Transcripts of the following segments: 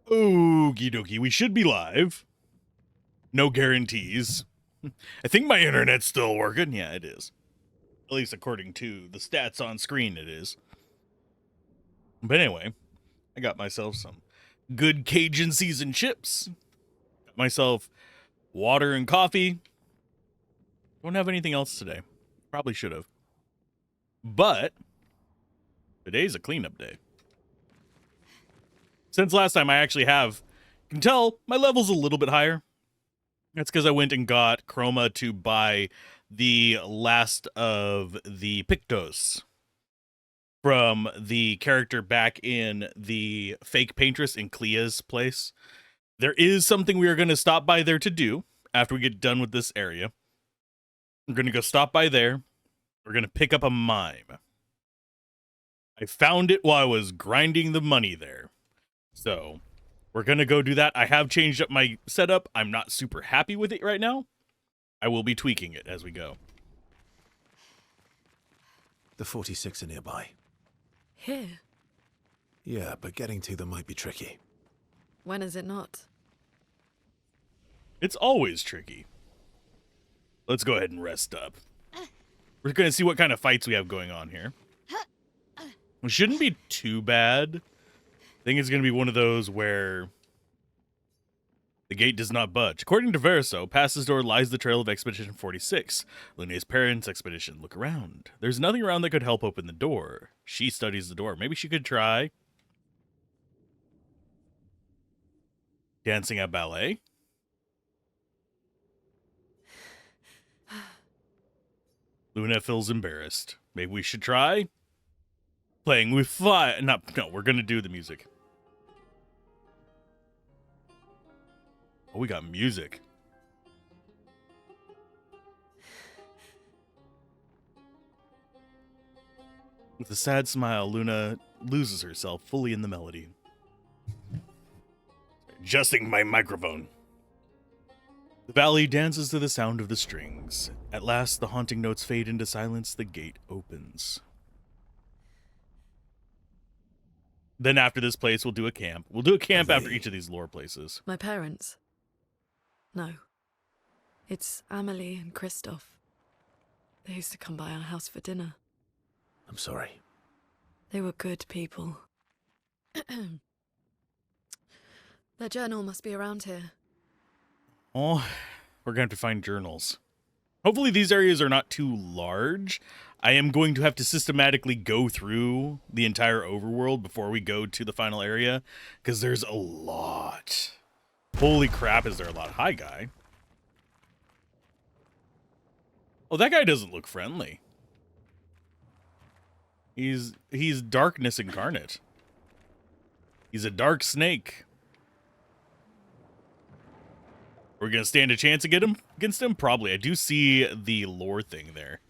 Okie dokie, we should be live. No guarantees. I think my internet's still working. Yeah, it is. At least according to the stats on screen, it is. But anyway, I got myself some good Cajun seasoned chips. Got myself water and coffee. Don't have anything else today. Probably should have. But today's a cleanup day. Since last time I actually can tell my level's a little bit higher. That's because I went and got Chroma to buy the last of the Pictos from the character back in the fake paintress in Clea's place. There is something we are going to stop by there to do after we get done with this area. We're going to go stop by there. We're going to pick up a mime. I found it while I was grinding the money there. So we're going to go do that. I have changed up my setup. I'm not super happy with it right now. I will be tweaking it as we go. The 46 are nearby. Here? Yeah, but getting to them might be tricky. When is it not? It's always tricky. Let's go ahead and rest up. We're going to see what kind of fights we have going on here. It shouldn't be too bad. I think it's going to be one of those where the gate does not budge. According to Verso, past this door lies the trail of Expedition 46. Lune's parents' expedition. Look around. There's nothing around that could help open the door. She studies the door. Maybe she could try dancing at ballet. Luna feels embarrassed. Maybe we should try playing with fire. No, we're going to do the music. Oh, we got music. With a sad smile, Luna loses herself fully in the melody. Adjusting my microphone. The valley dances to the sound of the strings. At last, the haunting notes fade into silence. The gate opens. Then after this place, we'll do a camp. We'll do a camp after each of these lore places. My parents? No. It's Amelie and Christoph. They used to come by our house for dinner. I'm sorry. They were good people. Their journal must be around here. Oh, we're going to have to find journals. Hopefully these areas are not too large. I am going to have to systematically go through the entire overworld before we go to the final area, because there's a lot. Holy crap, is there a lot? Hi, guy. Oh, that guy doesn't look friendly. He's darkness incarnate. He's a dark snake. We're going to stand a chance against him? Probably. I do see the lore thing there.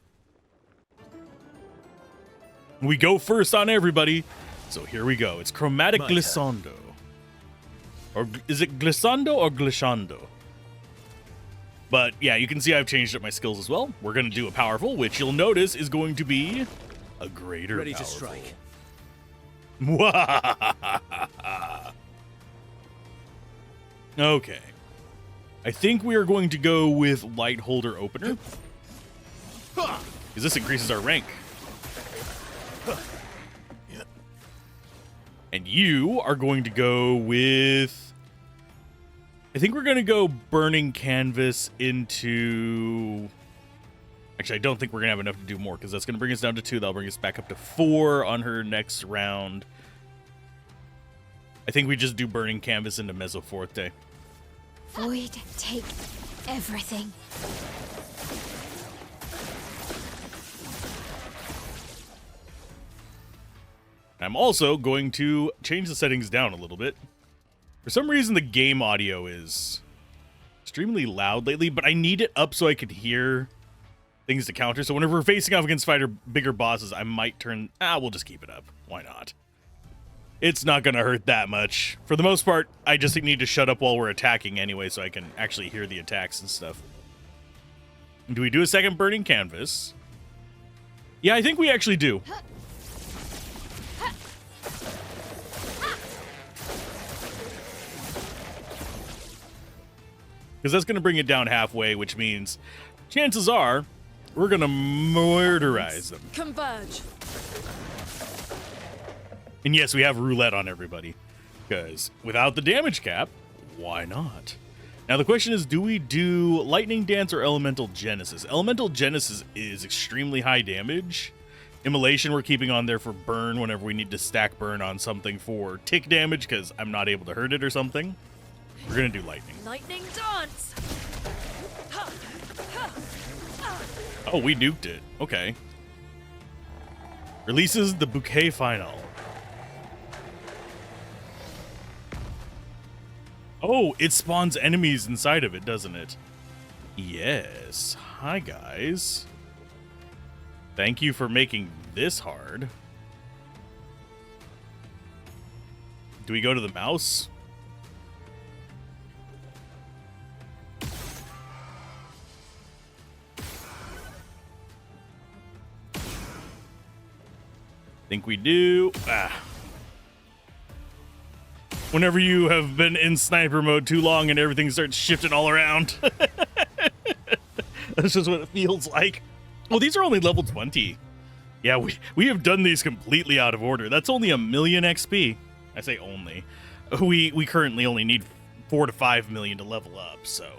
We go first on everybody. So here we go. It's Chromatic Glissando. Or is it Glissando or Glissando? But yeah, you can see I've changed up my skills as well. We're going to do a powerful, which you'll notice is going to be a greater Ready powerful. to strike. Okay. I think we are going to go with Light Holder Opener, because this increases our rank. And you are going to go with... I think we're going to go Burning Canvas into... Actually, I don't think we're going to have enough to do more, because that's going to bring us down to 2. That'll bring us back up to 4 on her next round. I think we just do Burning Canvas into Mezzoforte. Void, take everything. I'm also going to change the settings down a little bit. For some reason, the game audio is extremely loud lately, but I need it up so I can hear things to counter. So whenever we're facing off against bigger bosses, I might turn... we'll just keep it up. Why not? It's not going to hurt that much. For the most part, I just need to shut up while we're attacking anyway so I can actually hear the attacks and stuff. Do we do a second Burning Canvas? Yeah, I think we actually do. Because that's going to bring it down halfway, which means chances are we're going to murderize them. Converge. And yes, we have roulette on everybody. Because without the damage cap, why not? Now the question is, do we do Lightning Dance or Elemental Genesis? Elemental Genesis is extremely high damage. Immolation we're keeping on there for burn whenever we need to stack burn on something for tick damage because I'm not able to hurt it or something. We're going to do Lightning. Lightning dance. Oh, we nuked it. Okay. Releases the Bouquet Final. Oh, it spawns enemies inside of it, doesn't it? Yes. Hi, guys. Thank you for making this hard. Do we go to the mouse? Think we do. Whenever you have been in sniper mode too long and everything starts shifting all around. That's just what it feels like. Oh, these are only level 20. Yeah, we have done these completely out of order. That's only 1,000,000 XP. I say only. We currently only need 4 to 5 million to level up, so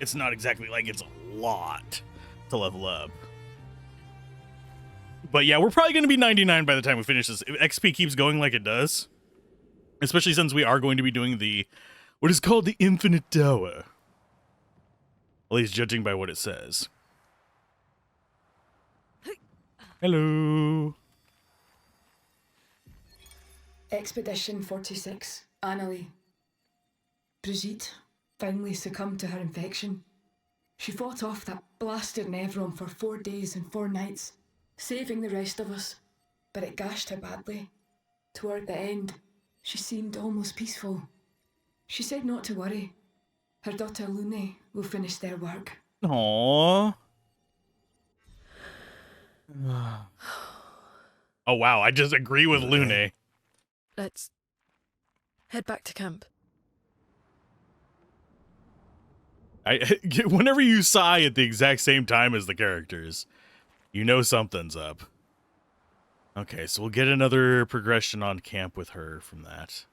it's not exactly like it's a lot to level up. But yeah, we're probably going to be 99 by the time we finish this. If XP keeps going like it does, especially since we are going to be doing what is called the Infinite Tower. At least judging by what it says. Hello. Expedition 46, Annalie. Brigitte finally succumbed to her infection. She fought off that blasted Nevron for 4 days and 4 nights, saving the rest of us, but it gashed her badly. Toward the end, she seemed almost peaceful. She said not to worry. Her daughter Lune will finish their work. Aww. Oh wow, I just agree with Lune. Let's head back to camp. Whenever you sigh at the exact same time as the characters, you know something's up. Okay, so we'll get another progression on camp with her from that.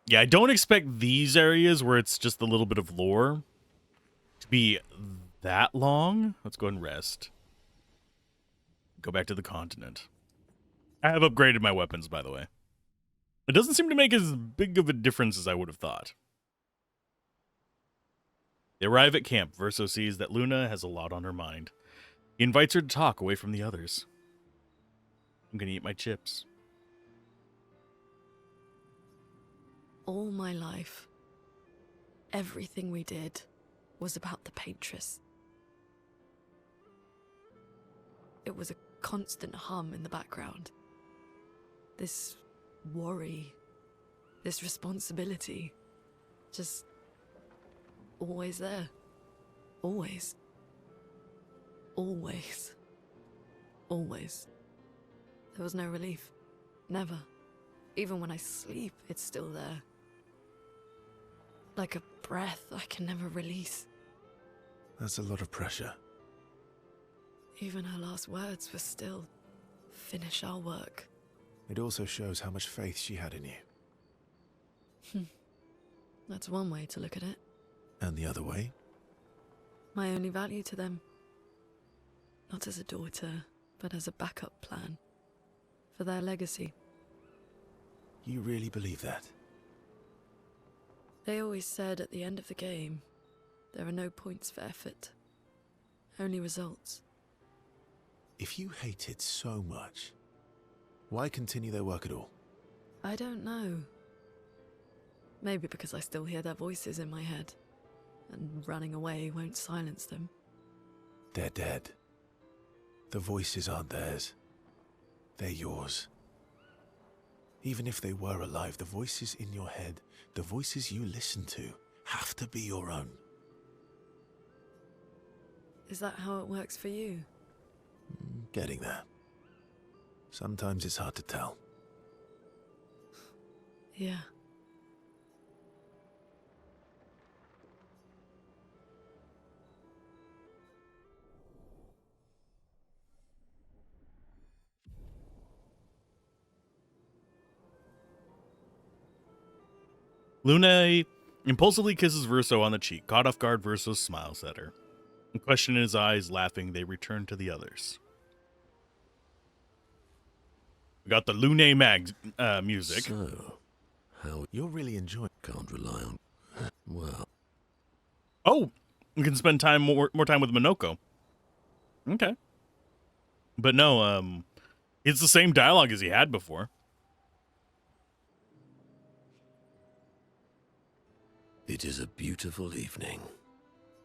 Yeah, I don't expect these areas where it's just a little bit of lore to be that long. Let's go and rest. Go back to the continent. I have upgraded my weapons, by the way. It doesn't seem to make as big of a difference as I would have thought. They arrive at camp. Verso sees that Luna has a lot on her mind. He invites her to talk away from the others. I'm gonna eat my chips. All my life, everything we did was about the Paintress. It was a constant hum in the background. This worry, this responsibility, just always there. Always. Always. Always. There was no relief. Never. Even when I sleep, it's still there. Like a breath I can never release. That's a lot of pressure. Even her last words were still, finish our work. It also shows how much faith she had in you. That's one way to look at it. And the other way? My only value to them. Not as a daughter, but as a backup plan. For their legacy. You really believe that? They always said at the end of the game, there are no points for effort. Only results. If you hated so much, why continue their work at all? I don't know. Maybe because I still hear their voices in my head, and running away won't silence them. They're dead. The voices aren't theirs. They're yours. Even if they were alive, the voices in your head, the voices you listen to, have to be your own. Is that how it works for you? Getting there. Sometimes it's hard to tell. Yeah. Luna impulsively kisses Verso on the cheek. Caught off guard, Verso smiles at her. A question in his eyes, laughing, they return to the others. We got the Lune music. So, how you're really enjoying? Can't rely on. Well, Oh, we can spend more time with Minoko. Okay. But no, it's the same dialogue as he had before. it is a beautiful evening.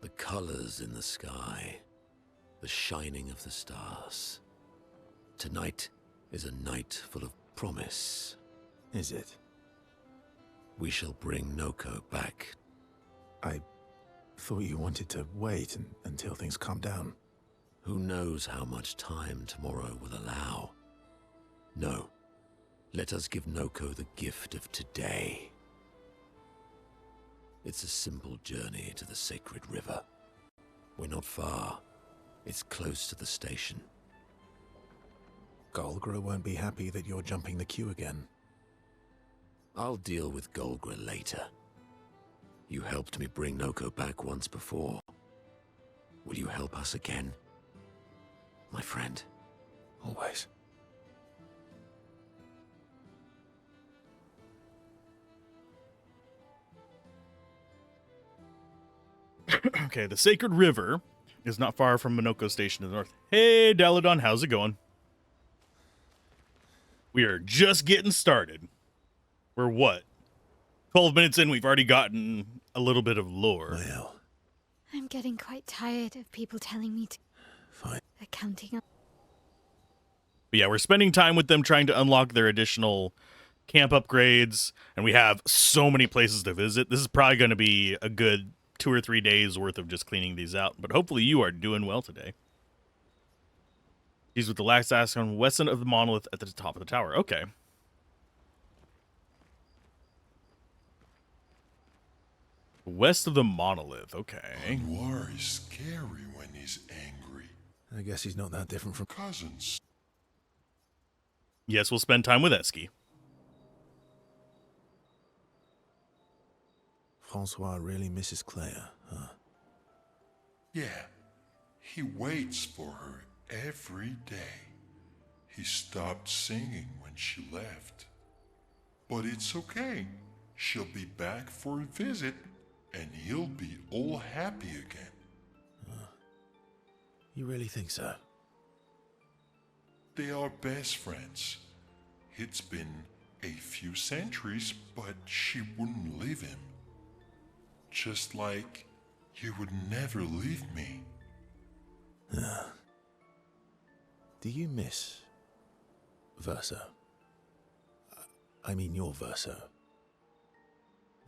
The colors in the sky, the shining of the stars. Tonight is a night full of promise. Is it? We shall bring Noko back. I thought you wanted to wait until things calm down. Who knows how much time tomorrow will allow? No. Let us give Noko the gift of today. It's a simple journey to the sacred river. We're not far. It's close to the station. Golgra won't be happy that you're jumping the queue again. I'll deal with Golgra later. You helped me bring Noko back once before. Will you help us again? My friend. Always. Okay, the Sacred River is not far from Minoko Station to the north. Hey, Daladon, how's it going? We are just getting started. We're what? 12 minutes in, we've already gotten a little bit of lore. Well, I'm getting quite tired of people telling me to. fine. They're counting up. But yeah, we're spending time with them trying to unlock their additional camp upgrades, and we have so many places to visit. This is probably going to be a good 2 or 3 days worth of just cleaning these out, but hopefully you are doing well today. He's with the last Ascon west of the monolith at the top of the tower. Okay. West of the monolith. Okay. Anwar is scary when he's angry. I guess he's not that different from... Cousins. Yes, we'll spend time with Eski. Francois really misses Claire, huh? Yeah, he waits for her every day. He stopped singing when she left. But it's okay. She'll be back for a visit, and he'll be all happy again. You really think so? They are best friends. It's been a few centuries, but she wouldn't leave him. Just like you would never leave me. Do you miss Verso? I mean your Verso.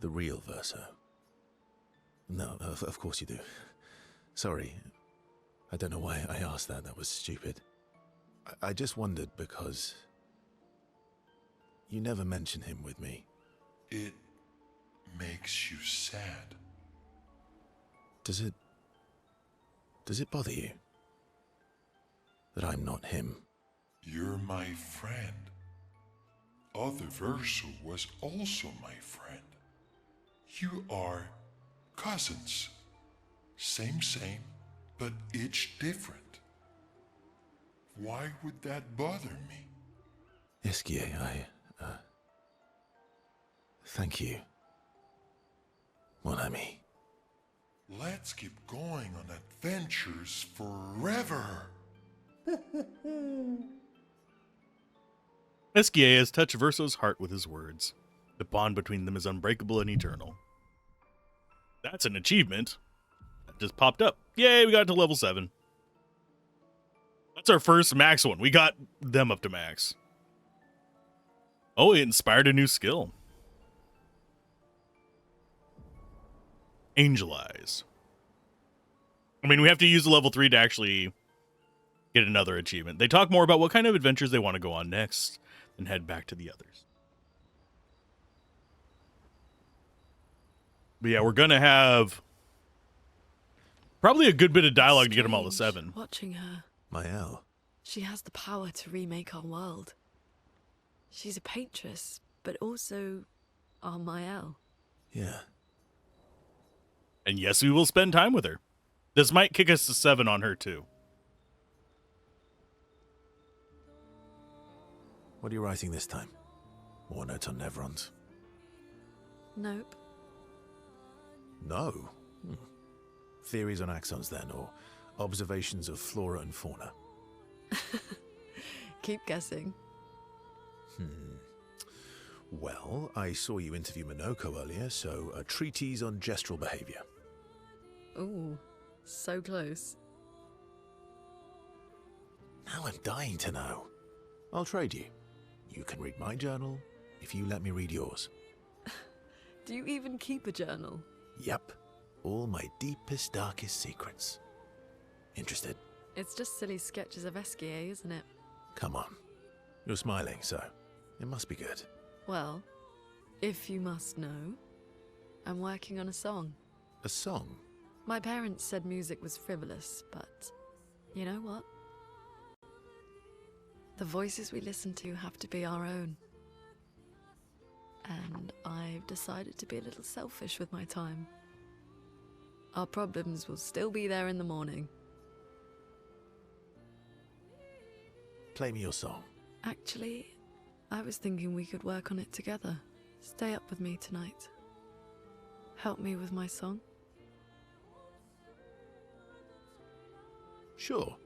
The real Verso. No, of course you do. Sorry. I don't know why I asked that. That was stupid. I just wondered because you never mention him with me. It makes you sad. Does it bother you that I'm not him? You're my friend. Other Verso was also my friend. You are cousins. Same, but each different. Why would that bother me? Esquier, thank you, mon ami. Let's keep going on adventures forever. Esquier has touched Verso's heart with his words. The bond between them is unbreakable and eternal. That's an achievement. That just popped up. Yay, we got to level 7. That's our first max one. We got them up to max. Oh, it inspired a new skill. Angel Eyes. I mean, we have to use the level 3 to actually get another achievement. They talk more about what kind of adventures they want to go on next and head back to the others. But yeah, we're going to have probably a good bit of dialogue to get them all to 7. Watching her. Maël. She has the power to remake our world. She's a paintress, but also our Maël. Yeah. And yes, we will spend time with her. This might kick us to 7 on her, too. What are you writing this time? More notes on Nevrons? Nope. No. Theories on axons then, or observations of flora and fauna? Keep guessing. Well, I saw you interview Minoko earlier, so a treatise on gestural behavior. Ooh, so close. Now I'm dying to know. I'll trade you. You can read my journal if you let me read yours. Do you even keep a journal? Yep. All my deepest, darkest secrets. Interested? It's just silly sketches of Esquier, isn't it? Come on. You're smiling, so it must be good. Well, if you must know, I'm working on a song. A song? My parents said music was frivolous, but you know what? The voices we listen to have to be our own. And I've decided to be a little selfish with my time. Our problems will still be there in the morning. Play me your song. Actually, I was thinking we could work on it together. Stay up with me tonight. Help me with my song. Sure.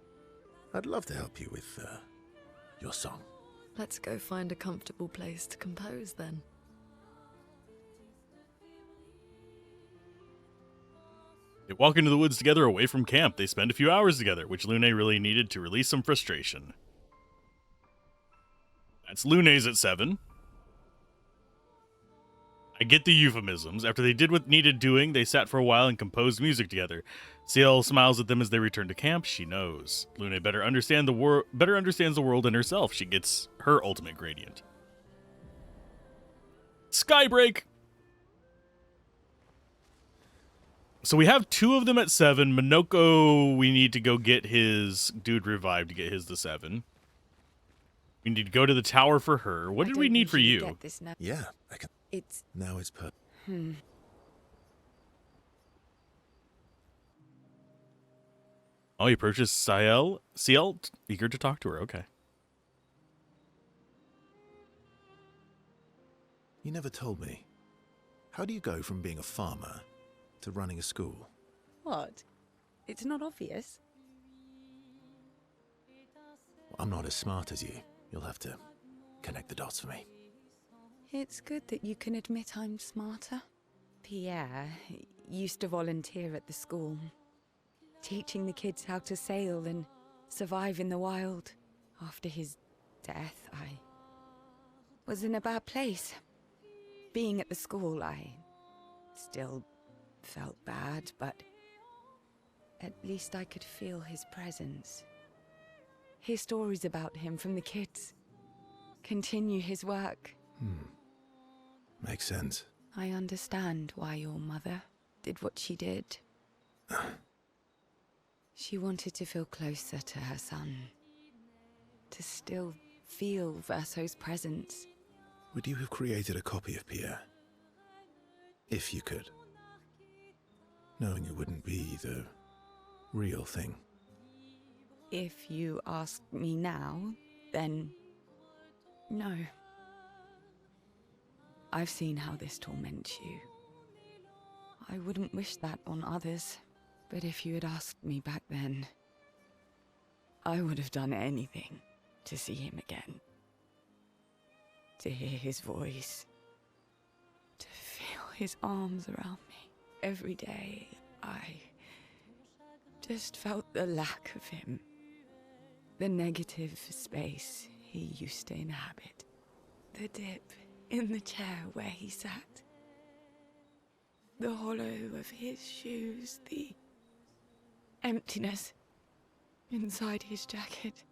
I'd love to help you with, your song. Let's go find a comfortable place to compose then. They walk into the woods together away from camp. They spend a few hours together, which Lune really needed to release some frustration. That's Lune's at 7. I get the euphemisms. After they did what needed doing, they sat for a while and composed music together. Ciel smiles at them as they return to camp. She knows. Lune better understands the world and herself. She gets her ultimate gradient. Skybreak! So we have 2 of them at 7. Minoko, we need to go get his dude revived to get his to 7. We need to go to the tower for her. What did we need for you? Get this now. Yeah, I can. It's Now it's per. Oh, you purchased Ciel? Eager to talk to her. Okay. You never told me. How do you go from being a farmer to running a school? what? It's not obvious. I'm not as smart as you. You'll have to connect the dots for me. It's good that you can admit I'm smarter. Pierre used to volunteer at the school, teaching the kids how to sail and survive in the wild. After his death, I was in a bad place. Being at the school, I still felt bad, but at least I could feel his presence. Hear stories about him from the kids. Continue his work. Makes sense. I understand why your mother did what she did. She wanted to feel closer to her son. To still feel Verso's presence. Would you have created a copy of Pierre? If you could. Knowing it wouldn't be the real thing. If you ask me now, then no. I've seen how this torments you. I wouldn't wish that on others, but if you had asked me back then, I would have done anything to see him again. To hear his voice. To feel his arms around me. Every day, I just felt the lack of him. The negative space he used to inhabit. The dip in the chair where he sat. The hollow of his shoes. The emptiness inside his jacket.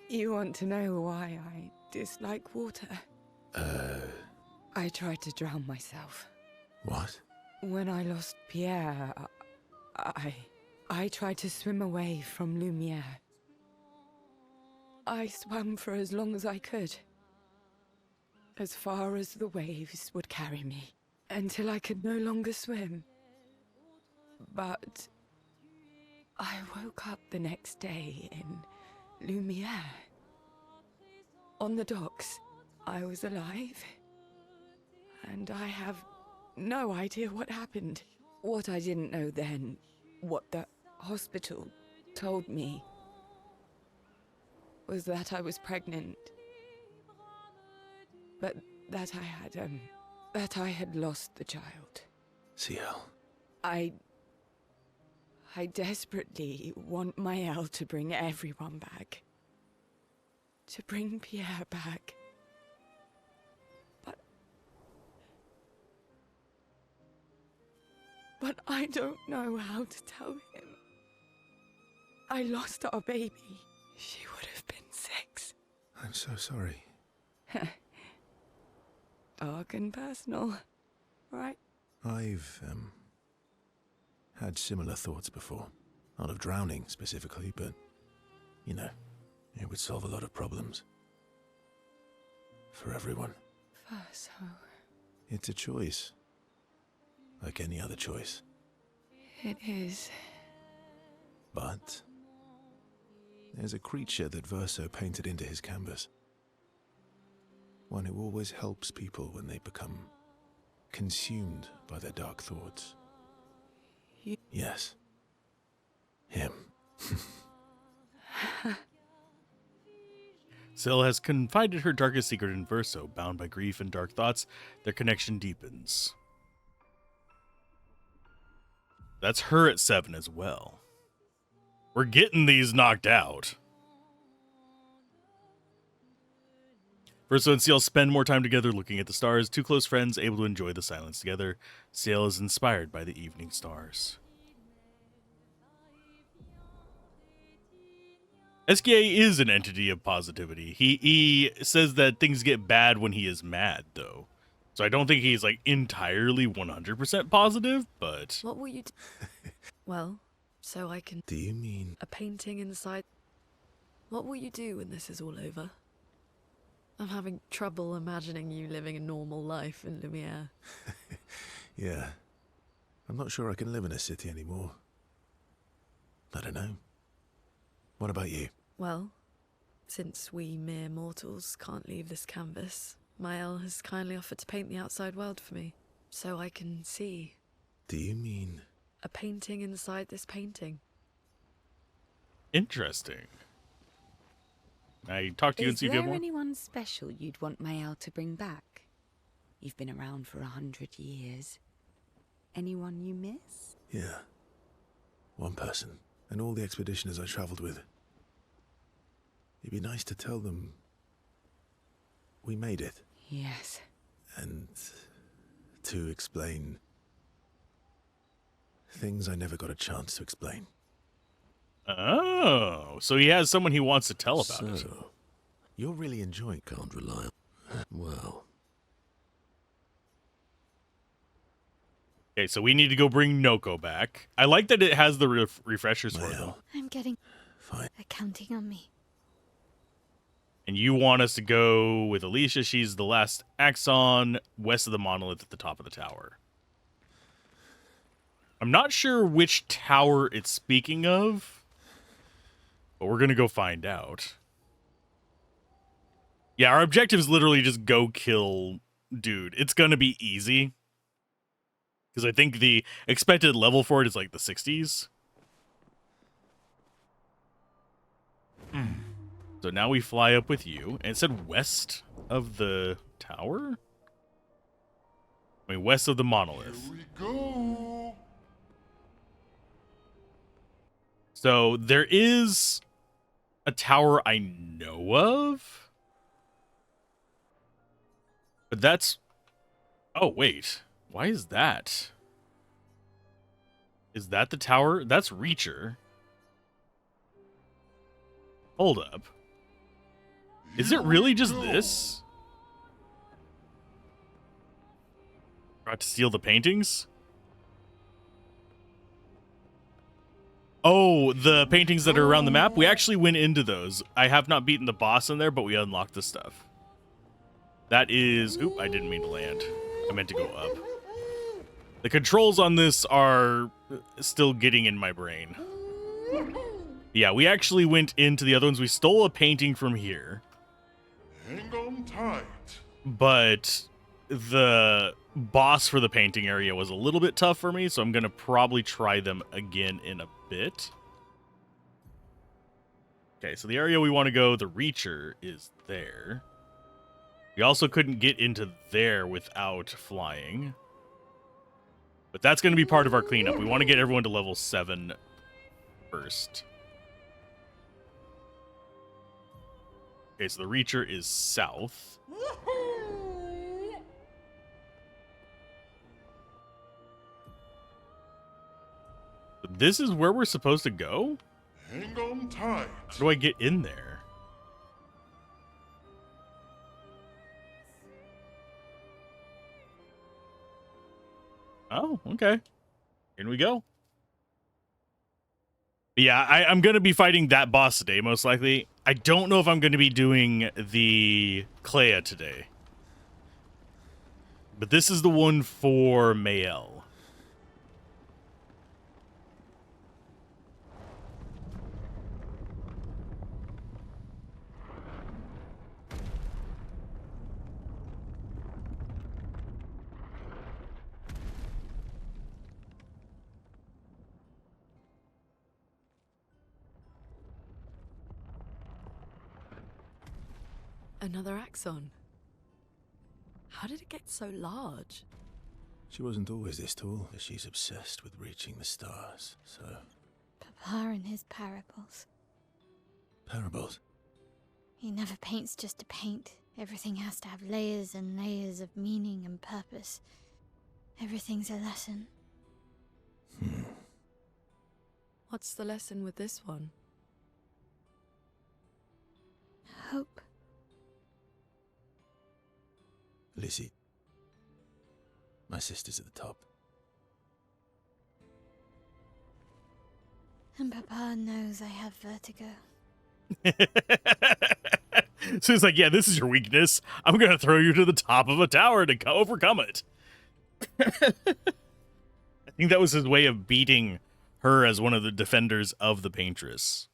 You want to know why I dislike water? I tried to drown myself. What? When I lost Pierre, I tried to swim away from Lumiere. I swam for as long as I could. as far as the waves would carry me, until I could no longer swim. But I woke up the next day in Lumiere. On the docks, I was alive. And I have no idea what happened. What I didn't know then, what the hospital told me, was that I was pregnant. But that I had lost the child. CL. I desperately want Maëlle to bring everyone back. To bring Pierre back. But I don't know how to tell him. I lost our baby. She would have been 6. I'm so sorry. Dark and personal, right? I've, had similar thoughts before. Not of drowning specifically, but, you know, it would solve a lot of problems. For everyone. So... It's a choice. Like any other choice. It is. But there's a creature that Verso painted into his canvas. One who always helps people when they become consumed by their dark thoughts. Yes. Him. Syl has confided her darkest secret in Verso. Bound by grief and dark thoughts, their connection deepens. That's her at 7 as well. We're getting these knocked out. Verso and Ciel spend more time together looking at the stars, two close friends able to enjoy the silence together. Ciel is inspired by the evening stars. SKA is an entity of positivity. He says that things get bad when he is mad, though. So I don't think he's, like, entirely 100% positive, but... What will you do? Well, so I can... Do you mean... A painting inside... What will you do when this is all over? I'm having trouble imagining you living a normal life in Lumiere. Yeah. I'm not sure I can live in a city anymore. I don't know. What about you? Well, since we mere mortals can't leave this canvas, Maëlle has kindly offered to paint the outside world for me, so I can see. Do you mean... A painting inside this painting. Interesting. I talked to you and see if you have more. Is there anyone special you'd want Maëlle to bring back? You've been around for 100 years. Anyone you miss? Yeah. One person. And all the expeditioners I travelled with. It'd be nice to tell them... we made it. Yes. And... to explain... things I never got a chance to explain. Oh, so he has someone he wants to tell about it. So, you're really enjoying... Can't rely on... Well... Okay, so we need to go bring Noko back. I like that it has the refreshers for them. I'm getting... Fine. They're counting on me. And you want us to go with Alicia. She's the last Axon, west of the monolith at the top of the tower. I'm not sure which tower it's speaking of, but we're going to go find out. Yeah, our objective is literally just go kill dude. It's going to be easy. Because I think the expected level for it is like the 60s. So now we fly up with you. And it said west of the tower? I mean, west of the monolith. Here we go. So there is a tower I know of. But that's... Oh, wait. Why is that? Is that the tower? That's Reacher. Hold up. Is it really just this? Got to steal the paintings? Oh, the paintings that are around the map? We actually went into those. I have not beaten the boss in there, but we unlocked the stuff. That is... Oop, I didn't mean to land. I meant to go up. The controls on this are still getting in my brain. Yeah, we actually went into the other ones. We stole a painting from here. Hang on tight. But the boss for the painting area was a little bit tough for me, so I'm going to probably try them again in a bit. Okay, so the area we want to go, the Reacher, is there. We also couldn't get into there without flying. But that's going to be part of our cleanup. We want to get everyone to level 7 first. Okay, so the Reacher is south. This is where we're supposed to go? Hang on tight. How do I get in there? Oh, okay. In we go. Yeah, I'm going to be fighting that boss today, most likely. I don't know if I'm going to be doing the Clair today. But this is the one for Mael. Another axon. How did it get so large? She wasn't always this tall, but she's obsessed with reaching the stars, so... Papa and his parables. Parables? He never paints just to paint. Everything has to have layers and layers of meaning and purpose. Everything's a lesson. What's the lesson with this one? Hope. Lizzie. My sister's at the top. And Papa knows I have vertigo. So it's like, yeah, this is your weakness. I'm going to throw you to the top of a tower to overcome it. I think that was his way of beating her as one of the defenders of the Paintress.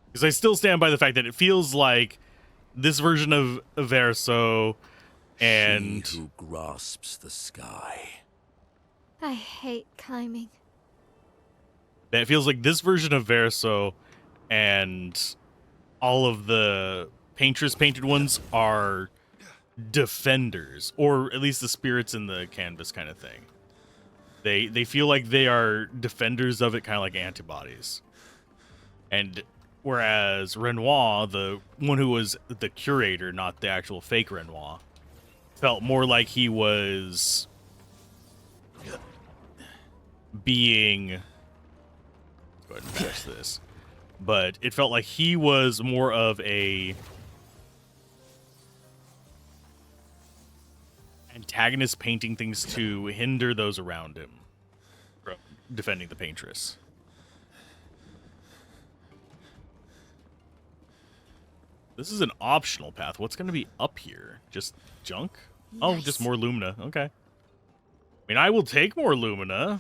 Because I still stand by the fact that it feels like this version of Verso and... She who grasps the sky. I hate climbing. It feels like this version of Verso and all of the Paintress painted ones are defenders, or at least the spirits in the canvas kind of thing. They feel like they are defenders of it, kind of like antibodies. And whereas Renoir, the one who was the curator, not the actual fake Renoir, felt more like he was being... Let's go ahead and finish this. But it felt like he was more of a antagonist, painting things to hinder those around him from defending the Paintress. This is an optional path. What's going to be up here? Just junk? Nice. Oh, just more Lumina. Okay. I mean, I will take more Lumina.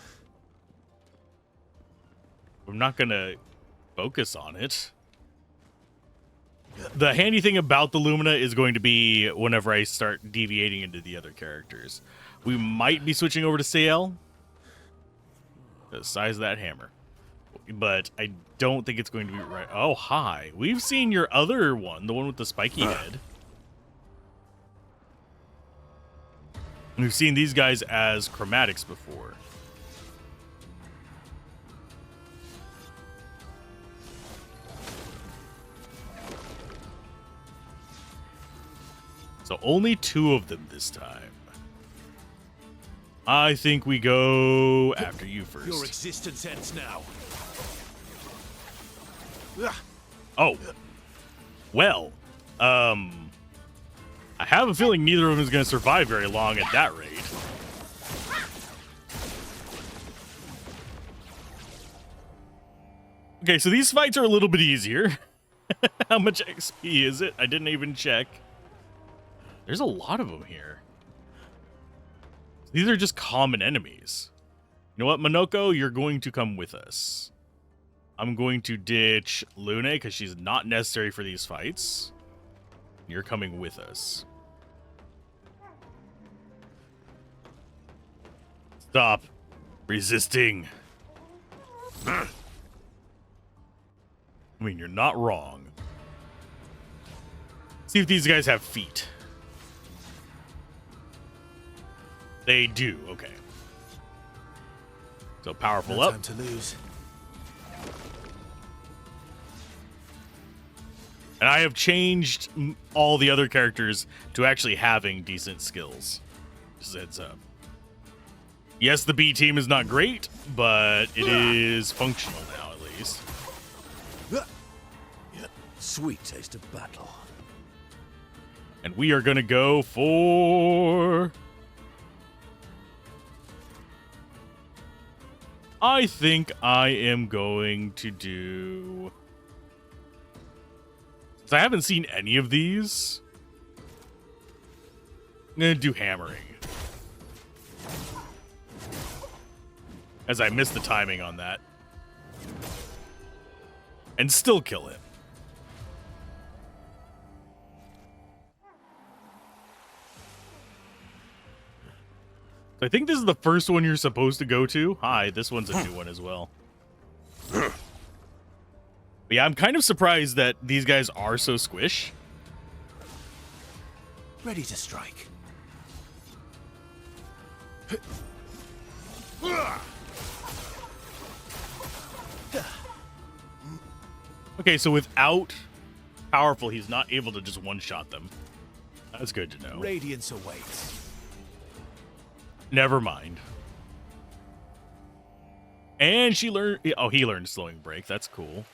I'm not going to focus on it. The handy thing about the Lumina is going to be whenever I start deviating into the other characters. We might be switching over to Ciel. The size of that hammer. But I don't think it's going to be right. Oh, hi. We've seen your other one, the one with the spiky head. We've seen these guys as chromatics before. So only 2 of them this time. I think we go after you first. Your existence ends now. Oh. Well, I have a feeling neither of them is going to survive very long at that rate. Okay, so these fights are a little bit easier. How much XP is it? I didn't even check. There's a lot of them here. These are just common enemies. You know what, Monoko? You're going to come with us. I'm going to ditch Lune because she's not necessary for these fights. You're coming with us. Stop resisting. I mean, you're not wrong. See if these guys have feet. They do, okay. So powerful No up. time to lose. And I have changed all the other characters to actually having decent skills. Just a heads up. Yes, the B team is not great, but it is functional now, at least. Sweet taste of battle. And we are going to go for... I think I am going to do... Since I haven't seen any of these, I'm going to do hammering. As I missed the timing on that. And still kill it. I think this is the first one you're supposed to go to. Hi, this one's a new one as well. But yeah, I'm kind of surprised that these guys are so squish. Ready to strike. Okay, so without powerful, he's not able to just one-shot them. That's good to know. Radiance awaits. Never mind. And she learned... Oh, he learned slowing break. That's cool.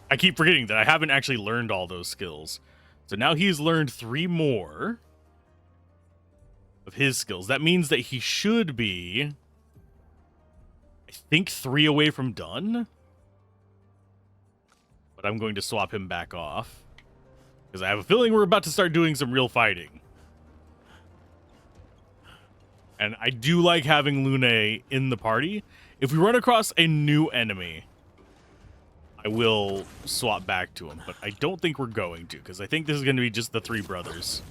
I keep forgetting that I haven't actually learned all those skills. So now he's learned 3 more of his skills. That means that he should be, I think, 3 away from done. But I'm going to swap him back off, because I have a feeling we're about to start doing some real fighting. And I do like having Lune in the party. If we run across a new enemy, I will swap back to him. But I don't think we're going to, because I think this is going to be just the 3 brothers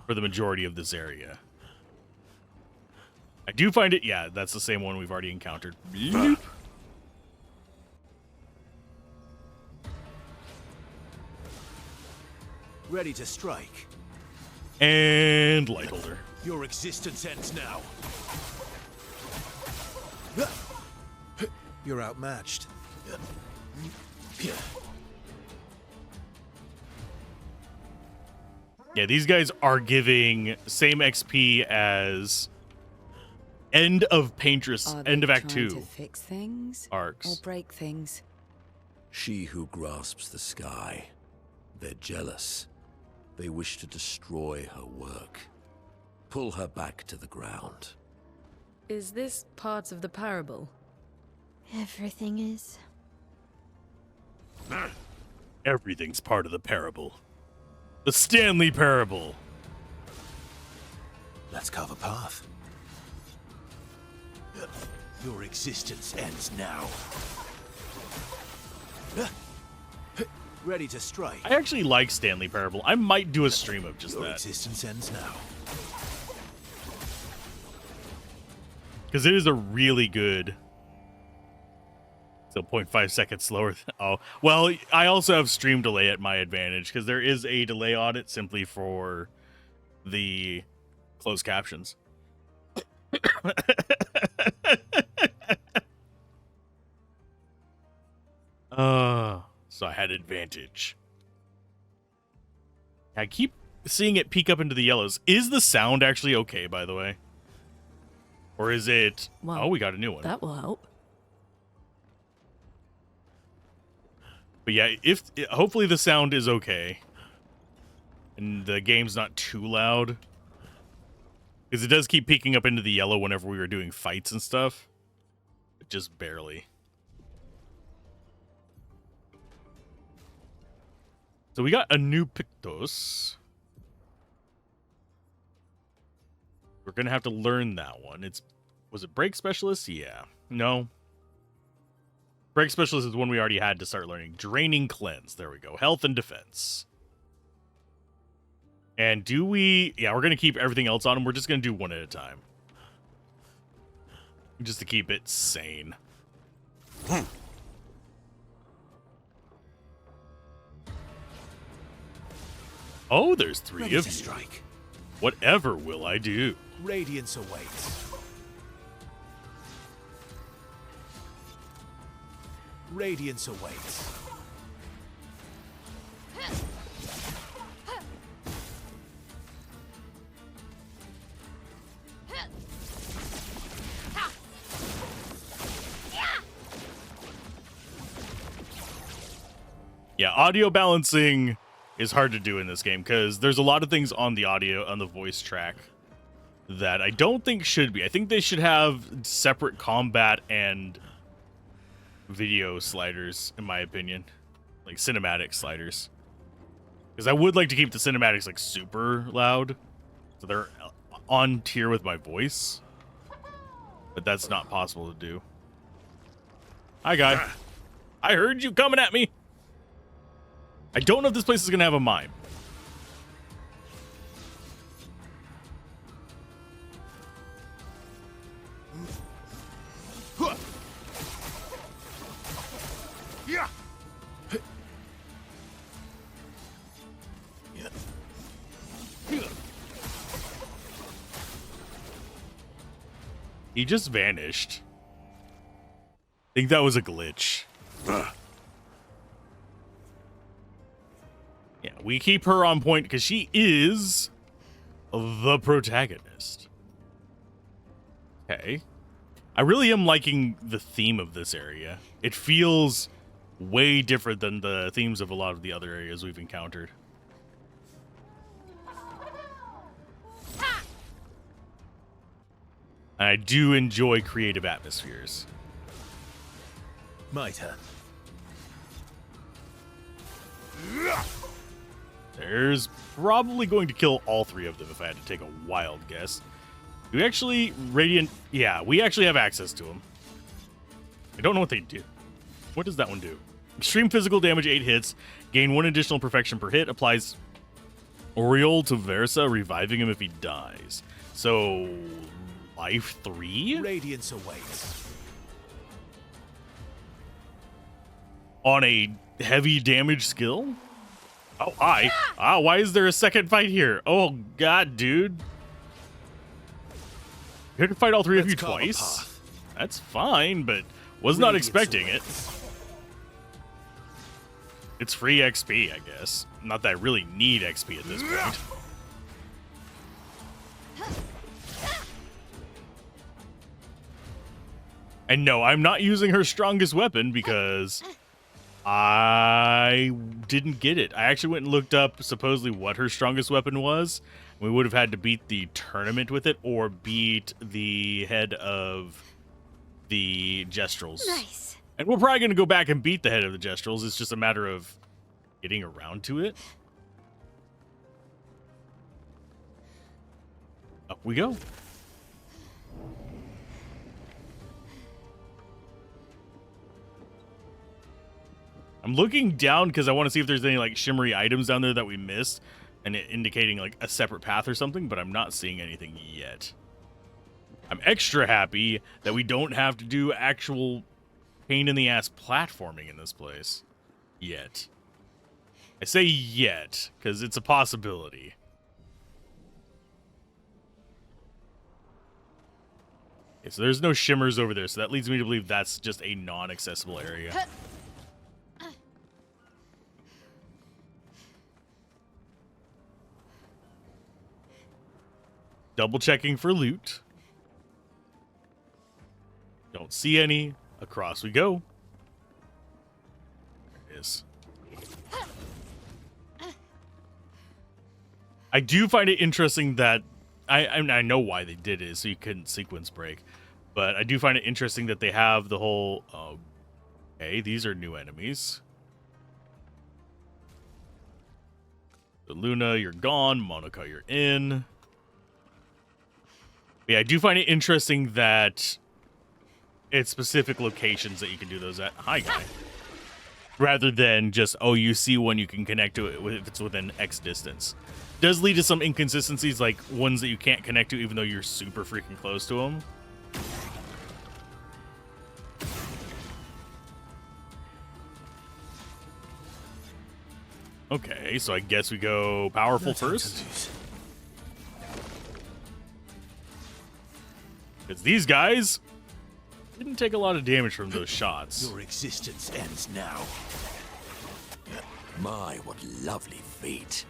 for the majority of this area. I do find it... Yeah, that's the same one we've already encountered. Bloop. Ready to strike. And light holder. Your existence ends now. You're outmatched. Yeah, these guys are giving same XP as end of Paintress, Are they end of Act trying 2 to fix things arcs. or break things? She who grasps the sky. They're jealous. They wish to destroy her work. Pull her back to the ground. Is this part of the parable? Everything is. Everything's part of the parable. The Stanley Parable. Let's carve a path. Your existence ends now. Ready to strike. I actually like Stanley Parable. I might do a stream of just Your that. existence ends now. Because it is a really good... So 0.5 seconds slower. Oh, well, I also have stream delay at my advantage, because there is a delay on it simply for the closed captions. So I had advantage. I keep seeing it peek up into the yellows. Is the sound actually okay, by the way? Or is it... Well, oh, we got a new one. That will help. But yeah, if hopefully the sound is okay. And the game's not too loud. Because it does keep peeking up into the yellow whenever we were doing fights and stuff. just barely. So we got a new Pictos. We're gonna have to learn that one. Was it Break Specialist? Yeah. No. Break Specialist is one we already had to start learning. Draining Cleanse. There we go. Health and Defense. And do we... Yeah, we're going to keep everything else on, and we're just going to do one at a time. Just to keep it sane. Oh, there's 3 Ready of to you. strike. Whatever will I do? Radiance awaits. Radiance awaits. Yeah, audio balancing is hard to do in this game because there's a lot of things on the audio, on the voice track, that I don't think should be. I think they should have separate combat and video sliders, in my opinion. Like cinematic sliders. Because I would like to keep the cinematics like super loud, so they're on tier with my voice. But that's not possible to do. Hi, guy. I heard you coming at me. I don't know if this place is going to have a mime. Yeah. He just vanished. I think that was a glitch. Yeah, we keep her on point because she is the protagonist. Okay. I really am liking the theme of this area. It feels way different than the themes of a lot of the other areas we've encountered. And I do enjoy creative atmospheres. My turn. There's probably going to kill all 3 of them if I had to take a wild guess. Do we actually... Radiant... Yeah, we actually have access to them. I don't know what they do. What does that one do? Extreme physical damage, 8 hits. Gain 1 additional perfection per hit. Applies Oriole to Versa, reviving him if he dies. So... Life 3? Radiance awaits. On a heavy damage skill? Oh, why is there a second fight here? Oh, God, dude. You had to fight all 3 of you twice? That's fine, but was not expecting it. It's free XP, I guess. Not that I really need XP at this point. And no, I'm not using her strongest weapon because I didn't get it. I actually went and looked up supposedly what her strongest weapon was. We would have had to beat the tournament with it or beat the head of the Gestrels. Nice. And we're probably going to go back and beat the head of the Gestrels. It's just a matter of getting around to it. Up we go. I'm looking down because I want to see if there's any like shimmery items down there that we missed and indicating like a separate path or something, but I'm not seeing anything yet. I'm extra happy that we don't have to do actual pain in the ass platforming in this place yet. I say yet because it's a possibility. Okay, so there's no shimmers over there, so that leads me to believe that's just a non-accessible area. Double checking for loot. Don't see any. Across we go. There it is. I do find it interesting that I know why they did it, so you couldn't sequence break. But I do find it interesting that they have the whole... okay, these are new enemies. So Luna, you're gone. Monica, you're in. Yeah, I do find it interesting that it's specific locations that you can do those at. Hi, guy. Rather than just, oh, you see one, you can connect to it if it's within X distance. Does lead to some inconsistencies, like ones that you can't connect to even though you're super freaking close to them. Okay, so I guess we go powerful first. Because these guys didn't take a lot of damage from those shots. Your existence ends now. My, what lovely feet.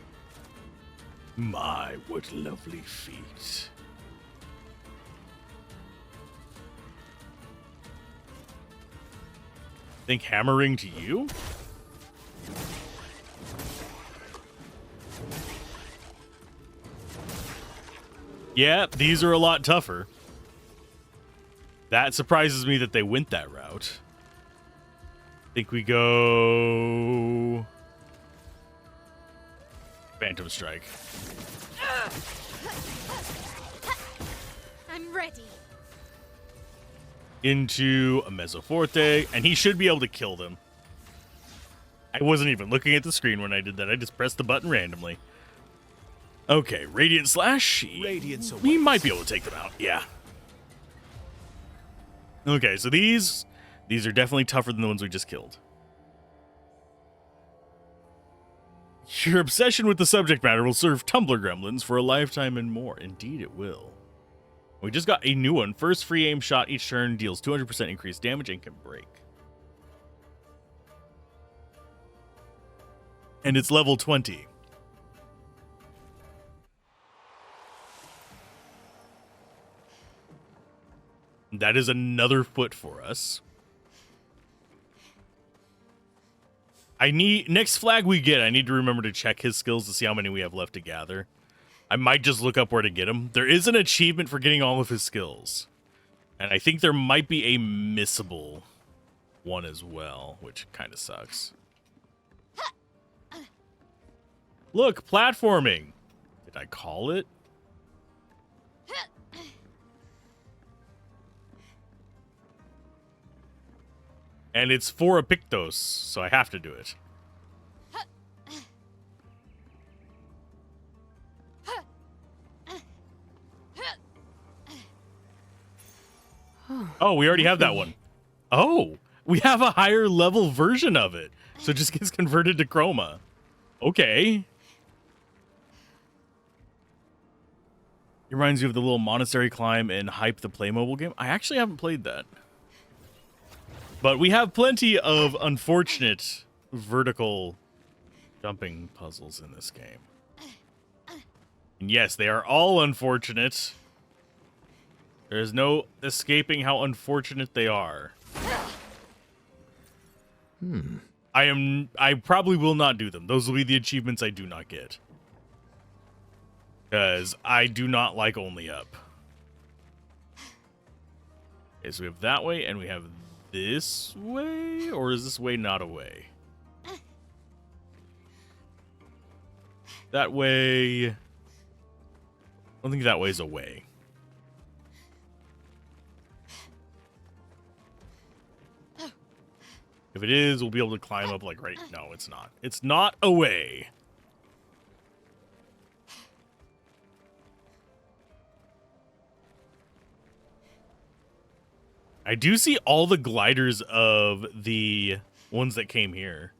My, what lovely feet. Think hammering to you? Yeah, these are a lot tougher. That surprises me that they went that route. I think we go... Phantom Strike. I'm ready. Into a Mezzoforte, and he should be able to kill them. I wasn't even looking at the screen when I did that. I just pressed the button randomly. Okay, Radiant Slash. Radiance We might be able to take them out. Yeah. Okay, so these are definitely tougher than the ones we just killed. Your obsession with the subject matter will serve Tumbler Gremlins for a lifetime and more. Indeed, it will. We just got a new one. First free aim shot each turn deals 200% increased damage and can break. And it's level 20. That is another foot for us. I need... Next flag we get, I need to remember to check his skills to see how many we have left to gather. I might just look up where to get him. There is an achievement for getting all of his skills. And I think there might be a missable one as well, which kind of sucks. Look, platforming. Did I call it? And it's for a Pictos, so I have to do it. Oh, we already have that one. Oh, we have a higher level version of it. So it just gets converted to Chroma. Okay. It reminds you of the little monastery climb in Hype the Playmobil game. I actually haven't played that. But we have plenty of unfortunate vertical jumping puzzles in this game. And yes, they are all unfortunate. There is no escaping how unfortunate they are. I probably will not do them. Those will be the achievements I do not get. Because I do not like only up. Okay, so we have that way, and we have this way? Or is this way not a way? That way... I don't think that way is a way. If it is, we'll be able to climb up like right... No, it's not. It's not a way. I do see all the gliders of the ones that came here.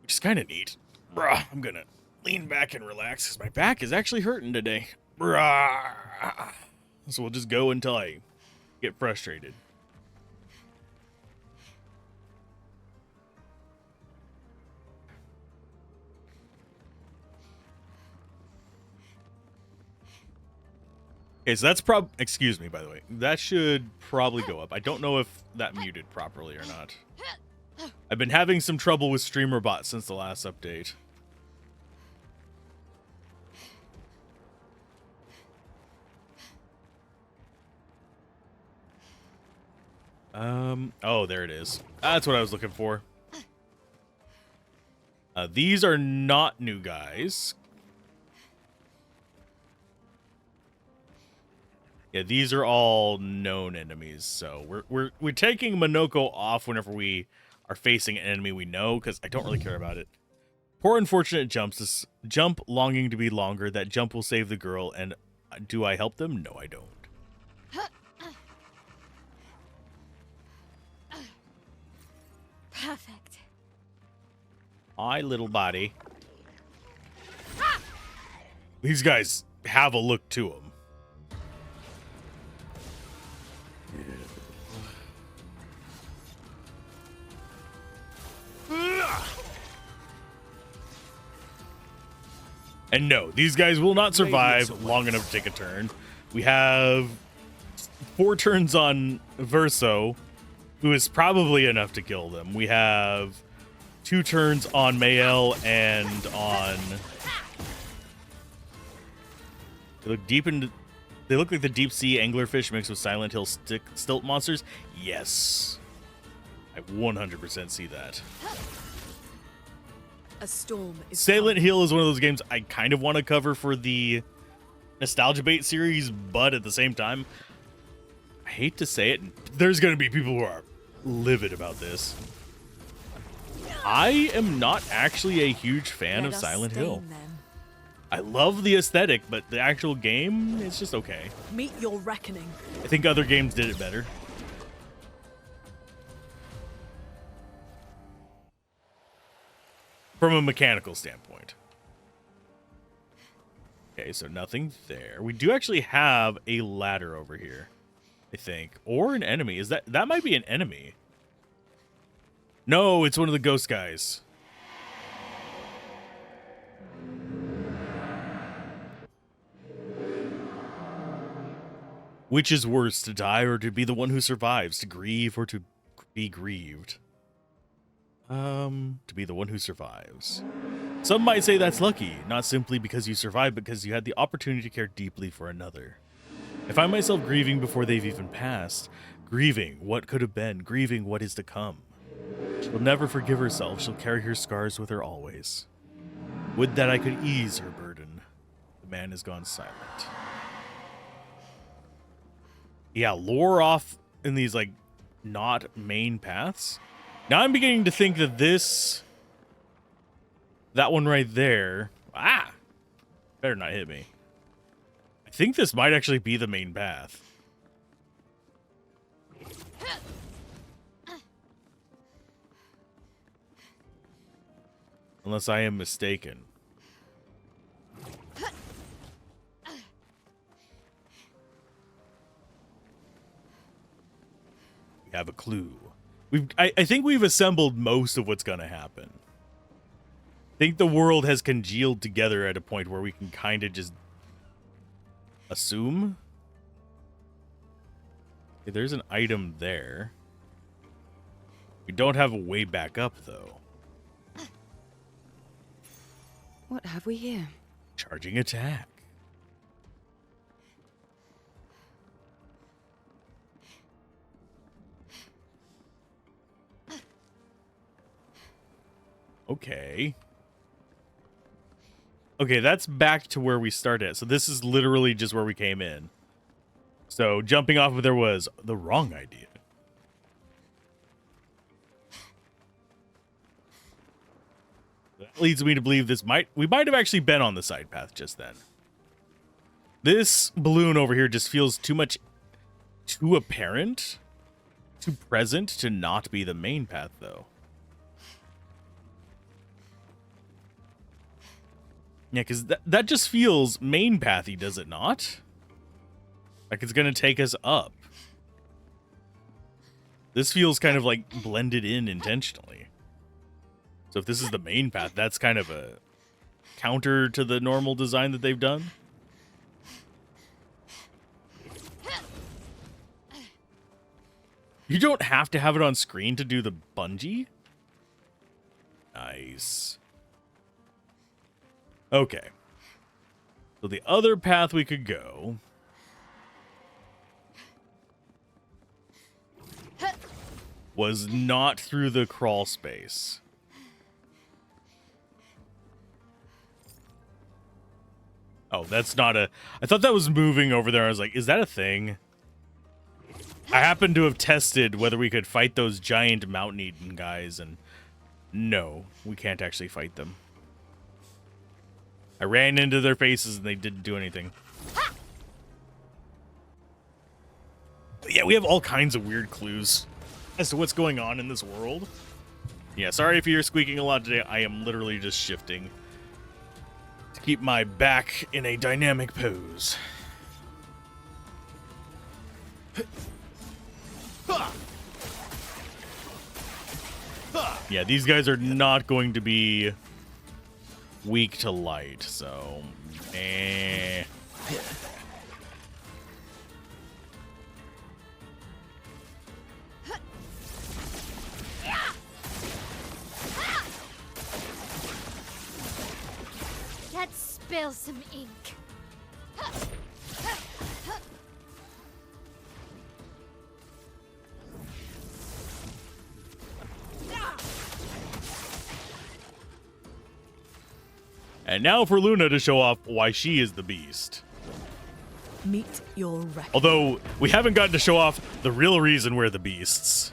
Which is kind of neat. Bruh, I'm gonna lean back and relax because my back is actually hurting today. Bruh. So we'll just go until I get frustrated. Okay, so that's excuse me, by the way. That should probably go up. I don't know if that muted properly or not. I've been having some trouble with streamer bots since the last update. Oh, there it is. That's what I was looking for. These are not new guys. Yeah, these are all known enemies. So we're taking Monoko off whenever we are facing an enemy we know, because I don't really care about it. Poor unfortunate jumps. This jump longing to be longer. That jump will save the girl. And do I help them? No, I don't. Perfect. Hi, little body. These guys have a look to them. And no, these guys will not survive long enough to take a turn. We have 4 turns on Verso, who is probably enough to kill them. We have 2 turns on Mael and on... They look like the deep sea anglerfish mixed with Silent Hill stilt monsters. Yes. I 100% see that. A storm is Silent coming. Hill is one of those games I kind of want to cover for the Nostalgia Bait series, but at the same time, I hate to say it, there's going to be people who are livid about this. I am not actually a huge fan of Silent Hill. I love the aesthetic, but the actual game is just okay. Meet your reckoning. I think other games did it better. From a mechanical standpoint. Okay, so nothing there. We do actually have a ladder over here, I think. Or an enemy. That might be an enemy. No, it's one of the ghost guys. Which is worse, to die or to be the one who survives? To grieve or to be grieved? To be the one who survives. Some might say that's lucky, not simply because you survived, but because you had the opportunity to care deeply for another. I find myself grieving before they've even passed. Grieving what could have been, grieving what is to come. She'll never forgive herself, she'll carry her scars with her always. Would that I could ease her burden. The man has gone silent. Yeah, lore off in these, like, not main paths. Now I'm beginning to think that that one right there, better not hit me. I think this might actually be the main path. Unless I am mistaken. We have a clue. I think we've assembled most of what's going to happen. I think the world has congealed together at a point where we can kind of just assume. Okay, there's an item there. We don't have a way back up, though. What have we here? Charging attack. Okay. Okay, that's back to where we started. So this is literally just where we came in. So jumping off of there was the wrong idea. That leads me to believe we might have actually been on the side path just then. This balloon over here just feels too apparent, too present to not be the main path, though. Yeah, because that just feels main pathy, does it not? Like it's going to take us up. This feels kind of like blended in intentionally. So if this is the main path, that's kind of a counter to the normal design that they've done. You don't have to have it on screen to do the bungee. Nice. Okay. So the other path we could go was not through the crawl space. Oh, that's not a... I thought that was moving over there. I was like, is that a thing? I happened to have tested whether we could fight those giant mountain eaten guys, and no, we can't actually fight them. I ran into their faces and they didn't do anything. But yeah, we have all kinds of weird clues as to what's going on in this world. Yeah, sorry if you're squeaking a lot today. I am literally just shifting to keep my back in a dynamic pose. Yeah, these guys are not going to be weak to light, so... Let's spill some ink. And now for Luna to show off why she is the beast. Meet your reckoning. Although, we haven't gotten to show off the real reason we're the beasts.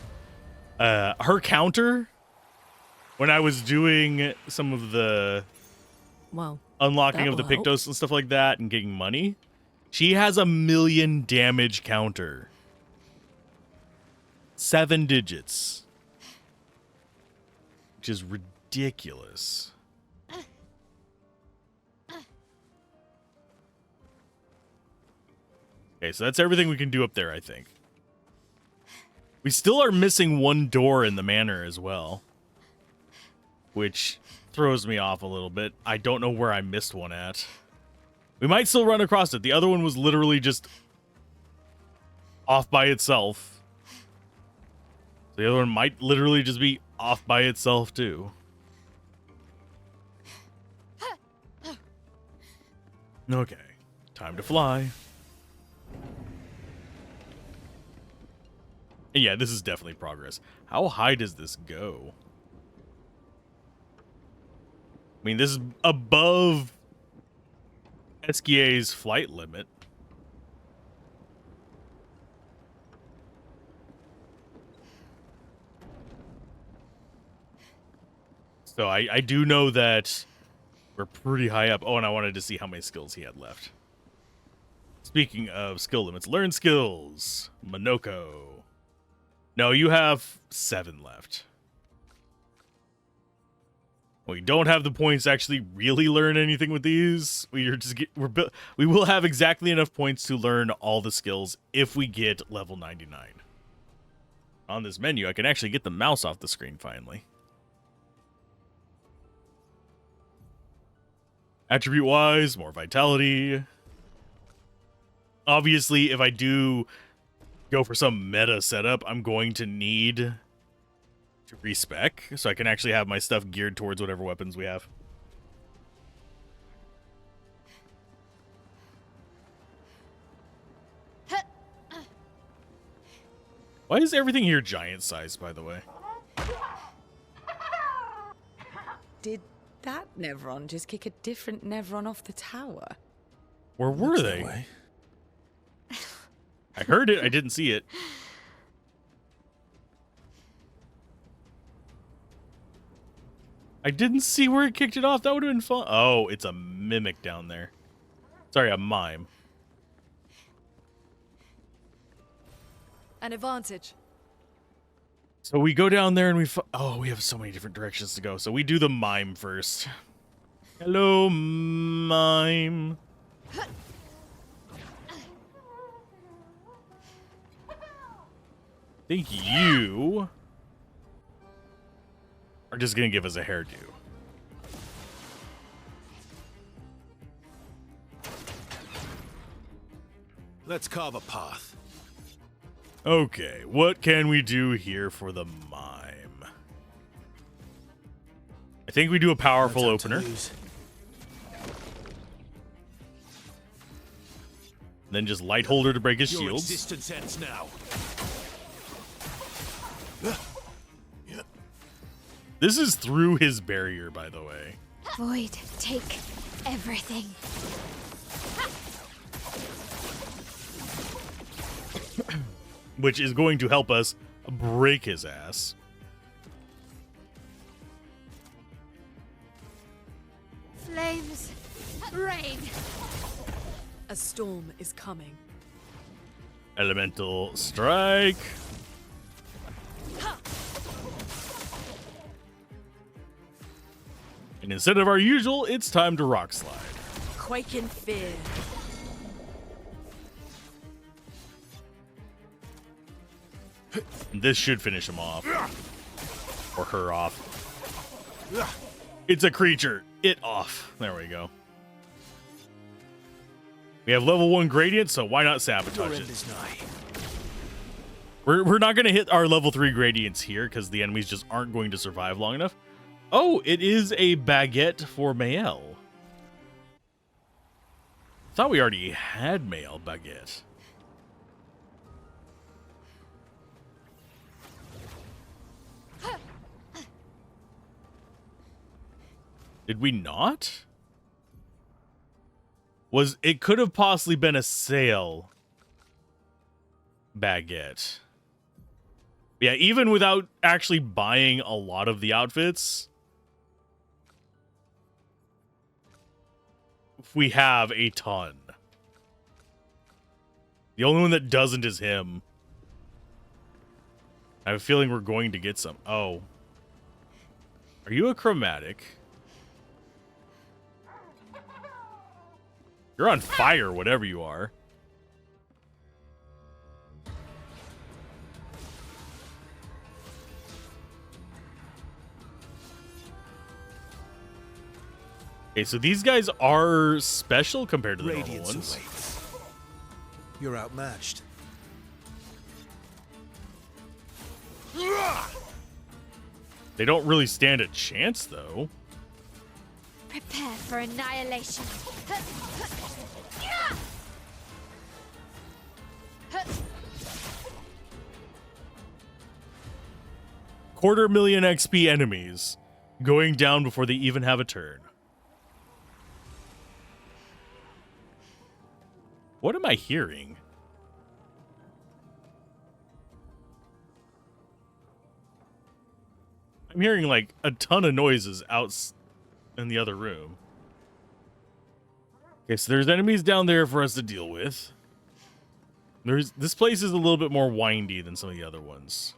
Her counter, when I was doing some of the Well, unlocking of the that'll help. Pictos and stuff like that and getting money, she has a 1,000,000 damage counter. 7 digits. Which is ridiculous. Okay, so that's everything we can do up there, I think. We still are missing one door in the manor as well, which throws me off a little bit. I don't know where I missed one at. We might still run across it. The other one was literally just off by itself. The other one might literally just be off by itself, too. Okay, time to fly. Yeah, this is definitely progress. How high does this go? I mean, this is above Esquia's flight limit. So I do know that we're pretty high up. Oh, and I wanted to see how many skills he had left. Speaking of skill limits, learn skills. Monoko. No, you have 7 left. We don't have the points to actually really learn anything with these. We will have exactly enough points to learn all the skills if we get level 99. On this menu, I can actually get the mouse off the screen finally. Attribute-wise, more vitality. Obviously, if I do go for some meta setup, I'm going to need to respec, so I can actually have my stuff geared towards whatever weapons we have. Why is everything here giant size, by the way? Did that Nevron just kick a different Nevron off the tower? Where were Looks that they? way. I heard it, I didn't see it. I didn't see where it kicked it off. That would have been fun. Oh, it's a mimic down there. Sorry, a mime. An advantage. So we go down there and we have so many different directions to go. So we do the mime first. Hello, mime. I think you are just going to give us a hairdo. Let's carve a path. Okay, what can we do here for the mime? I think we do a powerful No time to opener. lose. Then just light holder to break his Your shields. existence ends now. This is through his barrier, by the way. Void, take everything. Which is going to help us break his ass. Flames, rain. A storm is coming. Elemental strike. And instead of our usual, it's time to rock slide. Quake in fear. This should finish him off. Or her off. It's a creature. It off. There we go. We have level 1 gradient, so why not sabotage it? We're not going to hit our level 3 gradients here because the enemies just aren't going to survive long enough. Oh, it is a baguette for Mael. Thought we already had Mael baguette. Did we not? It could have possibly been a sale baguette. Yeah, even without actually buying a lot of the outfits, we have a ton. The only one that doesn't is him. I have a feeling we're going to get some. Oh. Are you a chromatic? You're on fire, whatever you are. Okay, so these guys are special compared to the normal ones. Awaits. You're outmatched. They don't really stand a chance, though. Prepare for annihilation. 250,000 XP enemies going down before they even have a turn. What am I hearing? I'm hearing like a ton of noises out in the other room. Okay, so there's enemies down there for us to deal with. This place is a little bit more windy than some of the other ones.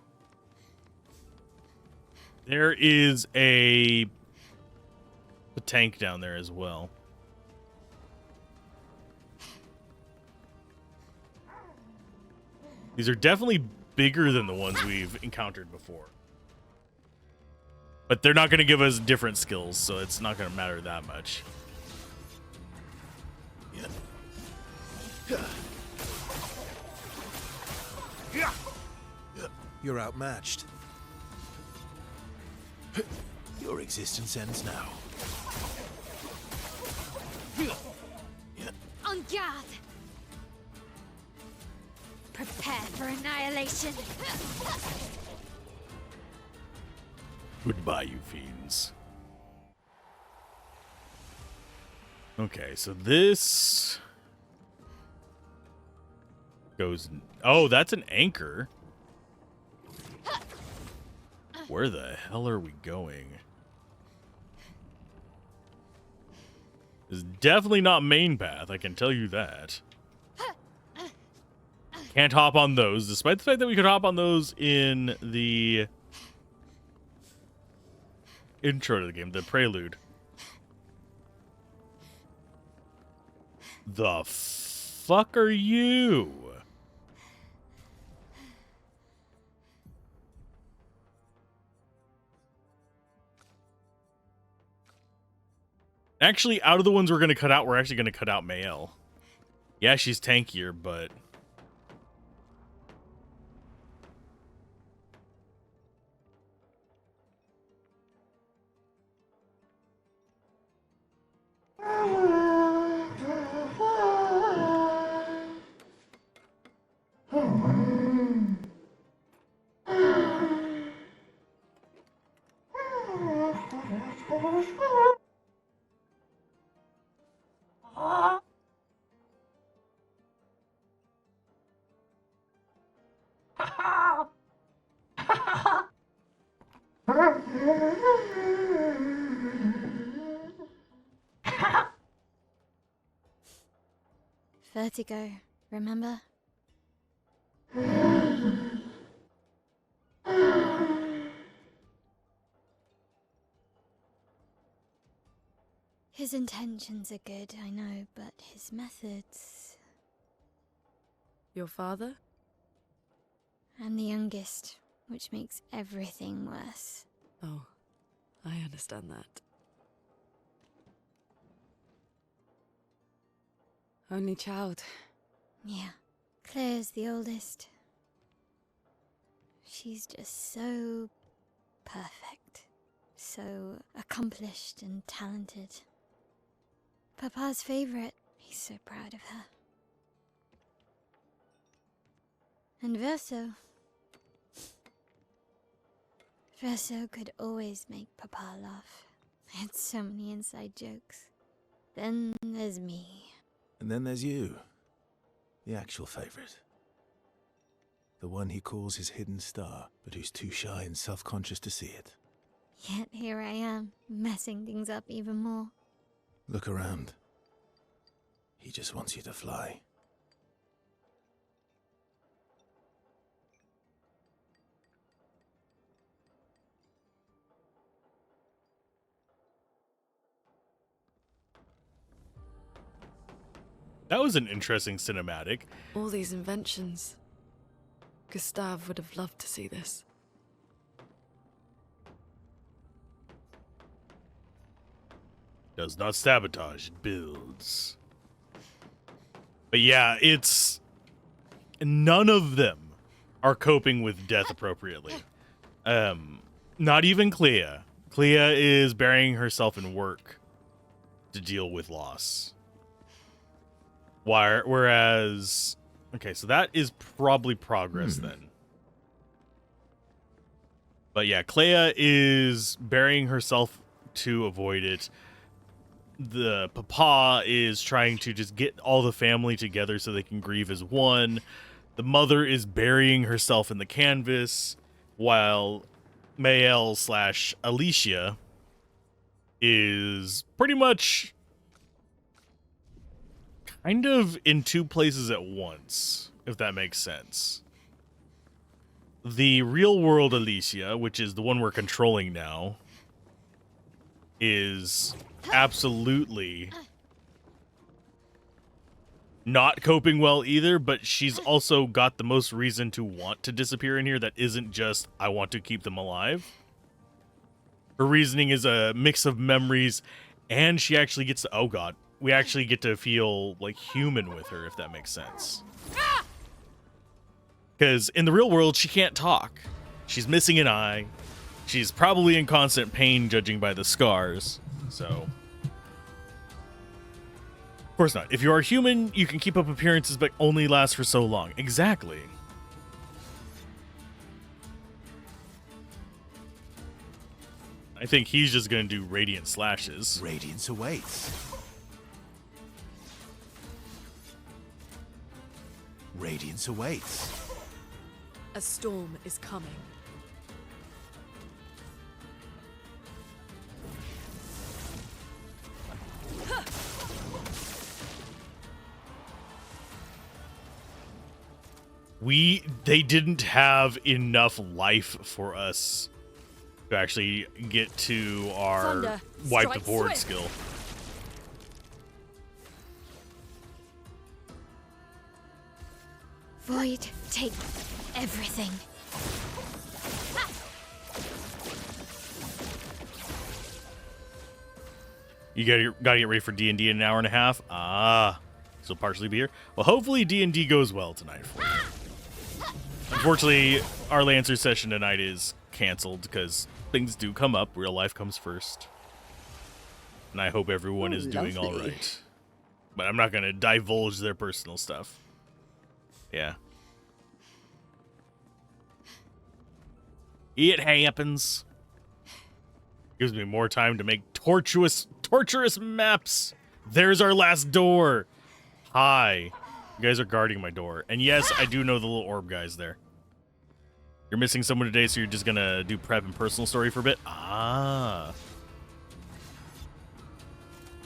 There is a tank down there as well. These are definitely bigger than the ones we've encountered before. But they're not going to give us different skills, so it's not going to matter that much. You're outmatched. Your existence ends now. En garde! Prepare for annihilation. Goodbye, you fiends. Okay, so this goes... Oh, that's an anchor. Where the hell are we going? It's definitely not main path, I can tell you that. Can't hop on those, despite the fact that we could hop on those in the intro to the game, the prelude. The fuck are you? Actually, out of the ones we're going to cut out, we're actually going to cut out Mael. Yeah, she's tankier, but... Vertigo, remember? His intentions are good, I know, but his methods... Your father? I'm the youngest, which makes everything worse. Oh, I understand that. Only child. Yeah, Claire's the oldest. She's just so perfect. So accomplished and talented. Papa's favorite. He's so proud of her. And Verso. Verso could always make Papa laugh. I had so many inside jokes. Then there's me. And then there's you. The actual favorite. The one he calls his hidden star, but who's too shy and self-conscious to see it. Yet here I am, messing things up even more. Look around. He just wants you to fly. That was an interesting cinematic. All these inventions. Gustave would have loved to see this. Does not sabotage, it builds. But yeah, it's... None of them are coping with death appropriately. Not even Clea. Clea is burying herself in work to deal with loss. Whereas... Okay, so that is probably progress then. But yeah, Clea is burying herself to avoid it. The papa is trying to just get all the family together so they can grieve as one. The mother is burying herself in the canvas, while Mael / Alicia is pretty much kind of in two places at once, if that makes sense. The real world Alicia, which is the one we're controlling now, is absolutely not coping well either, but she's also got the most reason to want to disappear in here that isn't just, I want to keep them alive. Her reasoning is a mix of memories, and she actually gets to, oh god, we actually get to feel like human with her, if that makes sense. Because in the real world, she can't talk. She's missing an eye. She's probably in constant pain, judging by the scars. So, of course not. If you are human, you can keep up appearances, but only last for so long. Exactly. I think he's just going to do radiant slashes. Radiance awaits. Radiance awaits. A storm is coming. They didn't have enough life for us to actually get to our Thunder, wipe the strike board swift. skill. Void, take everything. You gotta get ready for D&D in an hour and a half. Ah, so partially be here. Well, hopefully D&D goes well tonight for you. Unfortunately, our Lancer session tonight is canceled because things do come up. Real life comes first. And I hope everyone is doing all right. But I'm not going to divulge their personal stuff. Yeah. It happens. Gives me more time to make tortuous maps. There's our last door. Hi. You guys are guarding my door. And yes, I do know the little orb guys there. You're missing someone today, so you're just gonna do prep and personal story for a bit? Ah.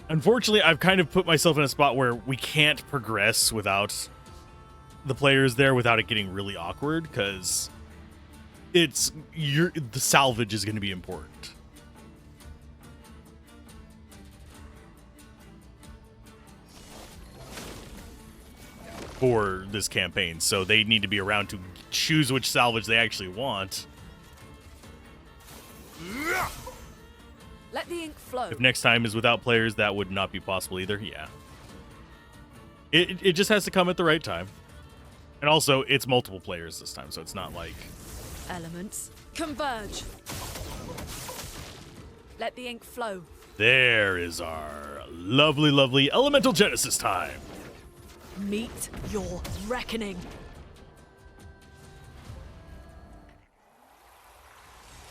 Unfortunately, I've kind of put myself in a spot where we can't progress without the players there without it getting really awkward, because the salvage is going to be important. For this campaign, so they need to be around to choose which salvage they actually want. Let the ink flow. If next time is without players, that would not be possible either. Yeah. It just has to come at the right time. And also, it's multiple players this time, so it's not like... Elements converge. Let the ink flow. There is our lovely, lovely Elemental Genesis time. Meet your reckoning.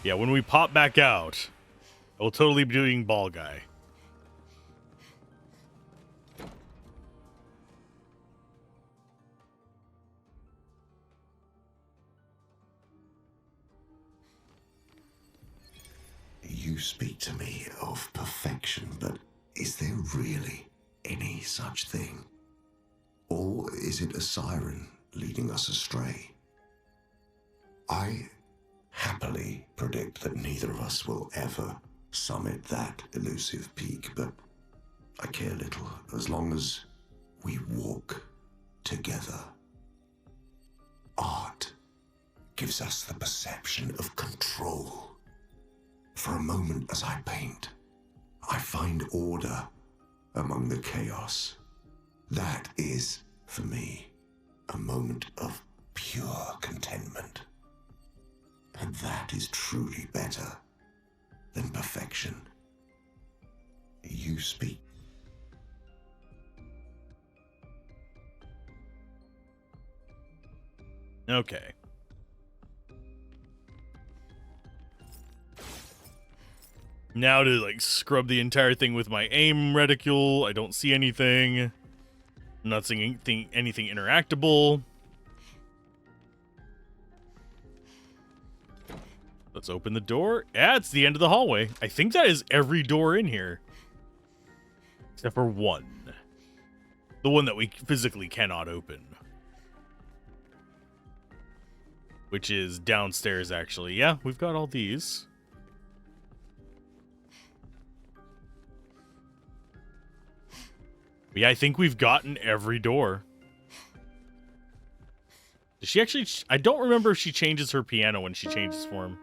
Yeah, when we pop back out, I will totally be doing Ball Guy. You speak to me of perfection, but is there really any such thing? Or is it a siren leading us astray? I happily predict that neither of us will ever summit that elusive peak, but I care little as long as we walk together. Art gives us the perception of control. For a moment as I paint, I find order among the chaos. That is, for me, a moment of pure contentment. And that is truly better than perfection. You speak. Okay. Now to, like, scrub the entire thing with my aim reticule. I don't see anything. I'm not seeing anything interactable. Let's open the door. Yeah, it's the end of the hallway. I think that is every door in here. Except for one. The one that we physically cannot open. Which is downstairs, actually. Yeah, we've got all these. But yeah, I think we've gotten every door. Does she actually... I don't remember if she changes her piano when she changes form.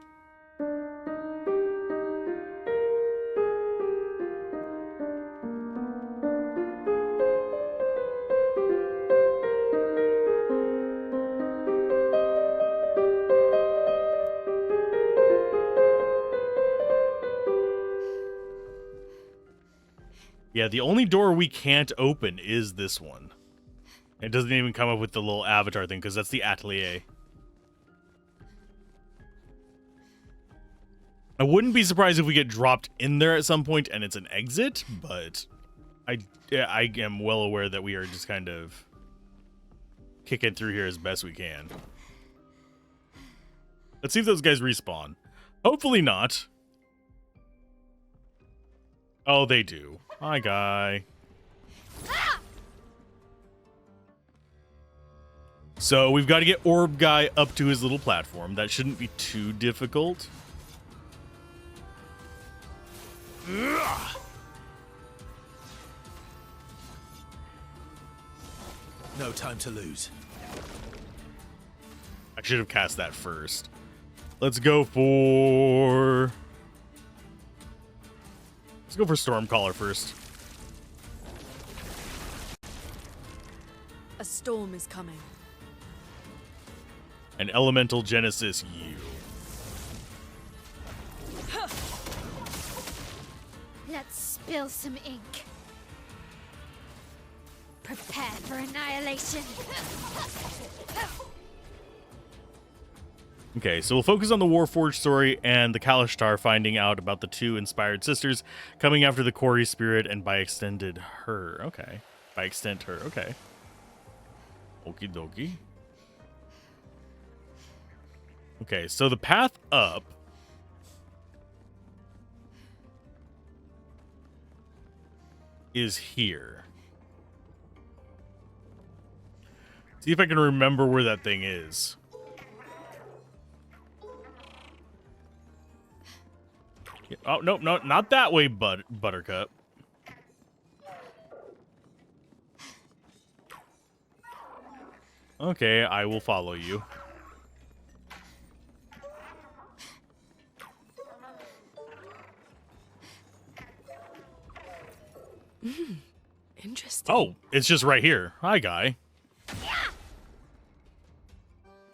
Yeah, the only door we can't open is this one. It doesn't even come up with the little avatar thing, because that's the atelier. I wouldn't be surprised if we get dropped in there at some point and it's an exit, but I am well aware that we are just kind of kicking through here as best we can. Let's see if those guys respawn. Hopefully not. Oh, they do. Hi, guy. So we've got to get Orb Guy up to his little platform. That shouldn't be too difficult. No time to lose. I should have cast that first. Let's go for Stormcaller first. A storm is coming. An Elemental Genesis you. Let's spill some ink. Prepare for annihilation. Okay, so we'll focus on the Warforged story and the Kalishtar finding out about the two inspired sisters coming after the Kori spirit and by extended her. Okay. By extent her. Okay. Okie dokie. Okay, so the path up is here. See if I can remember where that thing is. Oh, no, not that way, Buttercup. Okay, I will follow you. Interesting. Oh, it's just right here. Hi, guy.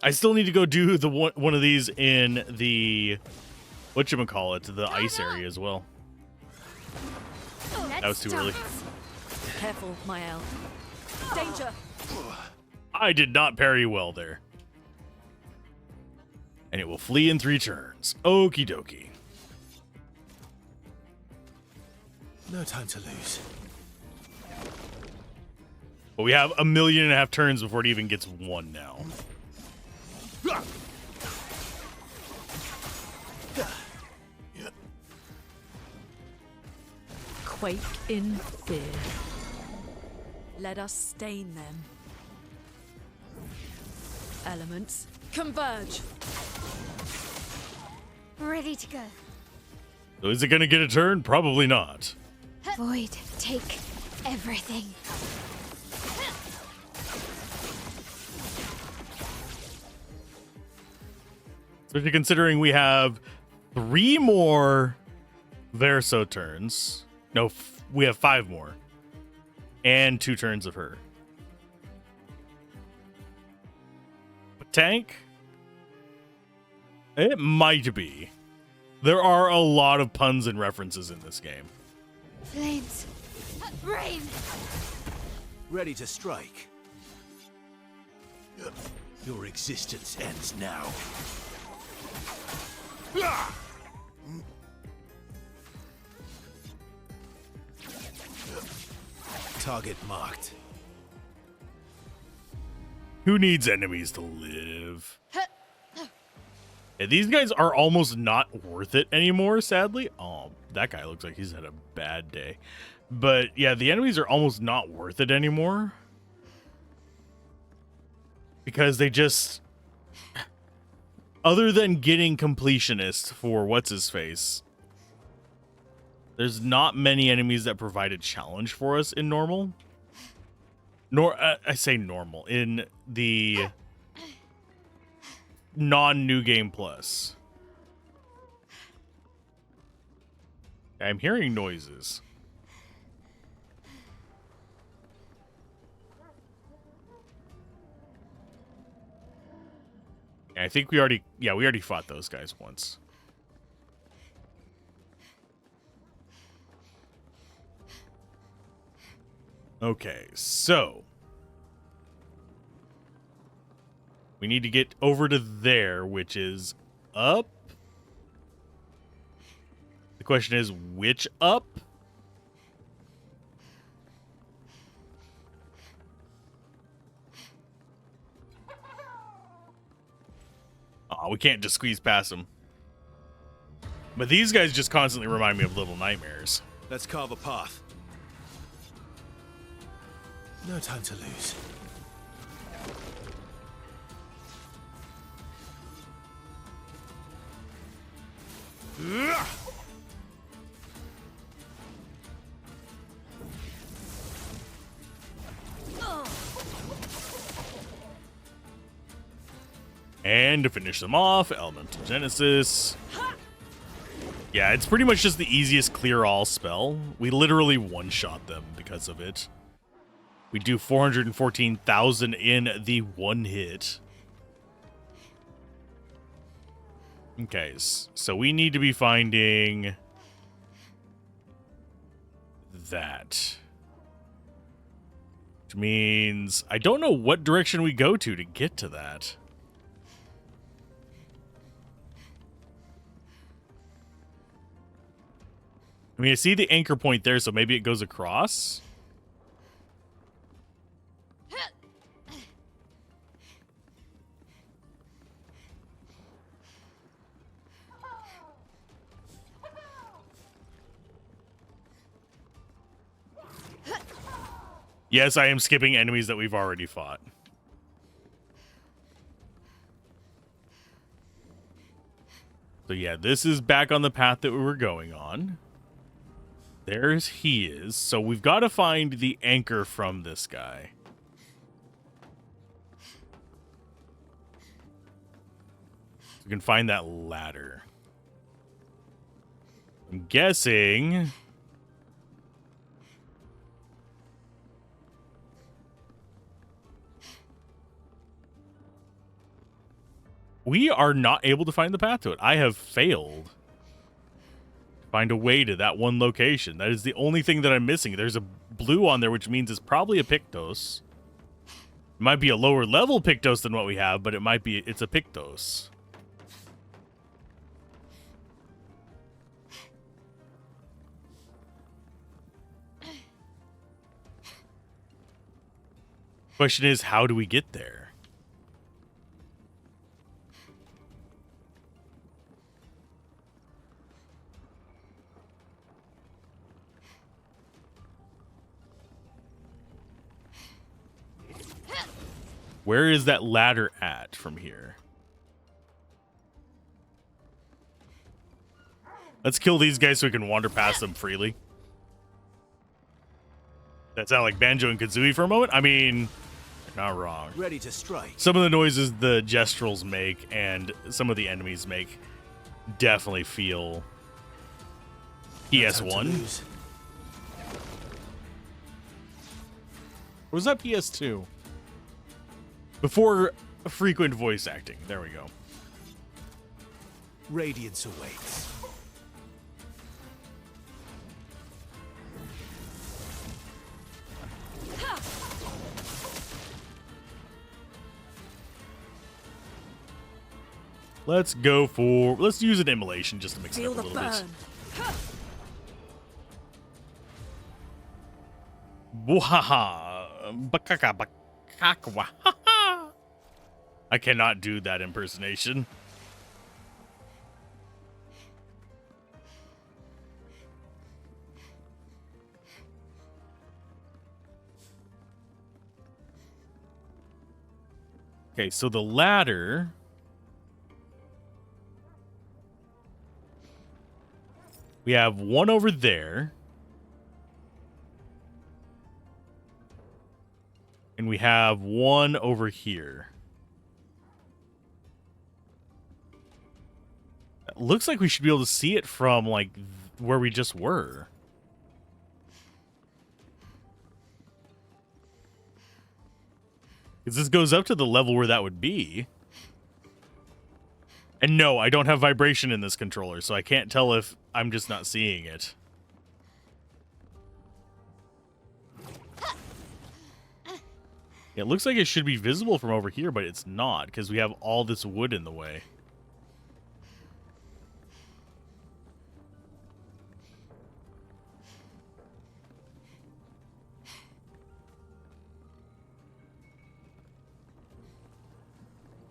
I still need to go do the one of these in the whatchamacallit, the ice area as well. That was too early. Careful, Mael. Danger! I did not parry well there. And it will flee in 3 turns. Okie dokie. No time to lose. But we have 1.5 million turns before it even gets 1 now. Quake in fear. Let us stain them. Elements, converge. Ready to go. So is it going to get a turn? Probably not. Void, take everything. Especially considering we have 3 more Verso turns. No, we have 5 more. And 2 turns of her. But tank? It might be. There are a lot of puns and references in this game. Flames. Rain. Ready to strike. Your existence ends now. Target marked. Who needs enemies to live? Yeah, these guys are almost not worth it anymore, sadly. Oh, that guy looks like he's had a bad day. But yeah, the enemies are almost not worth it anymore. Because they just... Other than getting completionist for what's-his-face, there's not many enemies that provide a challenge for us in normal. I say normal. In the non-New Game Plus. I'm hearing noises. I think we already fought those guys once. Okay, so we need to get over to there, which is up. The question is, which up? Oh, we can't just squeeze past them. But these guys just constantly remind me of Little Nightmares. Let's carve a path. No time to lose. And to finish them off, Elemental Genesis. Yeah, it's pretty much just the easiest clear all spell. We literally one-shot them because of it. We do 414,000 in the one hit. Okay, so we need to be finding that. Which means I don't know what direction we go to get to that. I mean, I see the anchor point there, so maybe it goes across. Yes, I am skipping enemies that we've already fought. So yeah, this is back on the path that we were going on. There's he is. So we've got to find the anchor from this guy. We can find that ladder. I'm guessing... we are not able to find the path to it. I have failed to find a way to that one location. That is the only thing that I'm missing. There's a blue on there, which means it's probably a Pictos. It might be a lower level Pictos than what we have, but it's a Pictos. Question is, how do we get there? Where is that ladder at from here? Let's kill these guys so we can wander past them freely. That sound like Banjo and Kazooie for a moment? I mean, you're not wrong. Ready to strike. Some of the noises the Gestrels make and some of the enemies make definitely feel PS1. Or was that PS2? Before frequent voice acting. There we go. Radiance awaits. Let's use an immolation just to mix it up a little bit. Bwahaha. Bakaka bakakwa. I cannot do that impersonation. Okay, so the ladder... we have one over there. And we have one over here. It looks like we should be able to see it from, like, where we just were. Because this goes up to the level where that would be. And no, I don't have vibration in this controller, so I can't tell if I'm just not seeing it. It looks like it should be visible from over here, but it's not, because we have all this wood in the way.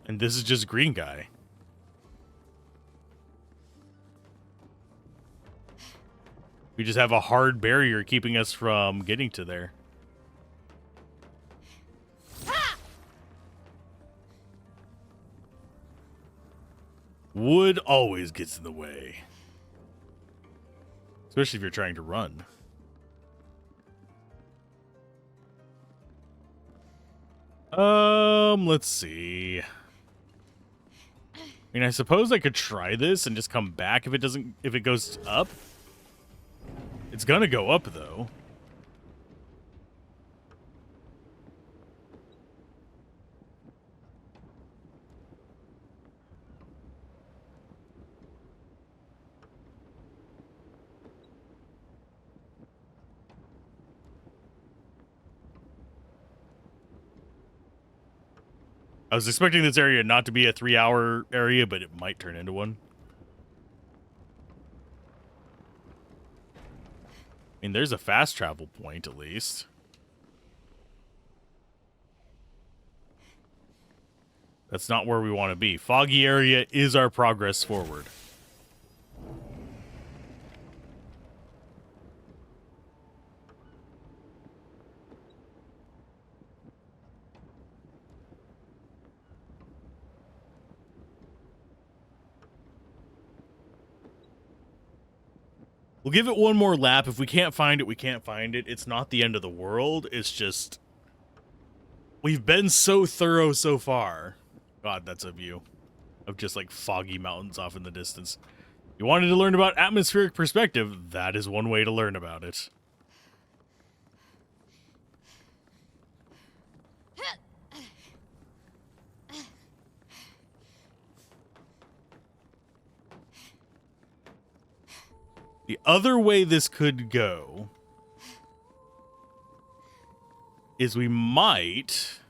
And this is just green guy. We just have a hard barrier keeping us from getting to there. Wood always gets in the way. Especially if you're trying to run. Let's see. I mean, I suppose I could try this and just come back if it goes up. It's gonna go up, though. I was expecting this area not to be a 3-hour area, but it might turn into one. mean, there's a fast travel point, at least. That's not where we want to be. Foggy area is our progress forward. We'll give it one more lap. If we can't find it, we can't find it. It's not the end of the world. It's just... we've been so thorough so far. God, that's a view of just like foggy mountains off in the distance. You wanted to learn about atmospheric perspective? That is one way to learn about it. The other way this could go is we might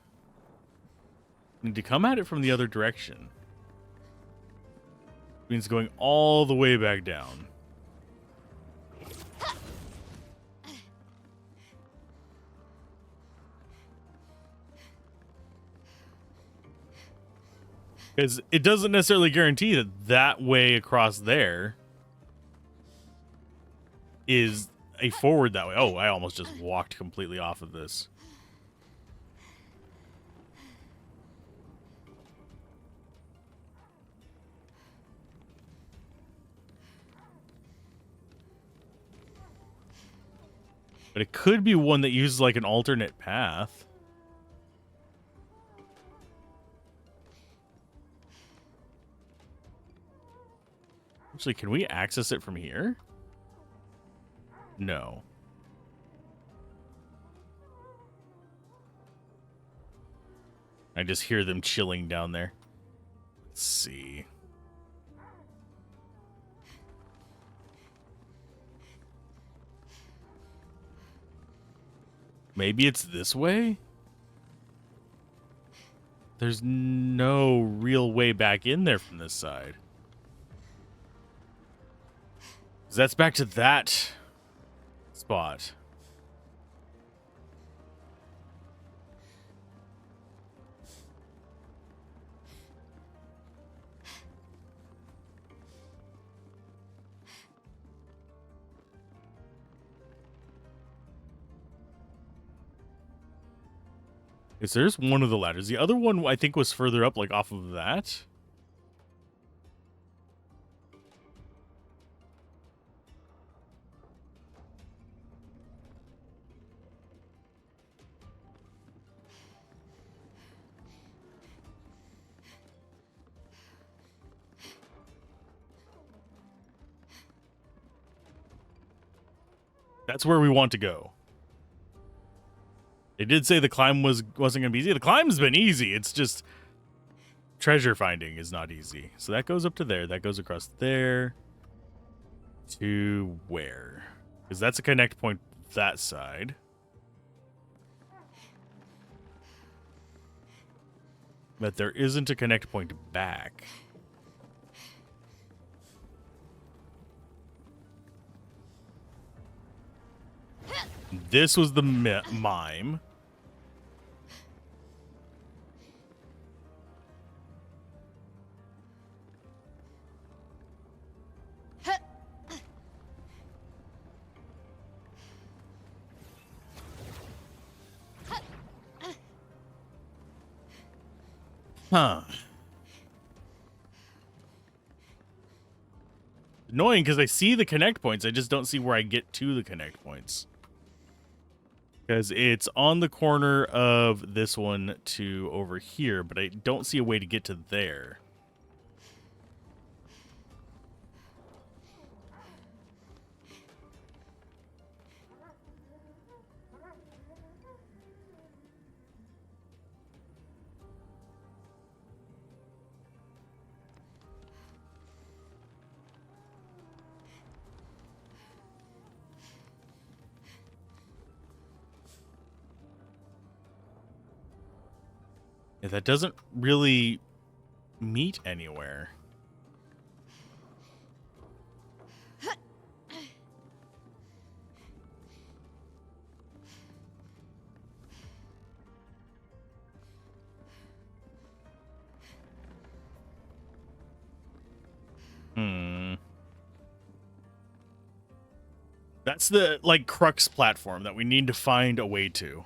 need to come at it from the other direction. Means going all the way back down. Because it doesn't necessarily guarantee that that way across there is a forward that way. Oh, I almost just walked completely off of this. But it could be one that uses like an alternate path. Actually, can we access it from here? No. I just hear them chilling down there. Let's see. Maybe it's this way? There's no real way back in there from this side. 'Cause that's back to that spot. Is there's one of the ladders. The other one I think was further up, like off of that. That's where we want to go. They did say the climb wasn't going to be easy. The climb's been easy. It's just treasure finding is not easy. So that goes up to there. That goes across there to where? Because that's a connect point that side. But there isn't a connect point back. This was the mime. Huh. Annoying because I see the connect points. I just don't see where I get to the connect points. Because it's on the corner of this one to over here, but I don't see a way to get to there. Yeah, that doesn't really meet anywhere. That's the, like, crux platform that we need to find a way to.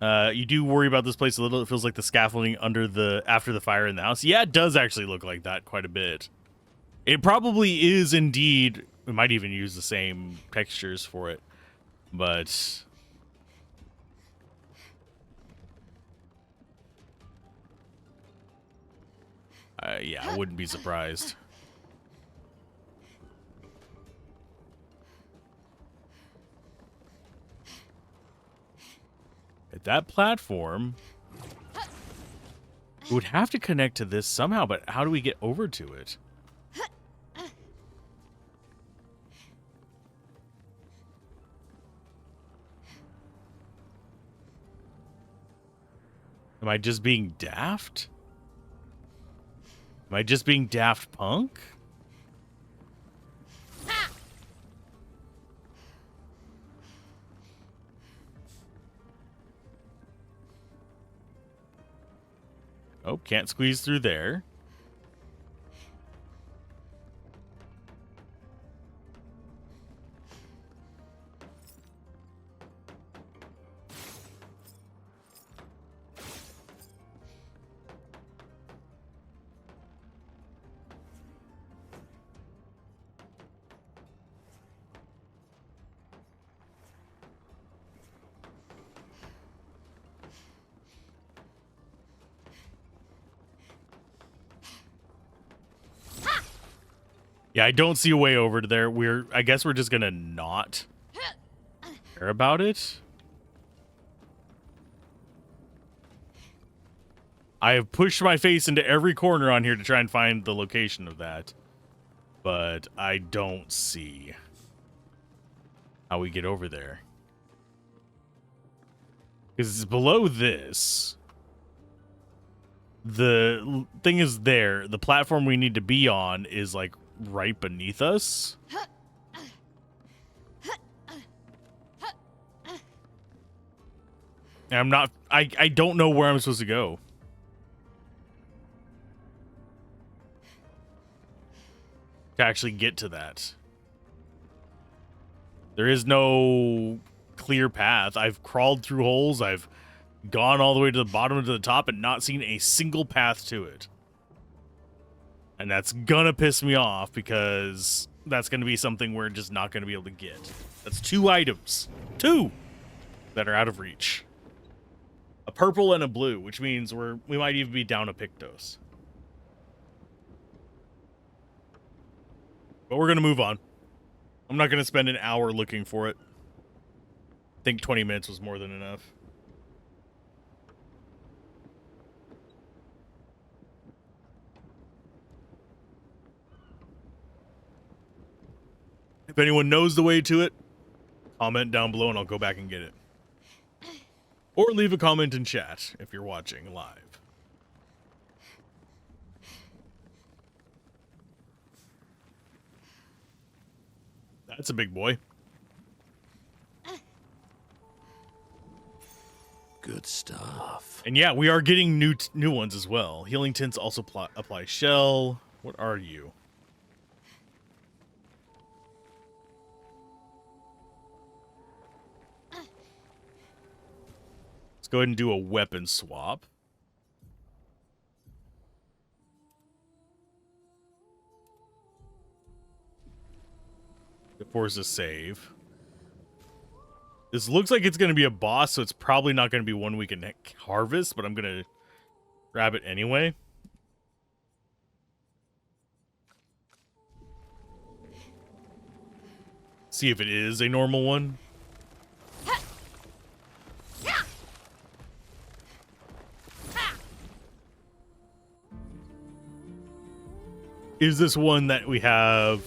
You do worry about this place a little. It feels like the scaffolding after the fire in the house. Yeah, it does actually look like that quite a bit. It probably is indeed. We might even use the same textures for it, but yeah, I wouldn't be surprised. At that platform, it would have to connect to this somehow, but how do we get over to it? Am I just being daft? Am I just being Daft Punk? Oh, can't squeeze through there. Yeah, I don't see a way over to there. I guess we're just gonna not care about it. I have pushed my face into every corner on here to try and find the location of that, but I don't see how we get over there. Because it's below this. The thing is there. The platform we need to be on is like right beneath us. And I'm not, I don't know where I'm supposed to go. To actually get to that. There is no clear path. I've crawled through holes. I've gone all the way to the bottom to the top and not seen a single path to it. And that's gonna piss me off because that's gonna be something we're just not gonna be able to get. That's 2 items. 2 that are out of reach. A purple and a blue, which means we might even be down a Pictos. But we're gonna move on. I'm not gonna spend an hour looking for it. I think 20 minutes was more than enough. If anyone knows the way to it, comment down below and I'll go back and get it. Or leave a comment in chat if you're watching live. That's a big boy. Good stuff. And yeah, we are getting new ones as well. Healing tints also apply shell. What are you? Let's go ahead and do a weapon swap. To force a save. This looks like it's going to be a boss, so it's probably not going to be one we can harvest, but I'm going to grab it anyway. See if it is a normal one. Is this one that we have?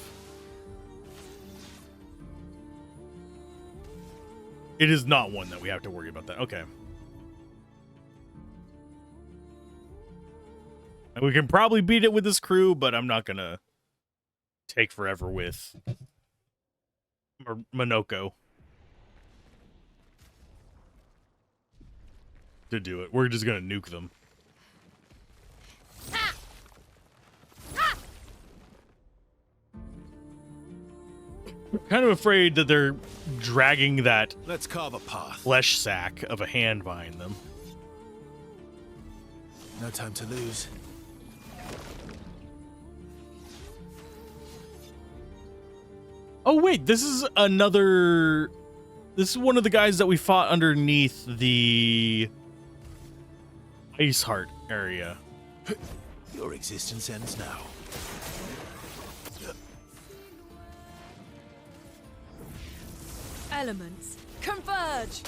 It is not one that we have to worry about that. Okay. And we can probably beat it with this crew, but I'm not going to take forever with Monoko. to do it. We're just gonna nuke them. Kind of afraid that they're dragging that Let's carve a path. flesh sack of a hand behind them. No time to lose. Oh wait, this is another. This is one of the guys that we fought underneath the Ice Heart area. Your existence ends now. Elements, converge!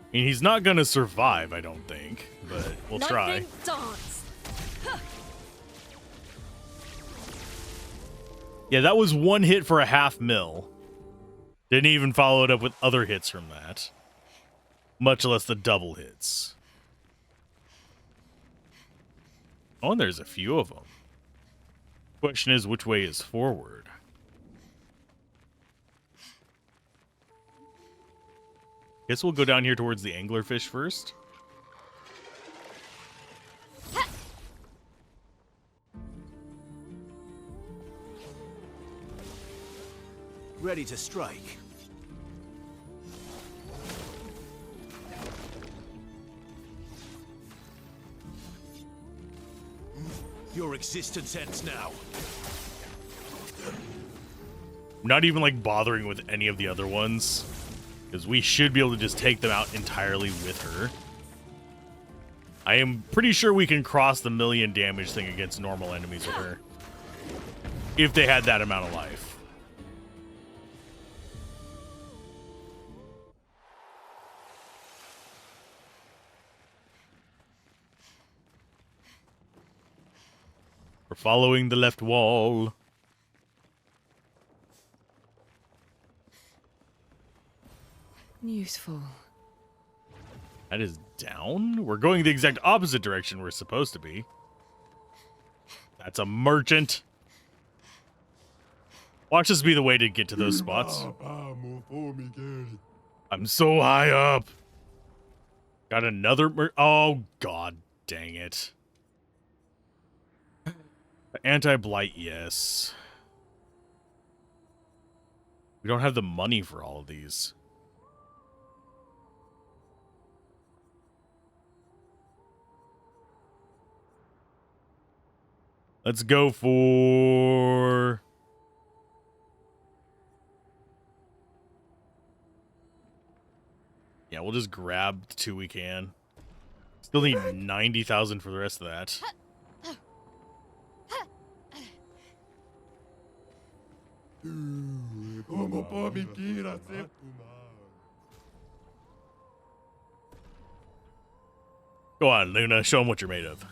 I mean, he's not gonna survive, I don't think, but we'll try. Lightning dance! Yeah, that was one hit for a 500,000. Didn't even follow it up with other hits from that. Much less the double hits. Oh, and there's a few of them. Question is, which way is forward? Guess we'll go down here towards the anglerfish first. Ready to strike. Your existence ends now. Not even like bothering with any of the other ones, because we should be able to just take them out entirely with her. I am pretty sure we can cross the 1,000,000 damage thing against normal enemies with her, if they had that amount of life. We're following the left wall. Useful. That is down? We're going the exact opposite direction we're supposed to be. That's a merchant. Watch this be the way to get to those spots. I'm so high up. Got another oh, god dang it. Anti-blight, yes. We don't have the money for all of these. Let's go for... Yeah, we'll just grab the 2 we can. Still need 90,000 for the rest of that. Go on, Luna. Show them what you're made of.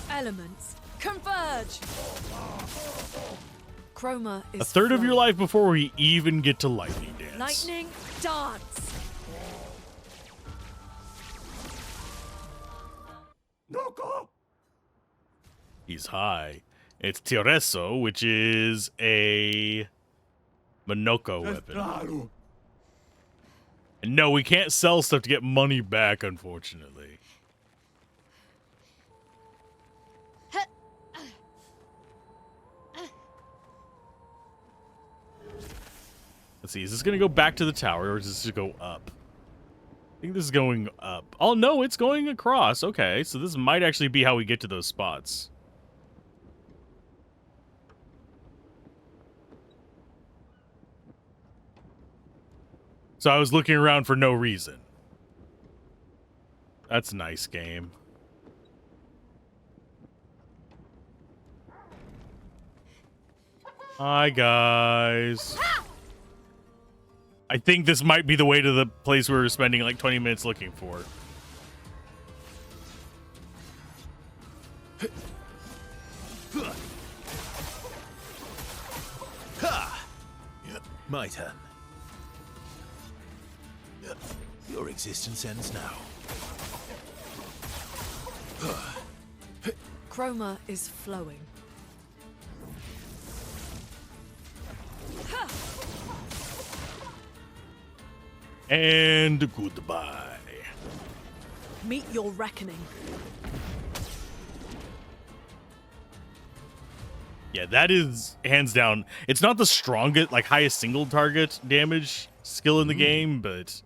Elements, converge! Chroma is A third of your flowing. life before we even get to Lightning Dance. Lightning dance! He's high. It's Tioreso, which is a Monoko weapon. And no, we can't sell stuff to get money back, unfortunately. Let's see, is this going to go back to the tower, or is this going to go up? I think this is going up. Oh, no, it's going across. Okay, so this might actually be how we get to those spots. So I was looking around for no reason. That's a nice game. Hi, guys. I think this might be the way to the place we were spending like 20 minutes looking for. Ha! My turn. Your existence ends now. Chroma is flowing. And goodbye. Meet your reckoning. Yeah, that is hands down. It's not the strongest, like highest single target damage skill in the game, but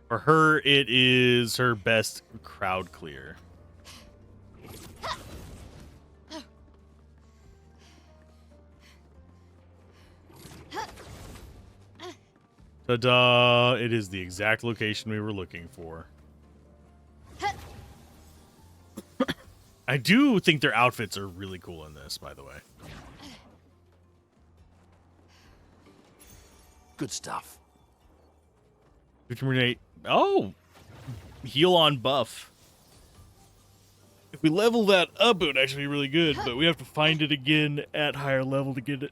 for her, it is her best crowd clear. Ta-da! It is the exact location we were looking for. I do think their outfits are really cool in this, by the way. Good stuff. Determinate. Oh! Heal on buff. If we level that up, it would actually be really good, but we have to find it again at higher level to get it.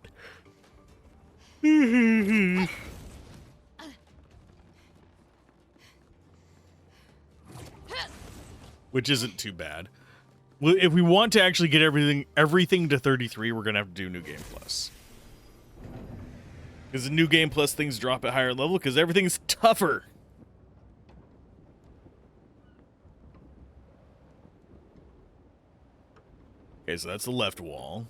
Which isn't too bad. Well, if we want to actually get everything to 33, we're gonna have to do New Game Plus. Because the New Game Plus things drop at higher level because everything's tougher. Okay, so that's the left wall.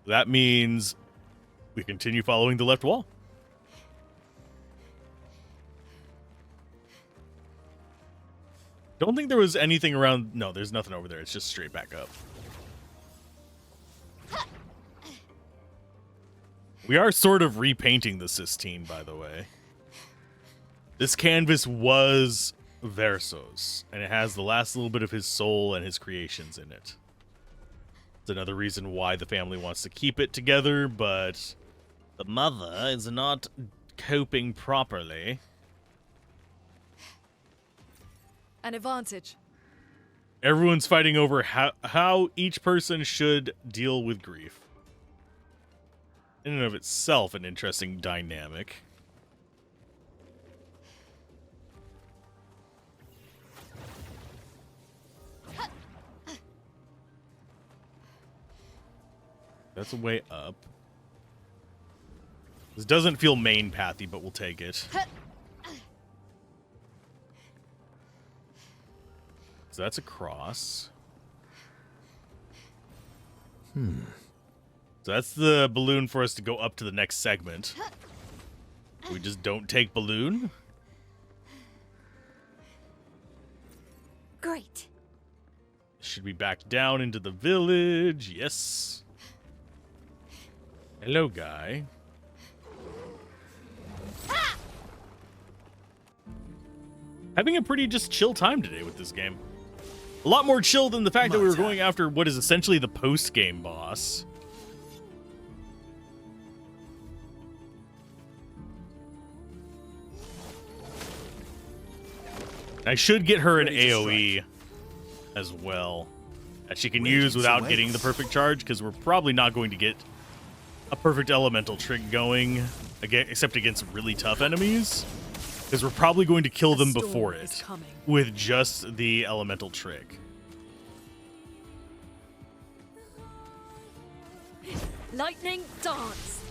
That means we continue following the left wall. Don't think there was anything around. No, there's nothing over there. It's just straight back up. We are sort of repainting the Sistine, by the way. This canvas was Verso's, and it has the last little bit of his soul and his creations in it. It's another reason why the family wants to keep it together, but the mother is not coping properly. An advantage. Everyone's fighting over how each person should deal with grief. In and of itself, an interesting dynamic. That's a way up. This doesn't feel main pathy, but we'll take it. So that's a cross. So that's the balloon for us to go up to the next segment. We just don't take balloon. Great. Should be back down into the village. Yes. Hello, guy. Having a pretty just chill time today with this game. A lot more chill than the fact that we were going after what is essentially the post-game boss. I should get her an AoE as well that she can use without getting the perfect charge, because we're probably not going to get a perfect elemental trick going, again, except against really tough enemies, because we're probably going to kill them before it with just the elemental trick. Lightning dance.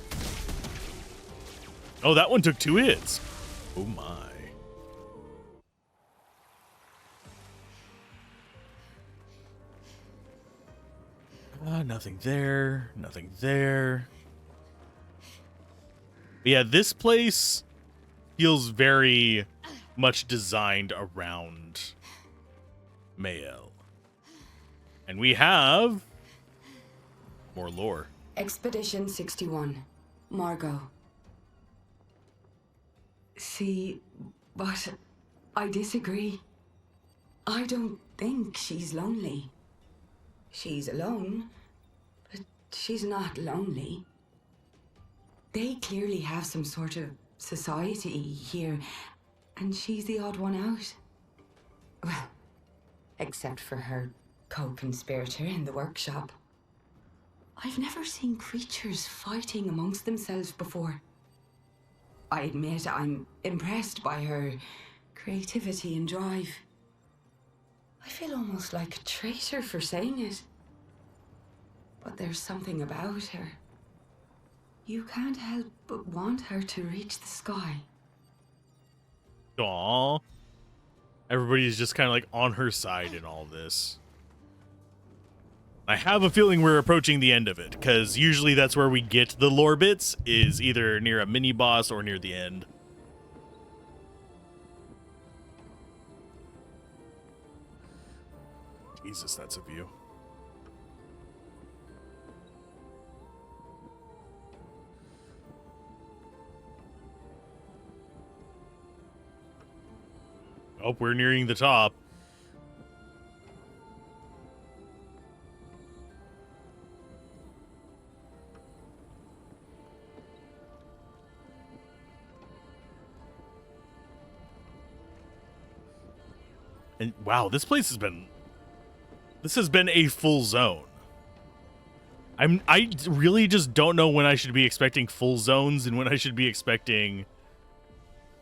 Oh, that one took 2 hits. Oh my. Nothing there. Nothing there. But yeah, this place feels very much designed around Mael. And we have more lore. Expedition 61. Margot. See, but I disagree. I don't think she's lonely. She's alone, but she's not lonely. They clearly have some sort of society here, and she's the odd one out. Well, except for her co-conspirator in the workshop. I've never seen creatures fighting amongst themselves before. I admit I'm impressed by her creativity and drive. I feel almost like a traitor for saying it. But there's something about her. You can't help but want her to reach the sky. Aww. Everybody's just kind of like on her side in all this. I have a feeling we're approaching the end of it, because usually that's where we get the lore bits, is either near a mini-boss or near the end. Jesus, that's a view. Oh, we're nearing the top. And wow, this has been a full zone. I really just don't know when I should be expecting full zones and when I should be expecting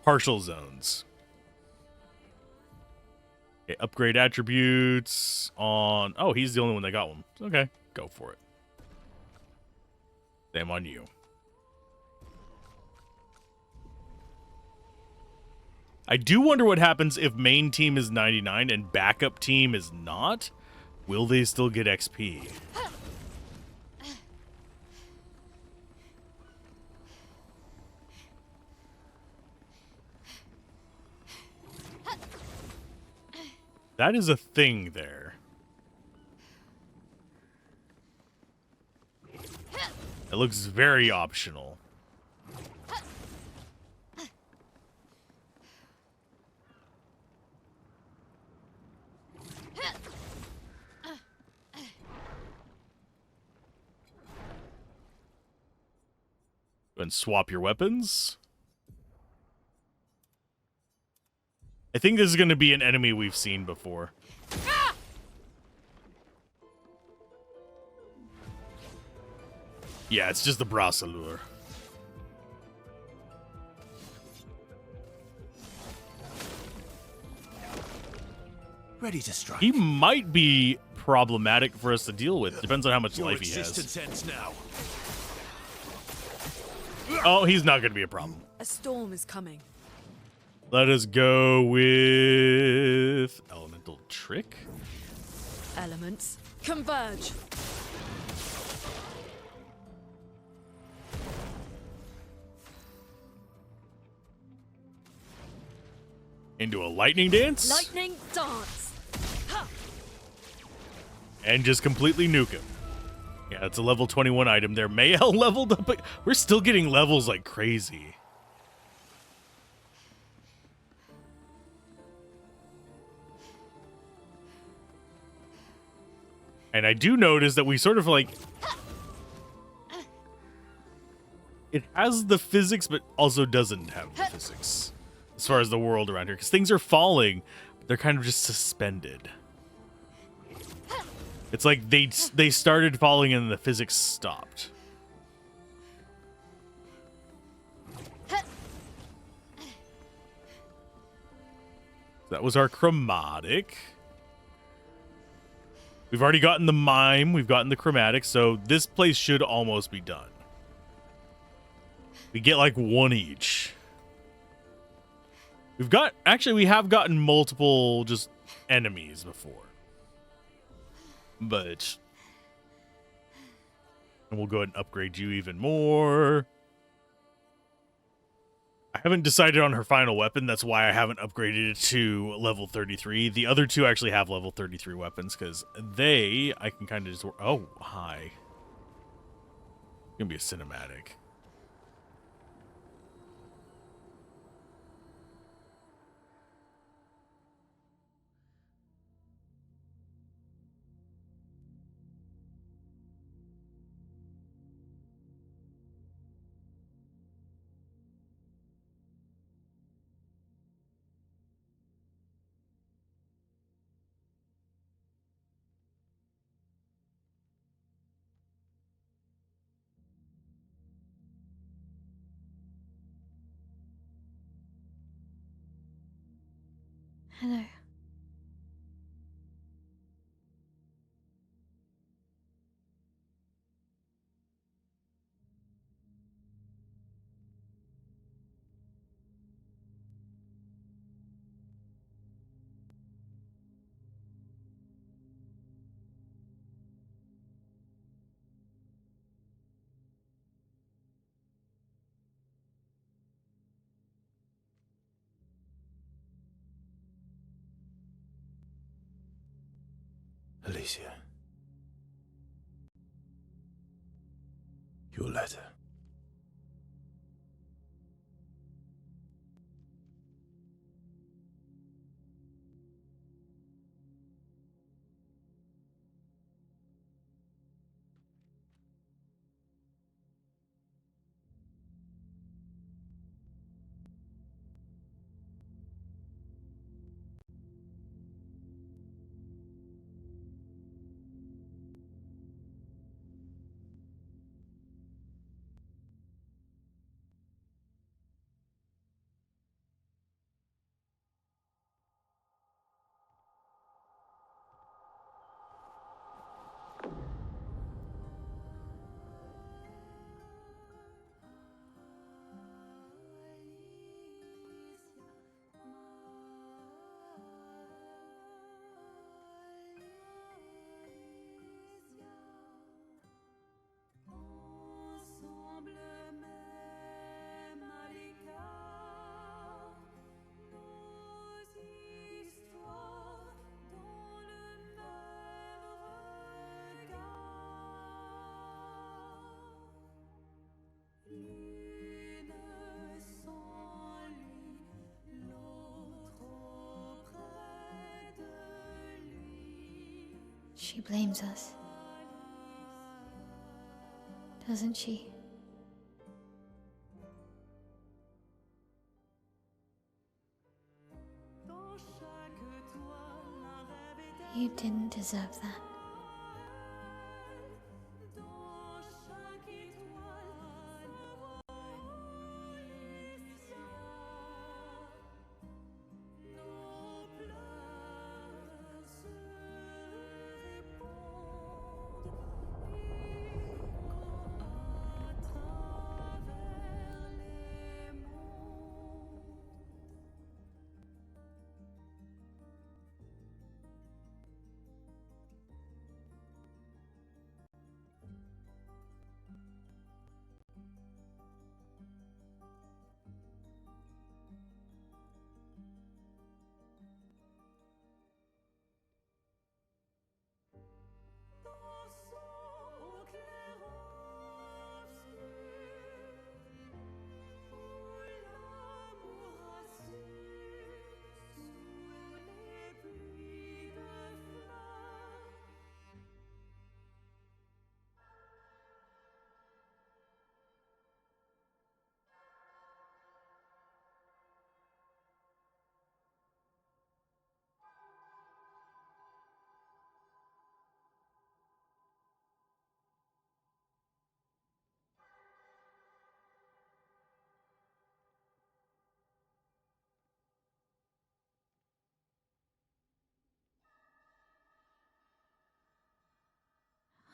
partial zones. Okay, upgrade attributes on... Oh, he's the only one that got one. Okay, go for it. Same on you. I do wonder what happens if main team is 99 and backup team is not. Will they still get XP? That is a thing there. It looks very optional. Go and swap your weapons. I think this is going to be an enemy we've seen before. Yeah, it's just the Brassalure. Ready to strike. He might be problematic for us to deal with. Depends on how much life he has. Existence ends now. Oh, he's not going to be a problem. A storm is coming. Let us go with Elemental Trick. Elements converge. Into a Lightning Dance. Lightning dance. Ha! And just completely nuke him. Yeah, it's a level 21 item there. Mayhel leveled up, but we're still getting levels like crazy. And I do notice that we sort of like... It has the physics, but also doesn't have the physics. As far as the world around here. Because things are falling, but they're kind of just suspended. It's like they started falling and the physics stopped. That was our chromatic. We've already gotten the mime, we've gotten the chromatic, so this place should almost be done. We get like one each. We have gotten multiple just enemies before. But and we'll go ahead and upgrade you even more. I haven't decided on her final weapon. That's why I haven't upgraded it to level 33. The other two actually have level 33 weapons because I can kind of just... Oh, hi. It's going to be a cinematic. Hello. Alicia. Your letter. She blames us. Doesn't she? You didn't deserve that.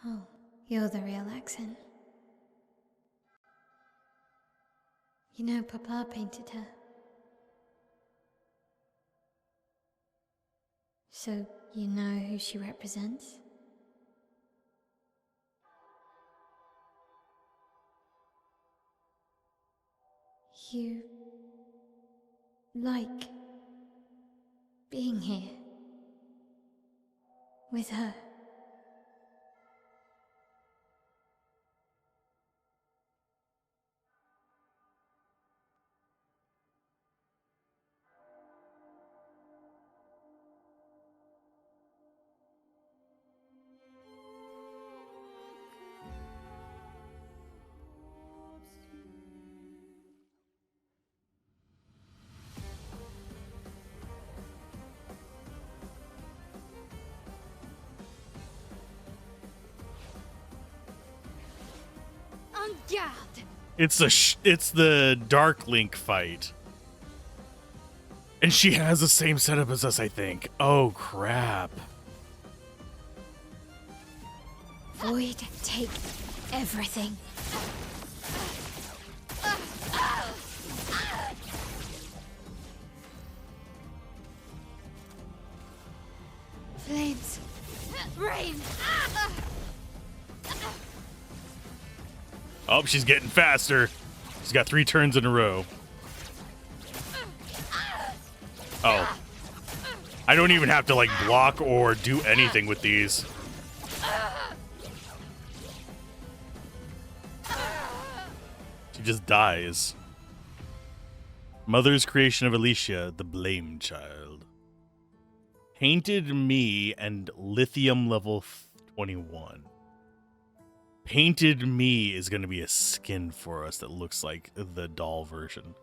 Oh, you're the real accent. You know, Papa painted her. So, you know who she represents? You like being here with her. En garde! It's the Dark Link fight. And she has the same setup as us, I think. Oh, crap. Void, take everything. Flames. Rain. Oh, she's getting faster. She's got 3 turns in a row. Oh. I don't even have to, like, block or do anything with these. She just dies. Mother's creation of Alicia, the blame child. Painted Me and Lithium level 21. Painted Me is going to be a skin for us that looks like the doll version.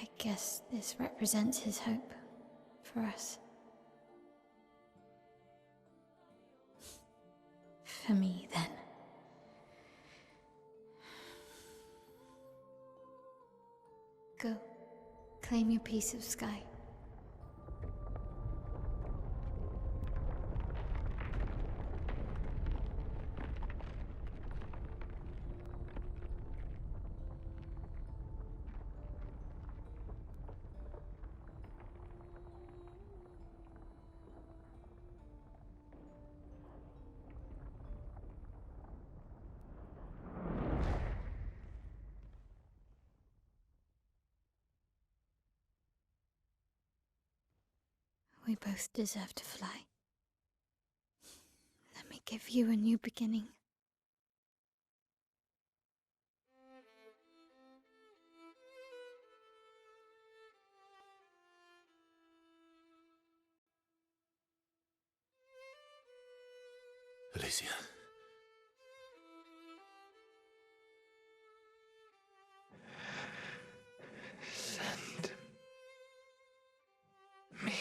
I guess this represents his hope for us. For me, then. Go. Claim your piece of sky. We both deserve to fly. Let me give you a new beginning. Alicia. Send me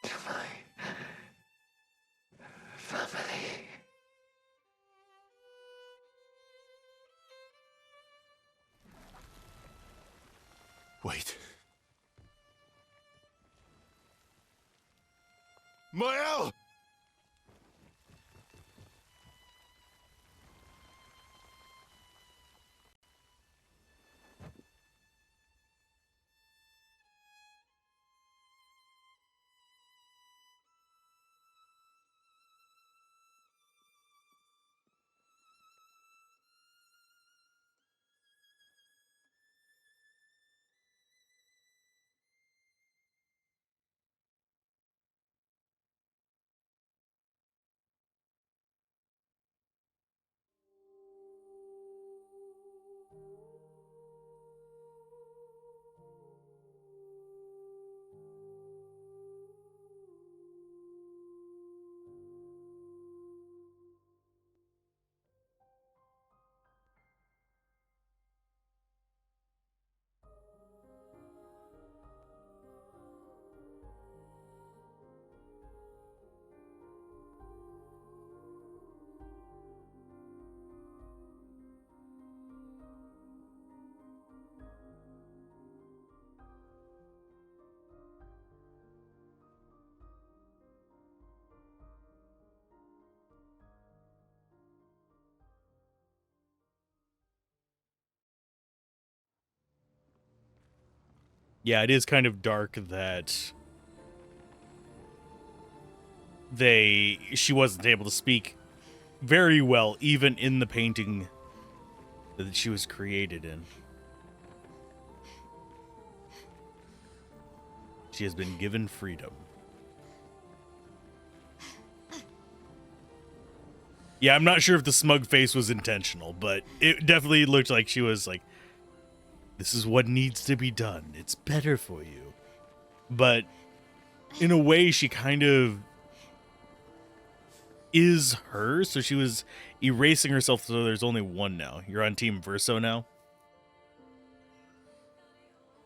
to my family. Wait. Yeah, it is kind of dark that she wasn't able to speak very well, even in the painting that she was created in. She has been given freedom. Yeah, I'm not sure if the smug face was intentional, but it definitely looked like she was like, this is what needs to be done. It's better for you. But in a way, she kind of is her, so she was erasing herself, so there's only one now. You're on Team Verso now?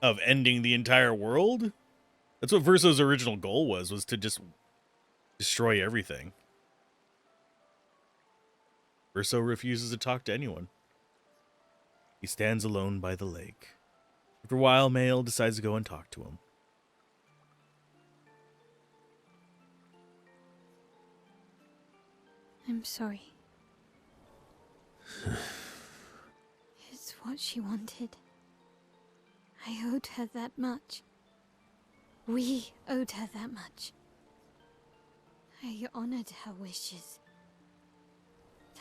Of ending the entire world? That's what Verso's original goal was to just destroy everything. Verso refuses to talk to anyone. He stands alone by the lake. After a while, Mael decides to go and talk to him. I'm sorry. It's what she wanted. I owed her that much. We owed her that much. I honored her wishes.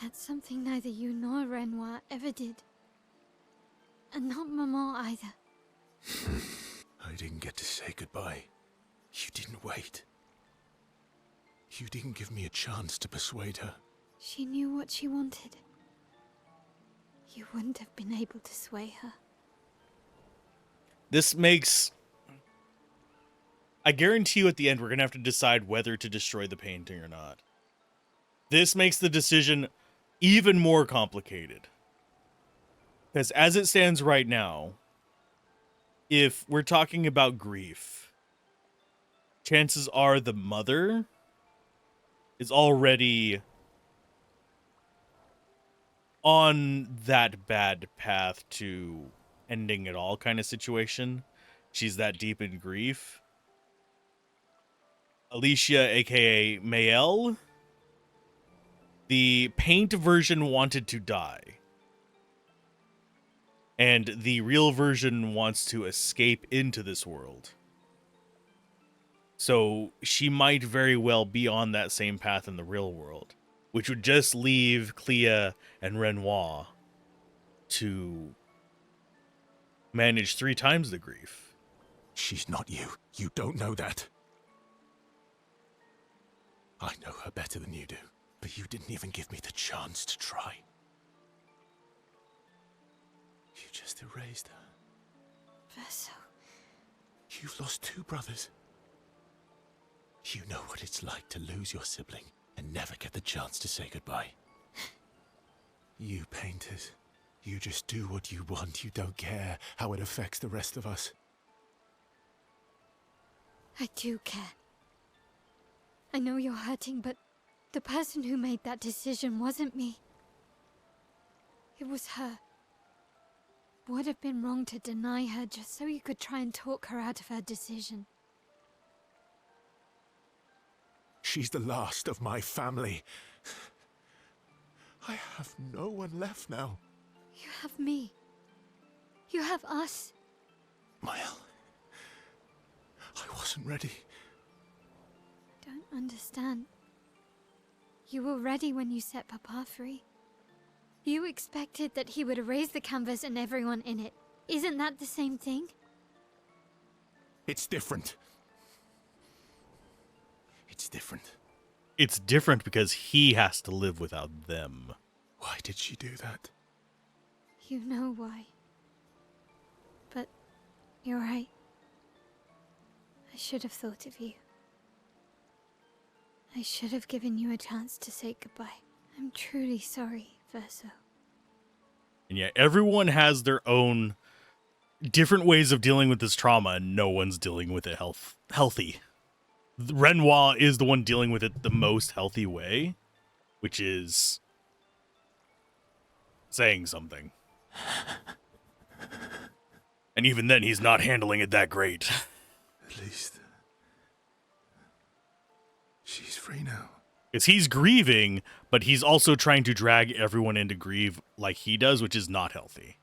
That's something neither you nor Renoir ever did. And not Maman either. I didn't get to say goodbye. You didn't wait. You didn't give me a chance to persuade her. She knew what she wanted. You wouldn't have been able to sway her. This makes... I guarantee you at the end we're going to have to decide whether to destroy the painting or not. This makes the decision even more complicated. Because as it stands right now, if we're talking about grief, chances are the mother is already on that bad path to ending it all kind of situation. She's that deep in grief. Alicia, aka Mael, the paint version wanted to die. And the real version wants to escape into this world. So she might very well be on that same path in the real world, which would just leave Clea and Renoir to manage 3 times the grief. She's not you. You don't know that. I know her better than you do, but you didn't even give me the chance to try. You just erased her. Verso. You've lost 2 brothers. You know what it's like to lose your sibling and never get the chance to say goodbye. You painters, you just do what you want. You don't care how it affects the rest of us. I do care. I know you're hurting, but the person who made that decision wasn't me. It was her. Would have been wrong to deny her just so you could try and talk her out of her decision. She's the last of my family. I have no one left now. You have me. You have us. Mael, I wasn't ready. Don't understand. You were ready when you set Papa free. You expected that he would erase the canvas and everyone in it. Isn't that the same thing? It's different. It's different. It's different because he has to live without them. Why did she do that? You know why. But you're right. I should have thought of you. I should have given you a chance to say goodbye. I'm truly sorry, Verso. And yeah, everyone has their own different ways of dealing with this trauma, and no one's dealing with it healthy. Renoir is the one dealing with it the most healthy way, which is saying something. And even then, he's not handling it that great. At least she's free now. Because he's grieving, but he's also trying to drag everyone into grief like he does, which is not healthy.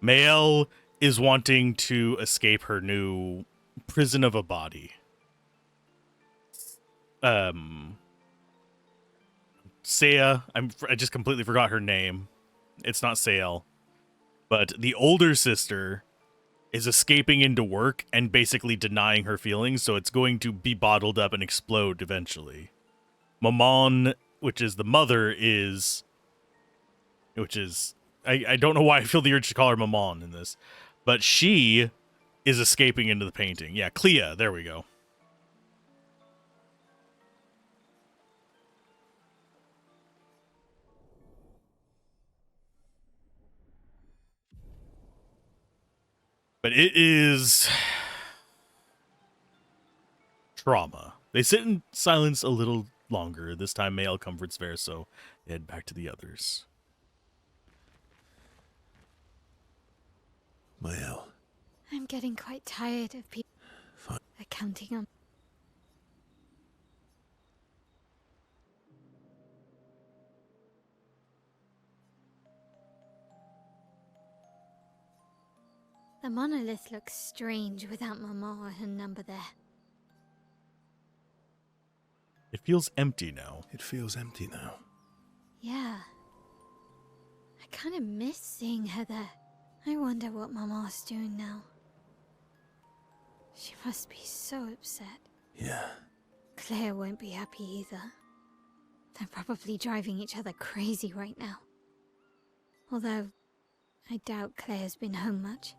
Mael is wanting to escape her new prison of a body. Saya, I just completely forgot her name. It's not Sael. But the older sister is escaping into work and basically denying her feelings, so it's going to be bottled up and explode eventually. Maman, which is the mother, I don't know why I feel the urge to call her Maman in this, but she is escaping into the painting. Yeah, Clea, there we go. But it is trauma. They sit in silence a little longer. This time Mael comforts Verso. They head back to the others. Mael. I'm getting quite tired of people counting on. The monolith looks strange without Mama or her number there. It feels empty now. It feels empty now. Yeah. I kind of miss seeing her there. I wonder what Mama's doing now. She must be so upset. Yeah. Claire won't be happy either. They're probably driving each other crazy right now. Although, I doubt Claire's been home much.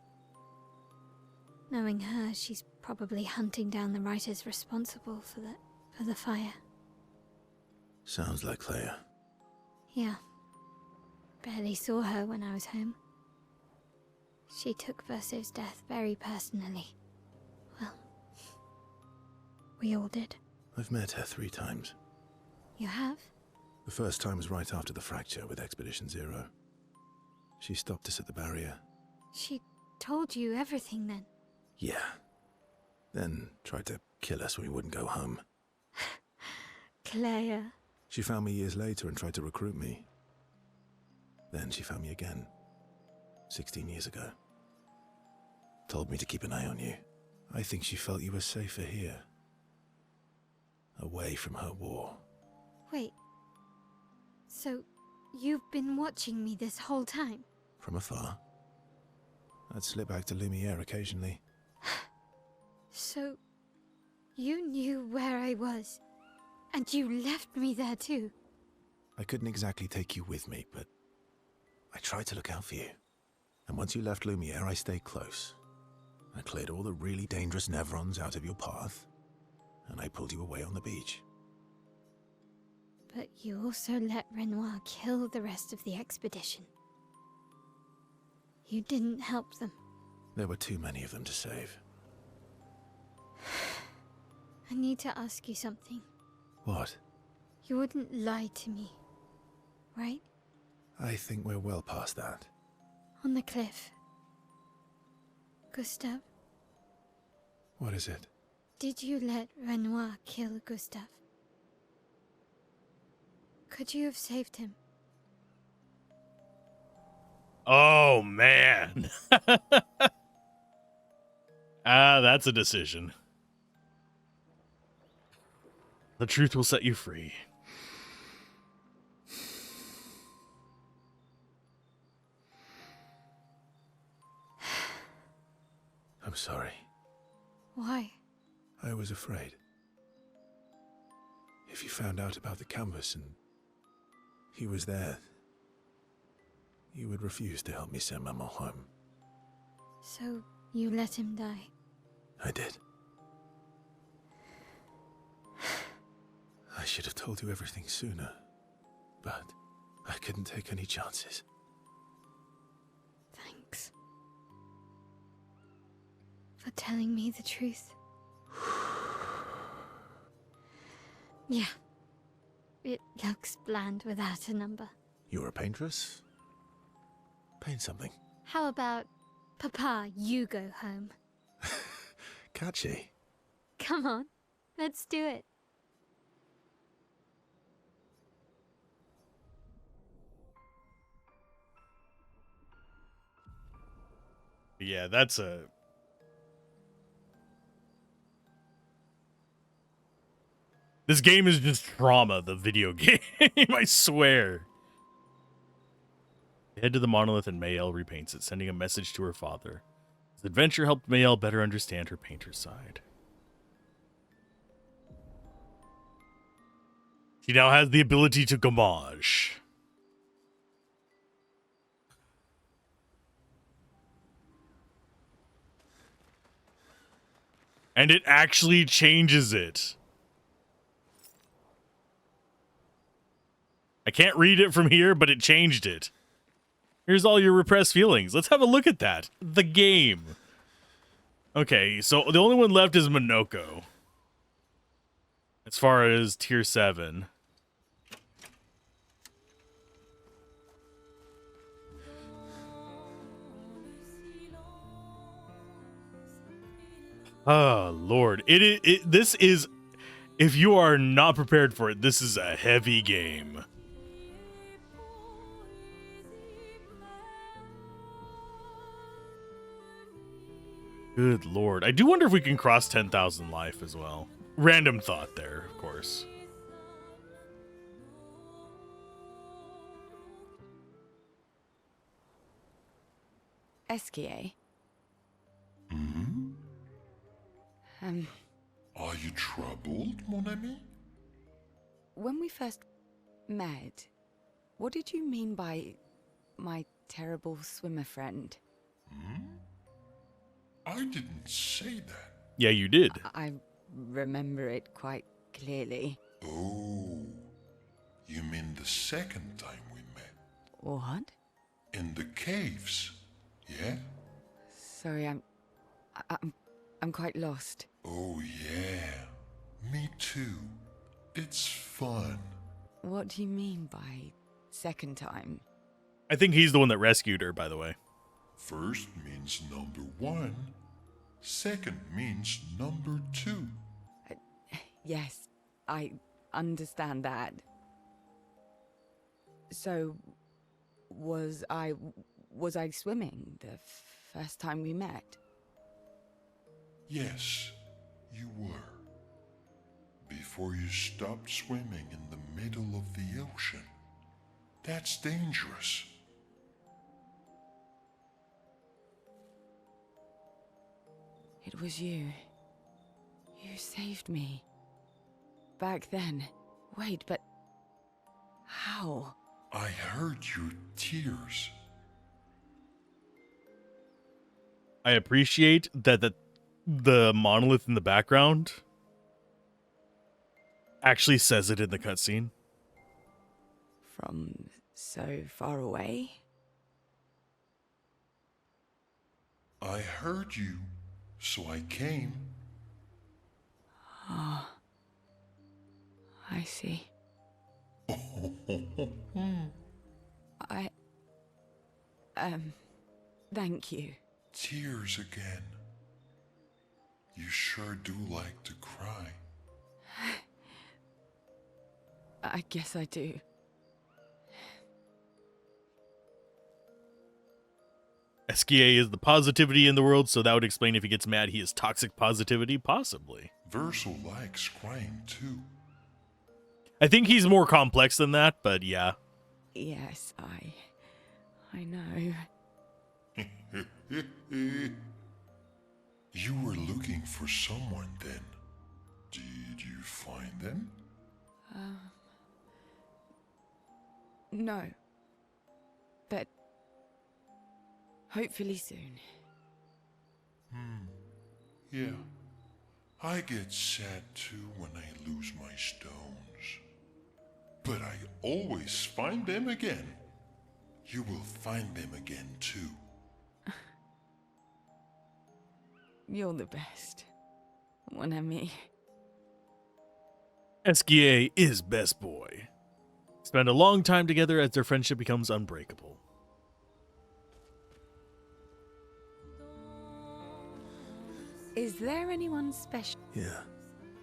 Knowing her, she's probably hunting down the writers responsible for the fire. Sounds like Claire. Yeah. Barely saw her when I was home. She took Verso's death very personally. Well, we all did. I've met her 3 times. You have? The first time was right after the fracture with Expedition Zero. She stopped us at the barrier. She told you everything then? Yeah. Then tried to kill us when we wouldn't go home. Claire. She found me years later and tried to recruit me. Then she found me again. 16 years ago. Told me to keep an eye on you. I think she felt you were safer here. Away from her war. Wait. So, you've been watching me this whole time? From afar. I'd slip back to Lumiere occasionally. So, you knew where I was, and you left me there too? I couldn't exactly take you with me, but I tried to look out for you. And once you left Lumiere, I stayed close. I cleared all the really dangerous Nevrons out of your path, and I pulled you away on the beach. But you also let Renoir kill the rest of the expedition. You didn't help them. There were too many of them to save. I need to ask you something. What? You wouldn't lie to me, right? I think we're well past that. On the cliff. Gustav, What is it? did you let Renoir kill Gustav? Could you have saved him? Oh, man. That's a decision. The truth will set you free. I'm sorry. Why? I was afraid. If you found out about the canvas and he was there, you would refuse to help me send Maman home. So, you let him die? I did. I should have told you everything sooner, but I couldn't take any chances. Thanks. For telling me the truth. Yeah. It looks bland without a number. You're a paintress? Paint something. How about, Papa, you go home? Catchy. Come on, let's do it. Yeah, that's a... This game is just trauma, the video game, I swear. They head to the monolith and Mayel repaints it, sending a message to her father. This adventure helped Mayel better understand her painter side. She now has the ability to gamage. And it actually changes it. I can't read it from here, but it changed it. Here's all your repressed feelings. Let's have a look at that. The game. Okay, so the only one left is Minoko. As far as tier 7. Oh, Lord. This is, if you are not prepared for it, this is a heavy game. Good Lord. I do wonder if we can cross 10,000 life as well. Random thought there, of course. Esquier. Hmm? Are you troubled, mon ami? When we first met, what did you mean by my terrible swimmer friend? Hmm? I didn't say that. Yeah, you did. I remember it quite clearly. Oh, you mean the second time we met? What? In the caves, yeah? Sorry, I'm quite lost. Oh yeah, me too. It's fun. What do you mean by second time? I think he's the one that rescued her, by the way. First means number 1. Second means number 2. Yes, I understand that. So, was I swimming the first time we met? Yes, you were. Before you stopped swimming in the middle of the ocean. That's dangerous. It was you. You saved me. Back then. Wait, but how? I heard your tears. I appreciate that the monolith in the background actually says it in the cutscene. From so far away? I heard you, so I came. Ah, I see. Thank you. Tears again. You sure do like to cry. I guess I do. Esquier is the positivity in the world, so that would explain if he gets mad, he is toxic positivity, possibly. Verso likes crying too. I think he's more complex than that, but yeah. Yes, I know. You were looking for someone then. Did you find them? No. But hopefully soon. Yeah. I get sad too when I lose my stones. But I always find them again. You will find them again too. You're the best. Mon ami. Esquier is best boy. Spend a long time together as their friendship becomes unbreakable. Is there anyone special? Yeah.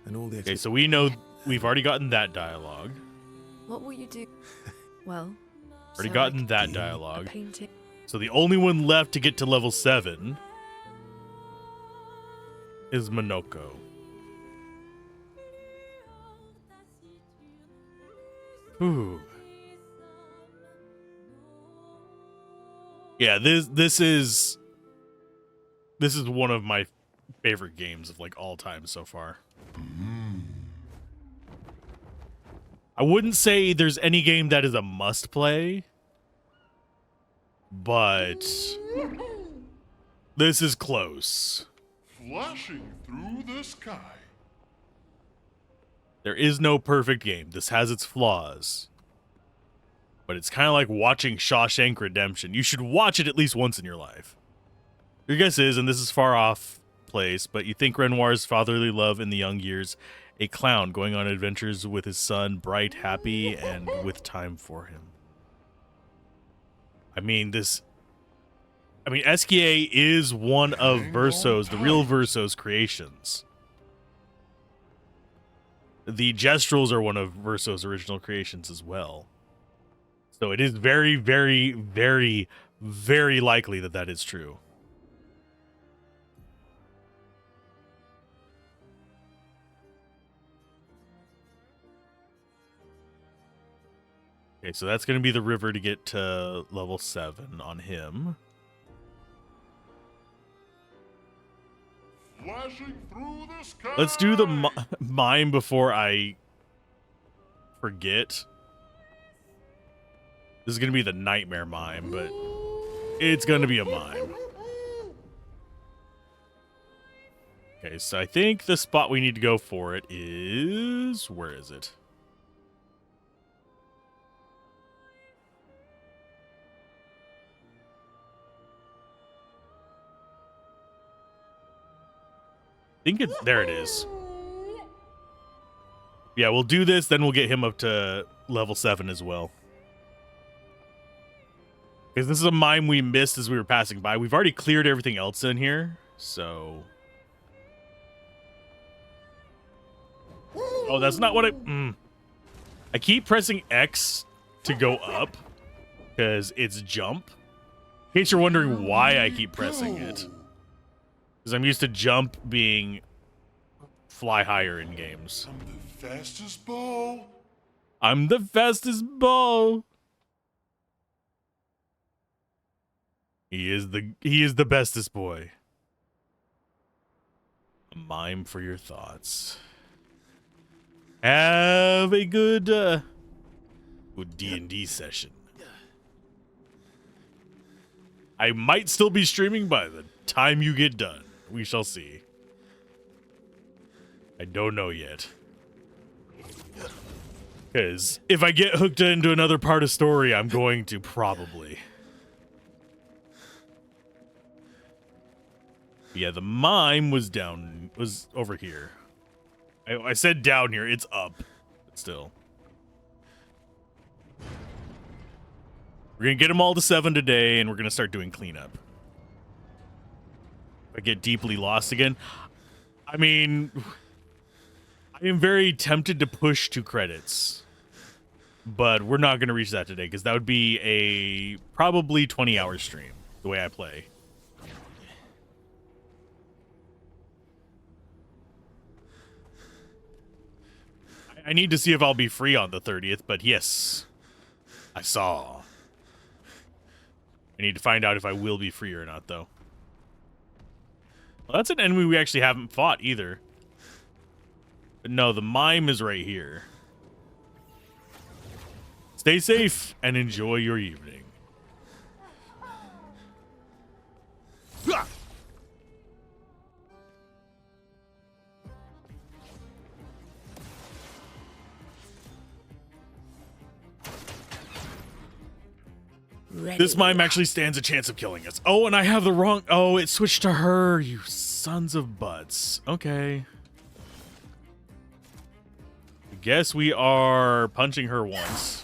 And all the Okay, so we know we've already gotten that dialogue. What will you do? Well, Already so gotten like that a dialogue. painting. So the only one left to get to level 7 is Minoko. Ooh. Yeah, this is one of my favorite games of like all time so far. I wouldn't say there's any game that is a must play, but this is close. Flashing through the sky. There is no perfect game. This has its flaws. But it's kind of like watching Shawshank Redemption. You should watch it at least once in your life. Your guess is, and this is far off place, but you think Renoir's fatherly love in the young years, a clown going on adventures with his son, bright, happy, and with time for him. I mean, Esquier is one of Verso's, the real Verso's creations. The Gestrels are one of Verso's original creations as well. So it is very, very, very, very likely that that is true. Okay, so that's going to be the river to get to level 7 on him. Flashing through the sky. Let's do the mime before I forget. This is going to be the nightmare mime, but it's going to be a mime. Okay, so I think the spot we need to go for it is... Where is it? There it is. Yeah, we'll do this, then we'll get him up to level 7 as well. Because this is a mime we missed as we were passing by. We've already cleared everything else in here, so... Oh, that's not what I keep pressing X to go up, because it's jump. In case you're wondering why I keep pressing it. Because I'm used to jump being fly higher in games. I'm the fastest ball. I'm the fastest ball. He is the bestest boy. A mime for your thoughts. Have a good D&D session. I might still be streaming by the time you get done. We shall see. I don't know yet. Because if I get hooked into another part of story, I'm going to probably. Yeah, the mime was over here. I said down here, it's up. But still. We're going to get them all to 7 today, and we're going to start doing cleanup. If I get deeply lost again. I mean, I am very tempted to push 2 credits. But we're not going to reach that today, because that would be a probably 20-hour stream, the way I play. I need to see if I'll be free on the 30th, but yes, I saw. I need to find out if I will be free or not, though. Well, that's an enemy we actually haven't fought either. But no, the mime is right here. Stay safe and enjoy your evening. This mime actually stands a chance of killing us. Oh, and I have the wrong... Oh, it switched to her, you sons of butts. Okay. I guess we are punching her once.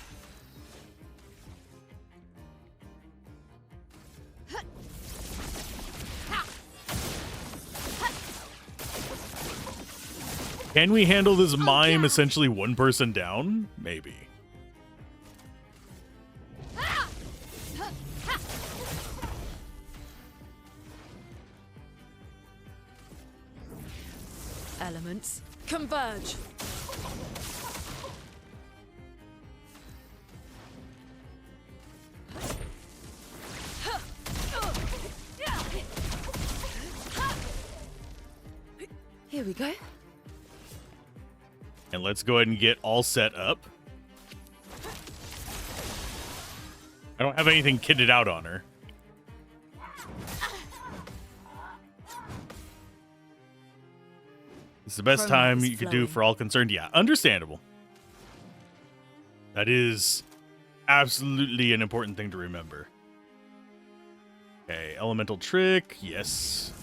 Can we handle this mime essentially one person down? Maybe. elements converge. Here we go. And let's go ahead and get all set up. I don't have anything kitted out on her. It's the best Chroma time is you could do flowing. for all concerned. Yeah, understandable. That is absolutely an important thing to remember. Okay, elemental trick. Yes.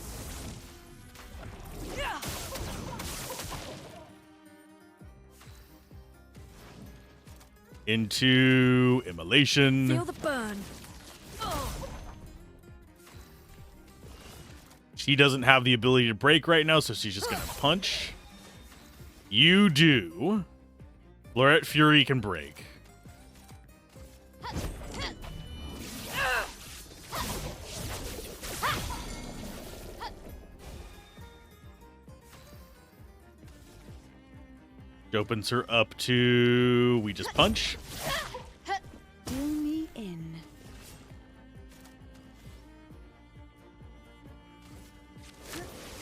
Into immolation. Feel the burn. She doesn't have the ability to break right now, so she's just gonna punch. You do. Lorette Fury can break. Which opens her up to... We just punch. Do me in.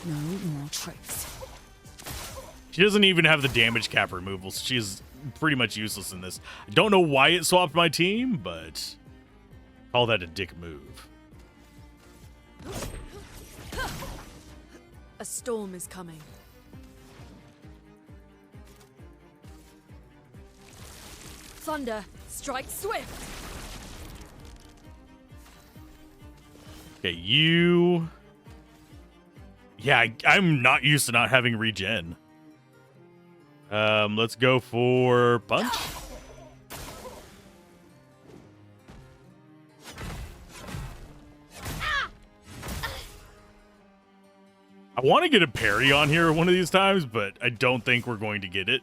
No more tricks. She doesn't even have the damage cap removal, so she's pretty much useless in this. I don't know why it swapped my team, but call that a dick move. A storm is coming. Thunder, strike swift. Okay, you... Yeah, I'm not used to not having regen. Let's go for punch. I want to get a parry on here one of these times, but I don't think we're going to get it.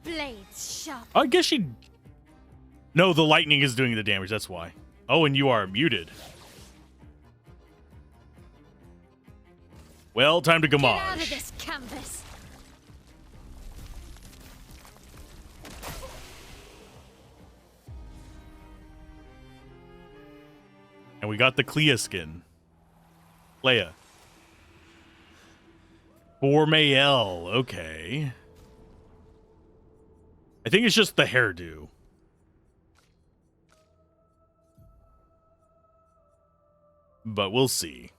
Blades sharp. I guess she... No, the lightning is doing the damage, that's why. Oh, and you are muted. Well, time to Get out of gamage. this canvas. And we got the Clea skin. Leia. For Mael, okay. I think it's just the hairdo. But we'll see.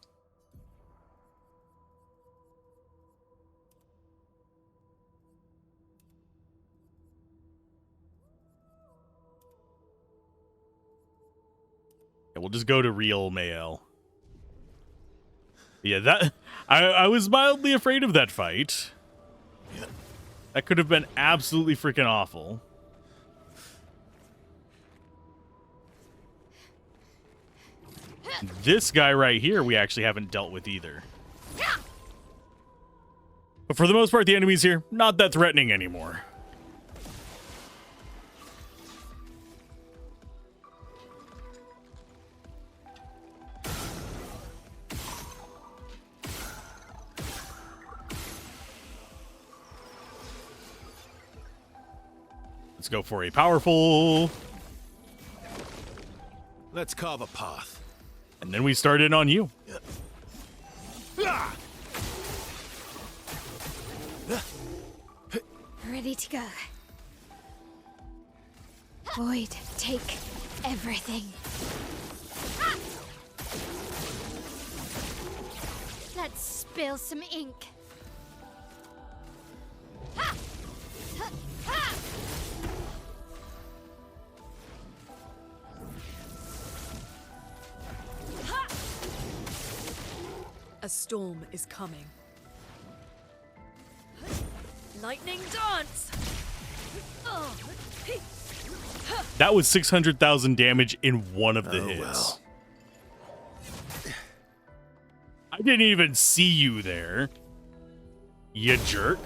Yeah, we'll just go to real Mael. Yeah, that I was mildly afraid of that fight. That could have been absolutely freaking awful. This guy right here we actually haven't dealt with either. But for the most part, the enemies here, not that threatening anymore. Let's go for a powerful... Let's carve a path. And then we start in on you. Ready to go. Void, take everything. Let's spill some ink. A storm is coming. Lightning dance! That was 600,000 damage in one of the Oh, hits. well. I didn't even see you there. You jerk.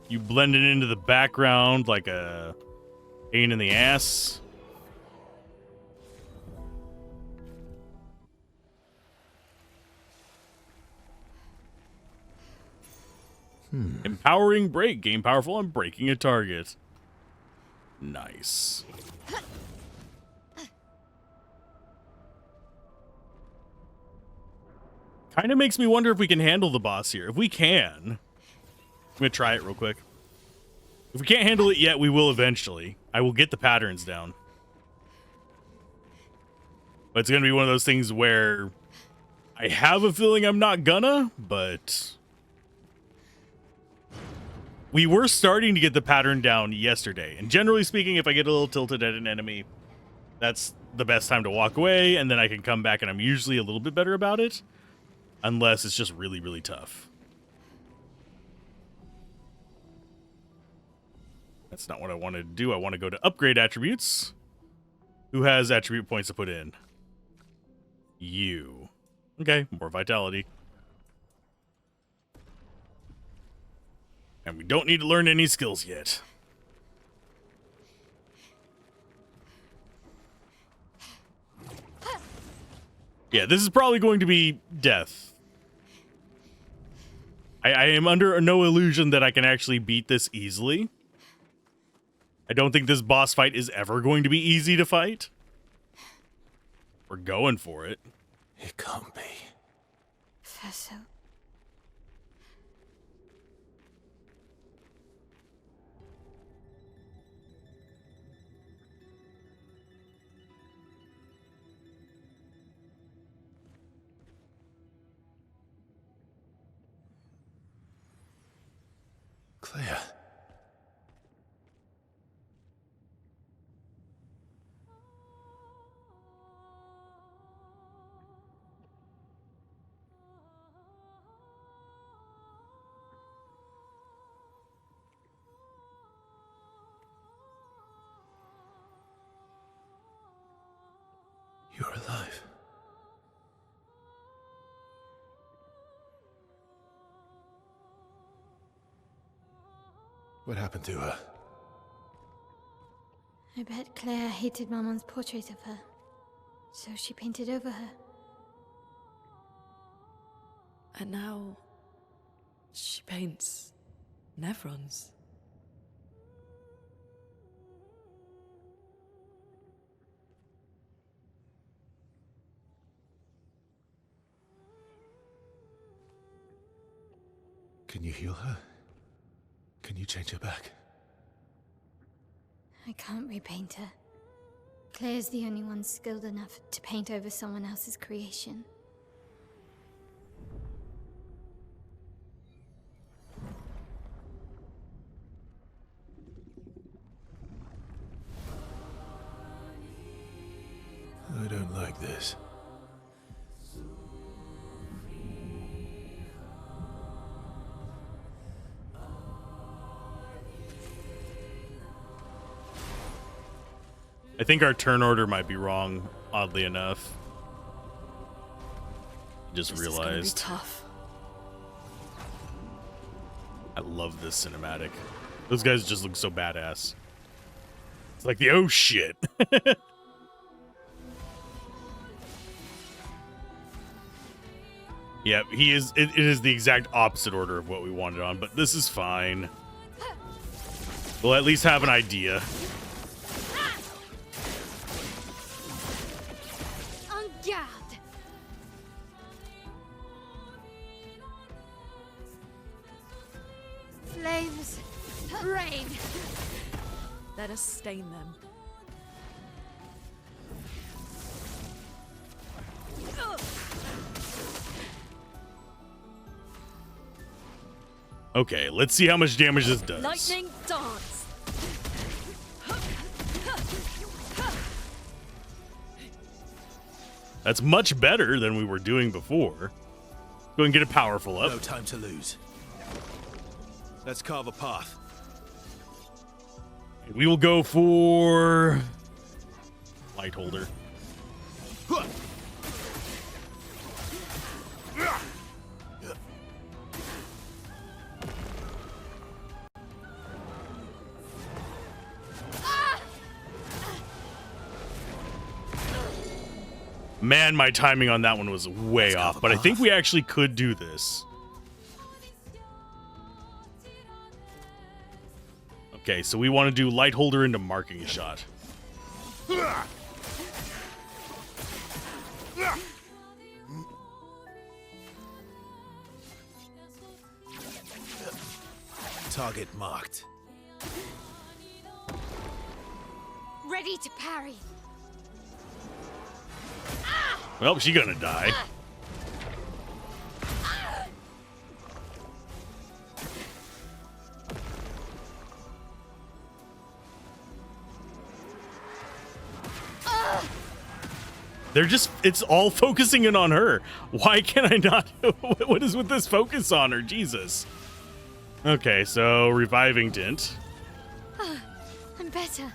You blended into the background like a pain in the ass. Empowering break. Gain powerful on breaking a target. Nice. Kind of makes me wonder if we can handle the boss here. If we can, I'm going to try it real quick. If we can't handle it yet, we will eventually. I will get the patterns down. But it's going to be one of those things where I have a feeling I'm not gonna, but we were starting to get the pattern down yesterday. And generally speaking, if I get a little tilted at an enemy, that's the best time to walk away, and then I can come back and I'm usually a little bit better about it. Unless it's just really, really tough. That's not what I want to do. I want to go to upgrade attributes. Who has attribute points to put in? You. Okay, more vitality. And we don't need to learn any skills yet. Yeah, this is probably going to be death. I am under no illusion that I can actually beat this easily. I don't think this boss fight is ever going to be easy to fight. We're going for it. It can't be. Professor. Claire. You're alive. What happened to her? I bet Claire hated Maman's portrait of her, so she painted over her. And now she paints Nevrons. Can you heal her? Can you change her back? I can't repaint her. Claire's the only one skilled enough to paint over someone else's creation. I don't like this. I think our turn order might be wrong, oddly enough. Just This realized. is gonna be tough. I love this cinematic. Those guys just look so badass. It's like the oh shit. Yeah, he is. It is the exact opposite order of what we wanted on, but this is fine. We'll at least have an idea. En garde! Flames, rain. Let us stain them. Okay, let's see how much damage this does. Lightning dance. That's much better than we were doing before. Go and get a powerful up. No time to lose. Let's carve a path. We will go for light holder. Man, my timing on that one was way off, but I think we actually could do this. Okay, so we want to do light holder into marking shot. Target marked. Ready to parry. Well, she gonna die. They're just, it's all focusing in on her. Why can I not? What is with this focus on her? Jesus. Okay, so reviving Dint. I'm better.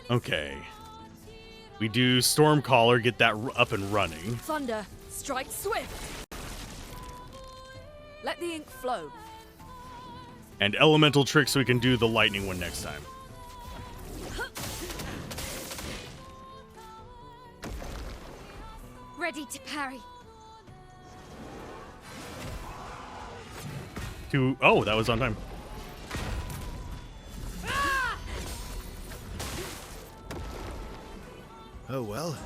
Okay. We do Stormcaller, get that up and running. Thunder, strike swift. Let the ink flow. And elemental trick so we can do the lightning one next time. Ready to parry. Oh, that was on time. Oh well.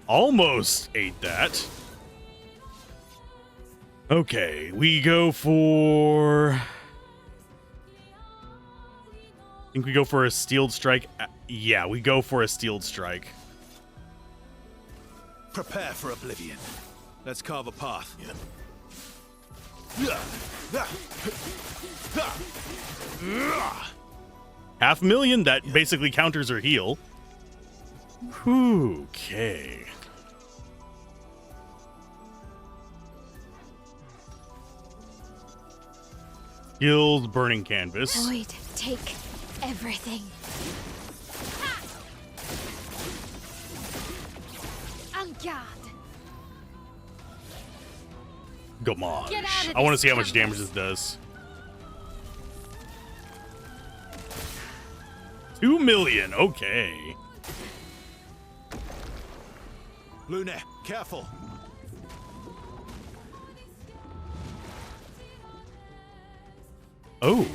Almost ate that. Okay, we go for... I think we go for a steeled strike. Yeah, we go for a steeled strike. Prepare for oblivion. Let's carve a path. $500,000, that basically counters her heal. Okay. Guild burning canvas. Void, take everything. En garde. Gamage. Get out of I want to this see how much damage canvas. this does. 2 million. Okay. Luna, careful. Oh.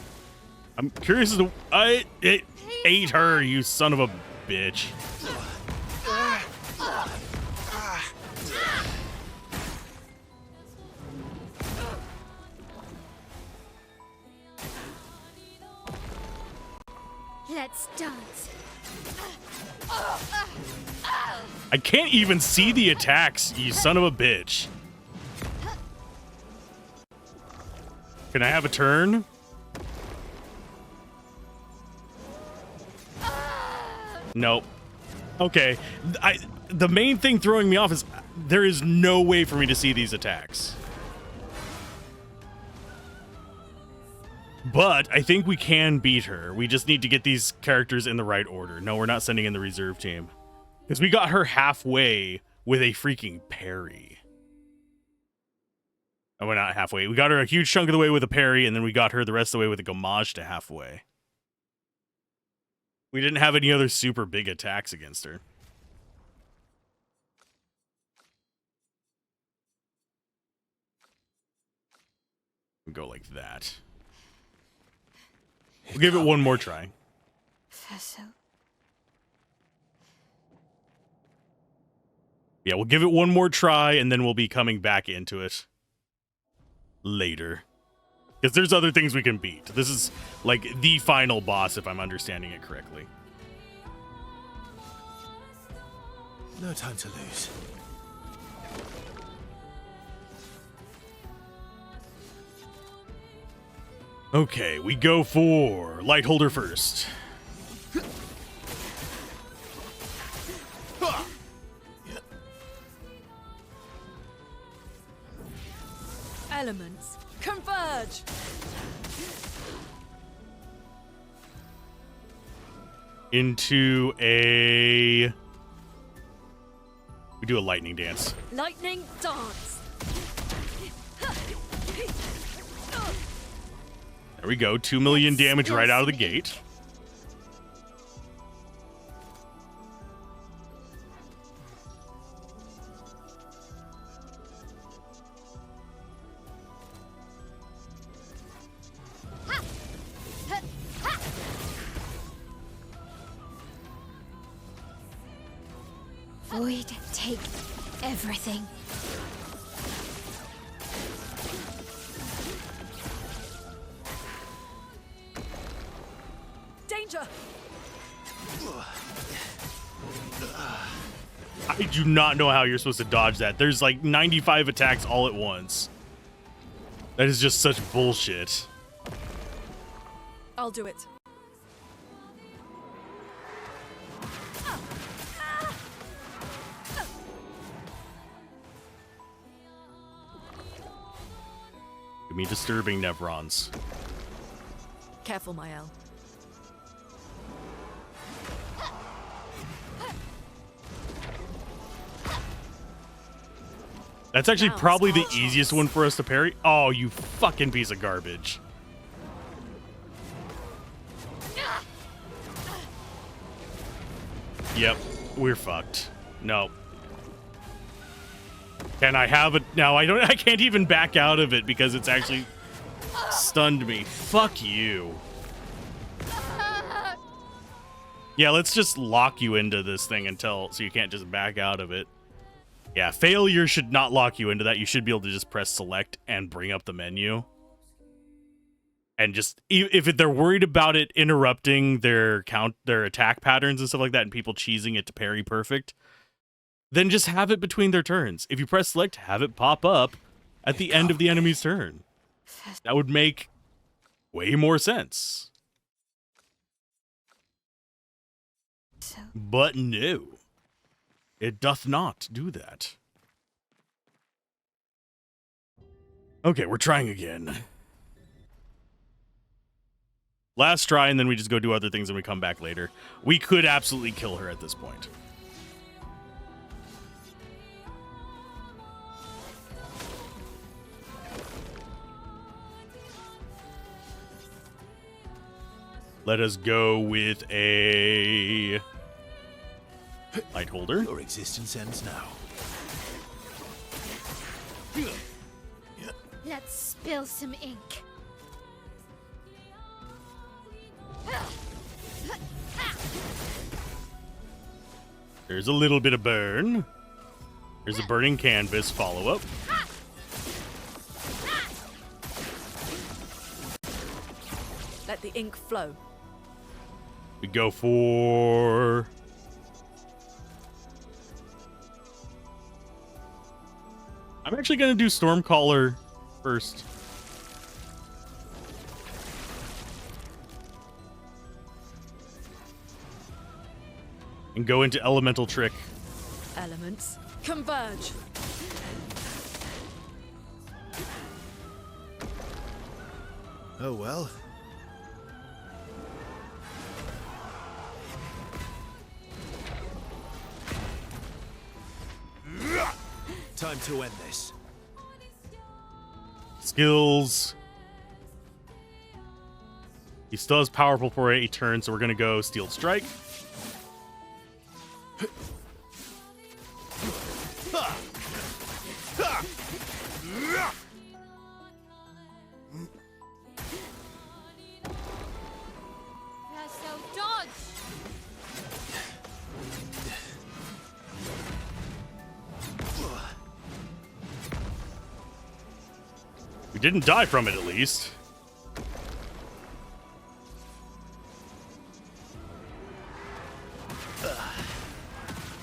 I'm curious as to... It ate her, you son of a bitch. Let's dance. I can't even see the attacks, you son of a bitch. Can I have a turn? Nope. Okay. The main thing throwing me off is there is no way for me to see these attacks. But I think we can beat her. We just need to get these characters in the right order. No, we're not sending in the reserve team. Because we got her halfway with a freaking parry. Oh, we're not halfway. We got her a huge chunk of the way with a parry, and then we got her the rest of the way with a gamage to halfway. We didn't have any other super big attacks against her. We'll go like that. We'll give it one more try. Faso. Yeah, we'll give it one more try, and then we'll be coming back into it later. Because there's other things we can beat. This is, like, the final boss, if I'm understanding it correctly. No time to lose. Okay, we go for light holder first. Elements converge. Into a... We do a lightning dance. Lightning dance. There we go. 2 million damage right out of the gate. Void, take everything. Danger! I do not know how you're supposed to dodge that. There's like 95 attacks all at once. That is just such bullshit. I'll do it. Give me disturbing Nevrons. Careful, Mael. That's actually Now, probably the small easiest shots. one for us to parry. Oh, you fucking piece of garbage. Yep, we're fucked. No. Can I have it now? I can't even back out of it because it's actually stunned me. Fuck you. Yeah, let's just lock you into this thing until so you can't just back out of it. Yeah, failure should not lock you into that. You should be able to just press select and bring up the menu. And just if they're worried about it interrupting their attack patterns and stuff like that and people cheesing it to parry perfect, then just have it between their turns. If you press select, have it pop up at the end of the enemy's turn. That would make way more sense. But no. It doth not do that. Okay, we're trying again. Last try, and then we just go do other things and we come back later. We could absolutely kill her at this point. Let us go with a light holder. Your existence ends now. Let's spill some ink. There's a little bit of burn. There's a burning canvas follow-up. Let the ink flow. We go for... I'm actually going to do Stormcaller first. And go into Elemental Trick. Elements converge. Oh well. Time to end this. Skills. He still has powerful for a turn, so we're going to go Steel Strike. Dodge! We didn't die from it, at least.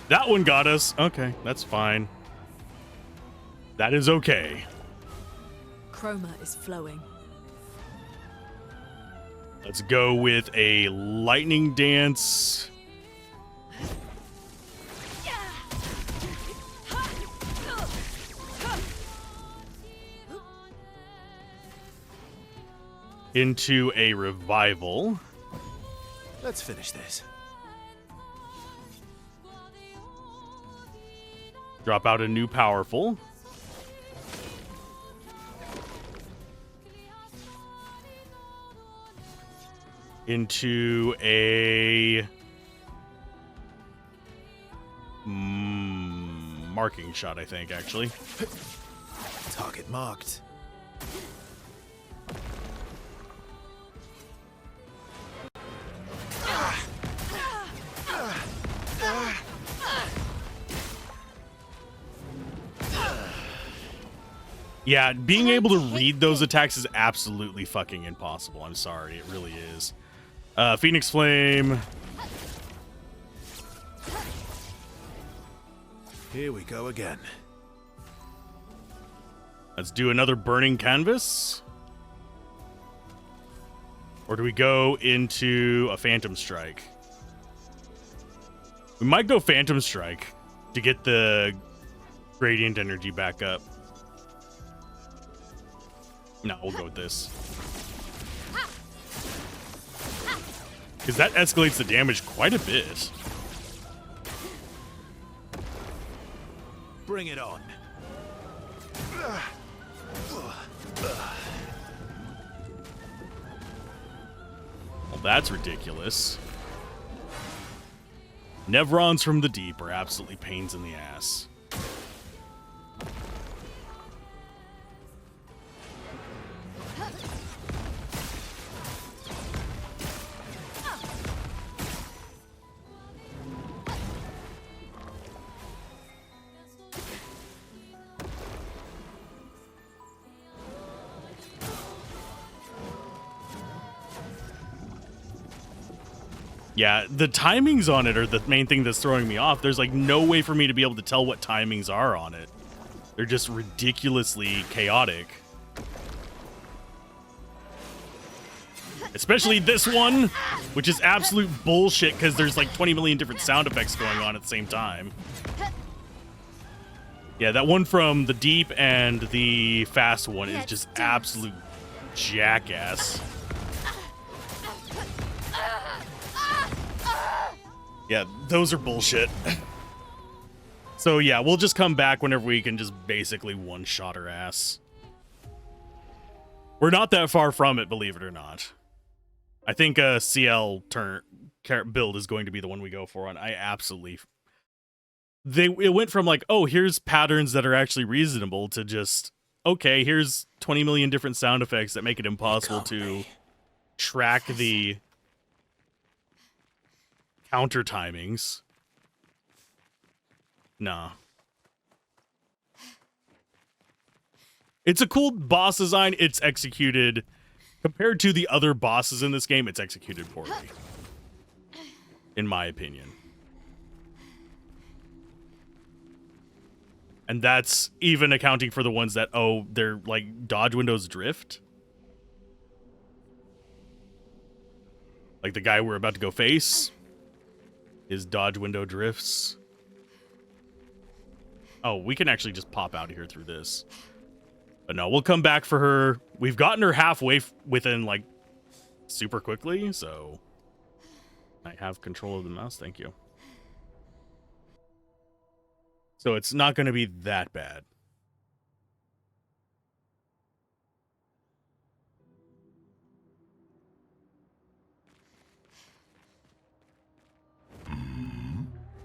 That one got us. Okay, that's fine. That is okay. Chroma is flowing. Let's go with a Lightning Dance. Into a Revival. Let's finish this. Drop out a new Powerful. Into a marking shot, I think, actually. Target marked. Yeah, being able to read those attacks is absolutely fucking impossible. I'm sorry, it really is. Phoenix Flame. Here we go again. Let's do another Burning Canvas. Or do we go into a Phantom Strike? We might go Phantom Strike to get the Gradient Energy back up. No, we'll go with this. Because that escalates the damage quite a bit. Bring it on. Well, that's ridiculous. Nevrons from the deep are absolutely pains in the ass. Yeah, the timings on it are the main thing that's throwing me off. There's like no way for me to be able to tell what timings are on it. They're just ridiculously chaotic. Especially this one, which is absolute bullshit because there's like 20 million different sound effects going on at the same time. Yeah, that one from the deep and the fast one is just absolute jackass. Yeah, those are bullshit. So yeah, we'll just come back whenever we can just basically one-shot her ass. We're not that far from it, believe it or not. I think a CL build is going to be the one we go for on. I absolutely... It went from like, oh, here's patterns that are actually reasonable to just, okay, here's 20 million different sound effects that make it impossible to track the counter timings. Nah. It's a cool boss design. It's executed, compared to the other bosses in this game, it's executed poorly. In my opinion. And that's even accounting for the ones that, oh, they're like dodge windows drift. Like the guy we're about to go face. His dodge window drifts. Oh, we can actually just pop out of here through this. But no, we'll come back for her. We've gotten her halfway within, like, super quickly, so... I have control of the mouse, thank you. So it's not going to be that bad.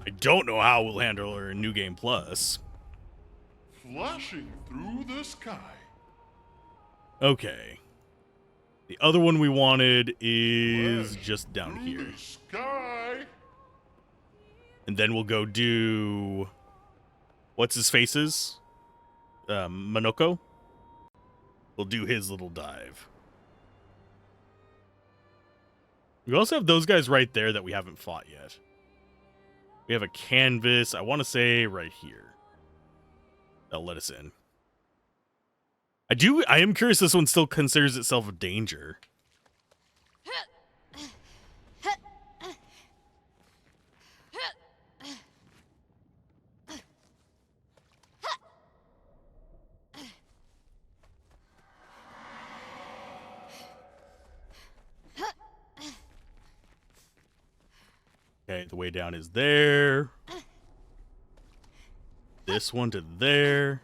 I don't know how we'll handle her in New Game Plus. Flashing through the sky. Okay. The other one we wanted is just down here. Sky. And then we'll go do... What's his faces? Monoko? We'll do his little dive. We also have those guys right there that we haven't fought yet. We have a canvas, I want to say right here. That'll let us in. I am curious this one still considers itself a danger. Okay, the way down is there. This one to there.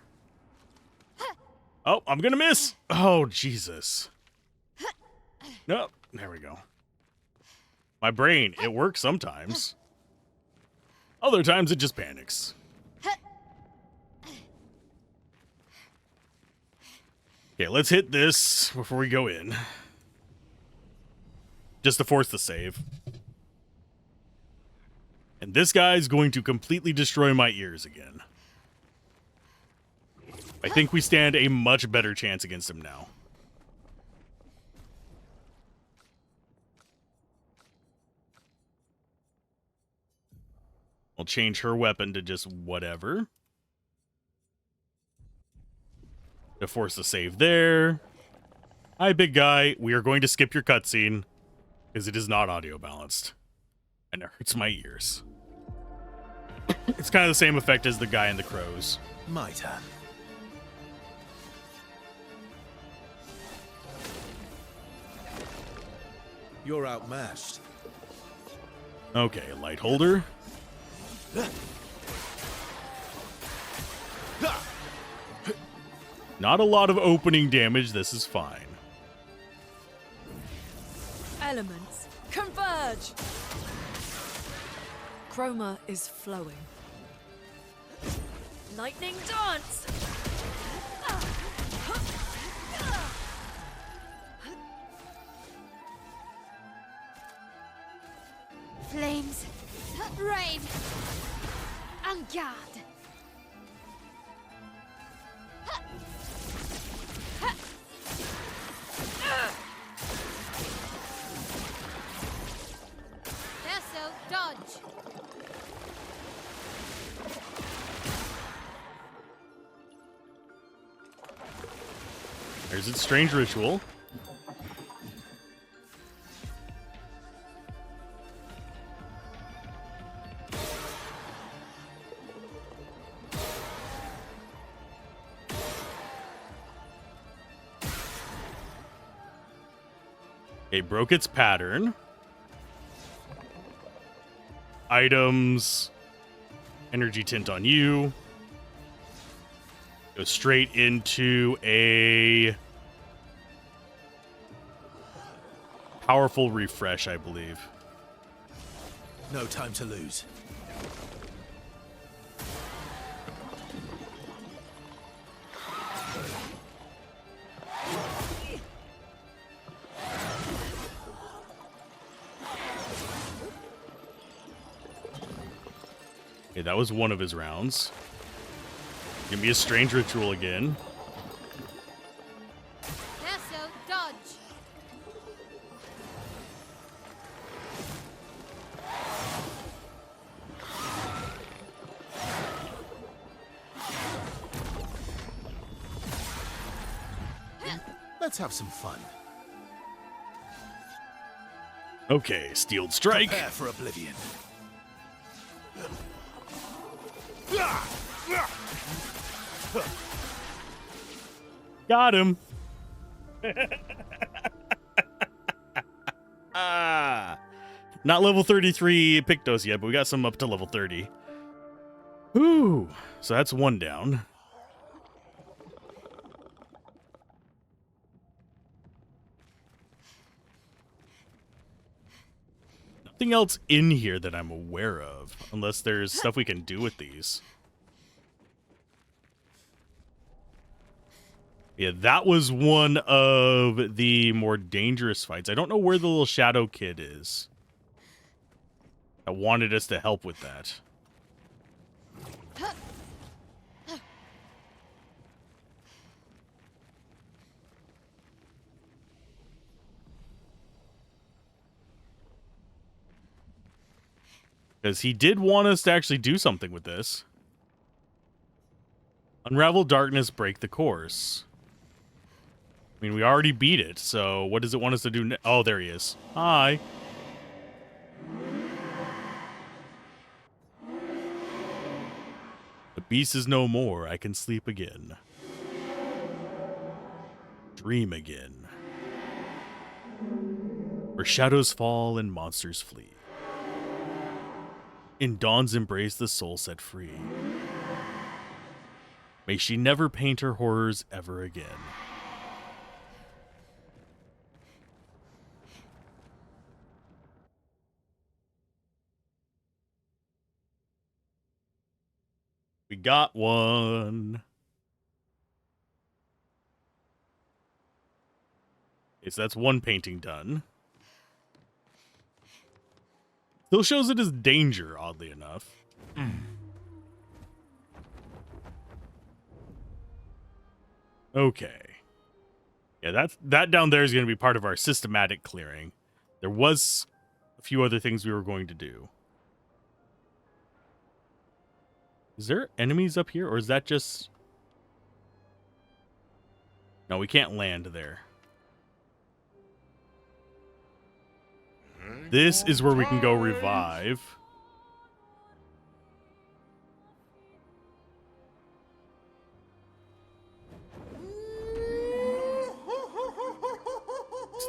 Oh, I'm gonna miss. Oh, Jesus. Nope. There we go. My brain, it works sometimes. Other times it just panics. Okay, let's hit this before we go in. Just to force the save. And this guy's going to completely destroy my ears again. I think we stand a much better chance against him now. I'll change her weapon to just whatever. To force a save there. Hi, big guy. We are going to skip your cutscene because it is not audio balanced. And it hurts my ears. It's kind of the same effect as the guy in the crows. My turn. You're outmatched. Okay, light holder. Not a lot of opening damage. This is fine. Elements, converge! Chroma is flowing. Lightning dance! Flames, rain, en garde. Verso, dodge. There's its strange ritual. Okay, broke its pattern. Items. Energy tint on you. Go straight into a powerful refresh, I believe. No time to lose. Okay, that was one of his rounds. Give me a strange ritual again. Verso, dodge. Let's have some fun. Okay, steeled strike. Prepare for oblivion. Got him. Ah, not level 33 Pictos yet, but we got some up to level 30. Ooh, so that's one down. Nothing else in here that I'm aware of, unless there's stuff we can do with these. Yeah, that was one of the more dangerous fights. I don't know where the little shadow kid is. I wanted us to help with that. Because he did want us to actually do something with this. Unravel darkness, break the course. I mean, we already beat it, so what does it want us to do? Oh, there he is. Hi. The beast is no more. I can sleep again. Dream again. Where shadows fall and monsters flee. In dawn's embrace, the soul set free. May she never paint her horrors ever again. We got one. Okay, so that's one painting done. Still shows it as danger, oddly enough. Okay. Yeah, that down there is going to be part of our systematic clearing. There was a few other things we were going to do. Is there enemies up here, or is that just... No, we can't land there. This is where we can go revive.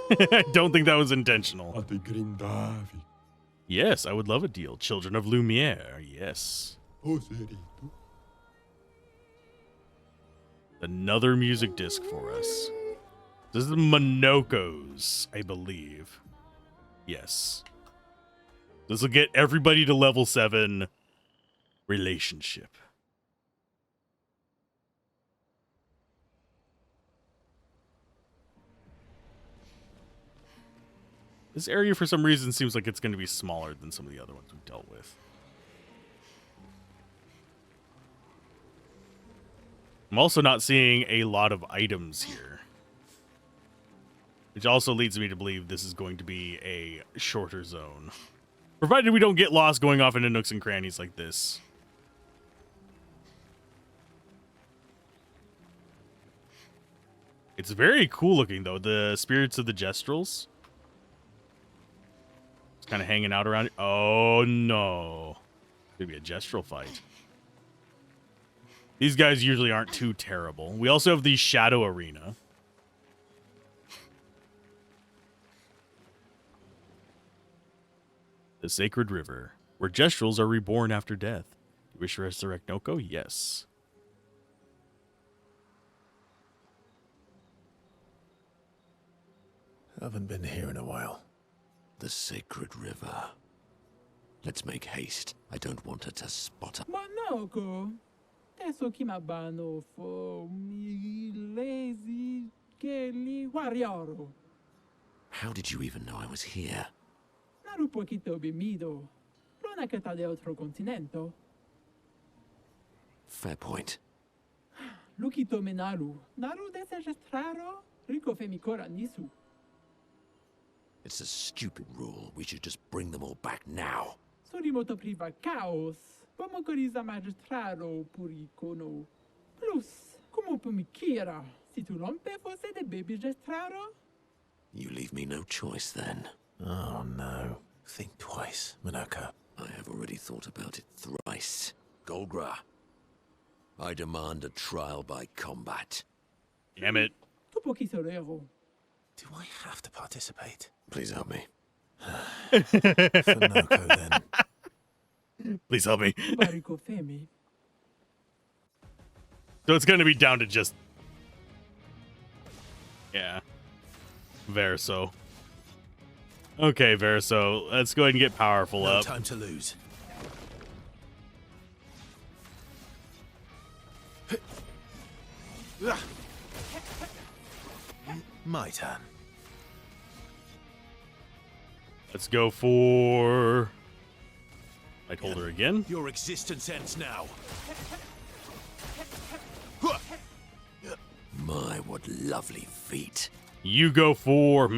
I don't think that was intentional. Yes, I would love a deal. Children of Lumiere, yes. Another music disc for us. This is the Monoko's, I believe. Yes. This will get everybody to level 7 relationship. This area, for some reason, seems like it's going to be smaller than some of the other ones we've dealt with. I'm also not seeing a lot of items here. Which also leads me to believe this is going to be a shorter zone. Provided we don't get lost going off into nooks and crannies like this. It's very cool looking, though. The spirits of the Gestrels. It's kind of hanging out around. Oh, no. It's going to be a Gestrel fight. These guys usually aren't too terrible. We also have the Shadow Arena. The Sacred River, where Gestrels are reborn after death. You wish to resurrect Noko? Yes. Haven't been here in a while. The Sacred River. Let's make haste. I don't want her to spot us. Manoko, teso kimabano fo mi lazy kelly warioro. How did you even know I was here? Naru poquito bimido. Lona que ta de otro continento. Fair point. Lukito menaru. Naru desejestraro. Rico femicora nisu. It's a stupid rule. We should just bring them all back now. Surimoto priva caos. Pomocoriza magistraro puricono. Plus, como pumikira. Si tu rompe fosse de baby gestraro? You leave me no choice then. Oh no. Think twice, Monoko. I have already thought about it thrice. Golgra, I demand a trial by combat. Damn it. Tu poquisorero. Do I have to participate? Please help me. For Noko, then. Please help me. Barico femi. So it's going to be down to just... Yeah. Verso. Okay, Verso. Let's go ahead and get powerful No up. time to lose. My turn. Let's go for... Light holder again. Your existence ends now. My, what lovely feet. You go for...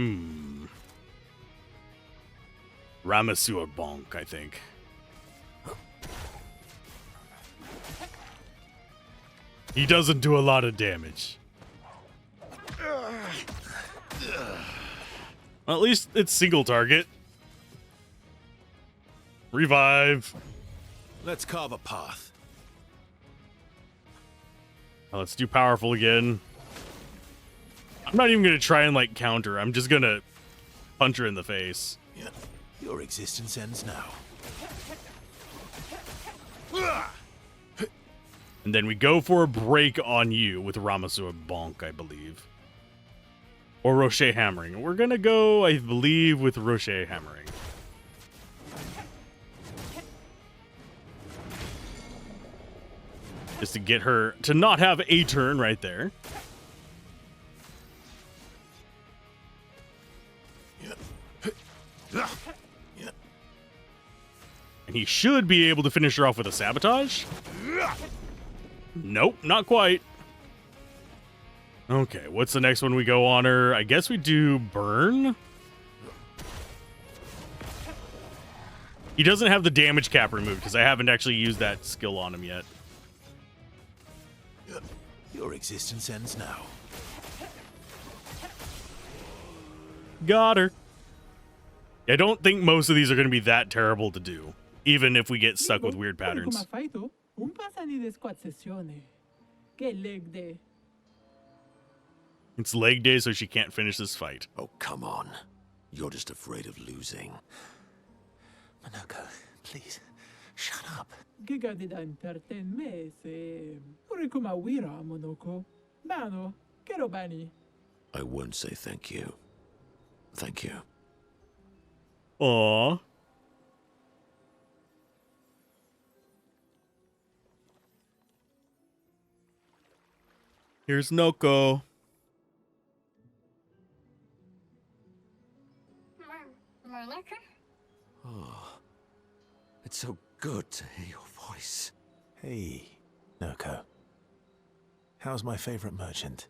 Ramasur Bonk, I think. He doesn't do a lot of damage. Well, at least it's single target. Revive. Let's carve a path. Well, let's do powerful again. I'm not even going to try and, like, counter. I'm just going to punch her in the face. Yeah. Your existence ends now. And then we go for a break on you with Ramasur Bonk, I believe. Or Rocher Hammering. We're going to go, I believe, with Rocher Hammering. Just to get her to not have a turn right there. And he should be able to finish her off with a sabotage. Nope, not quite. Okay, what's the next one we go on her? I guess we do burn. He doesn't have the damage cap removed because I haven't actually used that skill on him yet. Your existence ends now. Got her. I don't think most of these are going to be that terrible to do, even if we get stuck with weird patterns. It's leg day, so she can't finish this fight. Oh, come on. You're just afraid of losing. Monoko, please, shut up. I won't say thank you. Thank you. Aww. Here's Noko. Oh, it's so good to hear your voice. Hey, Noko. How's my favorite merchant?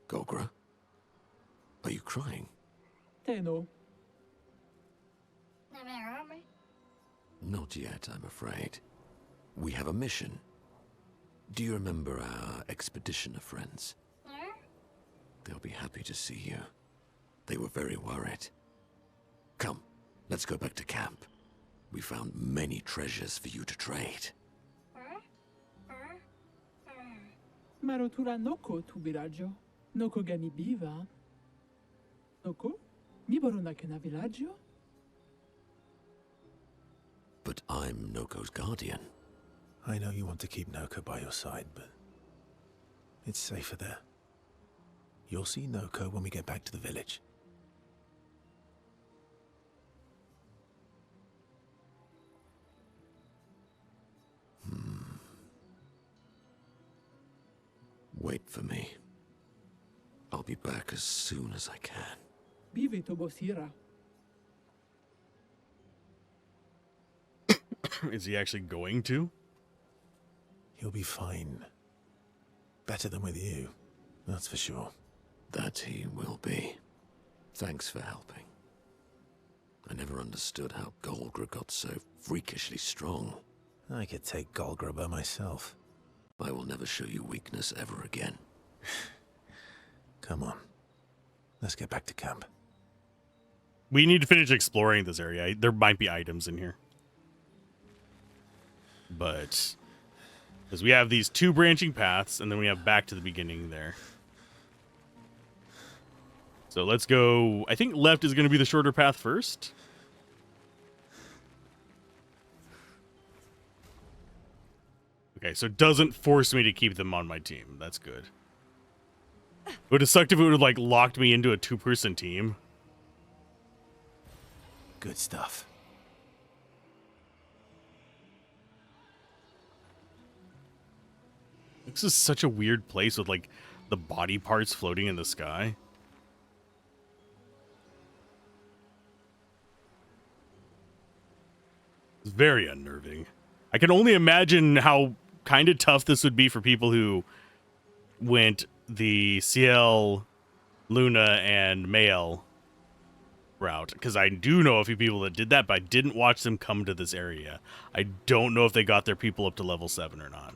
Gogra? Are you crying? Not yet, I'm afraid. We have a mission. Do you remember our expeditioner friends? They'll be happy to see you. They were very worried. Come, let's go back to camp. We found many treasures for you to trade. Marotura Noko tu villaggio. Noko gani biva. Noko? Mi borona che na villaggio? But I'm Noko's guardian. I know you want to keep Noko by your side, but it's safer there. You'll see Noko when we get back to the village. Wait for me. I'll be back as soon as I can. Bive to bosira. Is he actually going to? He'll be fine. Better than with you, that's for sure. That he will be. Thanks for helping. I never understood how Golgra got so freakishly strong. I could take Golgra by myself. I will never show you weakness ever again. Come on. Let's get back to camp. We need to finish exploring this area. There might be items in here. But because we have these two branching paths, and then we have back to the beginning there. So let's go. I think left is going to be the shorter path first. Okay, so it doesn't force me to keep them on my team. That's good. It would have sucked if it would have, like, locked me into a two-person team. Good stuff. This is such a weird place with, like, the body parts floating in the sky. It's very unnerving. I can only imagine how kind of tough this would be for people who went the Ciel, Luna, and Mael route. Because I do know a few people that did that, but I didn't watch them come to this area. I don't know if they got their people up to level 7 or not.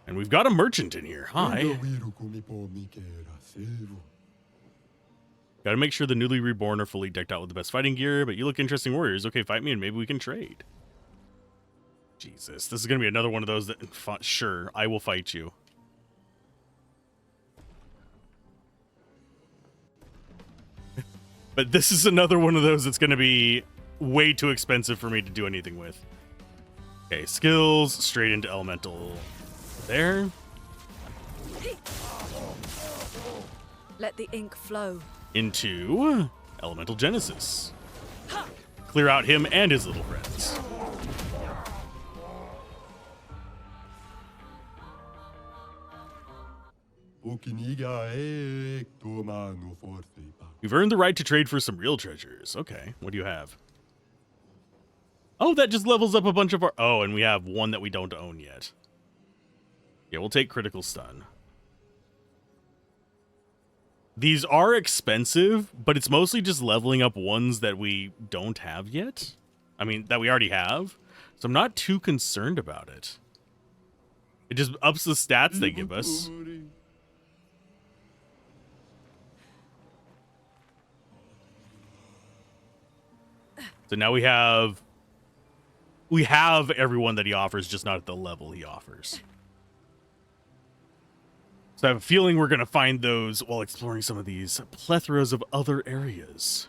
And we've got a merchant in here. Hi. Gotta make sure the newly reborn are fully decked out with the best fighting gear, but you look interesting warriors. Okay, fight me and maybe we can trade. Jesus, this is gonna be another one of those that... Sure, I will fight you. But this is another one of those that's gonna be way too expensive for me to do anything with. Okay, skills, straight into elemental. There. Let the ink flow. Into elemental genesis. Clear out him and his little friends. You've earned the right to trade for some real treasures. Okay, what do you have? Oh, that just levels up a bunch of our... Oh, and we have one that we don't own yet. Yeah, we'll take critical stun. These are expensive, but it's mostly just leveling up ones that we don't have yet. I mean, that we already have. So I'm not too concerned about it. It just ups the stats they give us. So now we have everyone that he offers, just not at the level he offers. So I have a feeling we're going to find those while exploring some of these plethoras of other areas.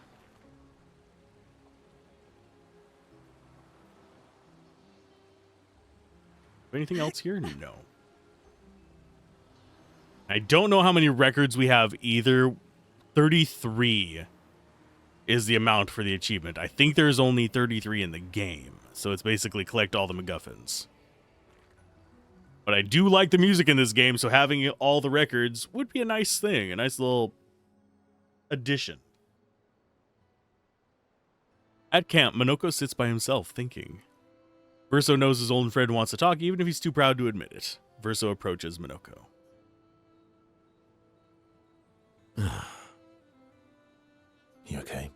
Anything else here? No. I don't know how many records we have either. 33 is the amount for the achievement. I think there's only 33 in the game. So it's basically collect all the MacGuffins. But I do like the music in this game, so having all the records would be a nice thing. A nice little addition. At camp, Minoko sits by himself, thinking. Verso knows his old friend wants to talk, even if he's too proud to admit it. Verso approaches Minoko. You okay?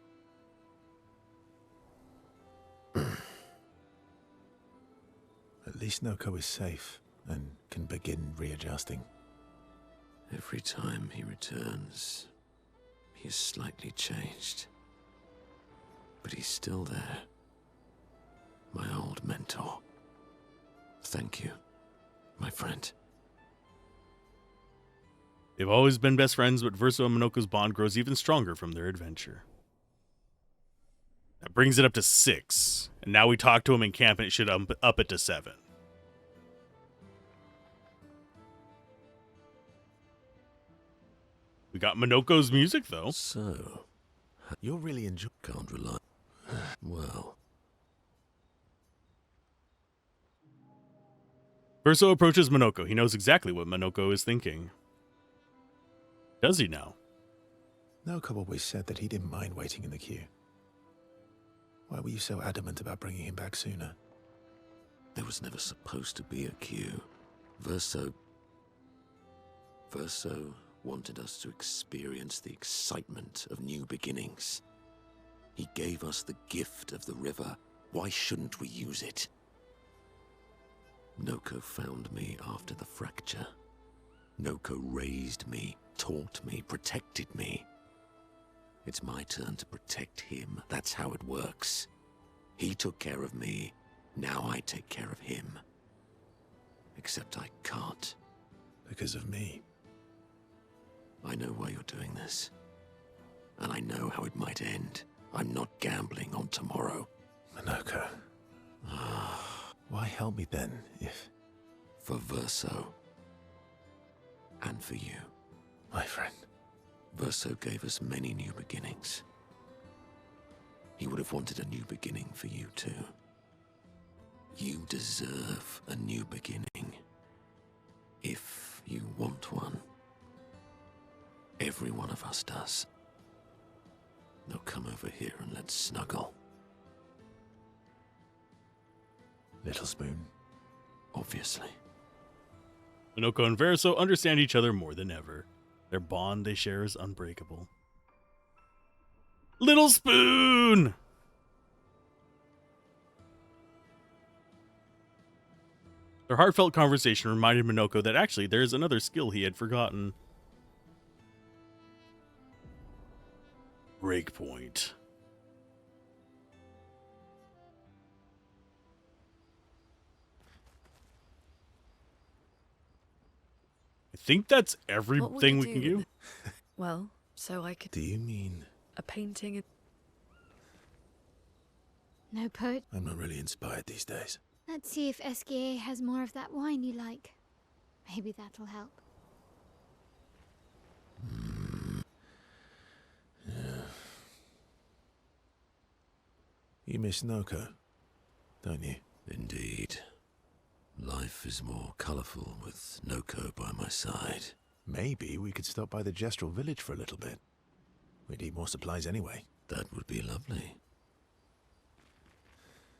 At least Noko is safe and can begin readjusting. Every time he returns, he is slightly changed. But he's still there. My old mentor. Thank you, my friend. They've always been best friends, but Verso and Minoko's bond grows even stronger from their adventure. That brings it up to 6. And now we talk to him in camp and it should up it to 7. We got Minoko's music, though. So, you're really enjoying... Can't rely... Well... Verso approaches Minoko. He knows exactly what Minoko is thinking. Does he now? Noko always said that he didn't mind waiting in the queue. Why were you so adamant about bringing him back sooner? There was never supposed to be a queue. Verso wanted us to experience the excitement of new beginnings. He gave us the gift of the river. Why shouldn't we use it? Noko found me after the fracture. Noko raised me, taught me, protected me. It's my turn to protect him. That's how it works. He took care of me. Now I take care of him. Except I can't. Because of me. I know why you're doing this. And I know how it might end. I'm not gambling on tomorrow. Minoko. Why help me then, if... For Verso. And for you. My friend. Verso gave us many new beginnings. He would have wanted a new beginning for you too. You deserve a new beginning. If you want one. Every one of us does. Now come over here and let's snuggle. Little spoon. Obviously. Minoko and Verso understand each other more than ever. Their bond they share is unbreakable. Little spoon! Their heartfelt conversation reminded Minoko that actually there is another skill he had forgotten. Breakpoint. I think that's everything we can do. Well, so I could... Do you mean... A painting? No poet. I'm not really inspired these days. Let's see if SKA has more of that wine you like. Maybe that'll help. Yeah. You miss Noko, don't you? Indeed. Life is more colourful with Noko by my side. Maybe we could stop by the Gestural village for a little bit. We need more supplies anyway. That would be lovely.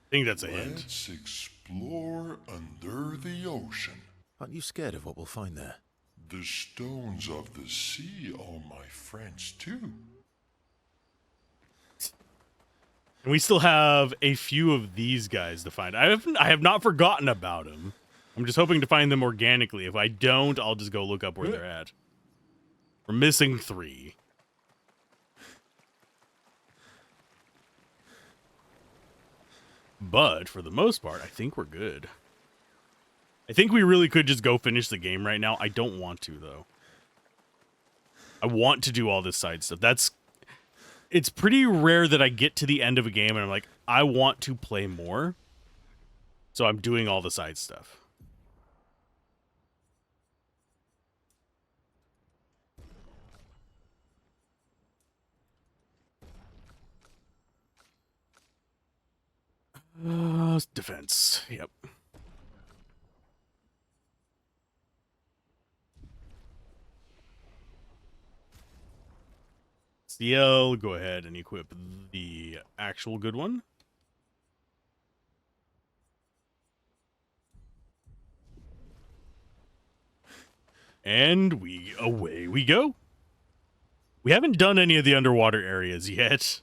I think that's a hint. Let's explore under the ocean. Aren't you scared of what we'll find there? The stones of the sea are my friends too. And we still have a few of these guys to find. I have not forgotten about them. I'm just hoping to find them organically. If I don't, I'll just go look up where they're at. We're missing 3. But for the most part, I think we're good. I think we really could just go finish the game right now. I don't want to, though. I want to do all this side stuff. It's pretty rare that I get to the end of a game and I'm like, I want to play more. So I'm doing all the side stuff. Defense. Yep. CL, go ahead and equip the actual good one. And away we go. We haven't done any of the underwater areas yet,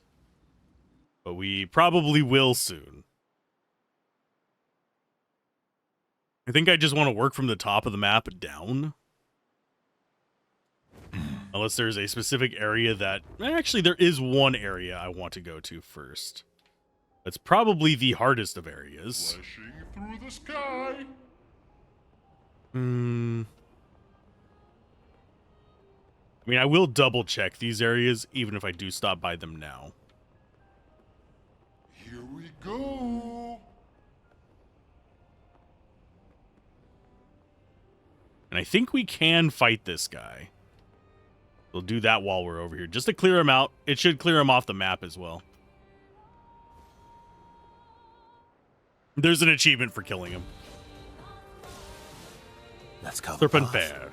but we probably will soon. I think I just want to work from the top of the map down. Unless there's a specific area that... Actually, there is one area I want to go to first. That's probably the hardest of areas. Flashing through the sky. I mean, I will double check these areas, even if I do stop by them now. Here we go. And I think we can fight this guy. We'll do that while we're over here, just to clear him out. It should clear him off the map as well. There's an achievement for killing him. Let's cover Serpent Bear.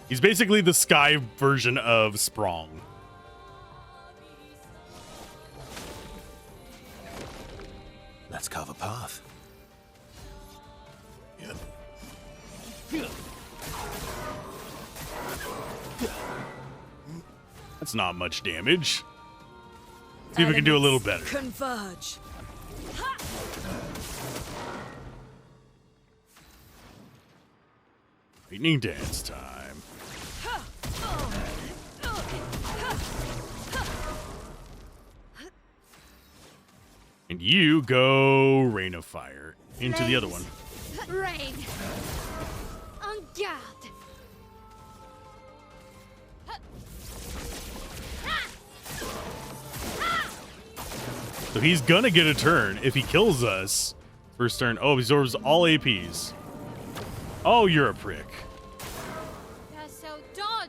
He's basically the sky version of Sprong. Let's carve a path. That's not much damage. See if we can do a little better. Converge. Lightning dance time. And you go Rain of Fire into the other one. Rain. En garde. So he's gonna get a turn if he kills us. First turn. Oh, he absorbs all APs. Oh, you're a prick. That's so dodge.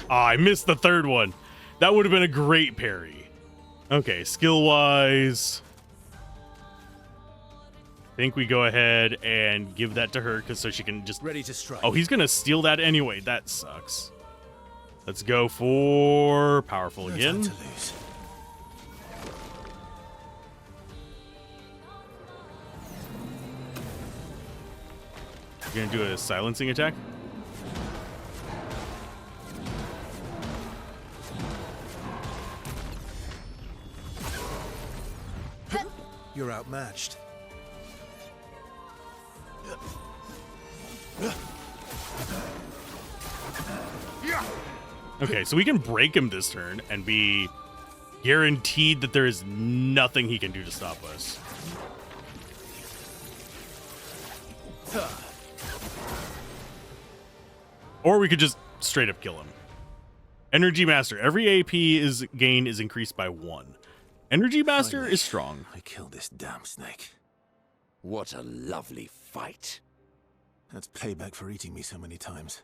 Ah, I missed the third one. That would have been a great parry. Okay, skill-wise, I think we go ahead and give that to her so she can just... Ready to strike. Oh, he's going to steal that anyway. That sucks. Let's go for powerful No again. time to lose. You're going to do a silencing attack? You're outmatched. Okay, so we can break him this turn and be guaranteed that there is nothing he can do to stop us. Or we could just straight up kill him. Energy Master. Every AP gain is increased by 1. Energy Master Finally, is strong. I killed this damn snake. What a lovely fight. That's payback for eating me so many times.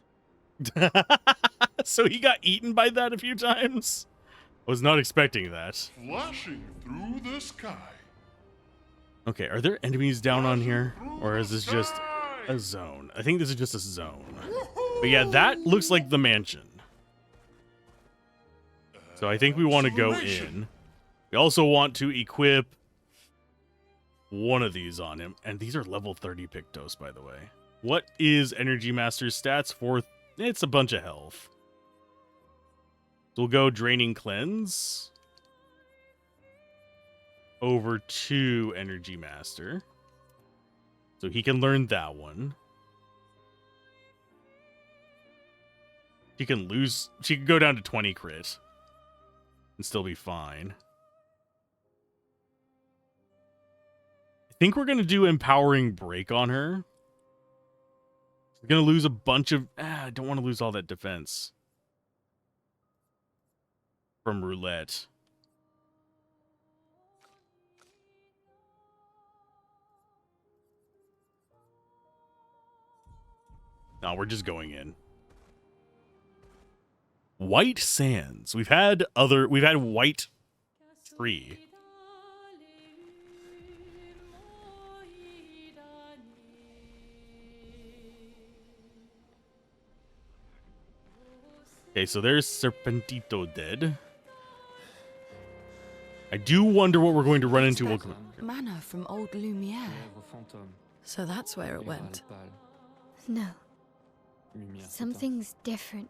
So he got eaten by that a few times? I was not expecting that. Flashing through the sky. Okay, are there enemies down on here? Or is this just a zone? I think this is just a zone. But yeah, that looks like the mansion. So I think we want to go in. We also want to equip one of these on him. And these are level 30 Pictos, by the way. What is Energy Master's stats for? It's a bunch of health. So we'll go Draining Cleanse over to Energy Master. So he can learn that one. She can go down to 20 crit and still be fine. I think we're going to do Empowering Break on her. We're going to lose a bunch of... I don't want to lose all that defense from Roulette. No, we're just going in. White Sands. We've had White Tree. Okay, so there's Serpentito dead. I do wonder what we're going to run into. Mana from old Lumiere. So that's where it went. No. Something's different.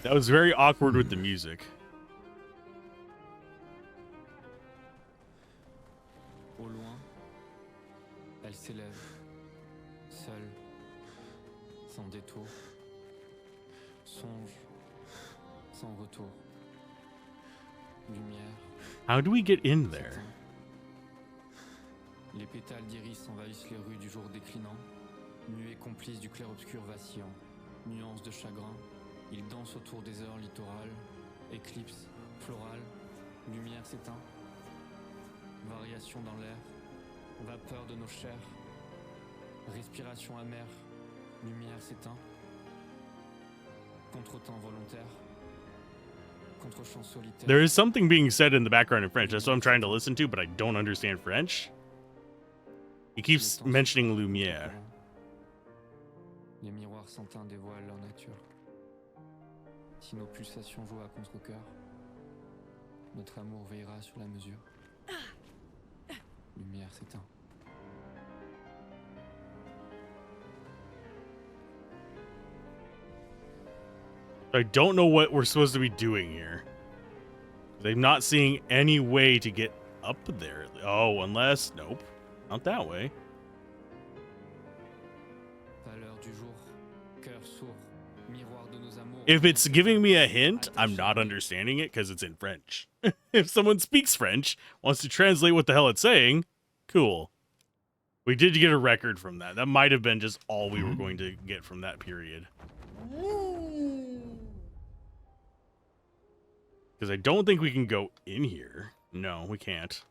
That was very awkward with the music. Au loin, elle s'élève, seule, sans détour, songe, sans retour. Lumière. How do we get in there? Les pétales d'iris envahissent les rues du jour déclinant, nuées complices du clair obscur vacillant, nuances de chagrin, ils dansent autour des heures littorales, éclipse, florale, lumière s'éteint, variation dans l'air, vapeur de nos chairs, respiration amère, lumière s'éteint, contretemps volontaire, contre-champ solitaire. There is something being said in the background in French. That's what I'm trying to listen to, but I don't understand French. He keeps mentioning Lumière. Les miroirs s'enteinent dévoilent leur nature. Si nos pulsations jouent à contre-cœur, notre amour veillera sur la mesure. Lumière s'éteint. I don't know what we're supposed to be doing here. I'm not seeing any way to get up there. Oh, unless... Nope. Not that way. If it's giving me a hint, I'm not understanding it because it's in French. If someone speaks French, wants to translate what the hell it's saying, cool. We did get a record from that. That might have been just all we were going to get from that period. Because I don't think we can go in here. No, we can't.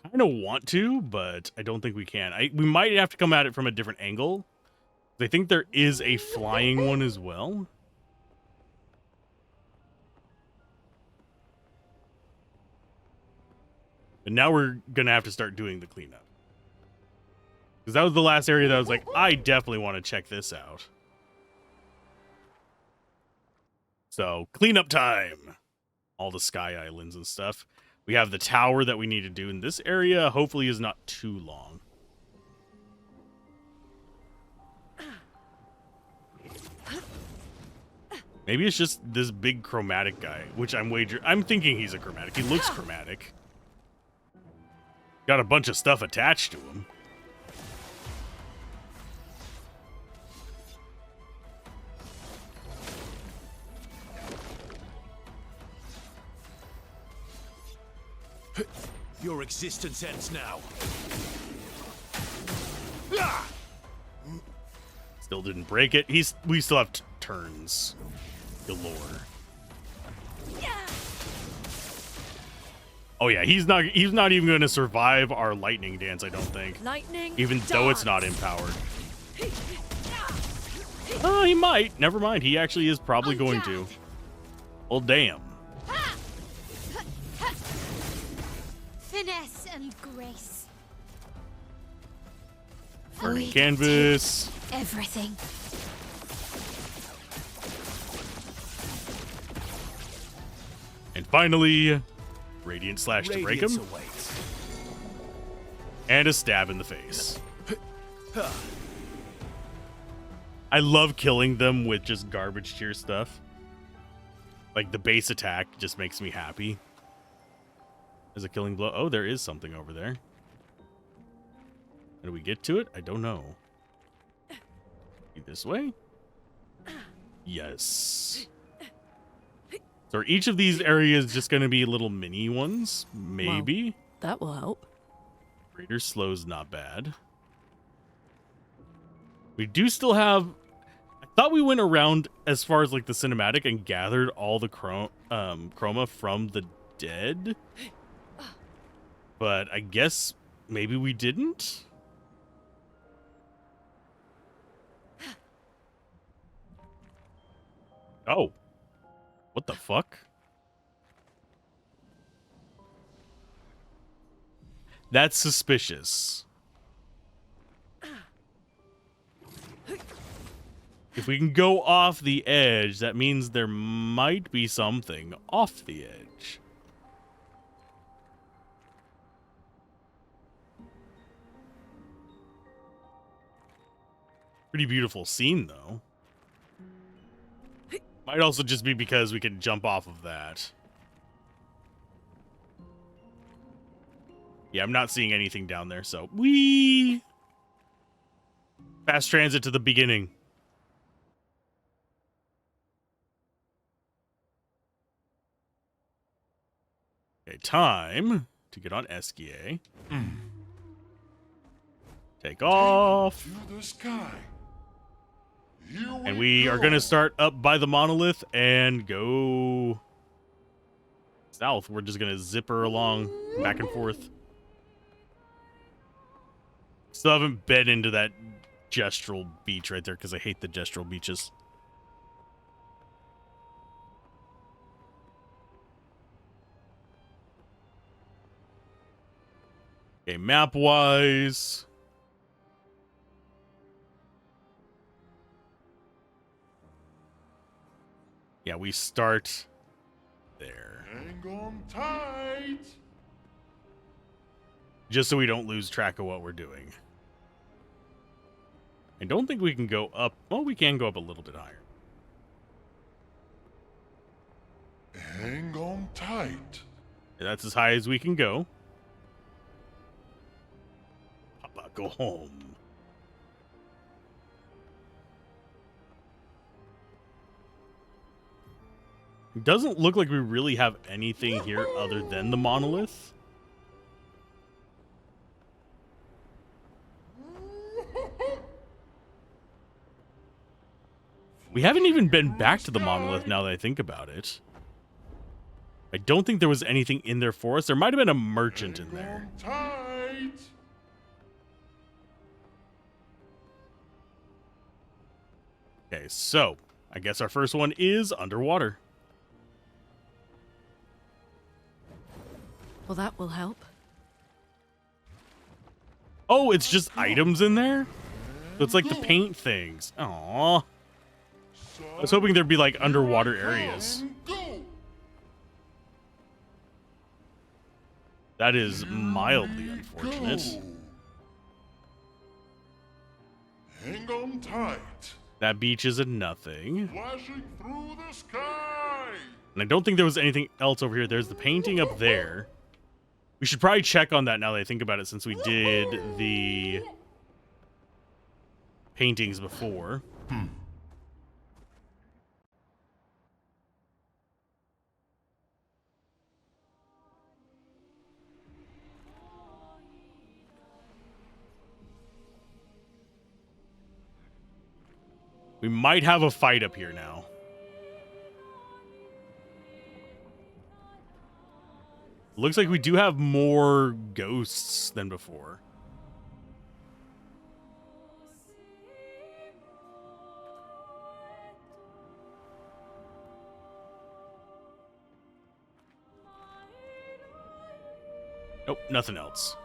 I kind of want to, but I don't think we can. We might have to come at it from a different angle. I think there is a flying one as well. But now we're going to have to start doing the cleanup. Because that was the last area that I was like, I definitely want to check this out. So, cleanup time. All the sky islands and stuff. We have the tower that we need to do in this area. Hopefully is not too long. Maybe it's just this big chromatic guy, which I'm thinking he's a chromatic. He looks chromatic. Got a bunch of stuff attached to him. Your existence ends now. Still didn't break it. We still have turns galore. Oh yeah, he's not even going to survive our lightning dance, I don't think. Lightning even dance. Though it's not empowered. Oh, he might. Never mind. He actually is probably going to. Well, damn. and grace. Burning Void canvas. takes everything. And finally, Radiant Slash to break Radiance him. awaits. And a stab in the face. I love killing them with just garbage tier stuff. Like the base attack just makes me happy. As a killing blow. Oh, there is something over there. How do we get to it? I don't know. This way? Yes. So are each of these areas just going to be little mini ones? Maybe. Well, that will help. Greater slow's not bad. We do still have... I thought we went around as far as like the cinematic and gathered all the chroma from the dead. But I guess maybe we didn't? Oh. What the fuck? That's suspicious. If we can go off the edge, that means there might be something off the edge. Pretty beautiful scene, though. Might also just be because we can jump off of that. Yeah, I'm not seeing anything down there, so... Whee! Fast transit to the beginning. Okay, time to get on Esquier. Take off. To the sky. And we are going to start up by the monolith and go south. We're just going to zipper along back and forth. Still haven't been into that gestural beach right there because I hate the gestural beaches. Okay, map-wise... Yeah, we start there. Hang on tight. Just so we don't lose track of what we're doing. I don't think we can go up. Well, we can go up a little bit higher. Hang on tight. That's as high as we can go. Papa, go home. It doesn't look like we really have anything here other than the monolith. We haven't even been back to the monolith now that I think about it. I don't think there was anything in there for us. There might have been a merchant in there. Tight. Okay, so I guess our first one is underwater. Well, that will help. Oh, it's just items in there? So it's like the paint things. Aww. I was hoping there'd be like underwater areas. That is mildly unfortunate. Hang on tight. That beach is a nothing. Flashing through the sky. And I don't think there was anything else over here. There's the painting up there. We should probably check on that now that I think about it, since we did the paintings before. We might have a fight up here now. Looks like we do have more ghosts than before. Nope, nothing else.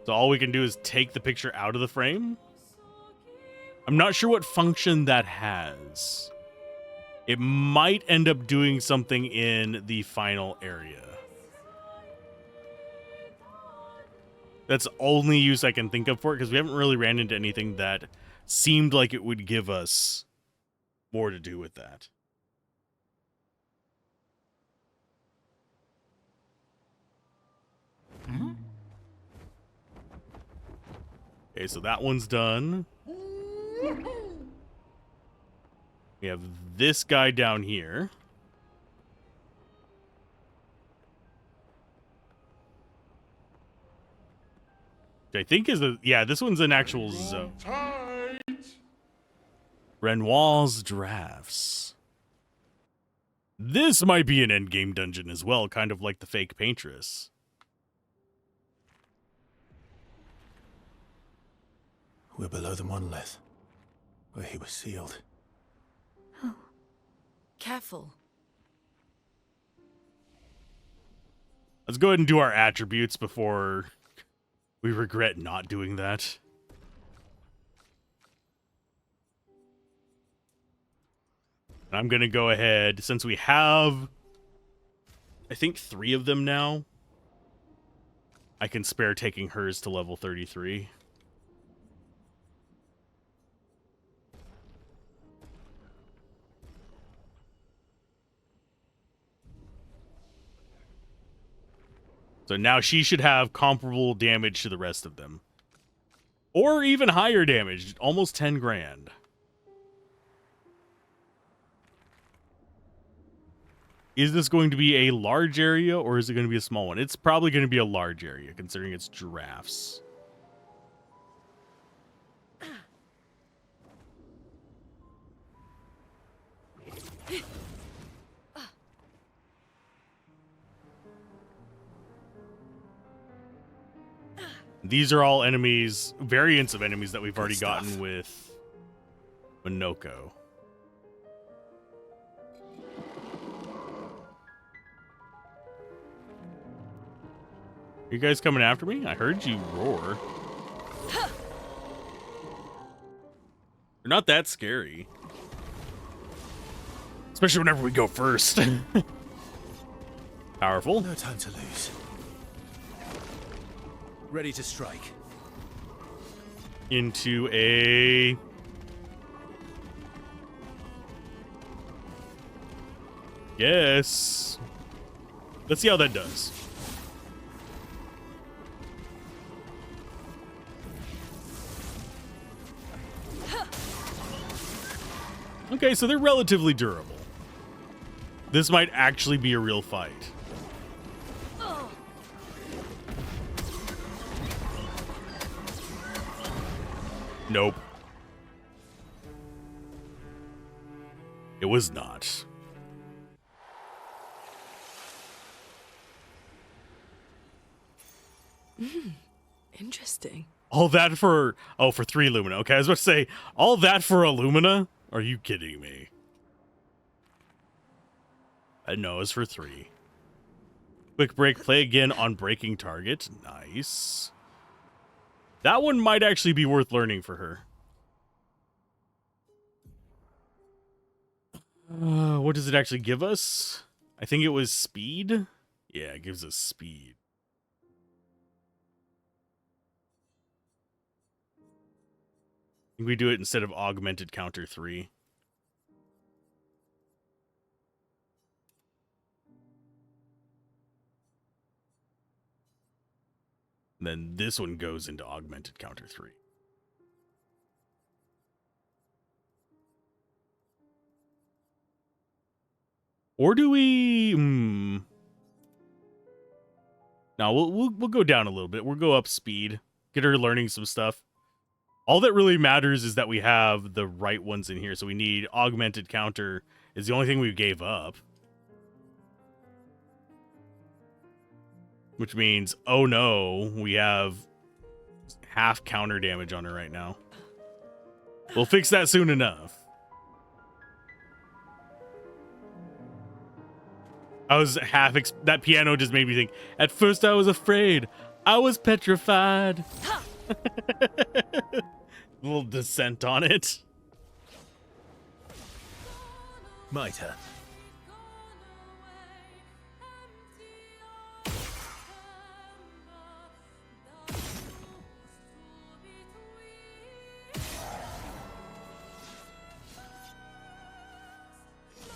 So all we can do is take the picture out of the frame. I'm not sure what function that has. It might end up doing something in the final area. That's the only use I can think of for it, because we haven't really ran into anything that seemed like it would give us more to do with that. Okay, so that one's done. We have this guy down here. Which I think is a... Yeah, this one's an actual zone. Renoir's Drafts. This might be an endgame dungeon as well, kind of like the fake paintress. We're below the monolith, where he was sealed. Oh. Careful. Let's go ahead and do our attributes before we regret not doing that. And I'm going to go ahead, since we have, I think, 3 of them now, I can spare taking hers to level 33. So now she should have comparable damage to the rest of them. Or even higher damage, almost 10 grand. Is this going to be a large area or is it going to be a small one? It's probably going to be a large area considering it's giraffes. These are all enemies, variants of enemies that we've already gotten with Minoko. You guys coming after me? I heard you roar. They're not that scary. Especially whenever we go first. Powerful. No time to lose. Ready to strike. Into a... Yes. Let's see how that does. Okay, so they're relatively durable. This might actually be a real fight. Nope. It was not. Interesting. All that for... Oh, for 3 Lumina. Okay, I was about to say, all that for a Lumina? Are you kidding me? No, it's for 3. Quick break, play again on breaking target. Nice. That one might actually be worth learning for her. What does it actually give us? I think it was speed. Yeah, it gives us speed. I think we do it instead of augmented counter 3. And then this one goes into augmented counter 3. Or do we... No, we'll go down a little bit. We'll go up speed. Get her learning some stuff. All that really matters is that we have the right ones in here. So we need augmented counter is the only thing we gave up. Which means, oh no, we have half counter damage on her right now. We'll fix that soon enough. I was that piano just made me think. At first I was afraid. I was petrified. Little descent on it. My turn.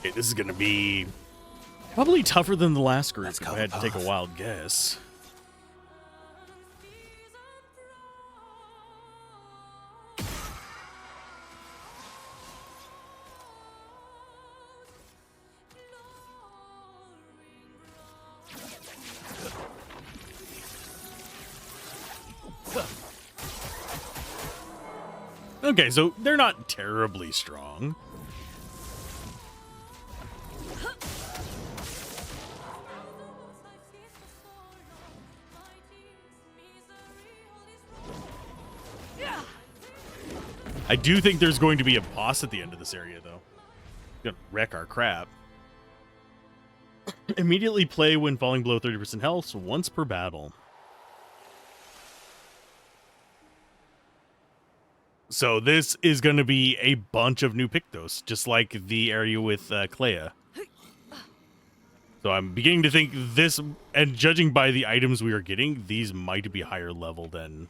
Okay, this is gonna be probably tougher than the last group if Let's go I had to take a path. wild guess. Okay, so they're not terribly strong. I do think there's going to be a boss at the end of this area, though. Gonna wreck our crap. Immediately play when falling below 30% health once per battle. So this is going to be a bunch of new Pictos, just like the area with Clair. So I'm beginning to think this, and judging by the items we are getting, these might be higher level than...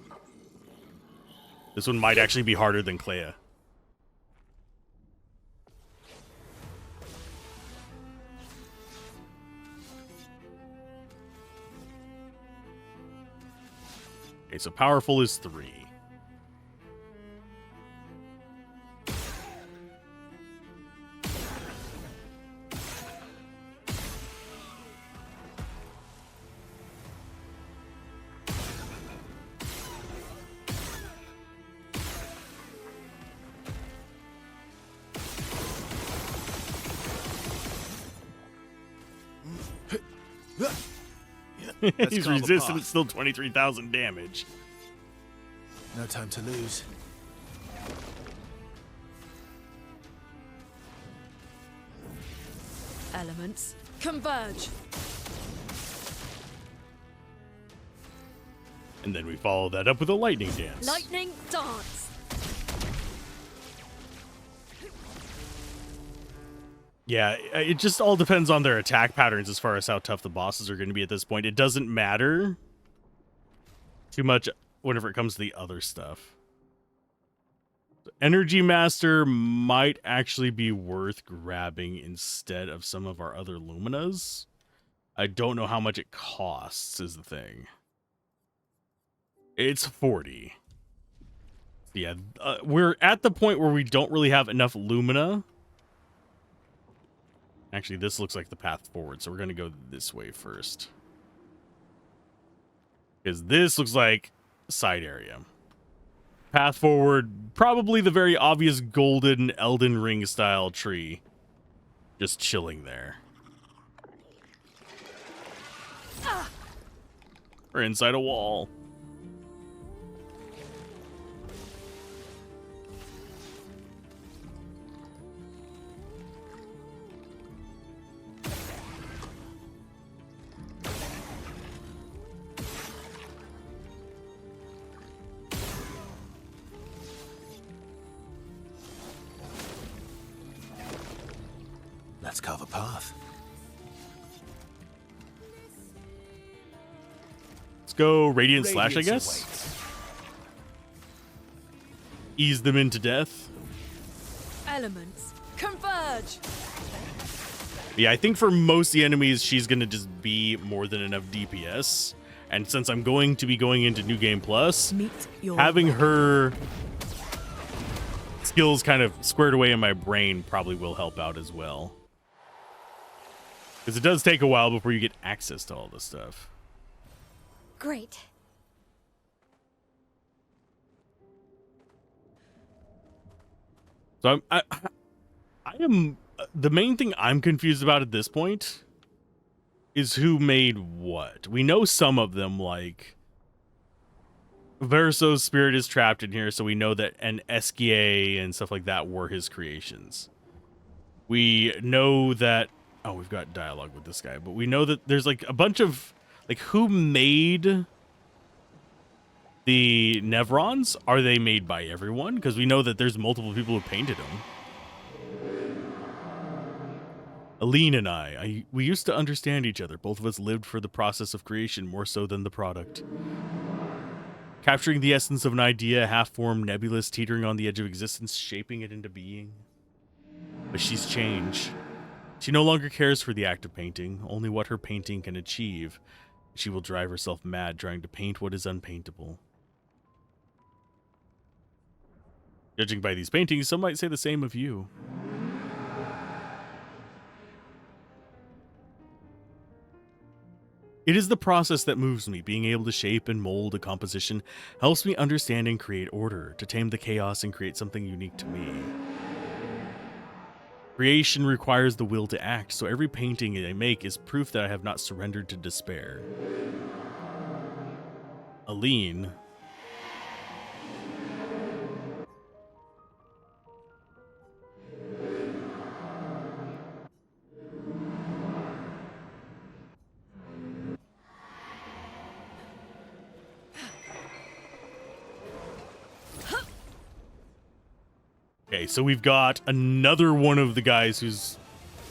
This one might actually be harder than Clair. Okay, so powerful is 3. He's carve a resistant, path. it's still 23,000 damage. No time to lose. Elements converge. And then we follow that up with a lightning dance. Lightning dance. Yeah, it just all depends on their attack patterns as far as how tough the bosses are going to be at this point. It doesn't matter too much whenever it comes to the other stuff. Energy Master might actually be worth grabbing instead of some of our other Luminas. I don't know how much it costs is the thing. It's 40. Yeah, we're at the point where we don't really have enough Lumina. Actually, this looks like the path forward, so we're going to go this way first. Because this looks like side area. Path forward, probably the very obvious golden Elden Ring style tree. Just chilling there. We're inside a wall. Let's carve a path. Let's go Radiant Slash, I Radiance guess. awaits. Ease them into death. Elements converge. Yeah, I think for most of the enemies, she's going to just be more than enough DPS. And since I'm going to be going into New Game Plus, Meet your having her skills kind of squared away in my brain probably will help out as well. Because it does take a while before you get access to all this stuff. Great. So I am the main thing I'm confused about at this point is who made what. We know some of them, like Verso's spirit is trapped in here, so we know that an Esquier and stuff like that were his creations. We know that Oh, we've got dialogue with this guy, but we know that there's like a bunch of like who made the Nevrons? Are they made by everyone? Because we know that there's multiple people who painted them. Aline and we used to understand each other. Both of us lived for the process of creation more so than the product. Capturing the essence of an idea, half-formed, nebulous, teetering on the edge of existence, shaping it into being. But she's changed. She no longer cares for the act of painting, only what her painting can achieve. She will drive herself mad trying to paint what is unpaintable. Judging by these paintings, some might say the same of you. It is the process that moves me. Being able to shape and mold a composition helps me understand and create order, to tame the chaos and create something unique to me. Creation requires the will to act, so every painting I make is proof that I have not surrendered to despair. Aline. Okay, so we've got another one of the guys who's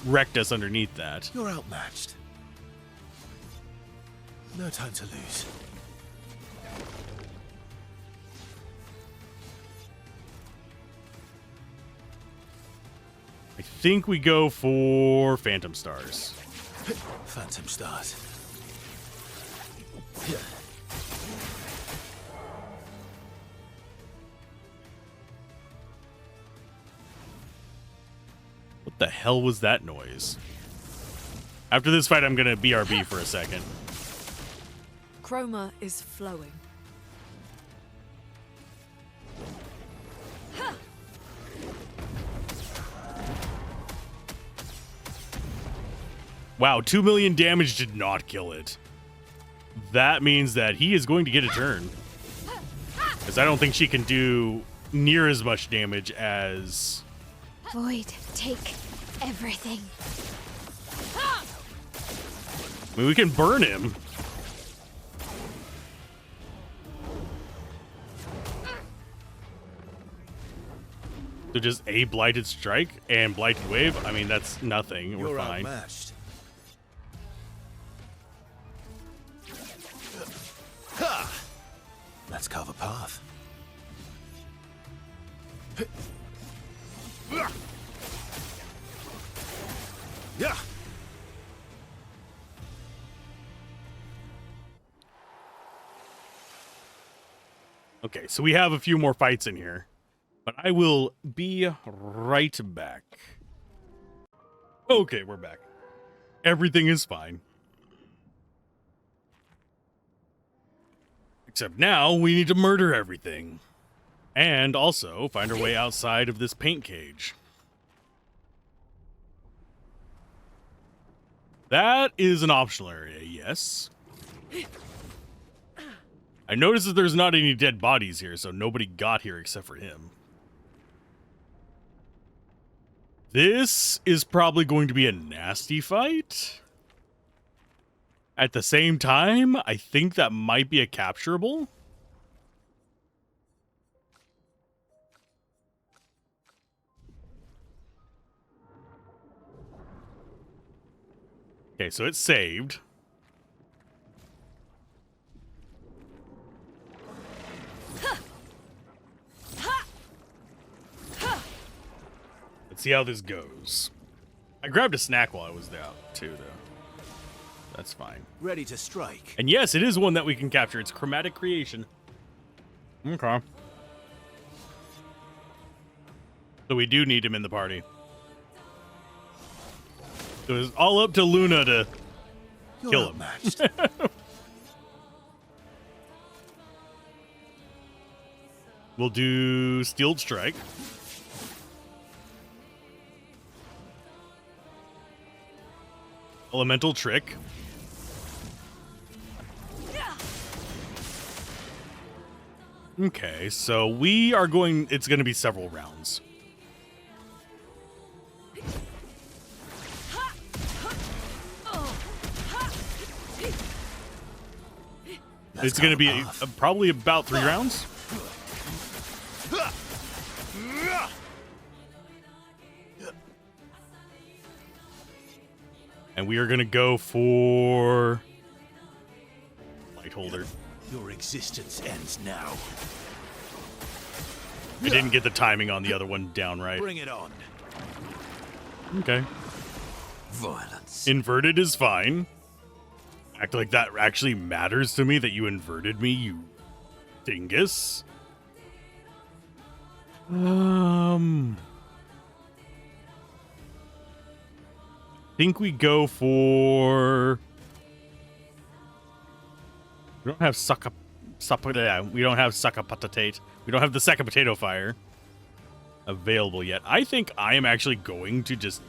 wrecked us underneath that. You're outmatched. No time to lose. I think we go for Phantom Stars. Phantom Stars. What the hell was that noise? After this fight, I'm gonna BRB for a second. Chroma is flowing. Wow, 2 million damage did not kill it. That means that he is going to get a turn. Because I don't think she can do near as much damage as... Void, take everything. I mean, we can burn him. So just a Blighted Strike and Blighted Wave? I mean, that's nothing. We're fine. Outmatched. Let's carve a path. Yeah. Okay, so we have a few more fights in here, but I will be right back. Okay, we're back. Everything is fine. Except now we need to murder everything. And also find our way outside of this paint cage. That is an optional area, yes. I noticed that there's not any dead bodies here, so nobody got here except for him. This is probably going to be a nasty fight. At the same time, I think that might be a capturable. Okay, so it's saved. Let's see how this goes. I grabbed a snack while I was out, too, though. That's fine. Ready to strike. And yes, it is one that we can capture. It's Chromatic Creation. Okay. So we do need him in the party. So it's all up to Luna to kill him. We'll do Steeled Strike. Elemental Trick. Okay, so we are going... It's going to be several rounds. It's going to be probably about 3 rounds. And we are going to go for light holder. Your existence ends now. I didn't get the timing on the other one down right. Bring it on. Okay. Violence. Inverted is fine. Act like that actually matters to me that you inverted me, you dingus. Think we go for. We don't have we don't have suckapatate. We don't have the second potato fire available yet. I think I am actually going to just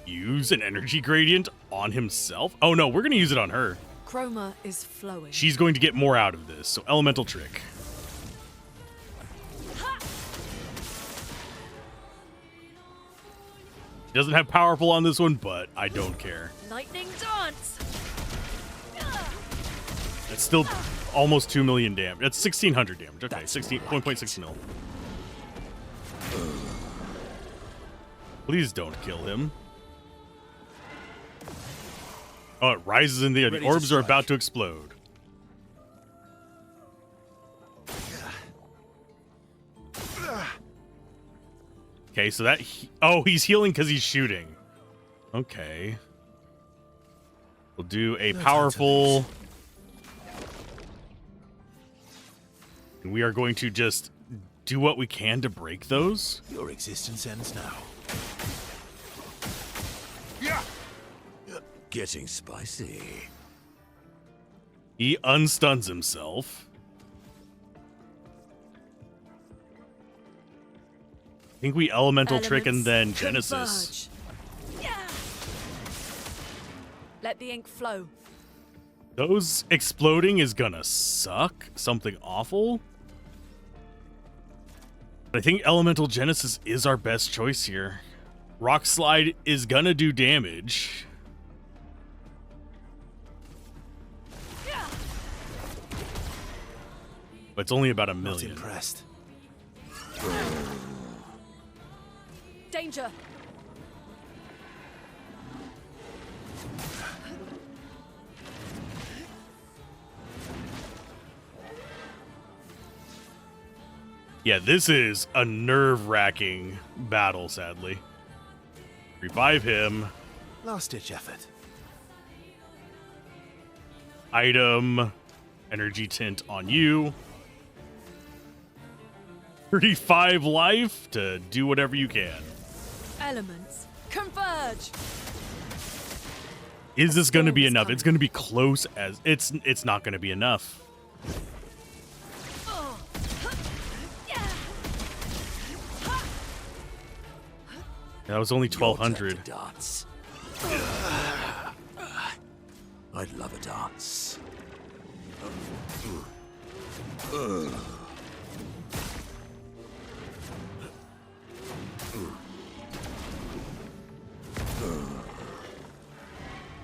use an energy gradient on himself. Oh no, we're going to use it on her. Chroma is flowing. She's going to get more out of this. So elemental trick. She doesn't have powerful on this one, but I don't care. Lightning dance. It's still almost 2 million damage. That's 1,600 damage. Okay, 1.6 mil. Please don't kill him. Oh, it rises in the air. The orbs are about to explode. Okay, so that... Oh, he's healing because he's shooting. Okay. We'll do a powerful... And we are going to just do what we can to break those. Your existence ends now. Getting spicy. He unstuns himself. I think we elemental trick and then Genesis. Let the ink flow. Those exploding is gonna suck. Something awful. But I think elemental Genesis is our best choice here. Rock Slide is gonna do damage. But it's only about 1 million. Not impressed. Danger. Yeah, this is a nerve-wracking battle, sadly. Revive him. Last-ditch effort. Item. Energy tint on you. 35 life to do whatever you can. Elements converge. Is this going to be enough? It's going to be close as... It's not going to be enough. That was only 1,200. Dance. I'd love a dance.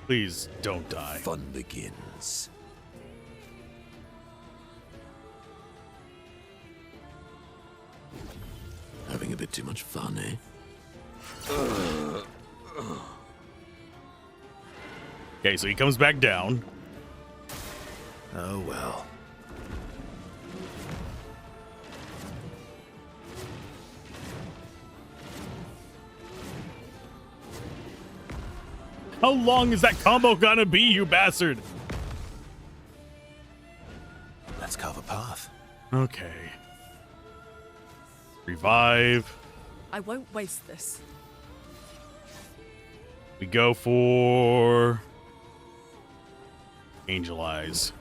Please don't die. Fun begins. Having a bit too much fun, eh? Okay, so he comes back down. Oh well. How long is that combo gonna be, you bastard? Let's carve a path. Okay. Revive. I won't waste this. We go for Angel Eyes.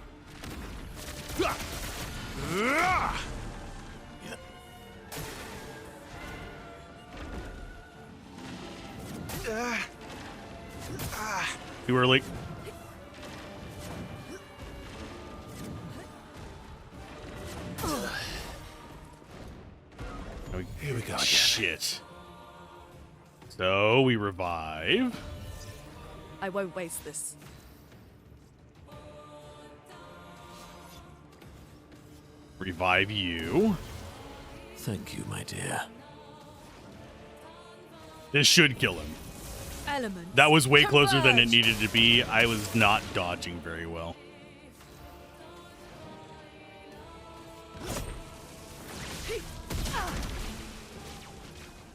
Too early. Here we go again. Shit. So we revive. I won't waste this. Revive you. Thank you, my dear. This should kill him. Element. That was way closer than it Converge. needed to be. I was not dodging very well.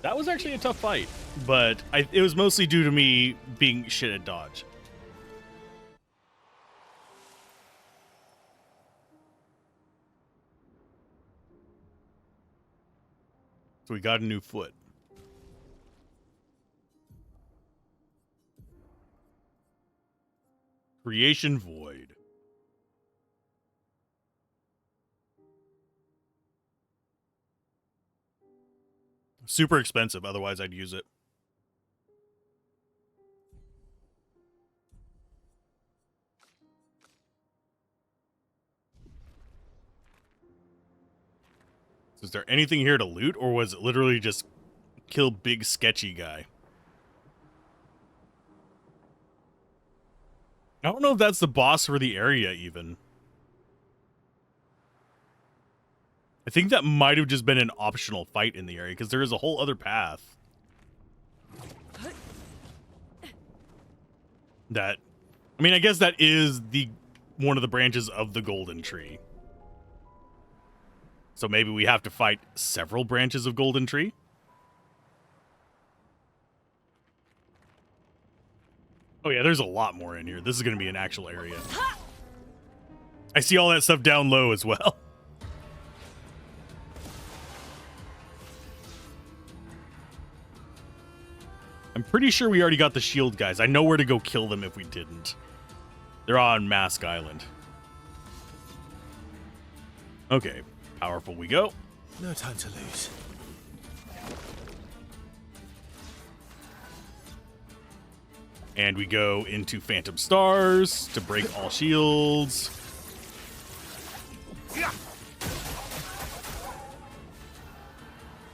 That was actually a tough fight, but it was mostly due to me being shit at dodge. So we got a new foot. Creation Void. Super expensive, otherwise I'd use it. Is there anything here to loot, or was it literally just kill big sketchy guy? I don't know if that's the boss for the area, even. I think that might have just been an optional fight in the area, because there is a whole other path. That, I mean, I guess that is one of the branches of the golden tree. So maybe we have to fight several branches of golden tree? Oh yeah, there's a lot more in here. This is going to be an actual area. I see all that stuff down low as well. I'm pretty sure we already got the shield guys. I know where to go kill them if we didn't. They're on Mask Island. Okay, powerful we go. No time to lose. And we go into Phantom Stars to break all shields.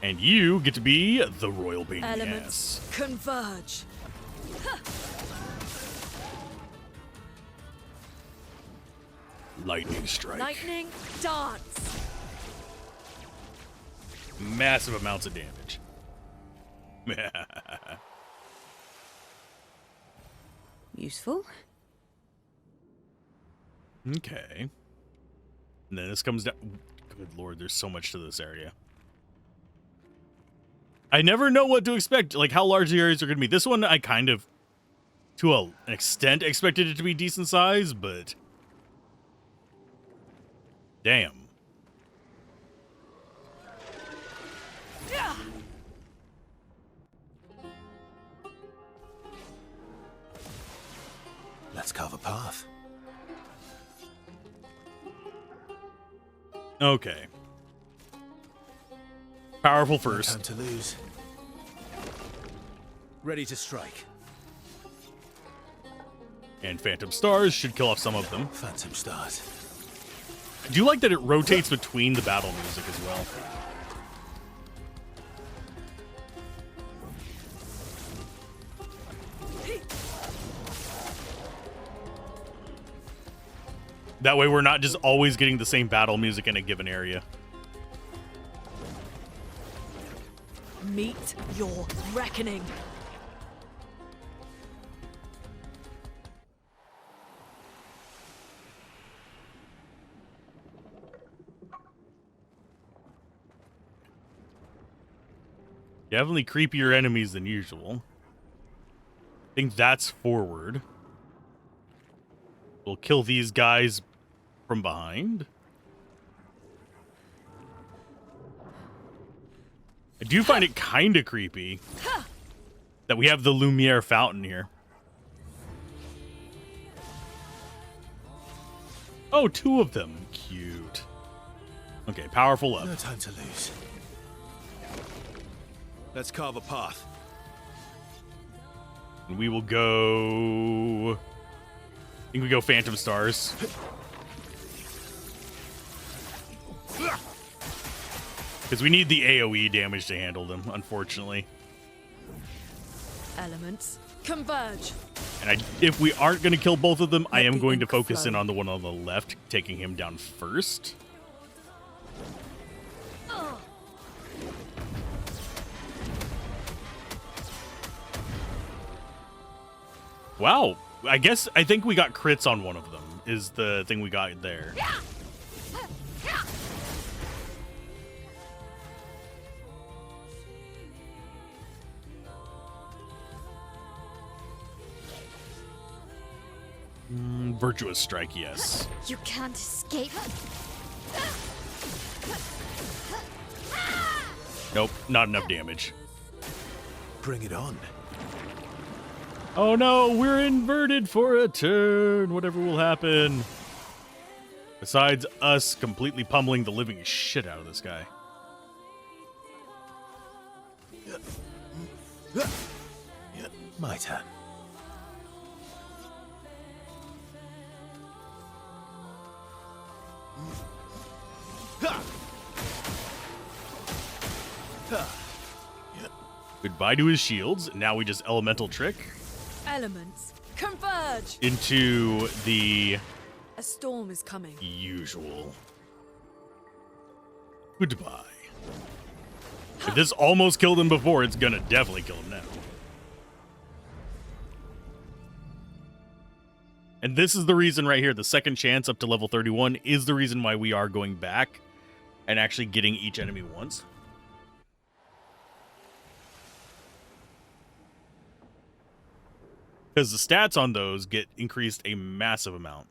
And you get to be the Royal Baby Elements Ass. converge. Lightning Strike. Lightning dance. Massive amounts of damage. Useful. Okay. And then this comes down. Good lord, there's so much to this area. I never know what to expect, like how large the areas are going to be. This one, I kind of, to an extent, expected it to be decent size, but damn. Let's carve a path. Okay. Powerful No first. time to lose. Ready to strike. And Phantom Stars should kill off some of them. Phantom Stars. I do like that it rotates between the battle music as well. That way we're not just always getting the same battle music in a given area. Meet your reckoning. Definitely creepier enemies than usual. I think that's forward. We'll kill these guys from behind. I do find it kind of creepy that we have the Lumiere fountain here. Oh, two of them. Cute. Okay, powerful up. No time to lose. Let's carve a path. And we will go... I think we go Phantom Stars. Because we need the AoE damage to handle them, unfortunately. Elements converge. And if we aren't going to kill both of them, I Let am the going to ink focus flow. in on the one on the left, taking him down first. Wow. I think we got crits on one of them, is the thing we got there. Virtuous strike, yes. You can't escape. Nope, not enough damage. Bring it on. Oh no, we're inverted for a turn. Whatever will happen. Besides us completely pummeling the living shit out of this guy. My turn. Goodbye to his shields. Now we just elemental trick Elements, converge! into the A storm is coming. usual. Goodbye. If this almost killed him before, it's gonna definitely kill him now. And this is the reason right here, the second chance up to level 31 is the reason why we are going back and actually getting each enemy once. Because the stats on those get increased a massive amount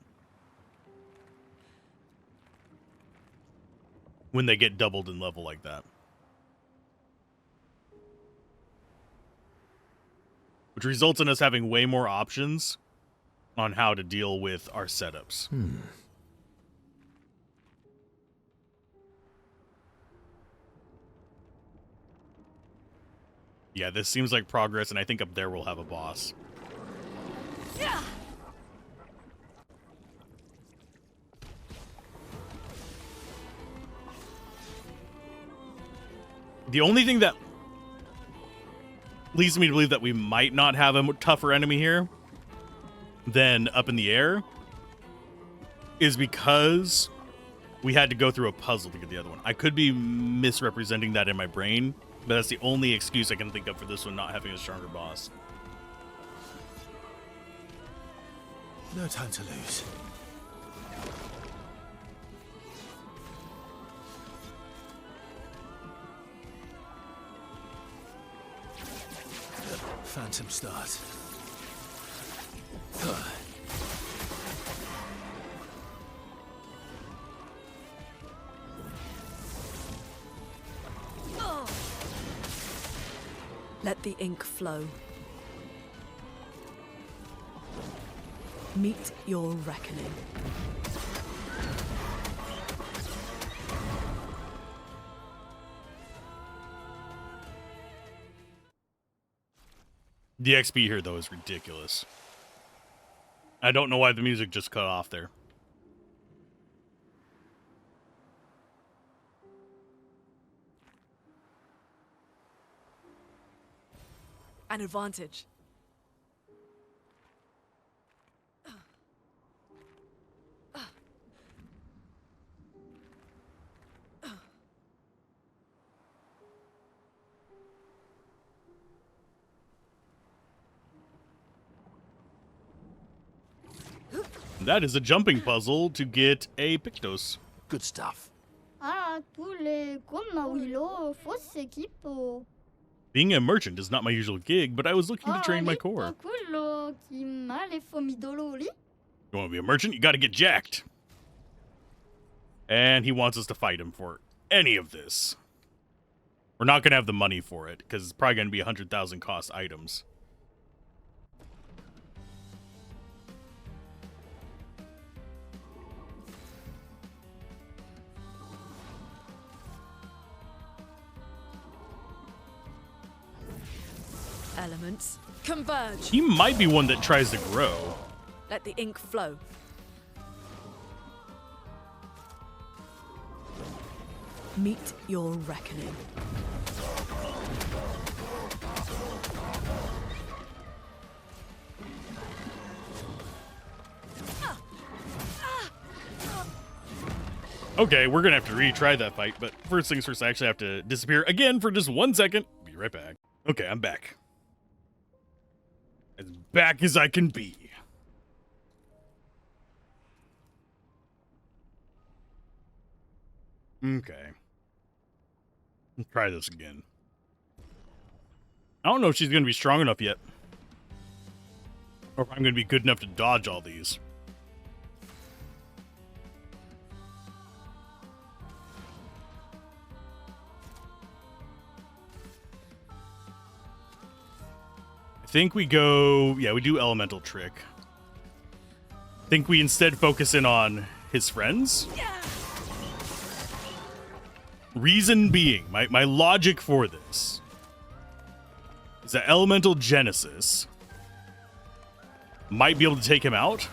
when they get doubled in level like that. Which results in us having way more options on how to deal with our setups. Yeah, this seems like progress, and I think up there we'll have a boss. The only thing that leads me to believe that we might not have a tougher enemy here than up in the air is because we had to go through a puzzle to get the other one. I could be misrepresenting that in my brain, but that's the only excuse I can think of for this one not having a stronger boss. No time to lose. Phantom start. Let the ink flow. Meet your reckoning. The XP here, though, is ridiculous. I don't know why the music just cut off there. An advantage. That is a jumping puzzle to get a Pictos. Good stuff. Being a merchant is not my usual gig, but I was looking to train my core. You want to be a merchant? You got to get jacked. And he wants us to fight him for any of this. We're not going to have the money for it, because it's probably going to be 100,000 cost items. Elements, converge. He might be one that tries to grow. Let the ink flow. Meet your reckoning. Okay, we're going to have to retry that fight, but first things first, I actually have to disappear again for just 1 second. Be right back. Okay, I'm back. As back as I can be. Okay. Let's try this again. I don't know if she's going to be strong enough yet. Or if I'm going to be good enough to dodge all these. I think we go... Yeah, we do elemental trick. I think we instead focus in on his friends. Reason being, my logic for this is that elemental genesis might be able to take him out.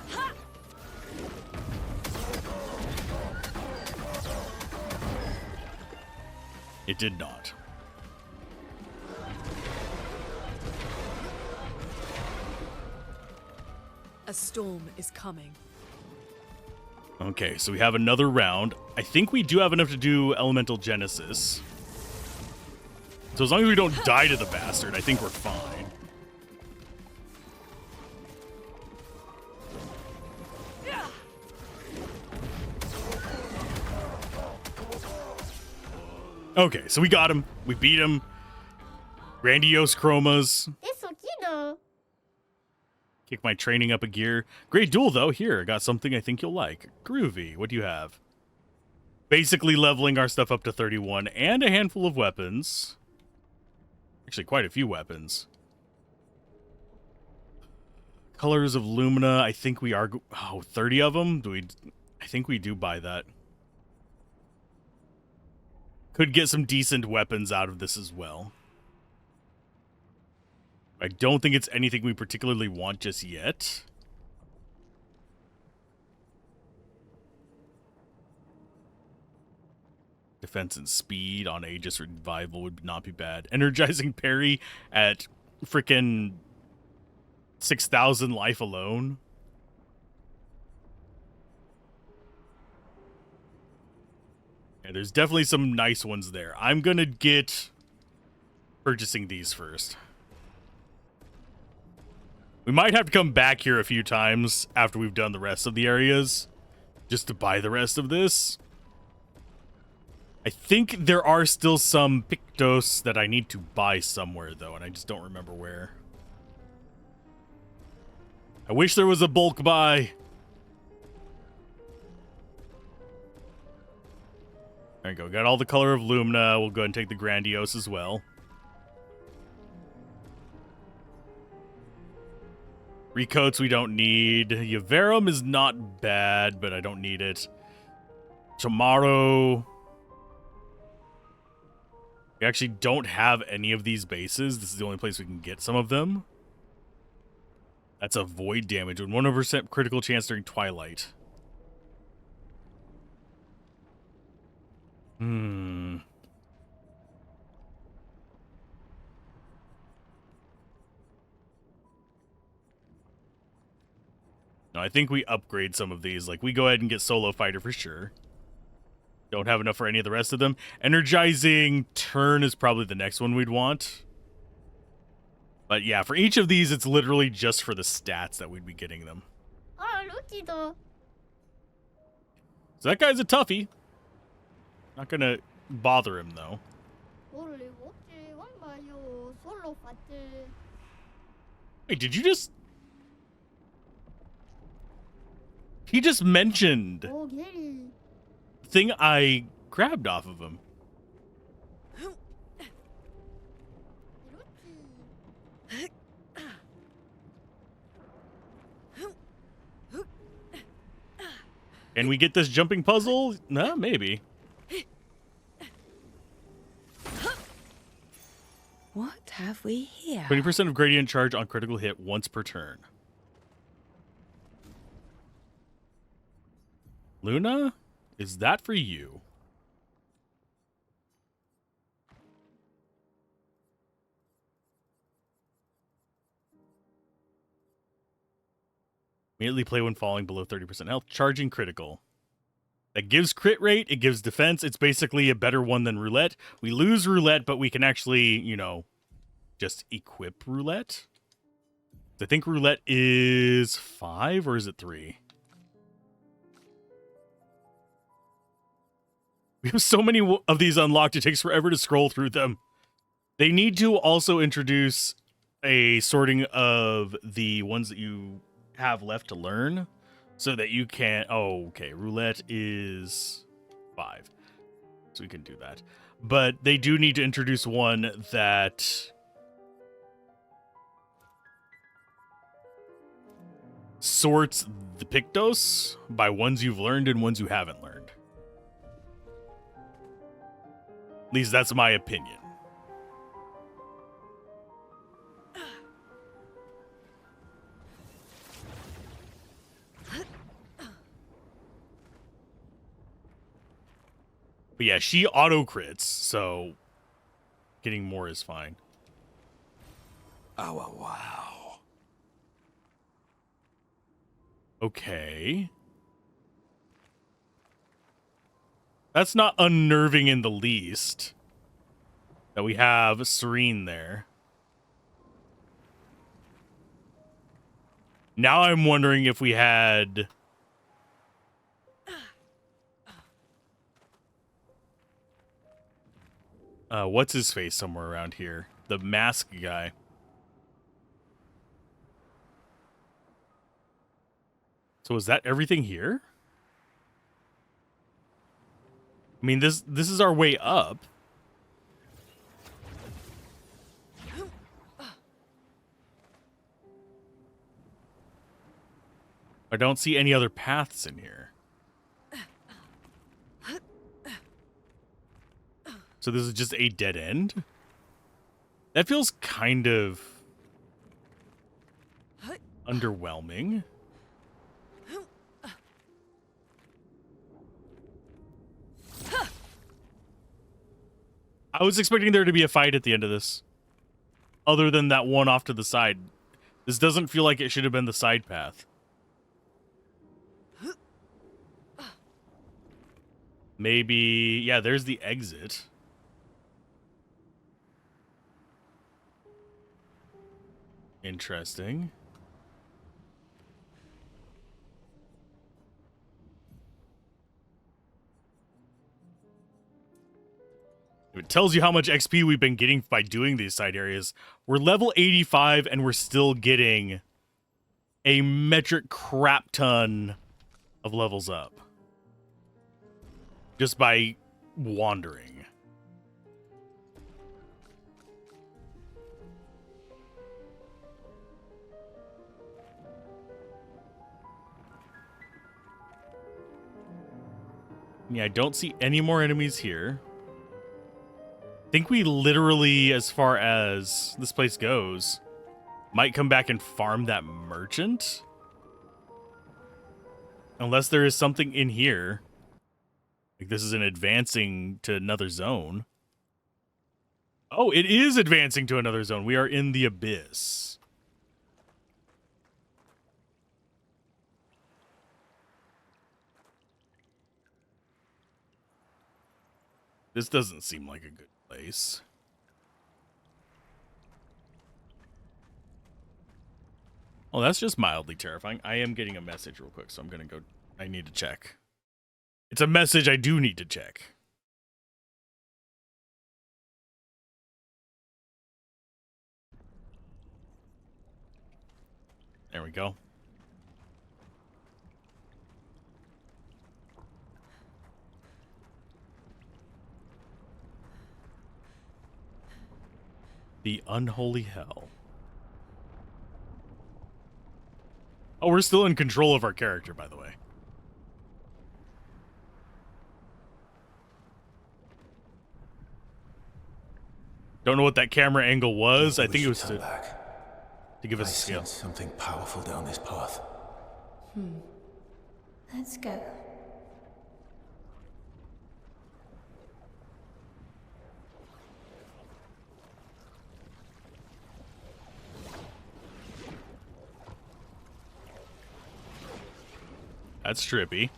It did not. A storm is coming. Okay, so we have another round. I think we do have enough to do elemental genesis. So as long as we don't die to the bastard, I think we're fine. Okay, so we got him. We beat him. Grandiose chromas. Kick my training up a gear. Great duel, though. Here, I got something I think you'll like. Groovy. What do you have? Basically leveling our stuff up to 31 and a handful of weapons. Actually, quite a few weapons. Colors of Lumina. I think we are... Oh, 30 of them? I think we do buy that. Could get some decent weapons out of this as well. I don't think it's anything we particularly want just yet. Defense and speed on Aegis Revival would not be bad. Energizing parry at frickin' 6,000 life alone. Yeah, there's definitely some nice ones there. I'm gonna get purchasing these first. We might have to come back here a few times after we've done the rest of the areas just to buy the rest of this. I think there are still some Pictos that I need to buy somewhere, though, and I just don't remember where. I wish there was a bulk buy. There you go. Got all the color of Lumina. We'll go ahead and take the Grandiose as well. Recoats we don't need. Yavarum is not bad, but I don't need it. Tomorrow. We actually don't have any of these bases. This is the only place we can get some of them. That's a void damage with 100% critical chance during Twilight. No, I think we upgrade some of these. Like, we go ahead and get Solo Fighter for sure. Don't have enough for any of the rest of them. Energizing Turn is probably the next one we'd want. But yeah, for each of these, it's literally just for the stats that we'd be getting them. So that guy's a toughie. Not gonna bother him, though. Wait, did you just... He just mentioned the thing I grabbed off of him. Can we get this jumping puzzle? No, maybe. What have we here? 20% of gradient charge on critical hit once per turn. Luna, is that for you? Immediately play when falling below 30% health. Charging critical. That gives crit rate. It gives defense. It's basically a better one than roulette. We lose roulette, but we can actually, you know, just equip roulette. I think roulette is 5, or is it 3? We have so many of these unlocked, it takes forever to scroll through them. They need to also introduce a sorting of the ones that you have left to learn so that you can... Oh, okay. Roulette is 5. So we can do that. But they do need to introduce one that... sorts the Pictos by ones you've learned and ones you haven't learned. At least that's my opinion. But yeah, she auto crits, so getting more is fine. Oh, wow. Okay. That's not unnerving in the least. That we have Serene there. Now I'm wondering if we had... what's his face somewhere around here? The mask guy. So is that everything here? I mean, this is our way up. I don't see any other paths in here. So this is just a dead end? That feels kind of underwhelming. I was expecting there to be a fight at the end of this. Other than that one off to the side. This doesn't feel like it should have been the side path. Maybe... yeah, there's the exit. Interesting. It tells you how much XP we've been getting by doing these side areas. We're level 85 and we're still getting a metric crap ton of levels up. Just by wandering. Yeah, I don't see any more enemies here. I think we literally, as far as this place goes, might come back and farm that merchant. Unless there is something in here. Like this is an advancing to another zone. Oh, it is advancing to another zone. We are in the abyss. This doesn't seem like a good place. Oh, that's just mildly terrifying. I am getting a message real quick, so I'm going to go. I need to check. It's a message I do need to check. There we go. The unholy hell. Oh, we're still in control of our character, by the way. Don't know what that camera angle was. I think it was to give us a scale. Something powerful down this path. Let's go. That's trippy.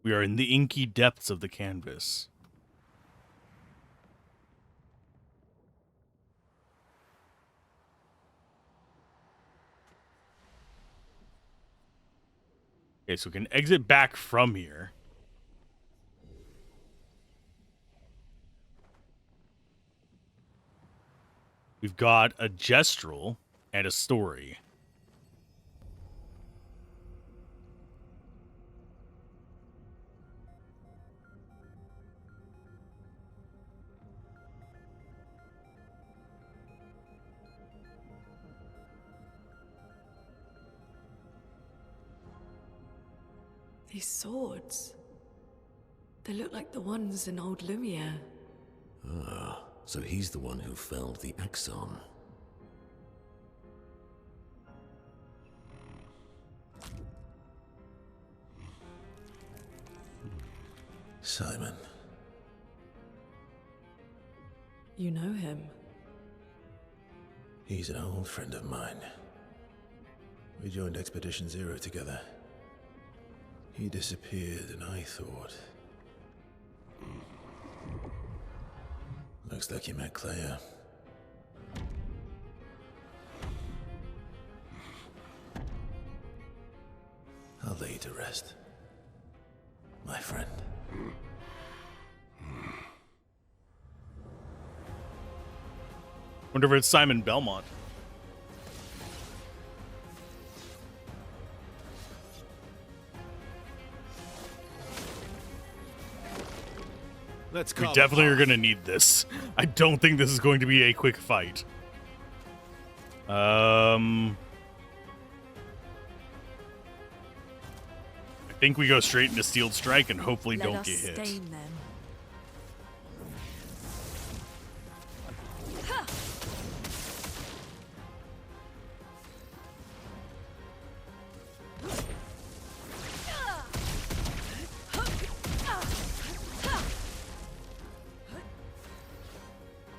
We are in the inky depths of the canvas. Okay, so we can exit back from here. We've got a gestural and a story. These swords. They look like the ones in old Lumiere. Ah, so he's the one who felled the Exxon. Simon. You know him? He's an old friend of mine. We joined Expedition Zero together. He disappeared and I thought... Looks like you met Clair. I'll lay you to rest, my friend. Wonder if it's Simon Belmont. Let's We definitely are going to need this. I don't think this is going to be a quick fight. I think we go straight into Steel Strike and hopefully don't get hit. Stain them.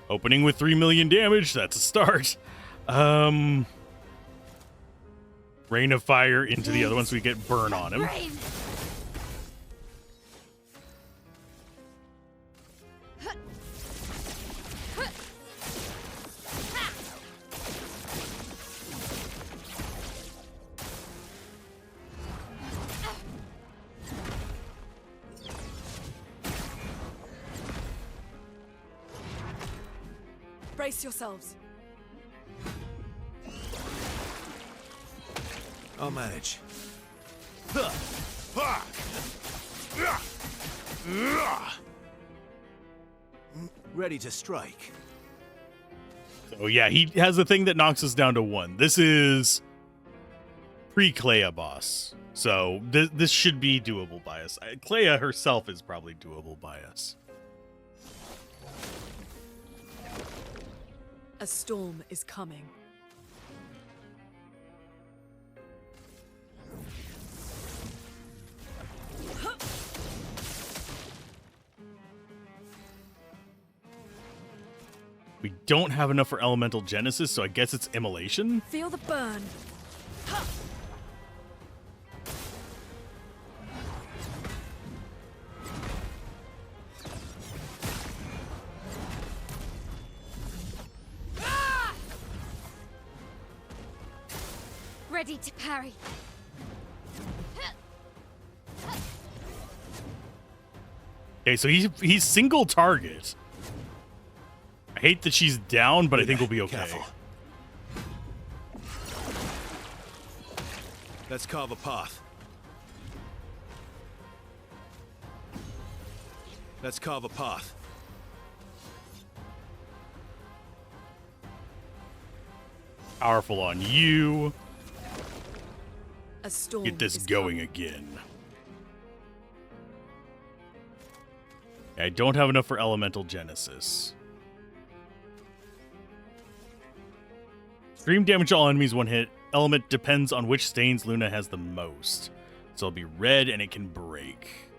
Opening with 3 million damage, that's a start. Rain of Fire into the other one so we get burn on him. Brace yourselves. I'll manage. Ready to strike. Oh yeah, he has a thing that knocks us down to 1. This is pre-Clair boss. So this should be doable by us. Clair herself is probably doable by us. A storm is coming. We don't have enough for Elemental Genesis, so I guess it's Immolation? Feel the burn. Ready to parry. Okay, so he's single target. I hate that she's down, but I think we'll be okay. Careful. Let's carve a path. Let's carve a path. Powerful on you. A storm Get this is going coming. again. I don't have enough for Elemental Genesis. Extreme damage to all enemies one hit. Element depends on which stains Luna has the most. So it'll be red and it can break.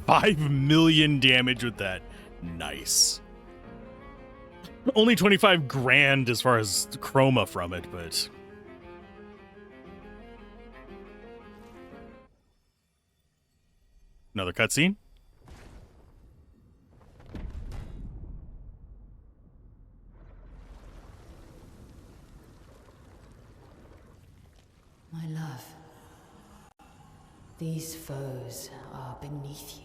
$5 million damage with that. Nice. Only 25 grand as far as chroma from it, but... Another cutscene? My love, these foes are beneath you.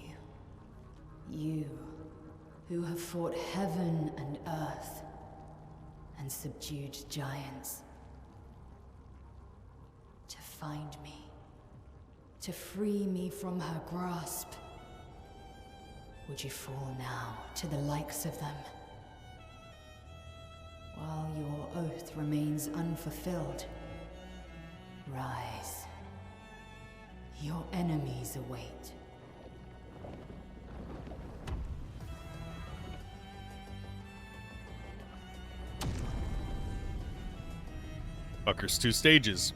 You, who have fought heaven and earth, and subdued giants. To find me, to free me from her grasp. Would you fall now to the likes of them? While your oath remains unfulfilled, rise. Your enemies await. Fucker's 2 stages.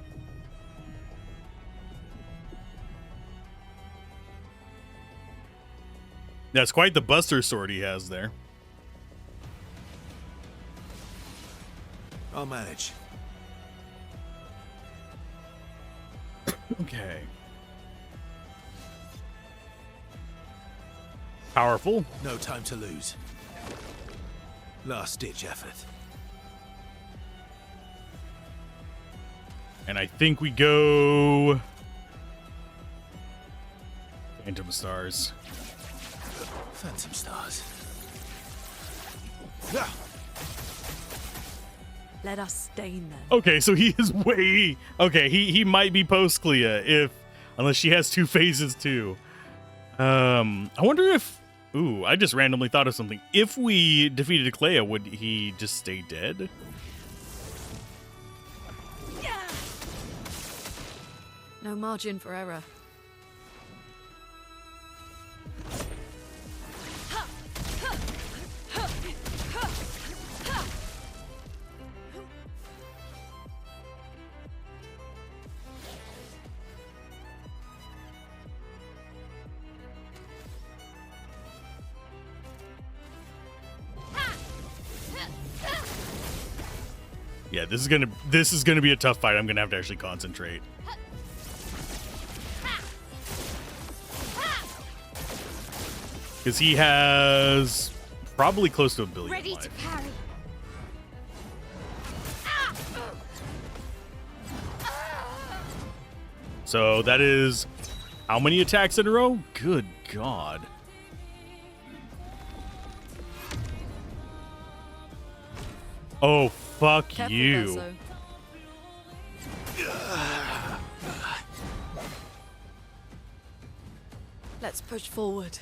That's quite the buster sword he has there. I'll manage. Okay. Powerful. No time to lose. Last ditch effort. And I think we go... Phantom Stars. Phantom Stars. Let us stain them. Okay, so he is way... Okay, he might be post-Clea if... Unless she has 2 phases too. I wonder if... Ooh, I just randomly thought of something. If we defeated Clea, would he just stay dead? No margin for error. Yeah, this is gonna be a tough fight. I'm gonna have to actually concentrate. Because he has probably close to 1 billion Ready life. to parry. So that is how many attacks in a row? Good God. Oh, fuck Careful, you. Verso. Let's push forward.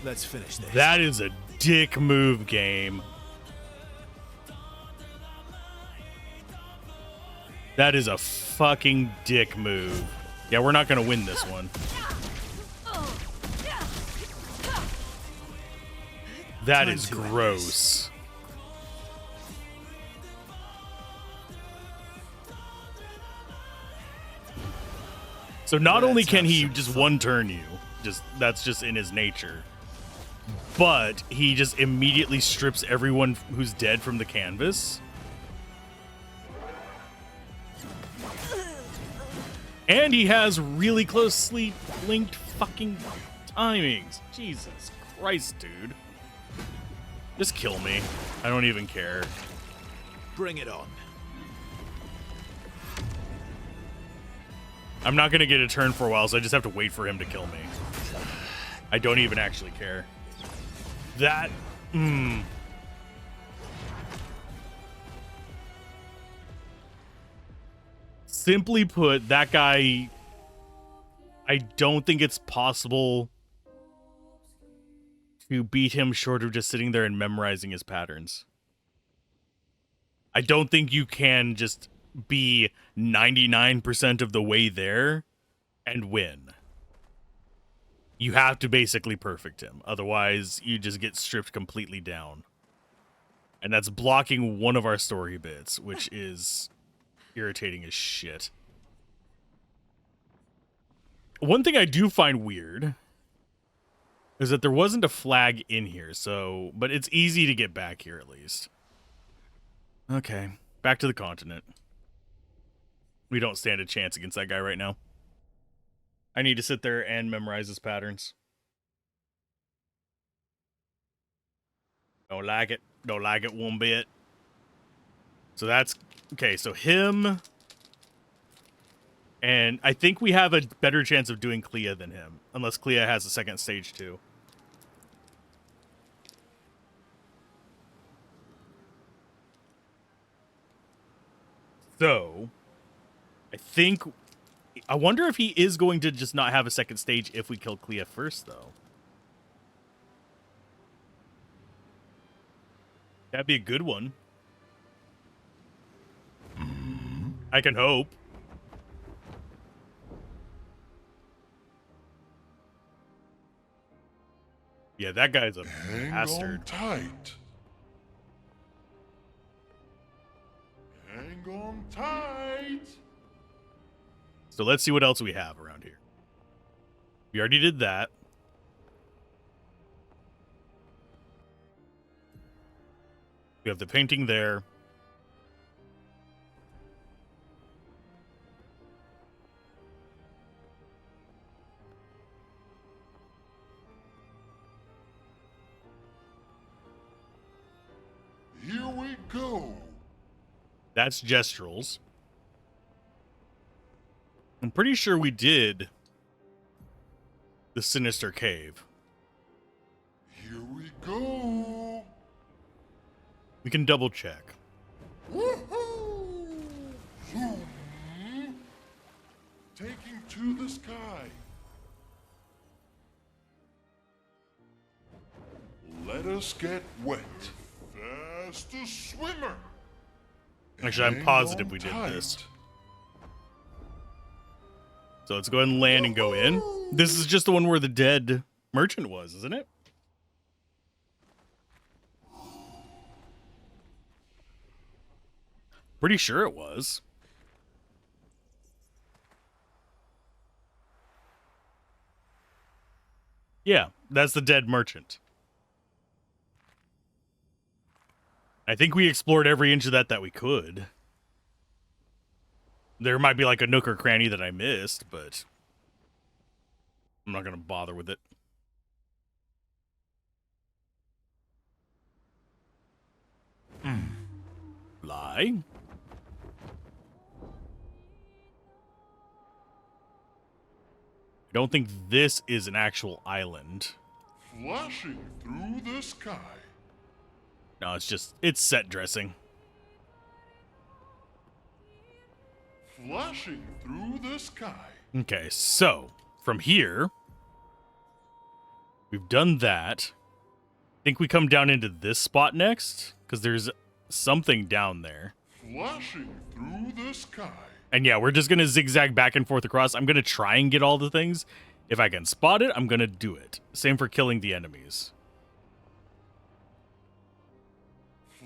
Let's finish this. That is a dick move, game. That is a fucking dick move. Yeah, we're not gonna win this one. That is gross. So not only can he just one turn you, that's just in his nature, but he just immediately strips everyone who's dead from the canvas. And he has really closely linked fucking timings. Jesus Christ, dude. Just kill me. I don't even care. Bring it on. I'm not gonna get a turn for a while, so I just have to wait for him to kill me. I don't even actually care. That... Simply put, that guy... I don't think it's possible to beat him short of just sitting there and memorizing his patterns. I don't think you can just be 99% of the way there and win. You have to basically perfect him. Otherwise, you just get stripped completely down. And that's blocking one of our story bits, which is irritating as shit. One thing I do find weird is that there wasn't a flag in here, so... But it's easy to get back here, at least. Okay, back to the continent. We don't stand a chance against that guy right now. I need to sit there and memorize his patterns. Don't like it. Don't like it one bit. So that's... Okay, so him... And I think we have a better chance of doing Clea than him. Unless Clea has a second stage too. So... I think... I wonder if he is going to just not have a second stage if we kill Clea first, though. That'd be a good one. I can hope. Yeah, that guy's a bastard. Hang on tight. Hang on tight. So let's see what else we have around here. We already did that. We have the painting there. Here we go. That's Gestrels. I'm pretty sure we did the Sinister Cave. Here we go. We can double check. Woohoo! Zoom. Taking to the sky. Let us get wet. Fastest swimmer. Actually, I'm positive we did this. So let's go ahead and land and go in. This is just the one where the dead merchant was, isn't it? Pretty sure it was. Yeah, that's the dead merchant. I think we explored every inch of that we could. There might be like a nook or cranny that I missed, but I'm not going to bother with it. Lie. I don't think this is an actual island. Flashing through the sky. No, it's set dressing. Flashing through the sky. Okay, so from here, we've done that. I think we come down into this spot next, because there's something down there. Flashing through the sky. And yeah, we're just going to zigzag back and forth across. I'm going to try and get all the things. If I can spot it, I'm going to do it. Same for killing the enemies.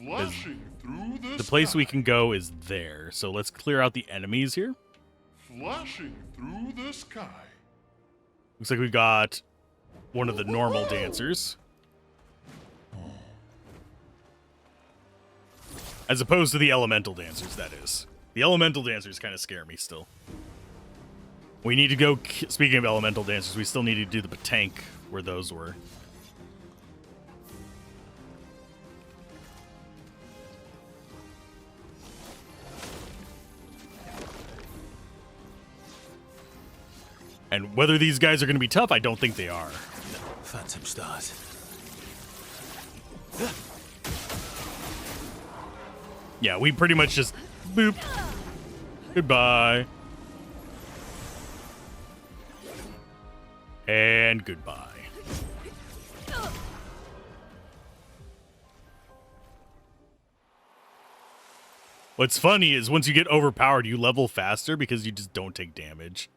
Flashing through the The place sky. we can go is there. So let's clear out the enemies here. Flashing through the sky. Looks like we got one of the normal dancers. As opposed to the elemental dancers, that is. The elemental dancers kind of scare me still. We need to go... Speaking of elemental dancers, we still need to do the tank where those were. And whether these guys are going to be tough, I don't think they are. Phantom stars. Yeah, we pretty much just... Boop. Goodbye. And goodbye. What's funny is once you get overpowered, you level faster because you just don't take damage.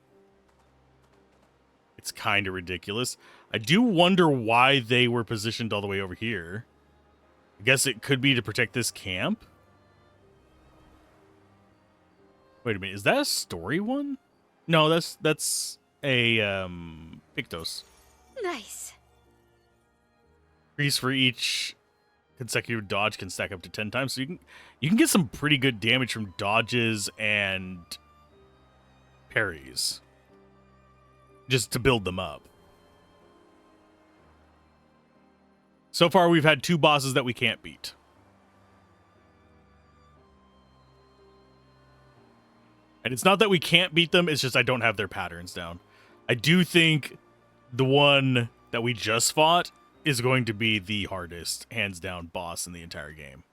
It's kind of ridiculous. I do wonder why they were positioned all the way over here. I guess it could be to protect this camp. Wait a minute, is that a story one? No, that's a Pictos. Nice. Increase for each consecutive dodge can stack up to 10 times. So you can get some pretty good damage from dodges and parries. Just to build them up. So far, we've had 2 bosses that we can't beat. And it's not that we can't beat them, it's just I don't have their patterns down. I do think the one that we just fought is going to be the hardest, hands down, boss in the entire game.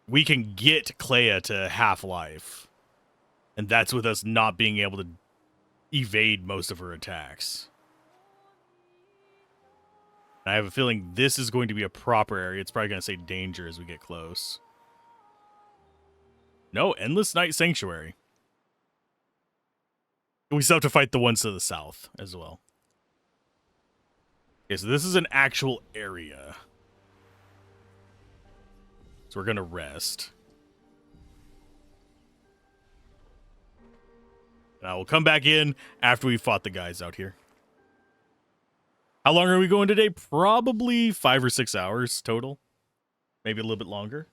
We can get Clair to half-life. And that's with us not being able to evade most of her attacks. I have a feeling this is going to be a proper area. It's probably going to say danger as we get close. No, Endless Night Sanctuary. We still have to fight the ones to the south as well. Okay, so this is an actual area. So we're going to rest. And I will come back in after we fought the guys out here. How long are we going today? Probably 5 or 6 hours total. Maybe a little bit longer.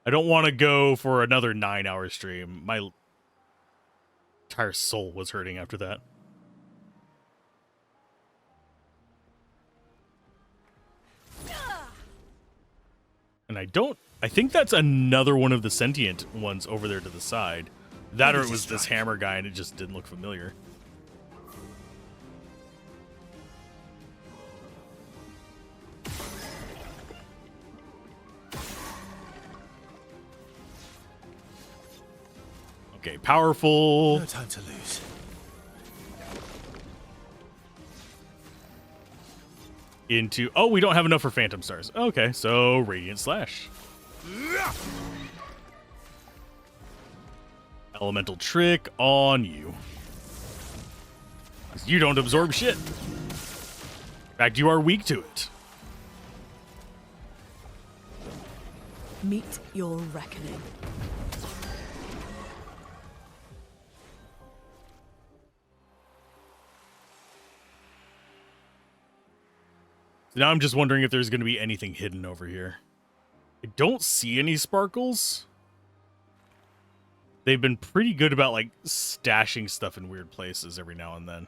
I don't want to go for another 9-hour stream. My entire soul was hurting after that. And I think that's another one of the sentient ones over there to the side. That or it was this hammer guy and it just didn't look familiar. Okay, powerful. No time to lose. Into... Oh, we don't have enough for Phantom Stars. Okay, so Radiant Slash. Elemental Trick on you. You don't absorb shit. In fact, you are weak to it. Meet your reckoning. So now I'm just wondering if there's going to be anything hidden over here. I don't see any sparkles. They've been pretty good about, like, stashing stuff in weird places every now and then.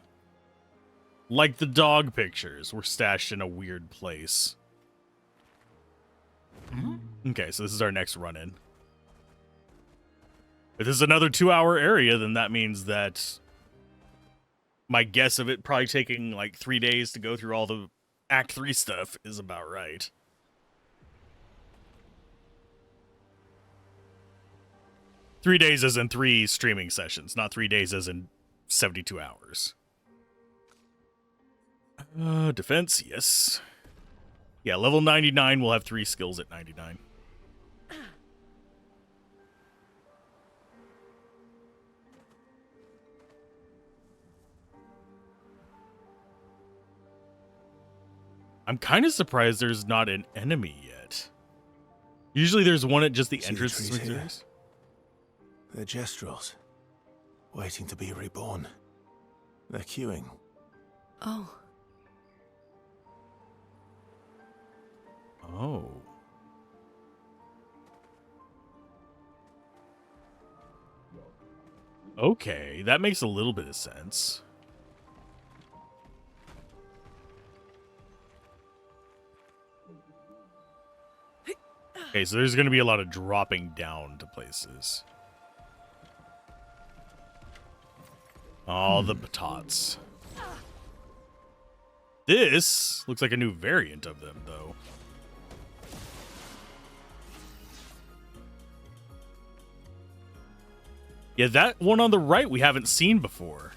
Like the dog pictures were stashed in a weird place. Okay, so this is our next run-in. If this is another 2-hour area, then that means that my guess of it probably taking, like, 3 days to go through all the Act 3 stuff is about right. Three days as in 3 streaming sessions, not 3 days as in 72 hours. Defense, yes. Yeah, level 99 will have 3 skills at 99. I'm kind of surprised there's not an enemy yet. Usually there's one at just the entrance. They're Gestrels, waiting to be reborn. They're queuing. Oh. Oh. Okay, that makes a little bit of sense. Okay, so there's going to be a lot of dropping down to places. All the batots. This looks like a new variant of them, though. Yeah, that one on the right we haven't seen before.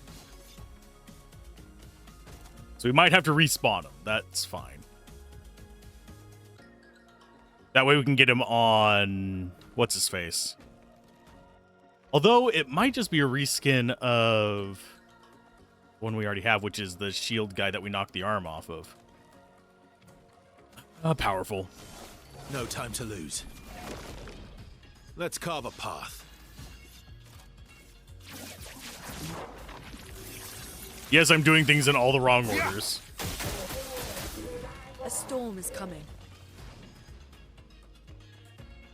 So we might have to respawn them. That's fine. That way we can get him on... what's his face? Although it might just be a reskin of one we already have, which is the shield guy that we knocked the arm off of. Powerful. No time to lose. Let's carve a path. Yes, I'm doing things in all the wrong orders. A storm is coming.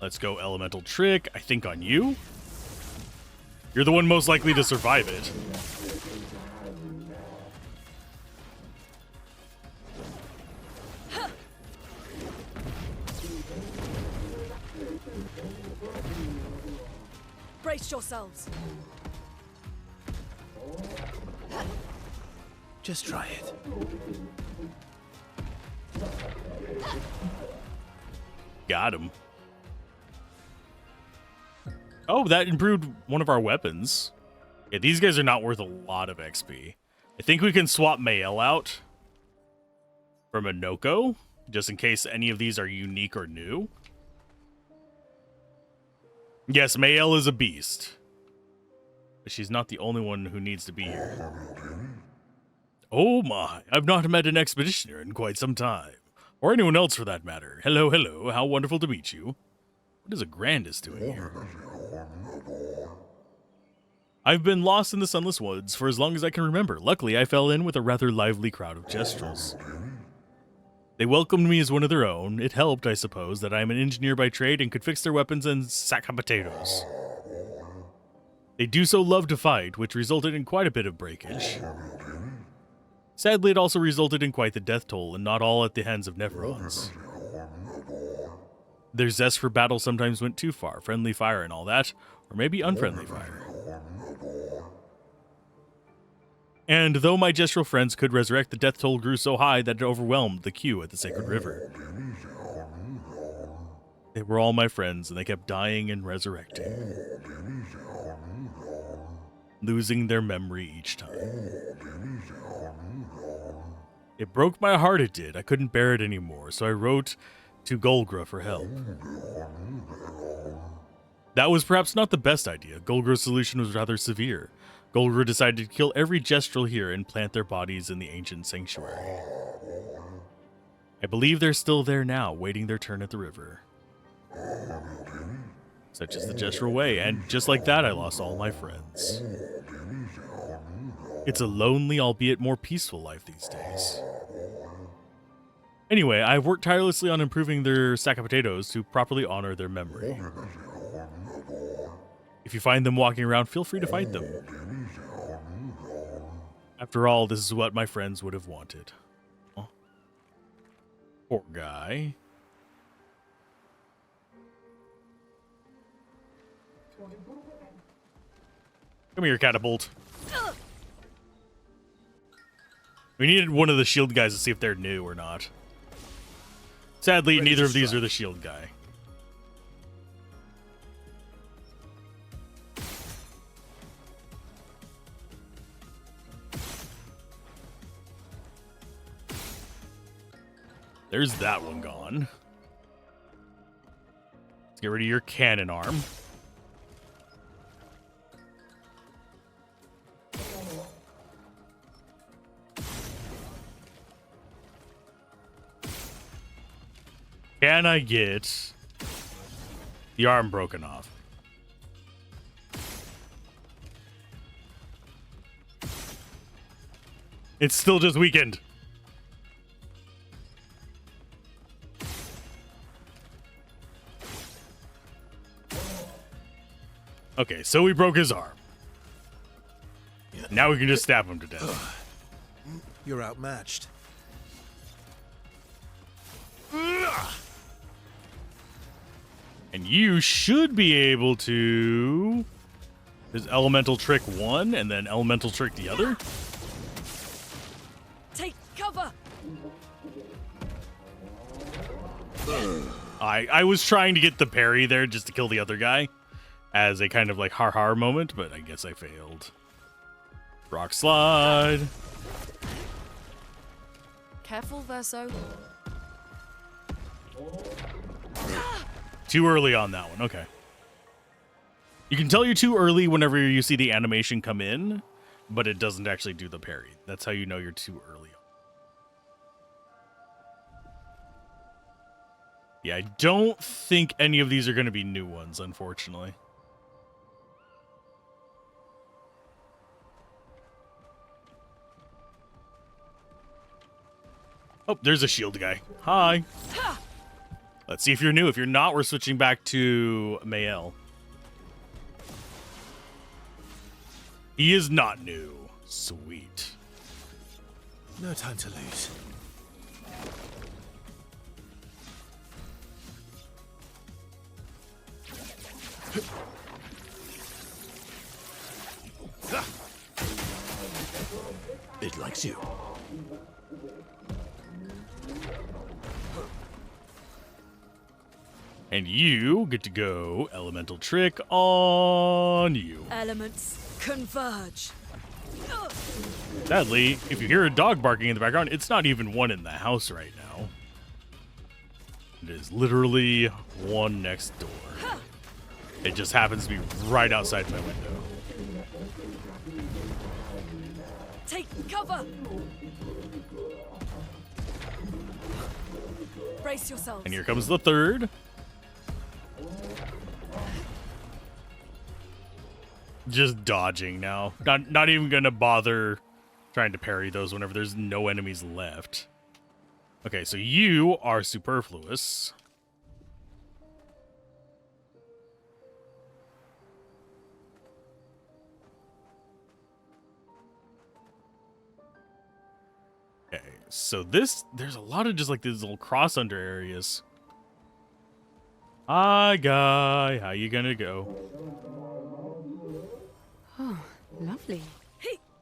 Let's go elemental trick, I think on you. You're the one most likely to survive it. Brace yourselves. Just try it. Got him. Oh, that improved one of our weapons. Yeah, these guys are not worth a lot of XP. I think we can swap Mael out for Minoko, just in case any of these are unique or new. Yes, Mael is a beast. But she's not the only one who needs to be here. Oh my, I've not met an expeditioner in quite some time. Or anyone else for that matter. Hello, hello, how wonderful to meet you. What is a Grandis doing here? I've been lost in the Sunless Woods for as long as I can remember. Luckily, I fell in with a rather lively crowd of Jestrels. They welcomed me as one of their own. It helped, I suppose, that I am an engineer by trade and could fix their weapons and sack potatoes. They do so love to fight, which resulted in quite a bit of breakage. Sadly, it also resulted in quite the death toll, and not all at the hands of Neverons. Their zest for battle sometimes went too far, friendly fire and all that, or maybe unfriendly fire. And though my Gestural friends could resurrect, the death toll grew so high that it overwhelmed the queue at the Sacred River. They were all my friends, and they kept dying and resurrecting, losing their memory each time. It broke my heart, it did. I couldn't bear it anymore, so I wrote to Golgra for help. That was perhaps not the best idea. Golgra's solution was rather severe. Golgra decided to kill every Gestral here and plant their bodies in the ancient sanctuary. I believe they're still there now, waiting their turn at the river. Such is the Gestral way, and just like that, I lost all my friends. It's a lonely, albeit more peaceful life these days. Anyway, I've worked tirelessly on improving their sack of potatoes to properly honor their memory. If you find them walking around, feel free to fight them. After all, this is what my friends would have wanted. Oh. Poor guy. Come here, Catapult. We needed one of the shield guys to see if they're new or not. Sadly, neither of these are the shield guy. There's that one gone. Let's get rid of your cannon arm. Can I get the arm broken off? It's still just weakened. Okay, so we broke his arm. Now we can just stab him to death. You're outmatched. And you should be able to... There's Elemental Trick 1 and then Elemental Trick the other. Take cover! I was trying to get the parry there just to kill the other guy as a kind of like har-har moment, but I guess I failed. Rock Slide. Careful, Verso. Too early on that one. Okay. You can tell you're too early whenever you see the animation come in, but it doesn't actually do the parry. That's how you know you're too early. Yeah, I don't think any of these are going to be new ones, unfortunately. Oh, there's a shield guy. Hi. Let's see if you're new. If you're not, we're switching back to Mael. He is not new. Sweet. No time to lose. It likes you. And you get to go elemental trick on you. Elements converge. Sadly, if you hear a dog barking in the background, it's not even one in the house right now. It is literally one next door. It just happens to be right outside my window. Take cover. Brace yourselves. And here comes the third. Just dodging now. Not even gonna bother trying to parry those whenever there's no enemies left. Okay, so you are superfluous. Okay, so there's a lot of just like these little cross under areas. Hi, guy. How you gonna go? Oh, lovely.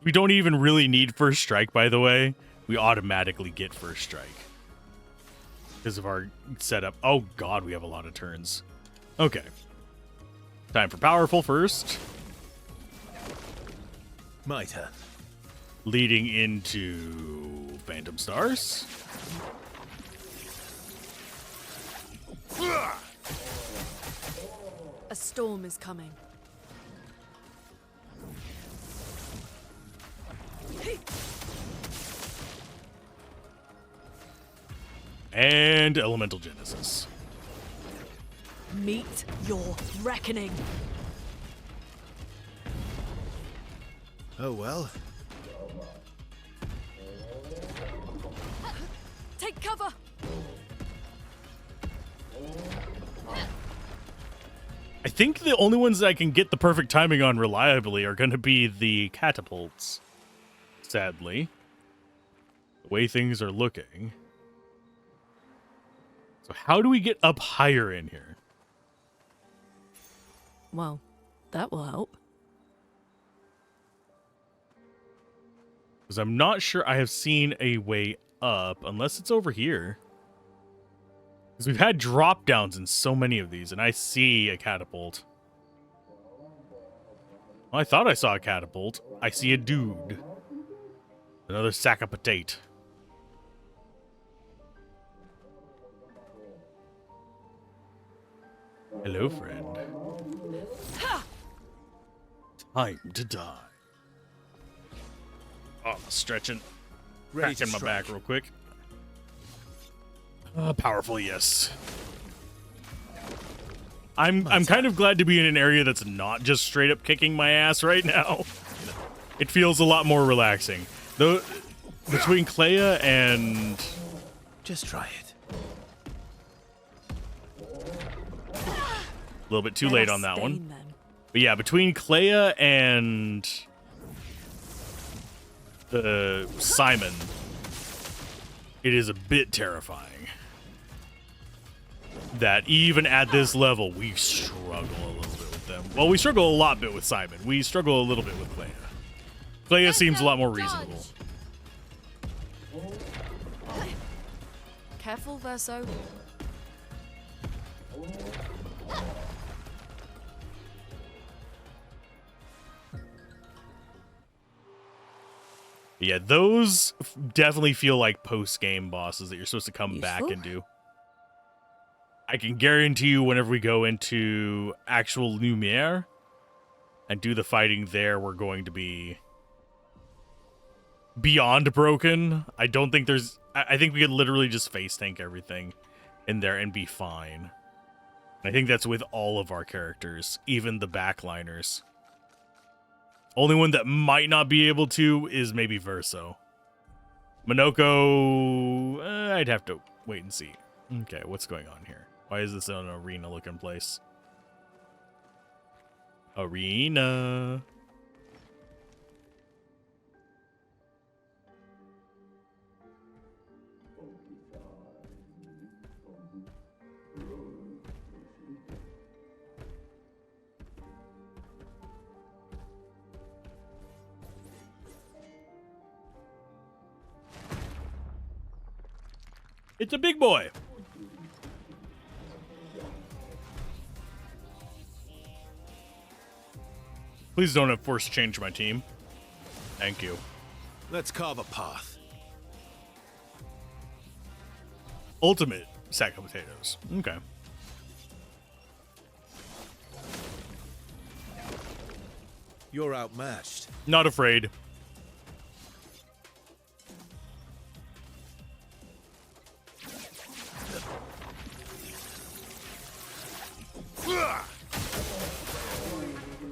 We don't even really need first strike, by the way. We automatically get first strike because of our setup. Oh god, we have a lot of turns. Okay. Time for powerful first. My turn. Leading into Phantom Stars. A storm is coming. And Elemental Genesis. Meet your reckoning. Oh well. Take cover. I think the only ones that I can get the perfect timing on reliably are going to be the catapults. Sadly. The way things are looking. So how do we get up higher in here? Well, that will help. Because I'm not sure I have seen a way up, unless it's over here. Because we've had drop downs in so many of these, and I see a catapult. Well, I thought I saw a catapult. I see a dude. Another sack of potato. Hello, friend. Time to die. Oh, I'm stretching. Ready Cracking to my strike. back real quick. Powerful, yes. I'm kind of glad to be in an area that's not just straight up kicking my ass right now. It feels a lot more relaxing. Though between Clair and Just try it. a little bit too late on that one. Stain, then. But yeah, between Clair and Simon, it is a bit terrifying that even at this level, we struggle a little bit with them. Well, we struggle a lot bit with Simon. We struggle a little bit with Clair. Clair seems a lot more reasonable. Careful, Verso. Yeah, those definitely feel like post-game bosses that you're supposed to come back and do. I can guarantee you whenever we go into actual Lumiere and do the fighting there, we're going to be beyond broken. I don't think there's... I think we could literally just face tank everything in there and be fine. I think that's with all of our characters, even the backliners. Only one that might not be able to is maybe Verso. Minoko, I'd have to wait and see. Okay, what's going on here? Why is this an arena looking place? Arena. It's a big boy. Please don't have force change my team. Thank you. Let's carve a path. Ultimate sack of potatoes. Okay. You're outmatched. Not afraid.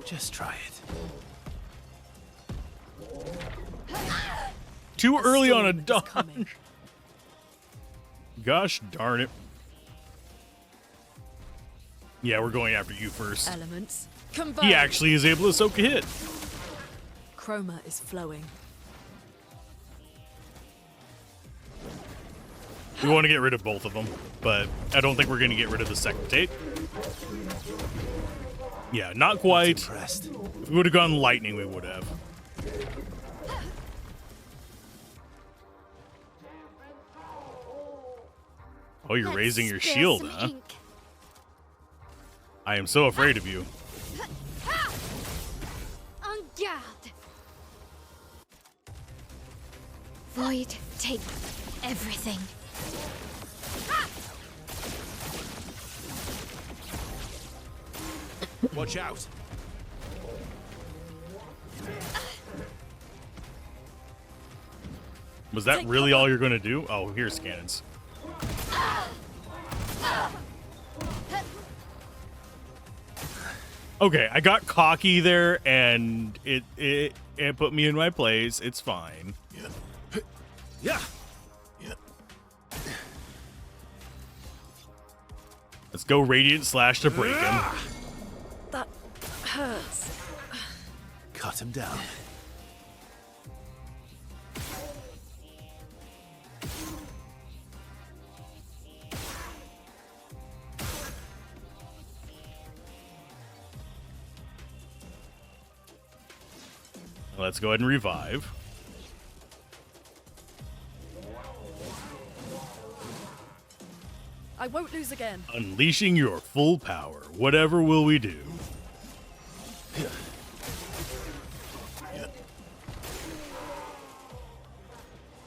Just try it. Too early on a dodge. Gosh darn it. Yeah, we're going after you first. Elements combine. He actually is able to soak a hit. Chroma is flowing. We want to get rid of both of them, but I don't think we're going to get rid of the second. Yeah, not quite. If we would have gone lightning, we would have. Oh, you're raising your shield, huh? I am so afraid of you. En garde! Void, take everything. Watch out. Was that really all you're going to do? Oh, here's cannons. Okay, I got cocky there, and it put me in my place. It's fine. Yeah. Let's go Radiant Slash to break him. That hurts. Cut him down. Let's go ahead and revive. I won't lose again. Unleashing your full power. Whatever will we do?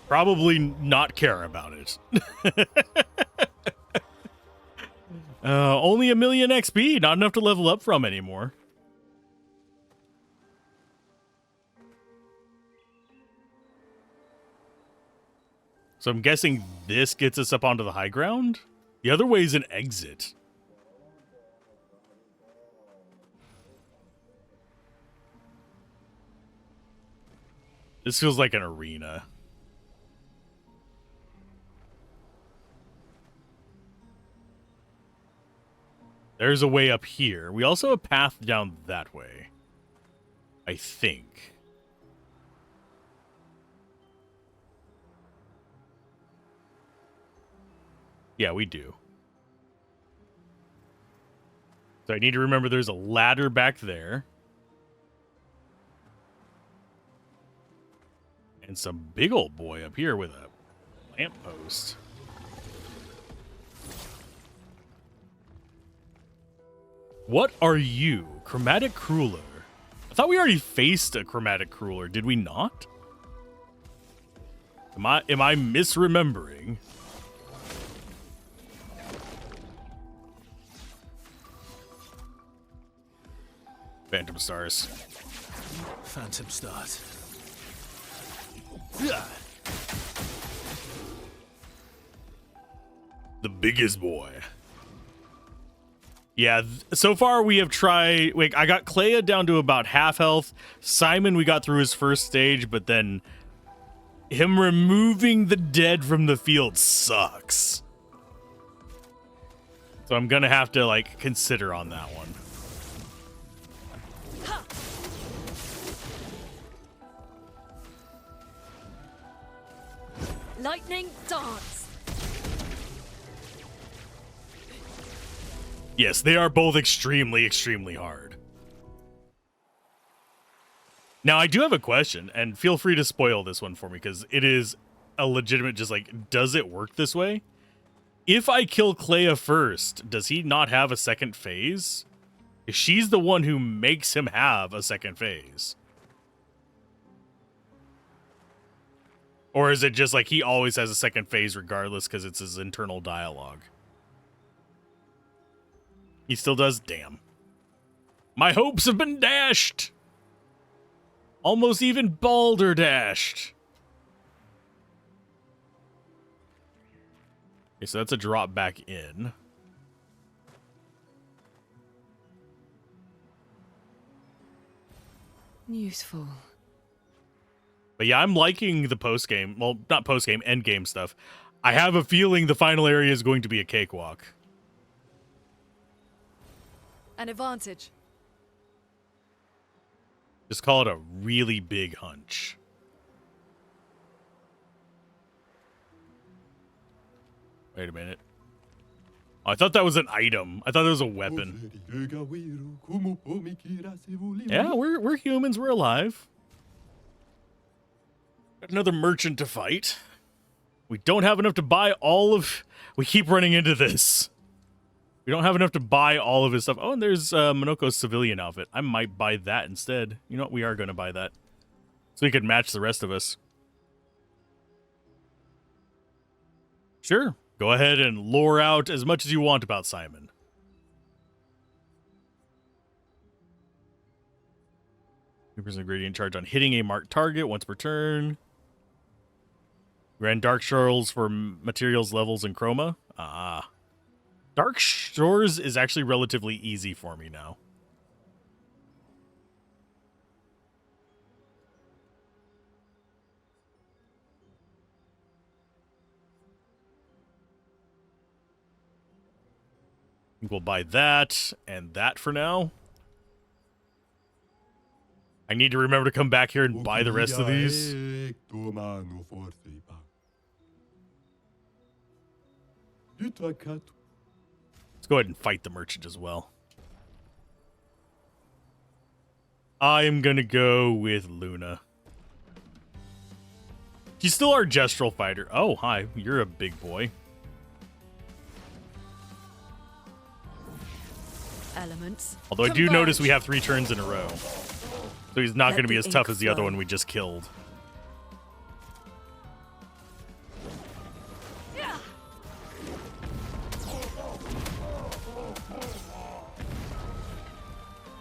Probably not care about it. Only 1,000,000 XP. Not enough to level up from anymore. So I'm guessing this gets us up onto the high ground? The other way is an exit. This feels like an arena. There's a way up here. We also have a path down that way, I think. Yeah, we do. So I need to remember there's a ladder back there. And some big old boy up here with a lamppost. What are you? Chromatic Crueler. I thought we already faced a Chromatic Crueler, did we not? Am I misremembering? Phantom Stars. Phantom Stars. The biggest boy. Yeah, so far we have tried... Wait, I got Clair down to about half health. Simon, we got through his first stage, but then him removing the dead from the field sucks. So I'm gonna have to, like, consider on that one. Lightning dance. Yes, they are both extremely, extremely hard. Now, I do have a question, and feel free to spoil this one for me, because it is a legitimate, just like, does it work this way? If I kill Clair first, does he not have a second phase? She's the one who makes him have a second phase. Or is it just like he always has a second phase regardless because it's his internal dialogue? He still does? Damn. My hopes have been dashed! Almost even balderdashed. Okay, so that's a drop back in. Useful. But yeah, I'm liking the post-game, well, not post-game, end-game stuff. I have a feeling the final area is going to be a cakewalk. An advantage. Just call it a really big hunch. Wait a minute. Oh, I thought that was an item. I thought it was a weapon. Yeah, we're humans. We're alive. Got another merchant to fight. We don't have enough to buy all of... We keep running into this. We don't have enough to buy all of his stuff. Oh, and there's Monoko's civilian outfit. I might buy that instead. You know what? We are going to buy that. So we could match the rest of us. Sure. Go ahead and lore out as much as you want about Simon. Percent gradient charge on hitting a marked target once per turn. Grand Dark Shores for materials, levels, and chroma. Ah. Dark Shores is actually relatively easy for me now. I think we'll buy that and that for now. I need to remember to come back here and buy the rest of these. Let's go ahead and fight the merchant as well. I'm gonna go with Luna. She's still our gestural fighter. Oh, hi. You're a big boy. Elements. Although I do notice we have 3 turns in a row. So he's not going to be as tough as the other one we just killed.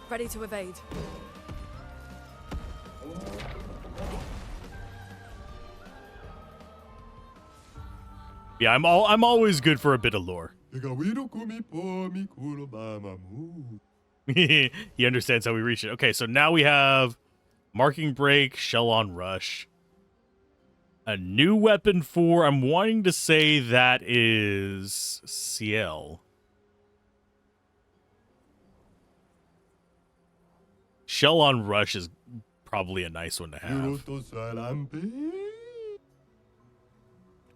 Ready to evade. Yeah, I'm always good for a bit of lore. He understands how we reach it. Okay, so now we have Marking Break, Shell on Rush. A new weapon for, I'm wanting to say that is Ciel. Shell on Rush is probably a nice one to have.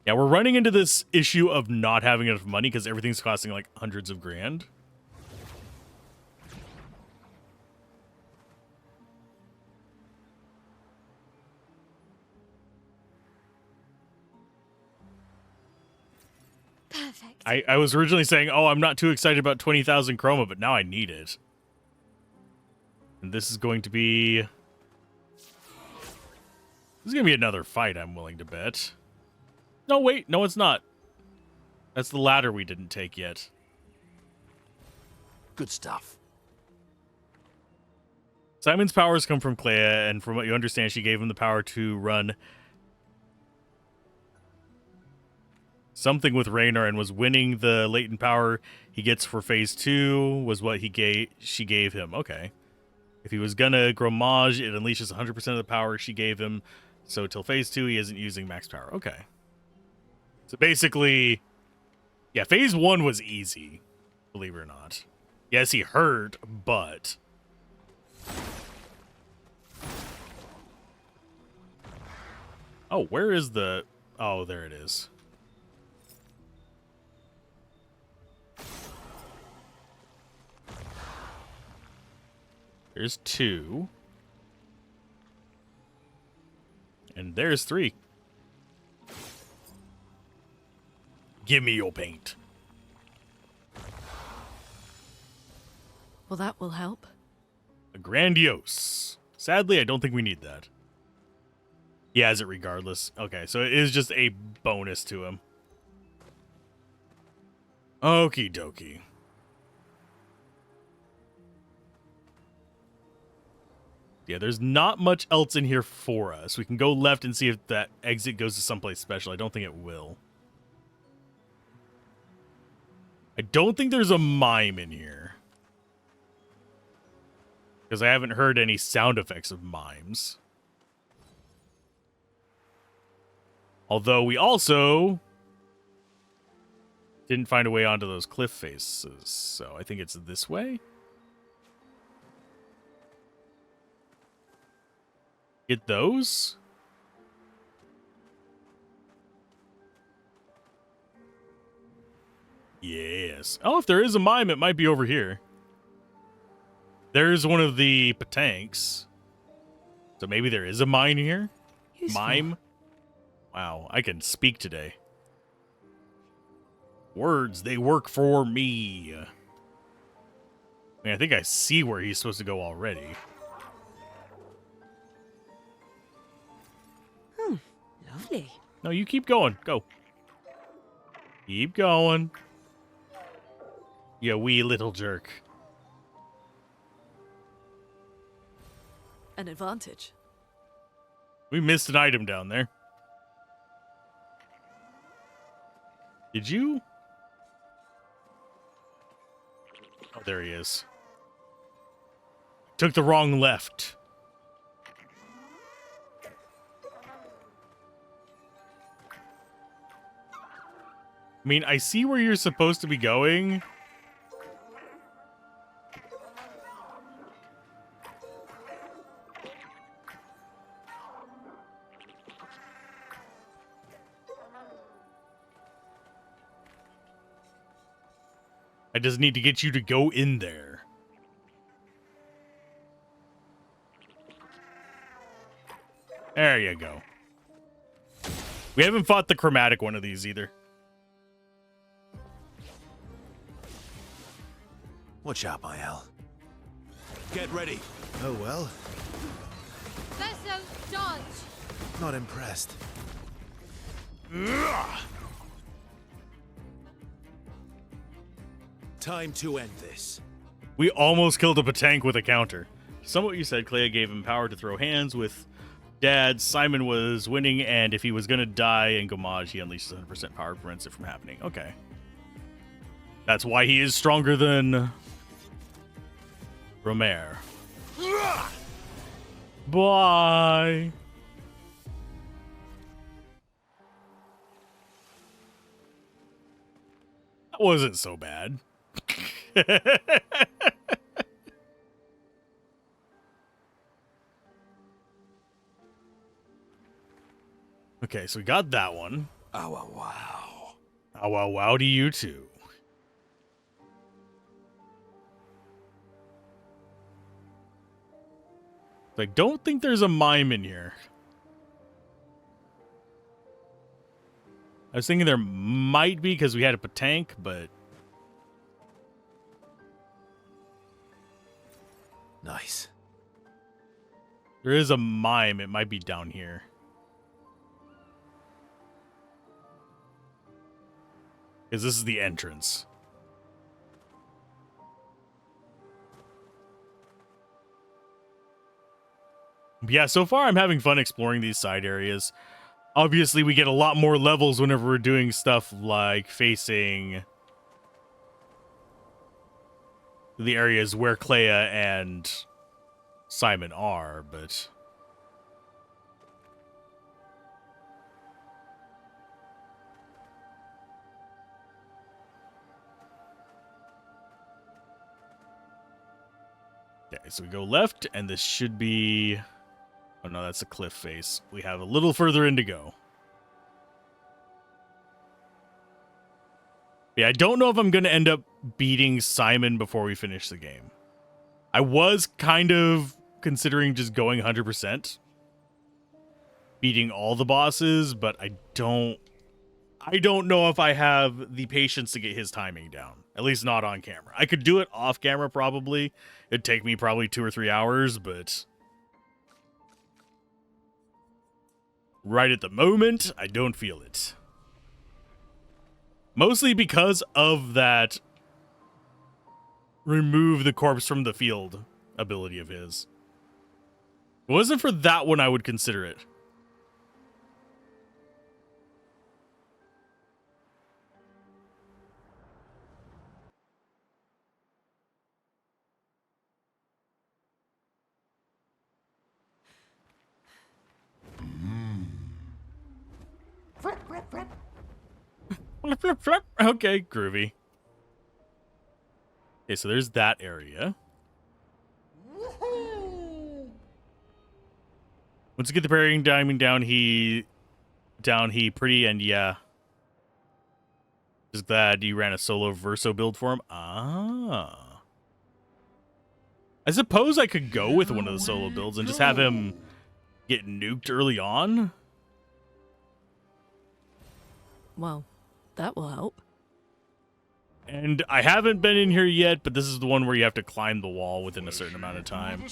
Yeah, we're running into this issue of not having enough money because everything's costing like hundreds of grand. Perfect. I was originally saying, oh, I'm not too excited about 20,000 chroma, but now I need it. And this is going to be... This is going to be another fight, I'm willing to bet. No, wait. No, it's not. That's the ladder we didn't take yet. Good stuff. Simon's powers come from Clair, and from what you understand, she gave him the power to run something with Raynor and was winning the latent power he gets for phase 2 was what she gave him. Okay. If he was gonna Gromage, it unleashes 100% of the power she gave him. So till phase 2, he isn't using max power. Okay. So basically, yeah, phase 1 was easy, believe it or not. Yes, he hurt, but... Oh, where is the... Oh, there it is. There's 2. And there's 3. Give me your paint. Well, that will help. A grandiose. Sadly, I don't think we need that. He has it regardless. Okay, so it is just a bonus to him. Okie dokie. Yeah, there's not much else in here for us. We can go left and see if that exit goes to someplace special. I don't think it will. I don't think there's a mime in here. Because I haven't heard any sound effects of mimes. Although we also didn't find a way onto those cliff faces. So I think it's this way. Get those? Yes. Oh, if there is a mime, it might be over here. There's one of the patanks. So maybe there is a mine here? Useful. Mime? Wow, I can speak today. Words, they work for me. I mean, I think I see where he's supposed to go already. Lovely. No, you keep going. Go. Keep going. You wee little jerk. An advantage. We missed an item down there. Did you? Oh, there he is. Took the wrong left. I mean, I see where you're supposed to be going. I just need to get you to go in there. There you go. We haven't fought the chromatic one of these either. Watch out, Mael. Get ready. Oh well, Vessel, dodge! Not impressed. Time to end this. We almost killed a Patank with a counter. Somewhat you said, Clay gave him power to throw hands with Dad. Simon was winning, and if he was going to die in Gomage, he unleashes 100% power, prevents it from happening. Okay. That's why he is stronger than Romer. Bye. That wasn't so bad. Okay, so we got that one. Oh, wow. Oh, wow, wow to you too. I don't think there's a mime in here. I was thinking there might be because we had a Patank, but... Nice. There is a mime. It might be down here. Because this is the entrance. But yeah, so far I'm having fun exploring these side areas. Obviously, we get a lot more levels whenever we're doing stuff like facing the areas where Clea and Simon are, but... Okay, so we go left, and this should be... Oh no, that's a cliff face. We have a little further in to go. Yeah, I don't know if I'm going to end up beating Simon before we finish the game. I was kind of considering just going 100%. Beating all the bosses, but I don't know if I have the patience to get his timing down. At least not on camera. I could do it off camera probably. It'd take me probably 2 or 3 hours, but... right at the moment, I don't feel it. Mostly because of that remove the corpse from the field ability of his. If it wasn't for that one, I would consider it. Flip, flip, flip. Okay, groovy. Okay, so there's that area. Once you get the parrying diamond down, he pretty, and yeah. Just glad you ran a solo verso build for him. Ah. I suppose I could go with one of the solo builds and just have him get nuked early on. Well, that will help. And I haven't been in here yet, but this is the one where you have to climb the wall within a certain amount of time.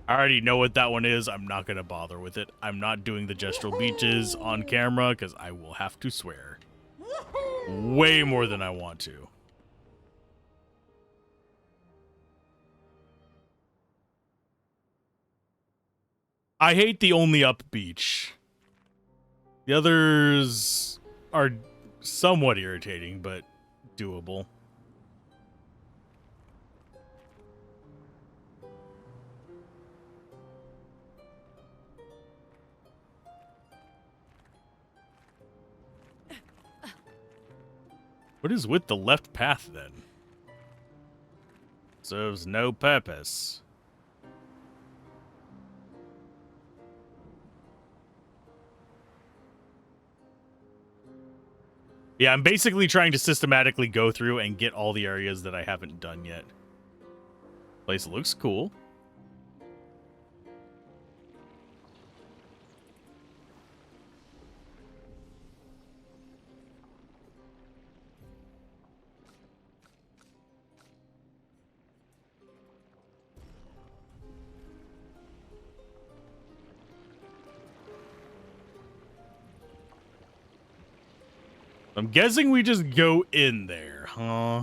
I already know what that one is. I'm not going to bother with it. I'm not doing the gestural beaches on camera because I will have to swear. Way more than I want to. I hate the only up beach. The others are somewhat irritating, but doable. What is with the left path, then? Serves no purpose. Yeah, I'm basically trying to systematically go through and get all the areas that I haven't done yet. Place looks cool. I'm guessing we just go in there, huh?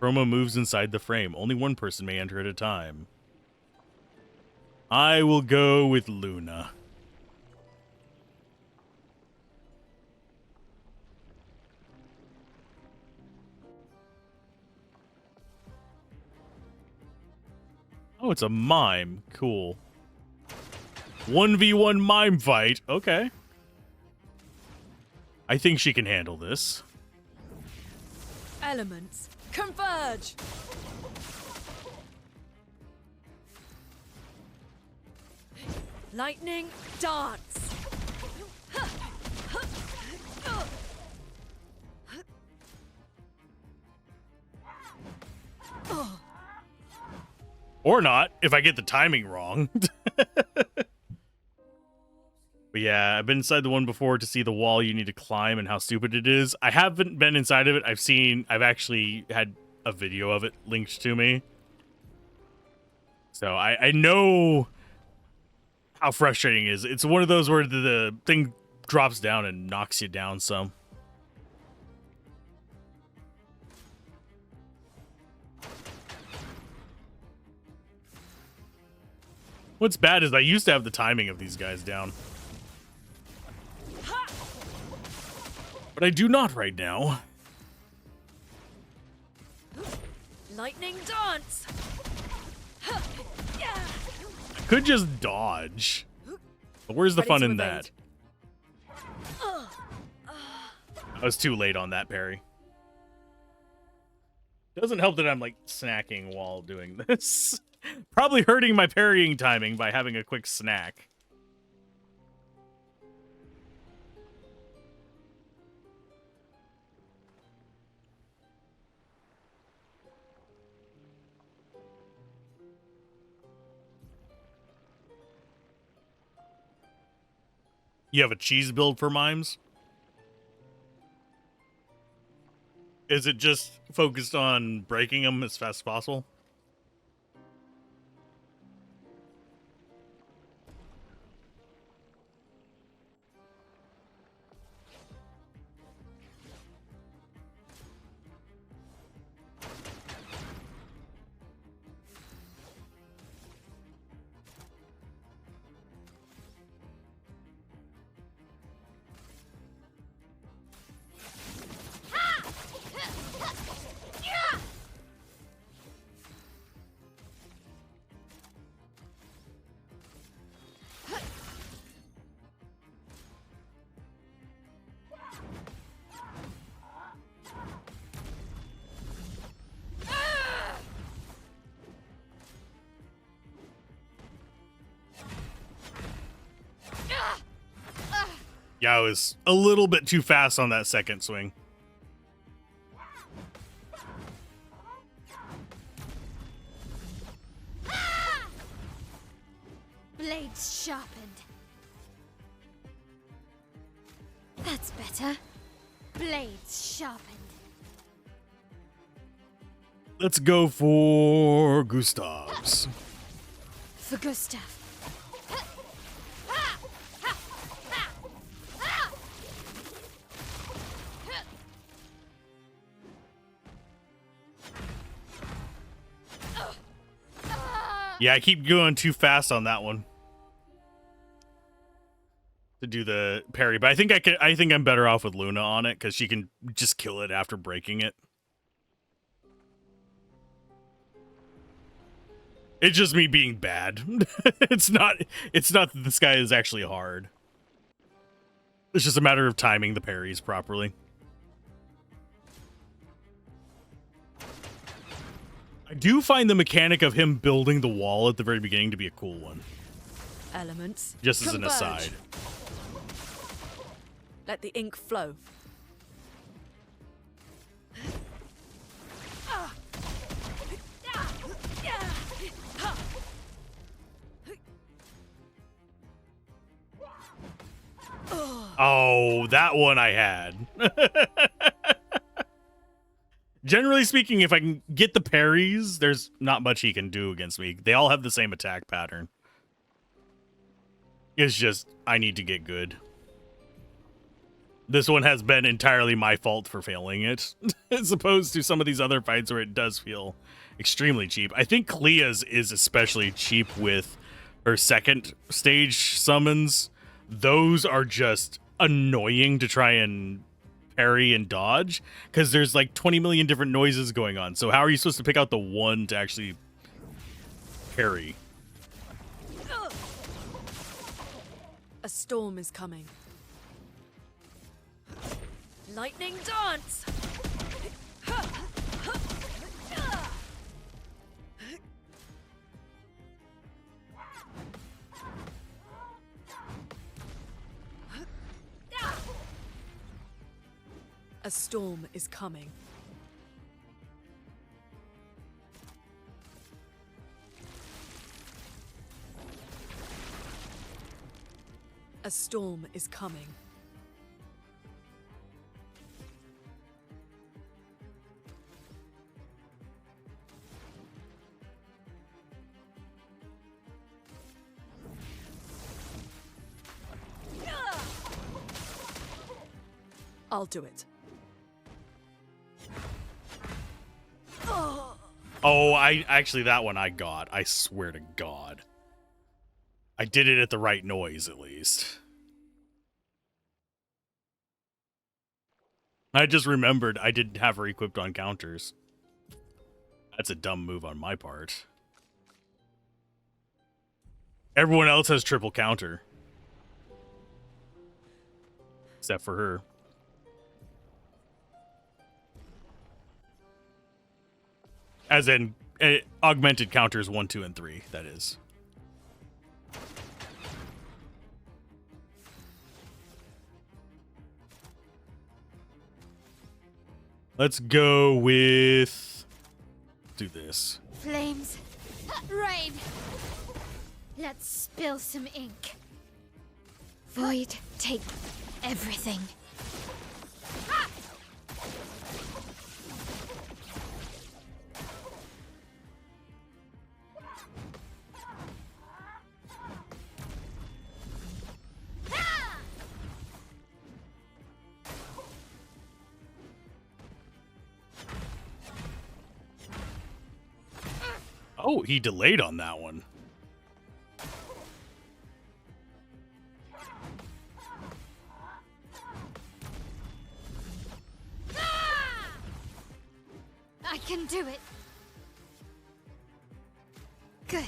Chroma moves inside the frame. Only one person may enter at a time. I will go with Luna. Oh, it's a mime. Cool. 1v1 mime fight. Okay. I think she can handle this. Elements, converge! Lightning, dance! Or not, if I get the timing wrong. But yeah, I've been inside the one before to see the wall you need to climb and how stupid it is. I haven't been inside of it. I've actually had a video of it linked to me. So I know how frustrating it is. It's one of those where the thing drops down and knocks you down some. What's bad is I used to have the timing of these guys down. But I do not right now. Lightning dance! I could just dodge. But where's the Ready fun to in evade. that? I was too late on that parry. Doesn't help that I'm like snacking while doing this. Probably hurting my parrying timing by having a quick snack. You have a cheese build for mimes? Is it just focused on breaking them as fast as possible? Yeah, I was a little bit too fast on that second swing. Blades sharpened. That's better. Blades sharpened. Let's go for Gustav's. For Gustav. Yeah, I keep going too fast on that one to do the parry, but I think I'm better off with Luna on it because she can just kill it after breaking it. It's just me being bad. It's not that this guy is actually hard. It's just a matter of timing the parries properly. I do find the mechanic of him building the wall at the very beginning to be a cool one. Elements. Just as converge. an aside. Let the ink flow. Oh, that one I had. Generally speaking, if I can get the parries, there's not much he can do against me. They all have the same attack pattern. It's just, I need to get good. This one has been entirely my fault for failing it, as opposed to some of these other fights where it does feel extremely cheap. I think Clea's is especially cheap with her second stage summons. Those are just annoying to try and parry and dodge because there's like 20 million different noises going on. So how are you supposed to pick out the one to actually parry? A storm is coming. Lightning dance! A storm is coming. A storm is coming. I'll do it. Oh, I actually, that one I got. I swear to God. I did it at the right noise, at least. I just remembered I didn't have her equipped on counters. That's a dumb move on my part. Everyone else has triple counter. Except for her. As in, augmented counters 1, 2, and 3, that is. Let's go with... do this. Flames. Rain. Let's spill some ink. Void, take everything. Oh, he delayed on that one. I can do it. Good.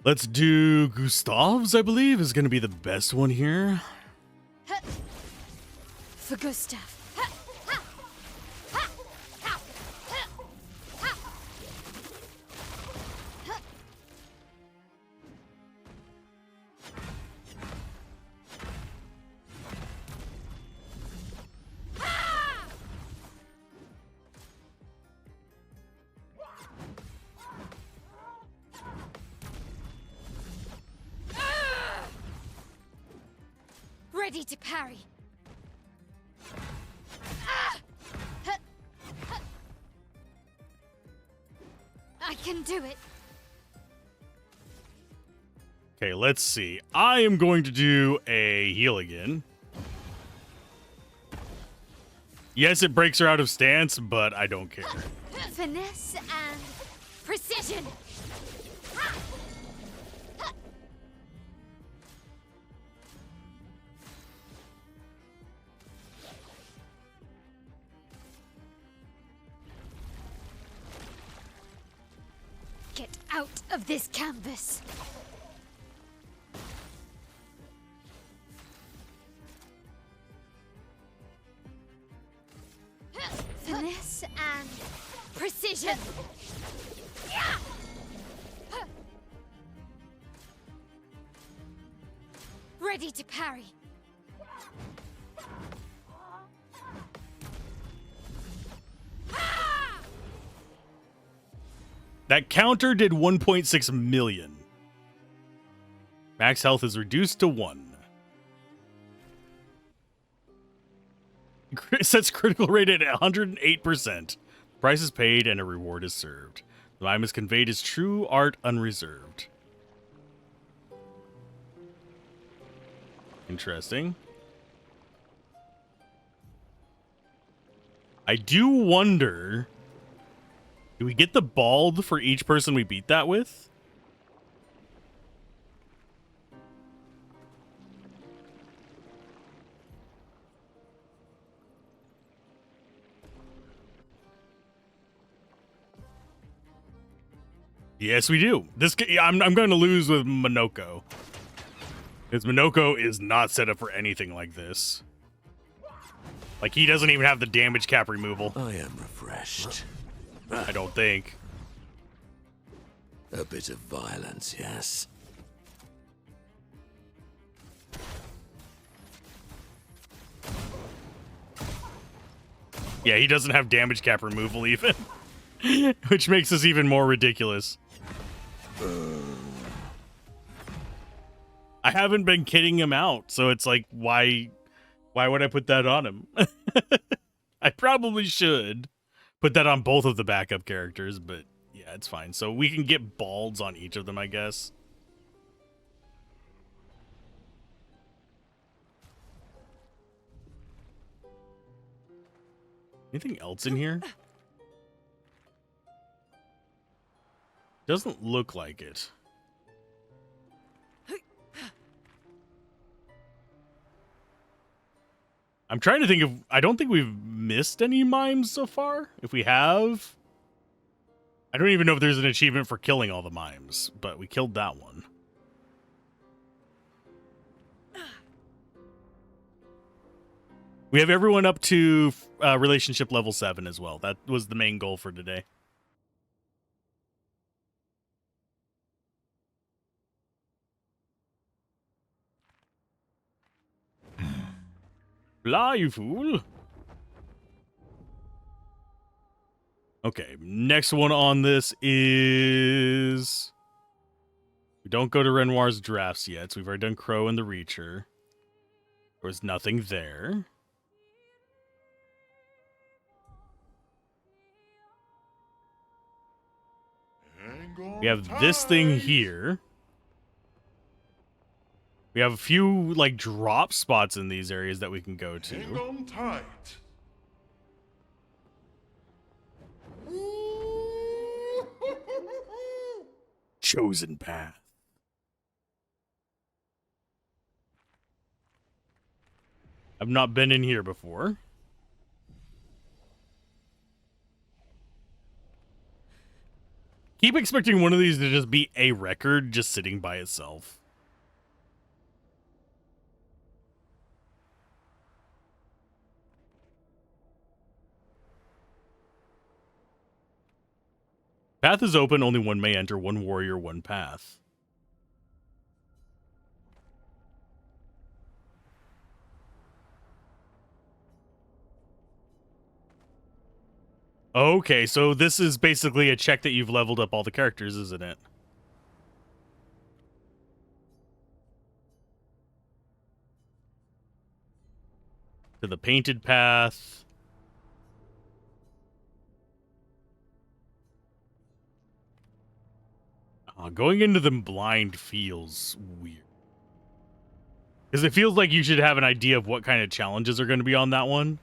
Let's do Gustav's, I believe, is going to be the best one here. For Gustav. Ready to parry. I can do it. Okay, let's see. I am going to do a heal again. Yes, it breaks her out of stance, but I don't care. Finesse and precision. Get out of this canvas. Finesse and precision. Ready to parry. That counter did 1.6 million. Max health is reduced to 1. It sets critical rate at 108%. Price is paid and a reward is served. The mime is conveyed as true art unreserved. Interesting. I do wonder... do we get the bald for each person we beat that with? Yes, we do. I'm going to lose with Minoko. Because Minoko is not set up for anything like this. Like, he doesn't even have the damage cap removal. I am refreshed. I don't think. A bit of violence, yes. Yeah, he doesn't have damage cap removal even. Which makes this even more ridiculous. I haven't been kidding him out, so it's like, why would I put that on him? I probably should put that on both of the backup characters, but yeah, it's fine. So we can get balds on each of them, I guess. Anything else in here? Doesn't look like it. I'm trying to think of... I don't think we've missed any mimes so far. If we have... I don't even know if there's an achievement for killing all the mimes, but we killed that one. We have everyone up to relationship level 7 as well. That was the main goal for today. Blah, you fool. Okay, next one on this is... We don't go to Renoir's drafts yet, so we've already done Crow and the Reacher. There was nothing there. We have this thing here. We have a few, like, drop spots in these areas that we can go to. Hang on tight. Chosen path. I've not been in here before. Keep expecting one of these to just be a record just sitting by itself. Path is open, only one may enter, one warrior, one path. Okay, so this is basically a check that you've leveled up all the characters, isn't it? To the painted path. Going into them blind feels weird. Because it feels like you should have an idea of what kind of challenges are going to be on that one.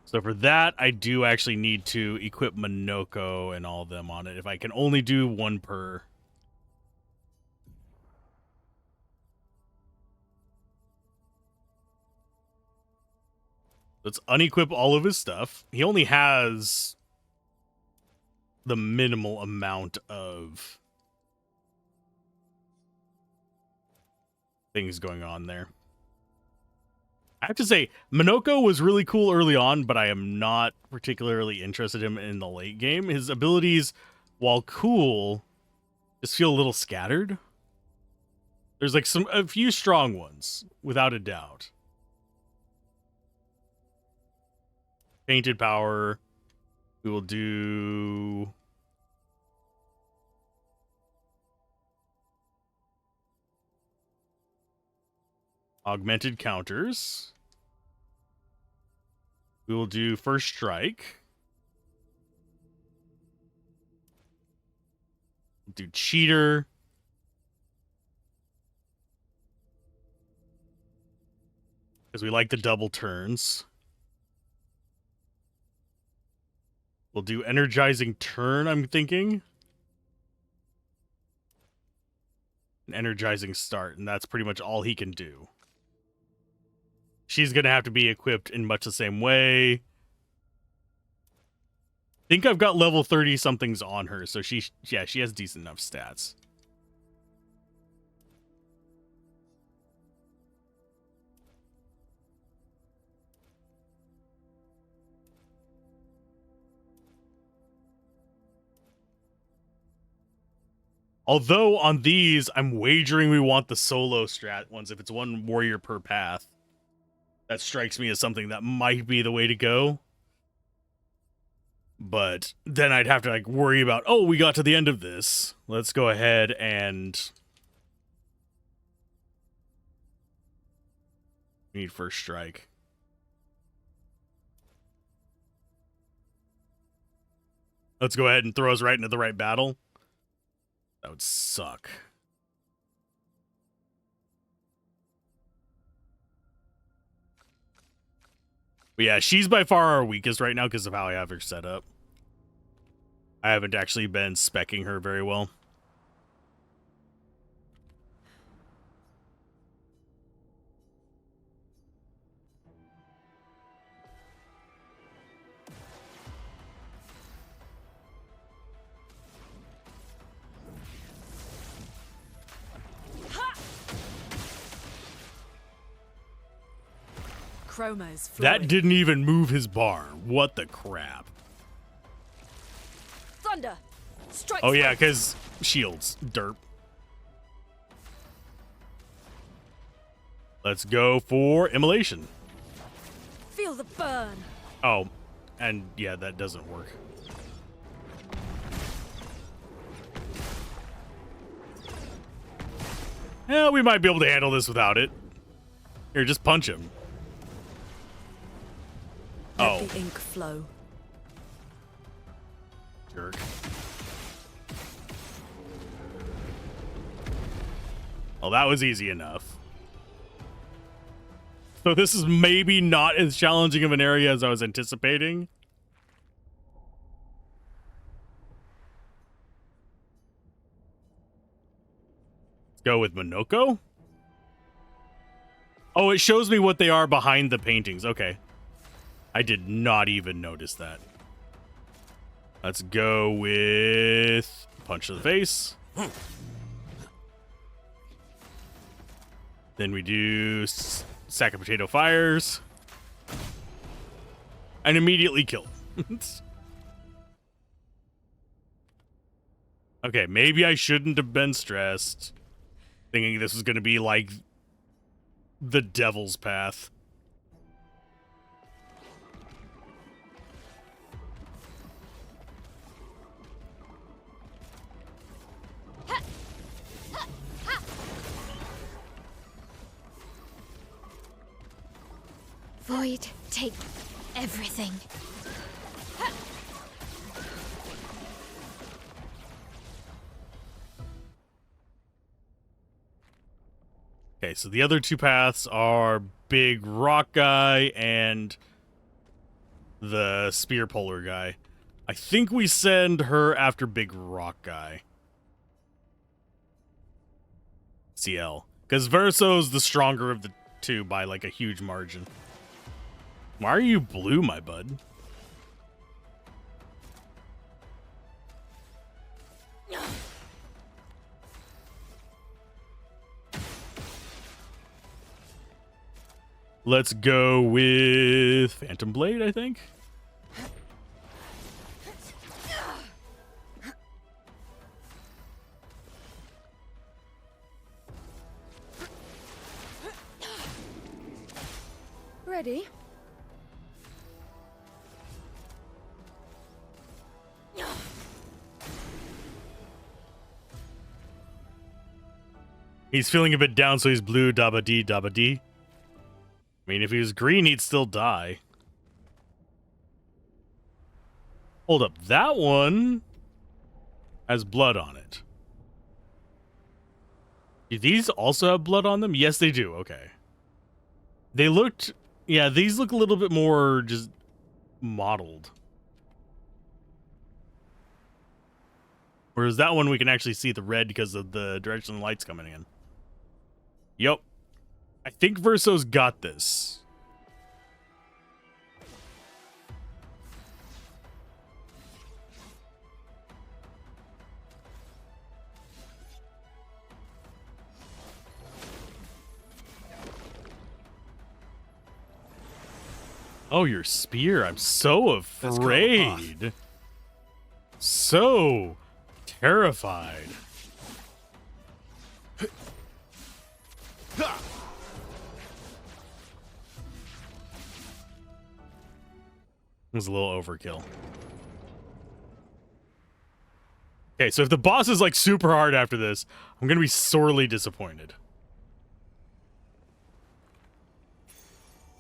So for that, I do actually need to equip Minoko and all of them on it. If I can only do one per. Let's unequip all of his stuff. He only has the minimal amount of things going on there. I have to say, Minoko was really cool early on, but I am not particularly interested in him in the late game. His abilities, while cool, just feel a little scattered. There's like a few strong ones, without a doubt. Painted power. We will do... Augmented counters. We will do first strike. We'll do cheater. Because we like the double turns. We'll do energizing turn, I'm thinking. An energizing start, and that's pretty much all he can do. She's going to have to be equipped in much the same way. I think I've got level 30-somethings on her, so she has decent enough stats. Although on these, I'm wagering we want the solo strat ones if it's one warrior per path. That strikes me as something that might be the way to go. But then I'd have to like worry about, oh, we got to the end of this. Let's go ahead and... We need first strike. Let's go ahead and throw us right into the right battle. That would suck. But yeah, she's by far our weakest right now because of how I have her set up. I haven't actually been speccing her very well. Chroma is That fluid. didn't even move his bar. What the crap? Thunder! Strike! Oh yeah, because shields. Derp. Let's go for immolation. Feel the burn! Oh, and yeah, that doesn't work. Yeah, we might be able to handle this without it. Here, just punch him. Let the ink flow. Jerk. Well, that was easy enough. So this is maybe not as challenging of an area as I was anticipating. Let's go with Monoko. Oh, it shows me what they are behind the paintings. Okay. I did not even notice that. Let's go with punch to the face. Then we do sack of potato fires. And immediately kill. Okay, maybe I shouldn't have been stressed. Thinking this was going to be like the devil's path. Void, take everything. Okay, so the other two paths are Big Rock Guy and the Spear Polar Guy. I think we send her after Big Rock Guy. CL. Because Verso's the stronger of the two by like a huge margin. Why are you blue, my bud? Let's go with Phantom Blade, I think. Ready? He's feeling a bit down, so he's blue, dabba dee, dabba dee. I mean, if he was green, he'd still die. Hold up, that one has blood on it. Do these also have blood on them? Yes, they do. Okay. They looked... Yeah, these look a little bit more just mottled. Whereas that one, we can actually see the red because of the direction the light's coming in. Yep. I think Verso's got this. Oh, your spear. I'm so afraid. So terrified. It was a little overkill. Okay, so if the boss is like super hard after this, I'm gonna be sorely disappointed.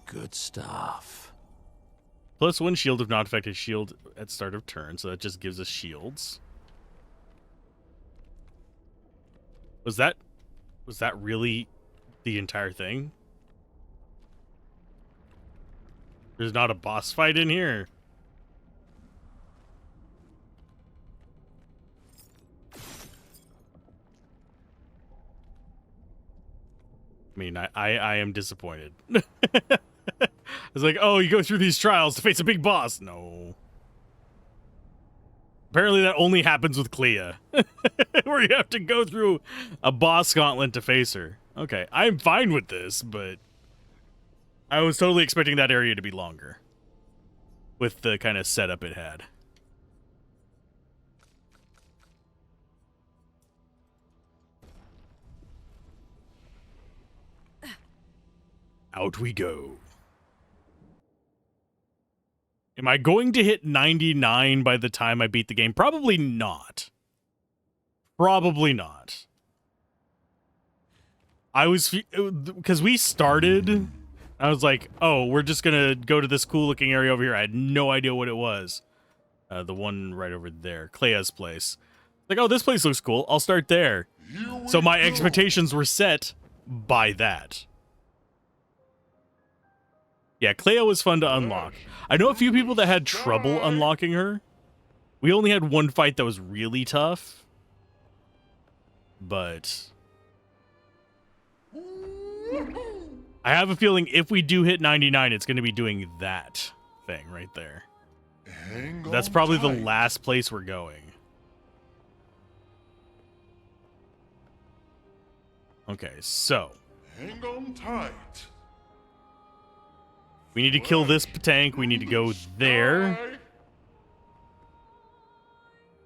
Good stuff. Plus one shield if not affected shield at start of turn, so that just gives us shields. Was that really the entire thing? There's not a boss fight in here. mean, I am disappointed. It's like, oh, you go through these trials to face a big boss. No. Apparently that only happens with Clea. Where you have to go through a boss gauntlet to face her. Okay, I'm fine with this, but I was totally expecting that area to be longer. With the kind of setup it had. Out we go. Am I going to hit 99 by the time I beat the game? Probably not. Probably not. I was... Because we started... I was like, oh, we're just going to go to this cool-looking area over here. I had no idea what it was. The one right over there. Clea's place. Like, oh, this place looks cool. I'll start there. So my expectations were set by that. Yeah, Clair was fun to unlock. I know a few people that had trouble unlocking her. We only had one fight that was really tough. But I have a feeling if we do hit 99, it's going to be doing that thing right there. That's probably the last place we're going. Okay, so Hang on tight. we need to kill this tank. We need to go there.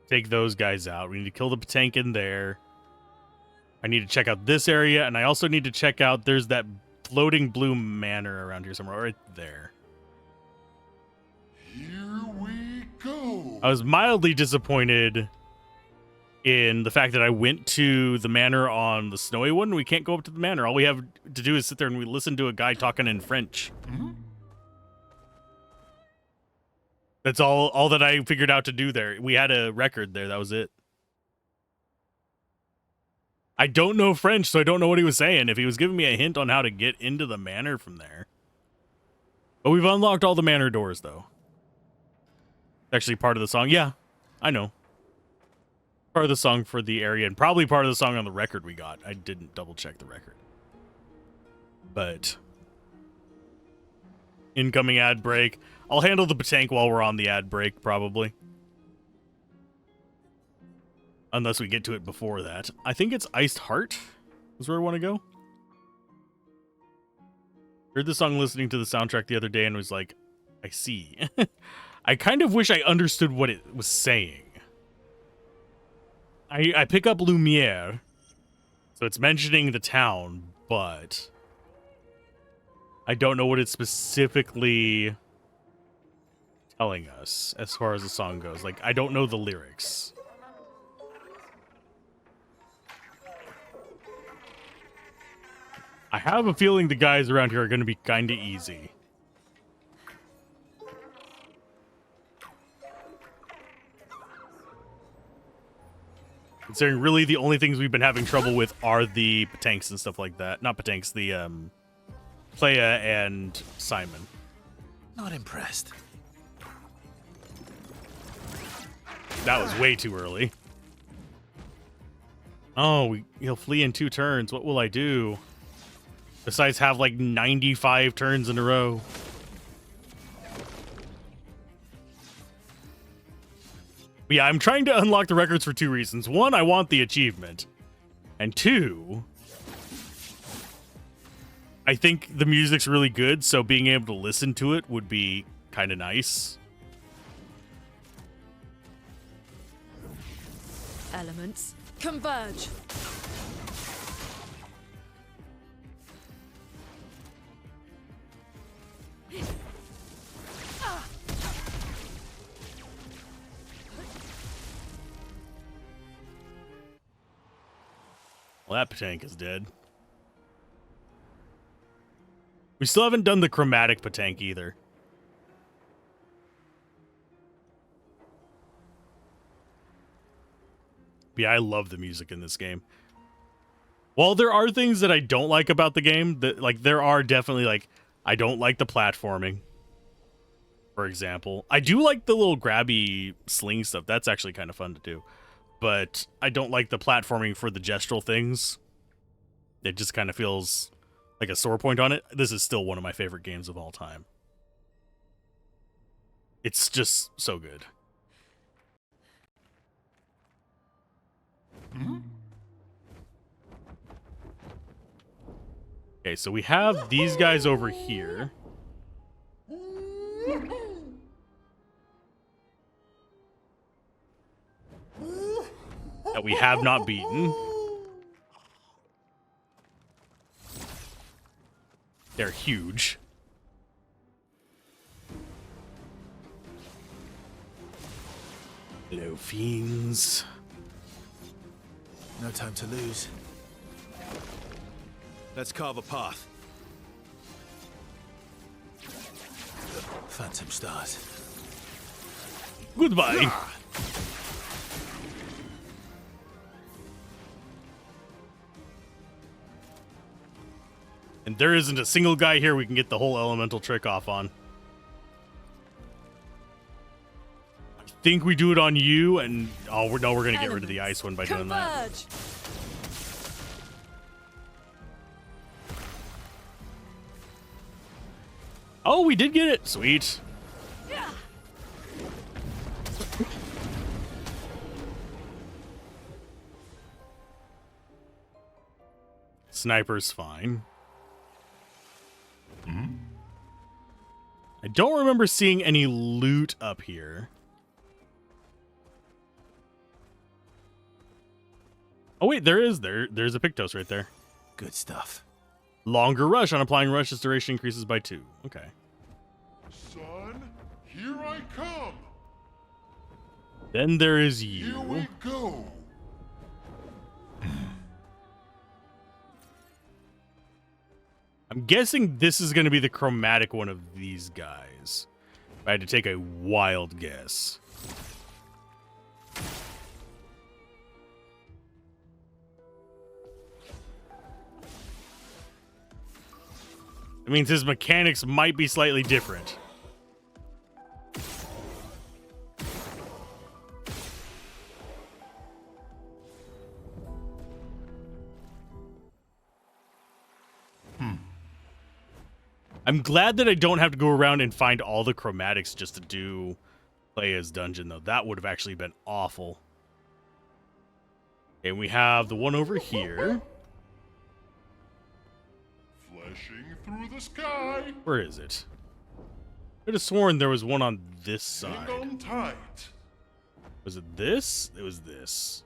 Take those guys out. We need to kill the tank in there. I need to check out this area, and I also need to check out, there's that floating blue manor around here somewhere, right there. Here we go. I was mildly disappointed in the fact that I went to the manor on the snowy one. We can't go up to the manor. All we have to do is sit there and we listen to a guy talking in French. That's all that I figured out to do there. We had a record there. That was it. I don't know French, so I don't know what he was saying. If he was giving me a hint on how to get into the manor from there. But we've unlocked all the manor doors, though. Actually, part of the song. Yeah, I know. Part of the song for the area, and probably part of the song on the record we got. I didn't double check the record. But incoming ad break. I'll handle the tank while we're on the ad break, probably. Unless we get to it before that. I think it's Iced Heart is where I want to go. Heard the song listening to the soundtrack the other day and was like, I see. I kind of wish I understood what it was saying. I pick up Lumiere, so it's mentioning the town, but I don't know what it's specifically telling us as far as the song goes. Like, I don't know the lyrics. I have a feeling the guys around here are going to be kind of easy. Considering really the only things we've been having trouble with are the Patanks and stuff like that. Not Patanks, the Clea and Simon. Not impressed. That was way too early. Oh, he'll flee in 2 turns. What will I do? Besides have like 95 turns in a row. But yeah, I'm trying to unlock the records for 2 reasons. 1, I want the achievement. And 2, I think the music's really good, so being able to listen to it would be kind of nice. Elements converge. Well, that tank is dead. We still haven't done the chromatic Patank either. But yeah, I love the music in this game. While there are things that I don't like about the game, that like there are definitely like I don't like the platforming. For example, I do like the little grabby sling stuff. That's actually kind of fun to do. But I don't like the platforming for the gestural things. It just kind of feels like a sore point on it, this is still one of my favorite games of all time. It's just so good. Okay, so we have these guys over here. That we have not beaten. They're huge. Hello, fiends. No time to lose. Let's carve a path. Phantom stars. Goodbye. And there isn't a single guy here we can get the whole elemental trick off on. I think we do it on you, and we're gonna get rid of the ice one by doing that. Oh, we did get it. Sweet. Sniper's fine. I don't remember seeing any loot up here. Oh wait, there's a Pictos right there. Good stuff. Longer rush. On applying rush, its duration increases by 2. Okay. Son, here I come. Then there is you. Here we go. I'm guessing this is going to be the chromatic one of these guys. If I had to take a wild guess. It means his mechanics might be slightly different. I'm glad that I don't have to go around and find all the chromatics just to play as dungeon, though. That would have actually been awful. And we have the one over here. Flashing through the sky. Where is it? I could have sworn there was one on this side. Hang on tight. Was it this? It was this.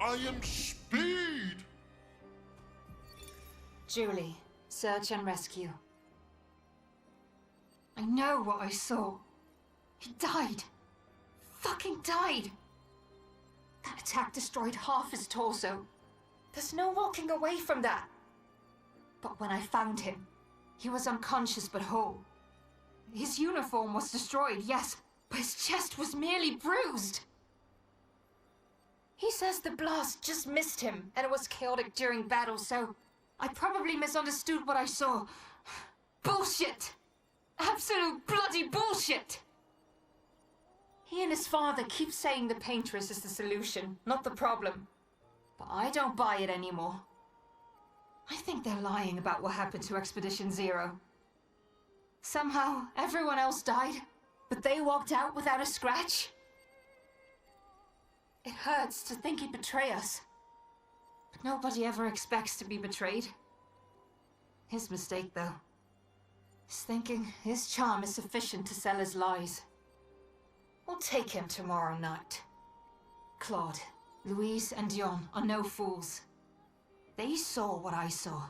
I am speed. Julie, search and rescue. I know what I saw. He died. Fucking died. That attack destroyed half his torso. There's no walking away from that. But when I found him, he was unconscious but whole. His uniform was destroyed, yes, but his chest was merely bruised. He says the blast just missed him and it was chaotic during battle, so I probably misunderstood what I saw. Bullshit! Absolute bloody bullshit! He and his father keep saying the paintress is the solution, not the problem. But I don't buy it anymore. I think they're lying about what happened to Expedition Zero. Somehow, everyone else died, but they walked out without a scratch. It hurts to think he'd betray us. But nobody ever expects to be betrayed. His mistake, though. He's thinking his charm is sufficient to sell his lies. We'll take him tomorrow night. Claude, Louise, and Dion are no fools. They saw what I saw.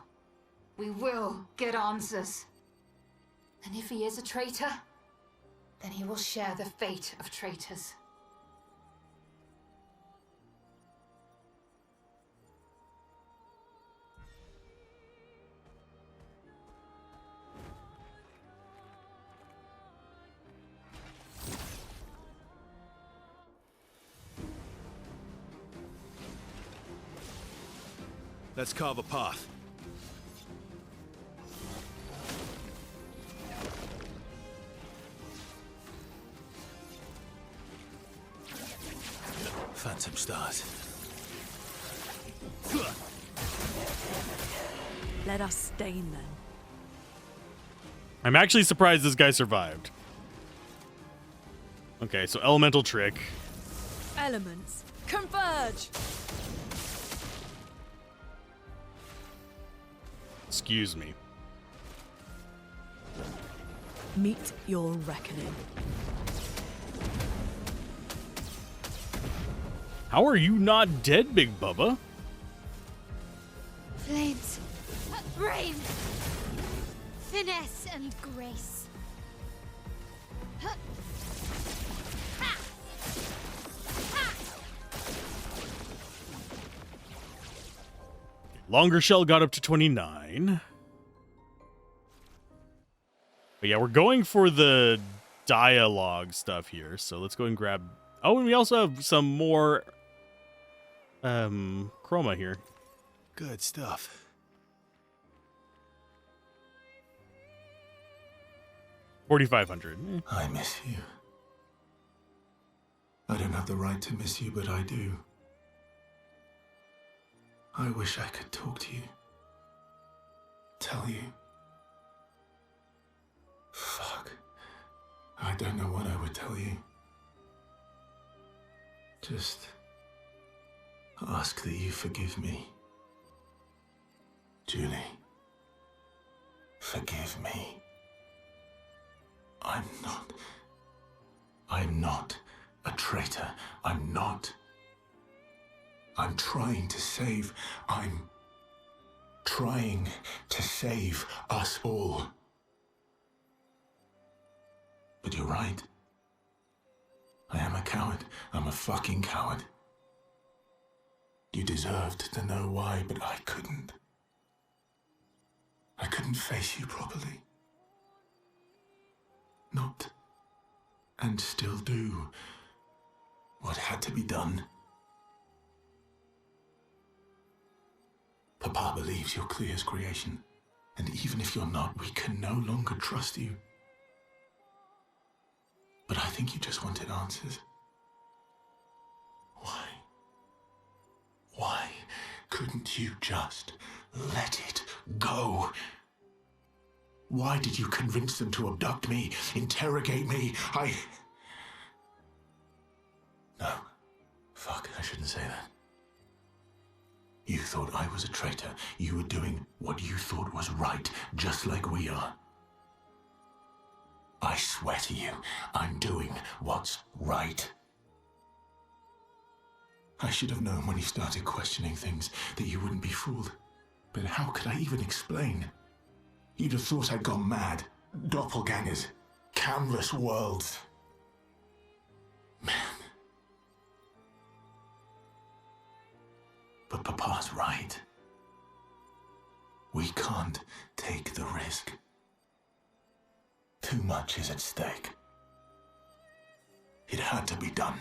We will get answers. And if he is a traitor, then he will share the fate of traitors. Let's carve a path. Phantom Stars. Let us stain them. I'm actually surprised this guy survived. Okay, so elemental trick. Elements, converge! Excuse me. Meet your reckoning. How are you not dead, Big Bubba? Flames, rain, finesse and grace. Longer shell got up to 29. But yeah, we're going for the dialogue stuff here. So let's go and grab... Oh, and we also have some more chroma here. Good stuff. 4,500. I miss you. I don't have the right to miss you, but I do. I wish I could talk to you. Tell you. Fuck. I don't know what I would tell you. Just ask that you forgive me. Julie. Forgive me. I'm not a traitor. I'm not. I'm trying to save us all. But you're right. I am a coward. I'm a fucking coward. You deserved to know why, but I couldn't. I couldn't face you properly. Not, and still do, what had to be done. Papa believes you're Clair's creation, and even if you're not, we can no longer trust you. But I think you just wanted answers. Why? Why couldn't you just let it go? Why did you convince them to abduct me, interrogate me? No. Fuck, I shouldn't say that. You thought I was a traitor. You were doing what you thought was right, just like we are. I swear to you, I'm doing what's right. I should have known when you started questioning things that you wouldn't be fooled. But how could I even explain? You'd have thought I'd gone mad. Doppelgangers. Canvas worlds. Man. But Papa's right. We can't take the risk. Too much is at stake. It had to be done.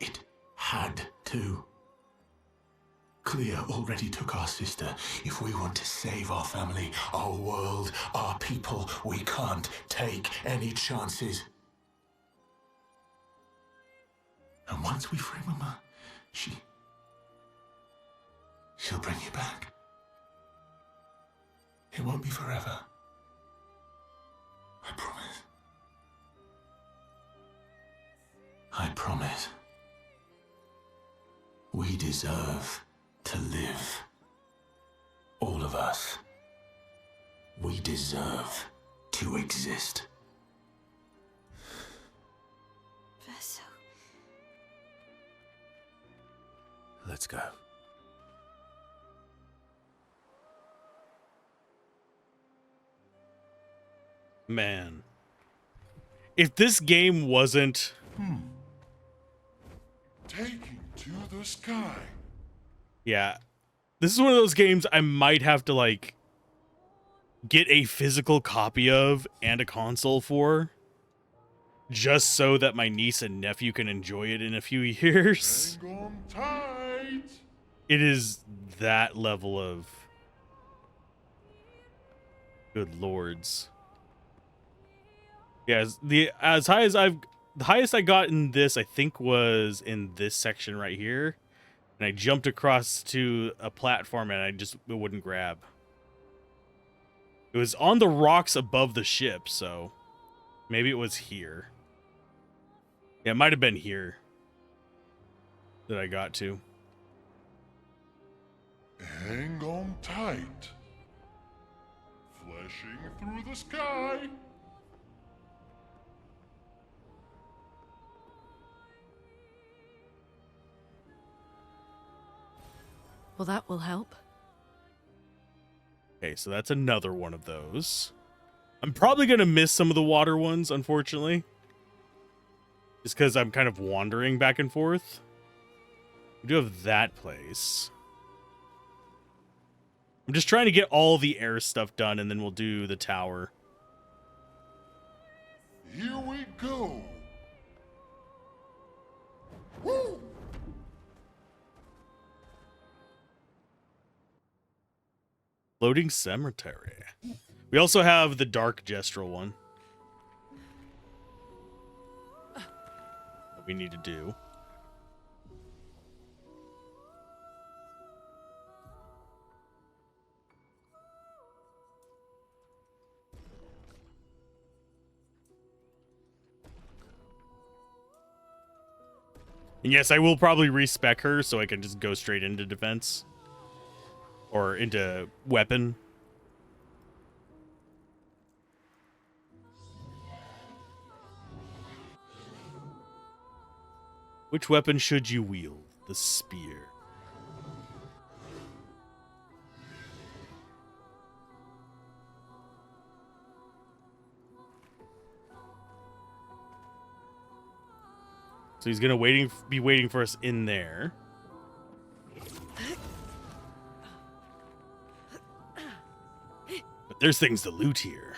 It had to. Clair already took our sister. If we want to save our family, our world, our people, we can't take any chances. And once we free Mama, she'll bring you back. It won't be forever. I promise. I promise. We deserve to live. All of us. We deserve to exist. Verso. Let's go. Man. If this game wasn't... Taking to the sky. Yeah. This is one of those games I might have to, like, get a physical copy of and a console for. Just so that my niece and nephew can enjoy it in a few years. Hang on tight. It is that level of... Good lords. Yeah, as high as I've the highest I got in this, I think, was in this section right here. And I jumped across to a platform and it wouldn't grab. It was on the rocks above the ship, so maybe it was here. Yeah, it might have been here that I got to. Hang on tight. Flashing through the sky. Well, that will help. Okay, so that's another one of those. I'm probably going to miss some of the water ones, unfortunately. Just because I'm kind of wandering back and forth. We do have that place. I'm just trying to get all the air stuff done, and then we'll do the tower. Here we go. Woo! Floating cemetery. We also have the dark gestural one that we need to do. And yes, I will probably respec her so I can just go straight into defense. Or into weapon. Which weapon should you wield? The spear. So he's gonna be waiting for us in there. But there's things to loot here.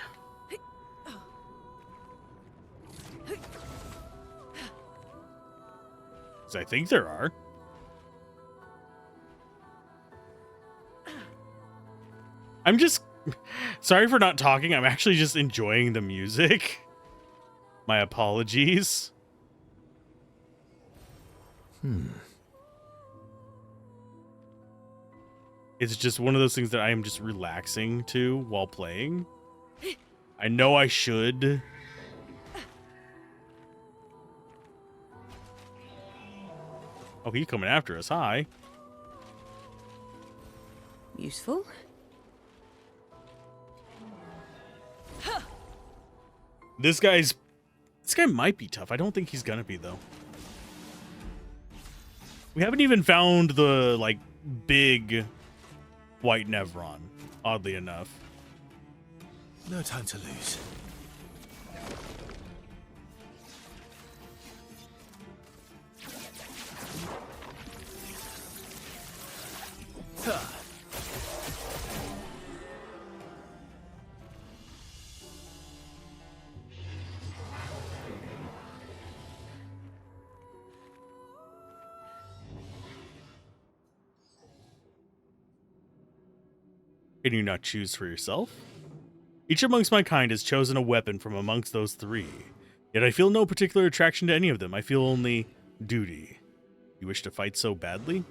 So I think there are. I'm just sorry for not talking. I'm actually just enjoying the music. My apologies. It's just one of those things that I am just relaxing to while playing. I know I should. Oh, he's coming after us. Hi. Useful? This guy might be tough. I don't think he's gonna be, though. We haven't even found the, like, big white Nevron, oddly enough. No time to lose. Can you not choose for yourself? Each amongst my kind has chosen a weapon from amongst those three. Yet I feel no particular attraction to any of them. I feel only duty. You wish to fight so badly?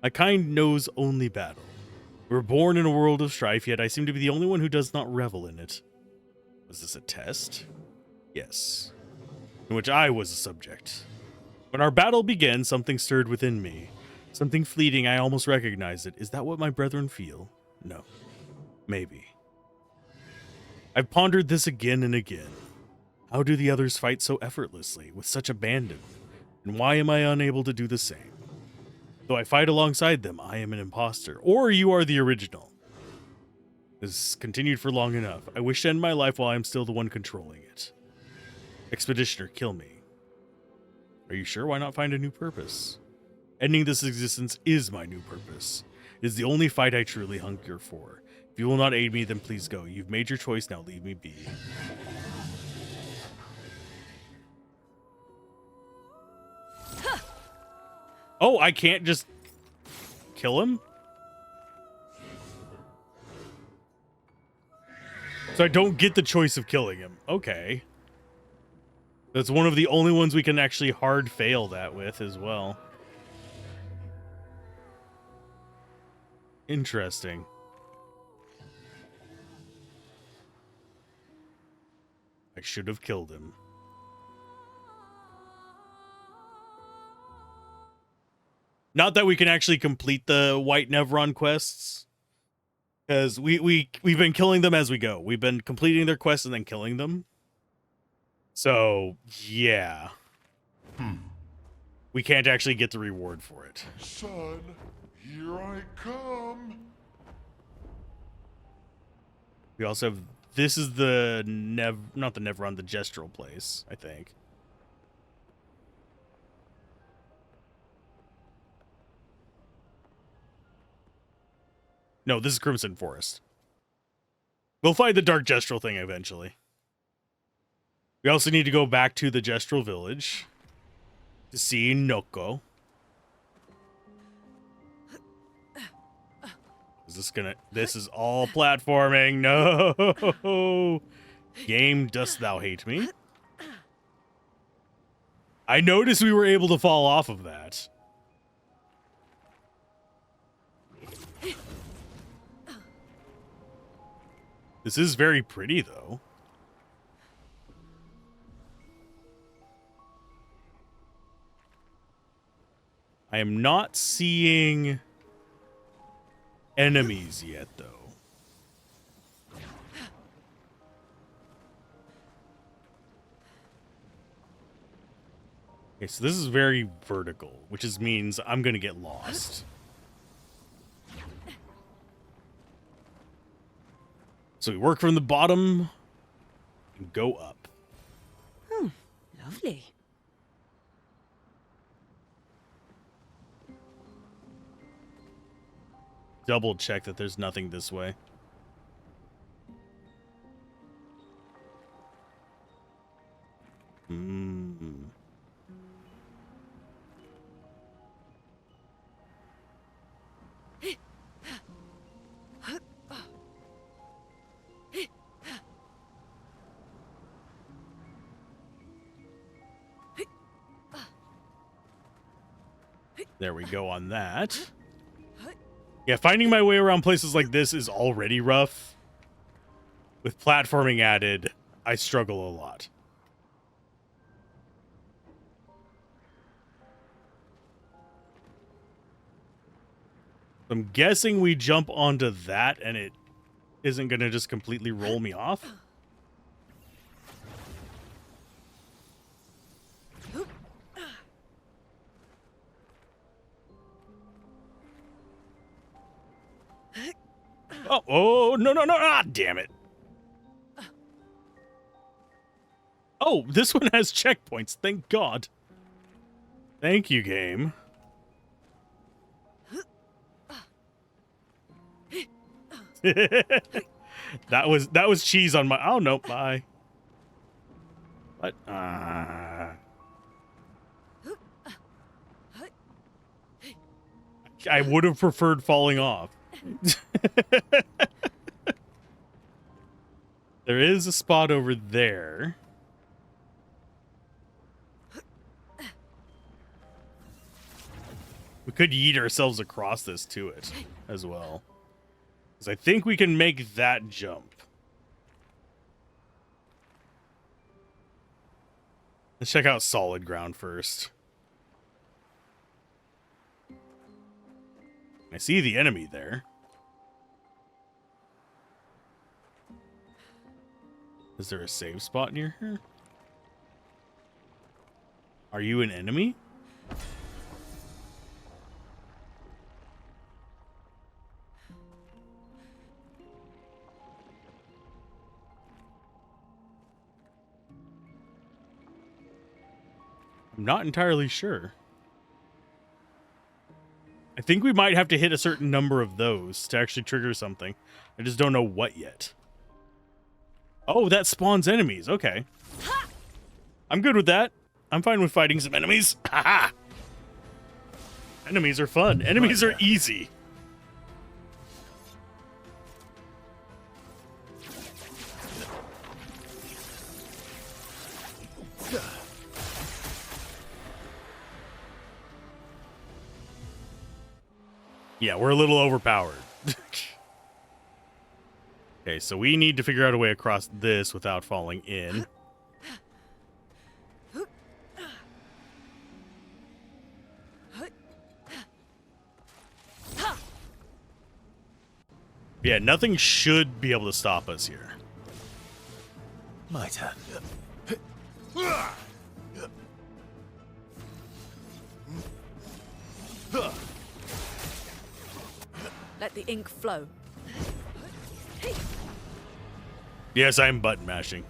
My kind knows only battle. We were born in a world of strife, yet I seem to be the only one who does not revel in it. Was this a test? Yes. In which I was a subject. When our battle began, something stirred within me. Something fleeting, I almost recognized it. Is that what my brethren feel? No. Maybe. I've pondered this again and again. How do the others fight so effortlessly, with such abandon? And why am I unable to do the same? Though I fight alongside them, I am an imposter. Or you are the original. This continued for long enough. I wish to end my life while I am still the one controlling it. Expeditioner, kill me. Are you sure? Why not find a new purpose? Ending this existence is my new purpose. It is the only fight I truly hunger for. If you will not aid me, then please go. You've made your choice, now leave me be. Oh, I can't just kill him? So I don't get the choice of killing him. Okay. That's one of the only ones we can actually hard fail that with as well. Interesting. I should have killed him. Not that we can actually complete the White Nevron quests, because we've been killing them as we go. We've been completing their quests and then killing them. So yeah, we can't actually get the reward for it. Son, here I come. We also have, this is the not the Nevron, the Gestural place, I think. No, this is Crimson Forest. We'll find the Dark Gestural thing eventually. We also need to go back to the Gestural Village to see Noko. Is this gonna... This is all platforming. No! Game, dost thou hate me? I noticed we were able to fall off of that. This is very pretty, though. I am not seeing enemies yet, though. Okay, so this is very vertical, which means I'm going to get lost. So we work from the bottom and go up. Lovely. Double check that there's nothing this way. There we go on that. Yeah, finding my way around places like this is already rough. With platforming added, I struggle a lot. I'm guessing we jump onto that and it isn't going to just completely roll me off. Oh, no, ah, damn it. Oh, this one has checkpoints, thank God. Thank you, game. that was cheese on my... Oh, no, bye. What? I would have preferred falling off. There is a spot over there. We could yeet ourselves across this to it as well. Because I think we can make that jump. Let's check out solid ground first. I see the enemy there. Is there a save spot near here? Are you an enemy? I'm not entirely sure. I think we might have to hit a certain number of those to actually trigger something. I just don't know what yet. Oh, that spawns enemies. Okay. I'm good with that. I'm fine with fighting some enemies. Haha. Enemies are fun. Enemies are easy. Yeah, we're a little overpowered. Okay, so we need to figure out a way across this without falling in. Yeah, nothing should be able to stop us here. My turn. Let the ink flow. Yes, I'm button mashing.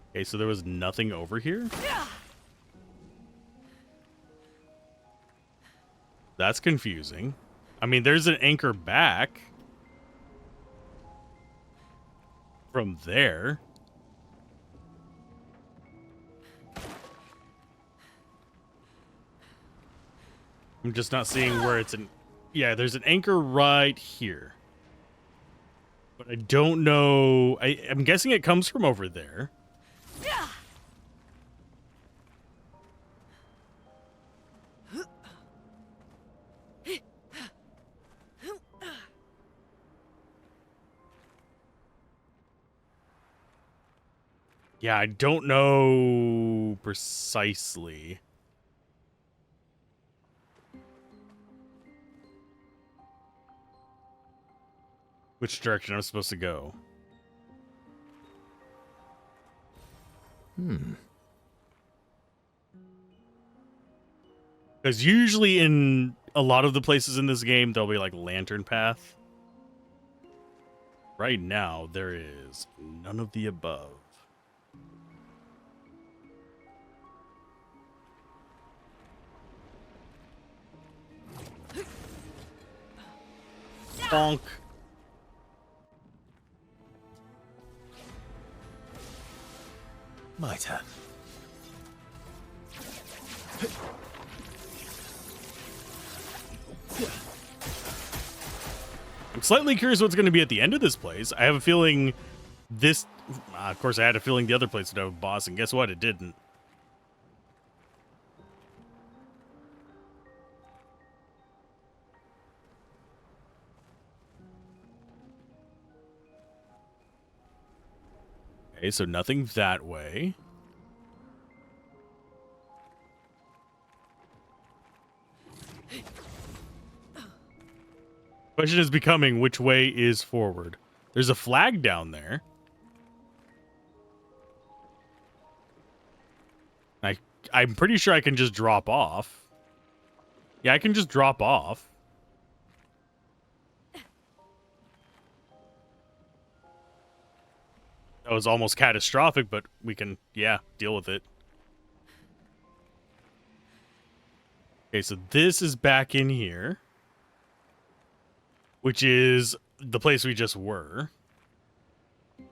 Okay, so there was nothing over here? That's confusing. I mean, there's an anchor back from there. I'm just not seeing where it's an... Yeah, there's an anchor right here. But I don't know... I'm guessing it comes from over there. Yeah, I don't know precisely. Which direction I'm supposed to go. Because usually in a lot of the places in this game, there'll be like lantern path. Right now, there is none of the above. Bonk. My turn. I'm slightly curious what's going to be at the end of this place. I have a feeling this... of course, I had a feeling the other place would have a boss, and guess what? It didn't. Okay, so nothing that way. Question is becoming, which way is forward? There's a flag down there. I'm pretty sure I can just drop off. Yeah, I can just drop off. That was almost catastrophic, but we can, yeah, deal with it. Okay, so this is back in here. Which is the place we just were. I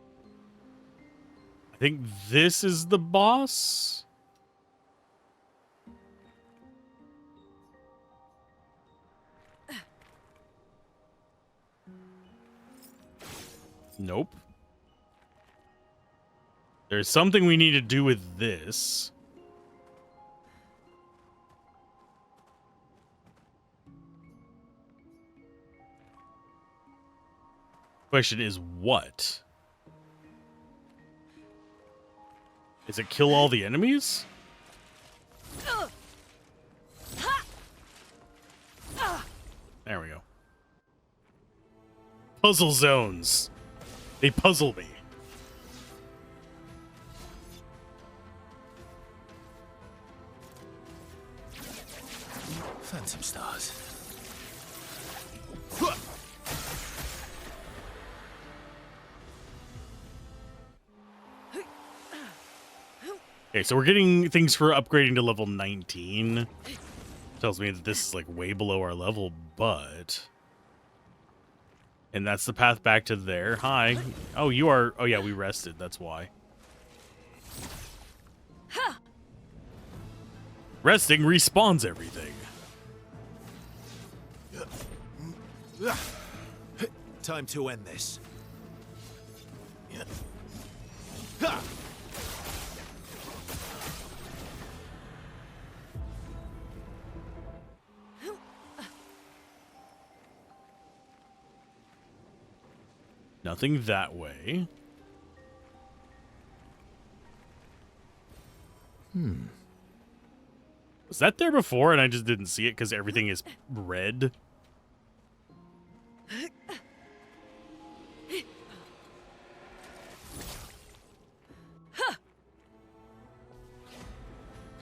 think this is the boss. Nope. There's something we need to do with this. Question is what? Is it kill all the enemies? There we go. Puzzle zones. They puzzle me. Phantom stars. Okay, so we're getting things for upgrading to level 19. Tells me that this is like way below our level, but... And that's the path back to there. Hi. Oh, you are... Oh, yeah, we rested. That's why. Resting respawns everything. Time to end this. Okay, Nothing that way. Was that there before and I just didn't see it because everything is red? I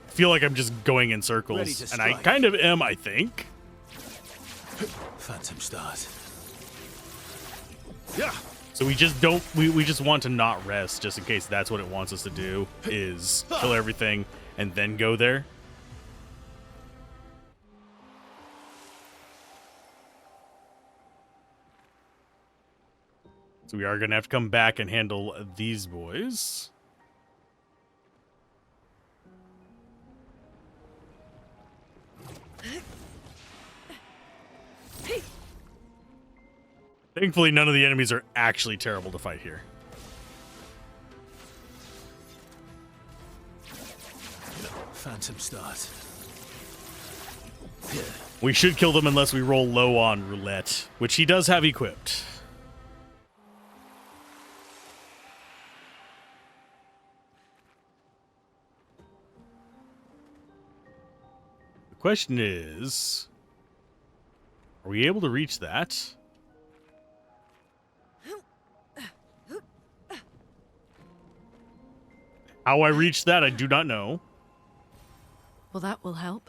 feel like I'm just going in circles, and I kind of am, I think. Phantom stars. Yeah. So we just don't. We just want to not rest, just in case that's what it wants us to do, is kill everything and then go there. So we are gonna have to come back and handle these boys. Thankfully, none of the enemies are actually terrible to fight here. Phantom stars. We should kill them unless we roll low on roulette, which he does have equipped. The question is, are we able to reach that? How I reached that, I do not know. Well, that will help.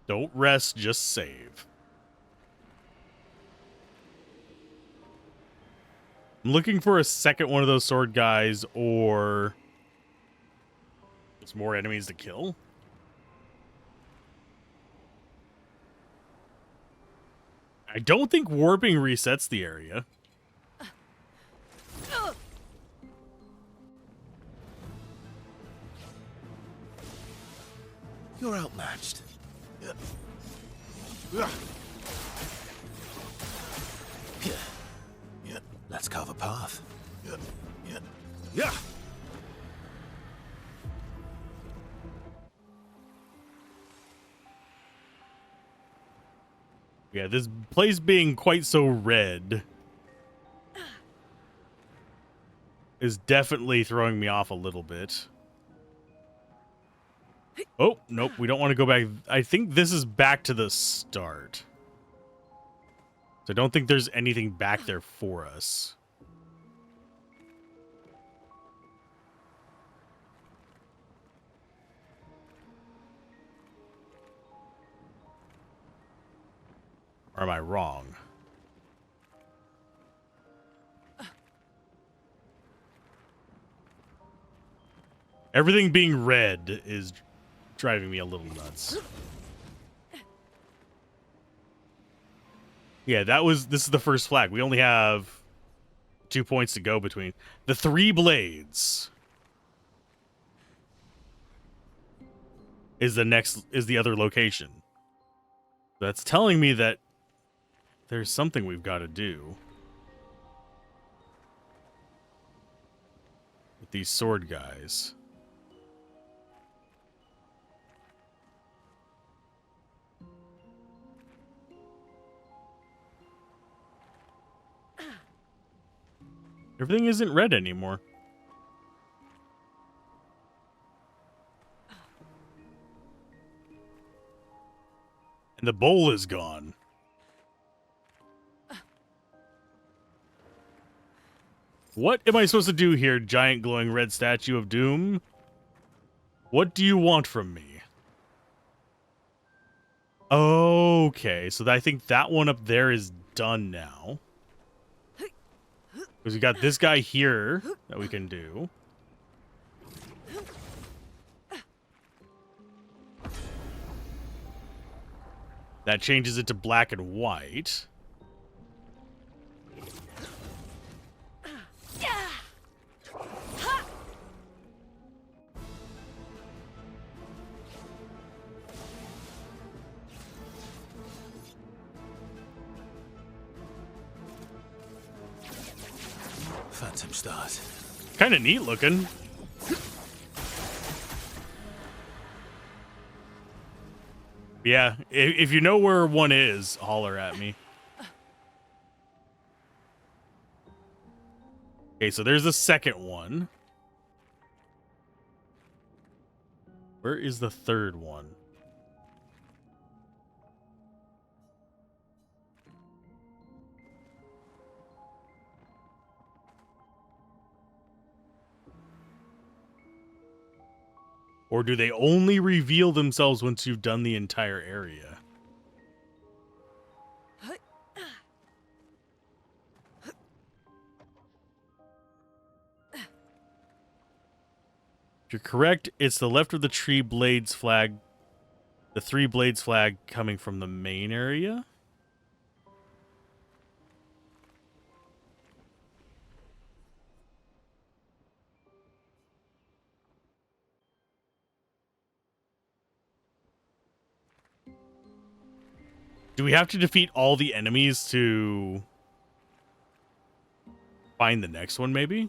Don't rest, just save. I'm looking for a second one of those sword guys, or there's more enemies to kill. I don't think warping resets the area. You're outmatched. Let's carve a path. Yeah. Yeah, this place being quite so red is definitely throwing me off a little bit. Oh, nope, we don't want to go back. I think this is back to the start. So I don't think there's anything back there for us. Or am I wrong? Everything being red is driving me a little nuts. Yeah, this is the first flag. We only have 2 points to go between. The 3 blades is the other location. That's telling me that there's something we've got to do with these sword guys. Everything isn't red anymore. And the bowl is gone. What am I supposed to do here, giant glowing red statue of doom? What do you want from me? Okay, so I think that one up there is done now. Because we got this guy here that we can do. That changes it to black and white. Phantom stars. Kind of neat looking. Yeah, if you know where one is, holler at me. Okay, so there's the second one. Where is the third one? Or do they only reveal themselves once you've done the entire area? If you're correct, it's the left of the tree blades flag. The 3 blades flag coming from the main area. Do we have to defeat all the enemies to find the next one, maybe?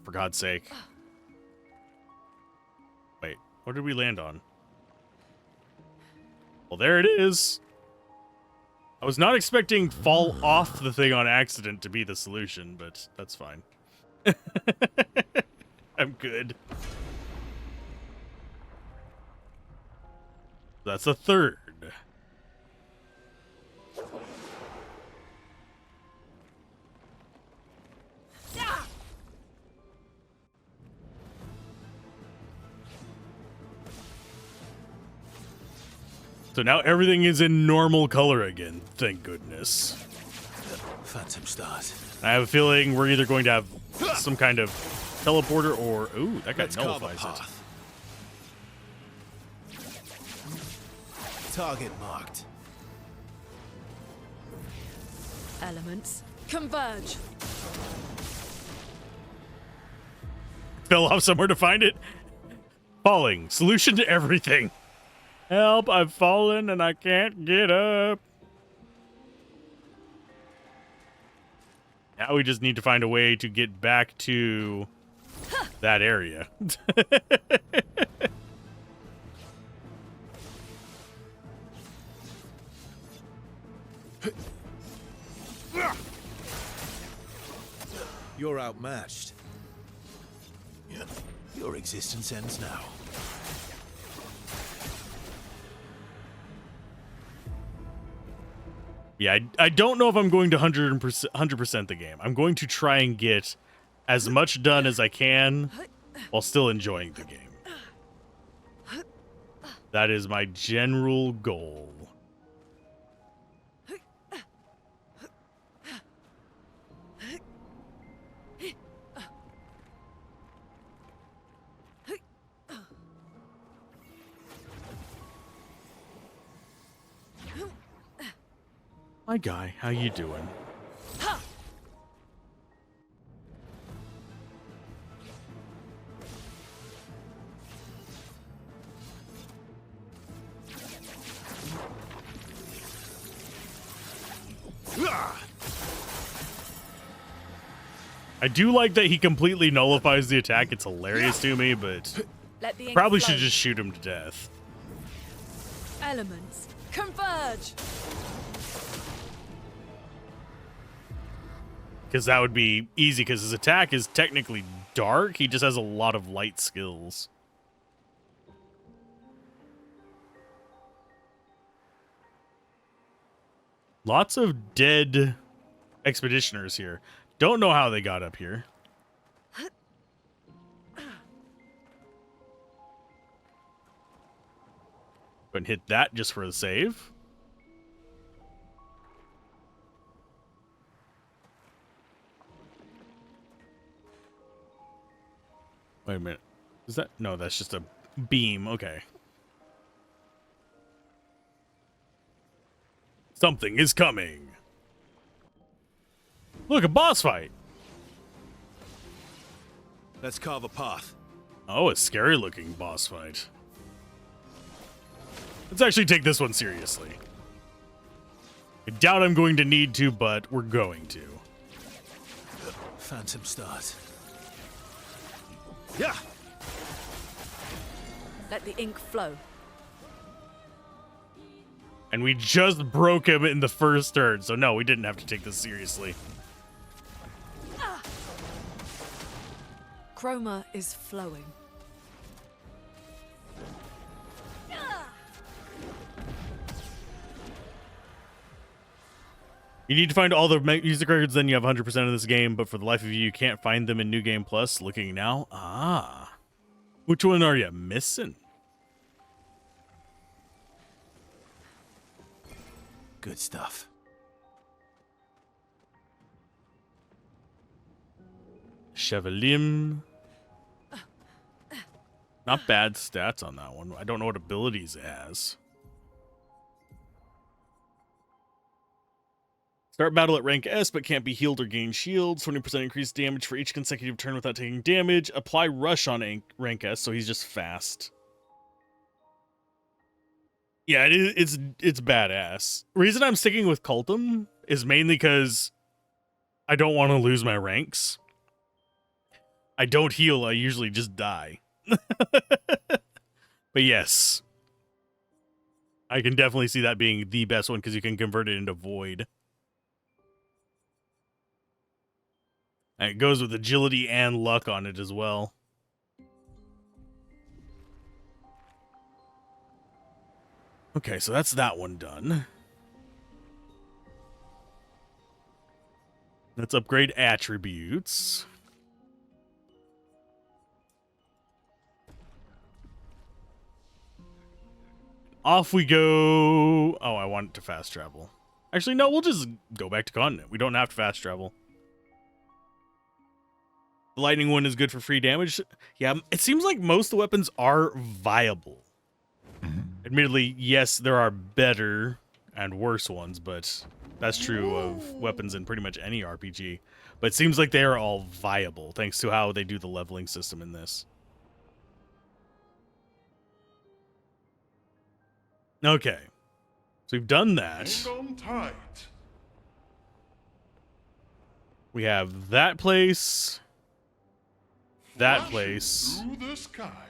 For God's sake. Wait, what did we land on? Well, there it is. I was not expecting fall off the thing on accident to be the solution, but that's fine. I'm good. That's the third. So now everything is in normal color again. Thank goodness. Phantom stars. I have a feeling we're either going to have some kind of teleporter or... Ooh, that guy nullifies it. Target marked. Elements converge. Fell off somewhere to find it. Falling. Solution to everything. Help, I've fallen and I can't get up. Now we just need to find a way to get back to that area. You're outmatched. Your existence ends now. Yeah, I don't know if I'm going to 100% the game. I'm going to try and get as much done as I can while still enjoying the game. That is my general goal. Hi, guy. How you doing? I do like that he completely nullifies the attack. It's hilarious to me, but probably should just shoot him to death. Elements converge. Because that would be easy, because his attack is technically dark. He just has a lot of light skills. Lots of dead expeditioners here. Don't know how they got up here. Go and hit that just for the save. Wait a minute. Is that... No, that's just a beam. Okay. Something is coming. Look, a boss fight. Let's carve a path. Oh, a scary looking boss fight. Let's actually take this one seriously. I doubt I'm going to need to, but we're going to. Phantom stars. Yeah. Let the ink flow. And we just broke him in the first turn, so no, we didn't have to take this seriously. Chroma is flowing. You need to find all the music records, then you have 100% of this game, but for the life of you, you can't find them in New Game Plus. Looking now. Ah. Which one are you missing? Good stuff. Chevalim. Not bad stats on that one. I don't know what abilities it has. Start battle at rank S, but can't be healed or gain shields. 20% increased damage for each consecutive turn without taking damage. Apply rush on rank S, so he's just fast. Yeah, it's badass. Reason I'm sticking with Cultum is mainly because I don't want to lose my ranks. I don't heal, I usually just die. But yes. I can definitely see that being the best one because you can convert it into Void. And it goes with agility and luck on it as well. Okay, so that's that one done. Let's upgrade attributes. Off we go. Oh, I want to fast travel. Actually, no, we'll just go back to continent. We don't have to fast travel. The lightning one is good for free damage. Yeah, it seems like most of the weapons are viable. Admittedly, yes, there are better and worse ones, but that's true of weapons in pretty much any RPG. But it seems like they are all viable, thanks to how they do the leveling system in this. Okay. So we've done that. Hang on tight. We have that place. That Flashing place. Through the sky.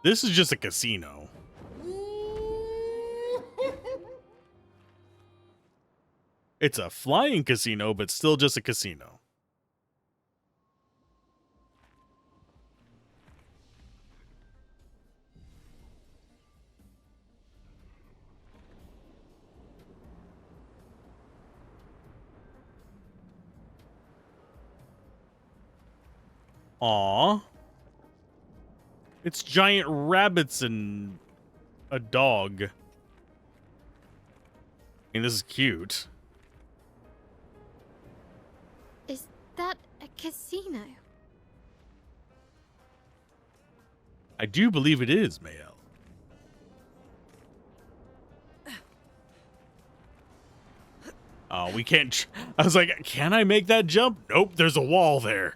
This is just a casino. It's a flying casino, but still just a casino. Aww. It's giant rabbits and a dog. I mean, this is cute. Is that a casino? I do believe it is, Mayel. Oh, we can't. I was like, can I make that jump? Nope, there's a wall there.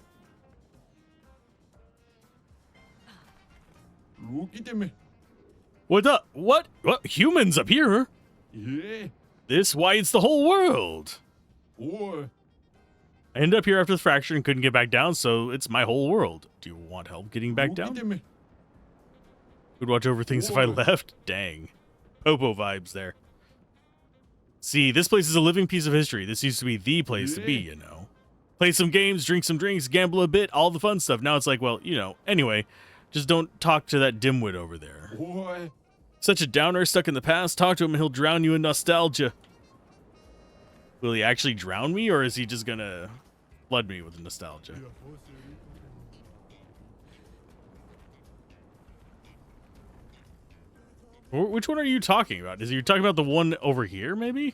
Look at me. What the? What? What? Humans up here? Yeah. This why it's the whole world. Or I ended up here after the fracture and couldn't get back down, so it's my whole world. Do you want help getting back down? me. Would watch over things if I left? Dang. Popo vibes there. See, this place is a living piece of history. This used to be the place to be, you know. Play some games, drink some drinks, gamble a bit, all the fun stuff. Now it's like, well, you know, anyway, just don't talk to that dimwit over there. Boy. Such a downer stuck in the past. Talk to him and he'll drown you in nostalgia. Will he actually drown me, or is he just gonna flood me with nostalgia? Which one are you talking about? Is you talking about the one over here, maybe?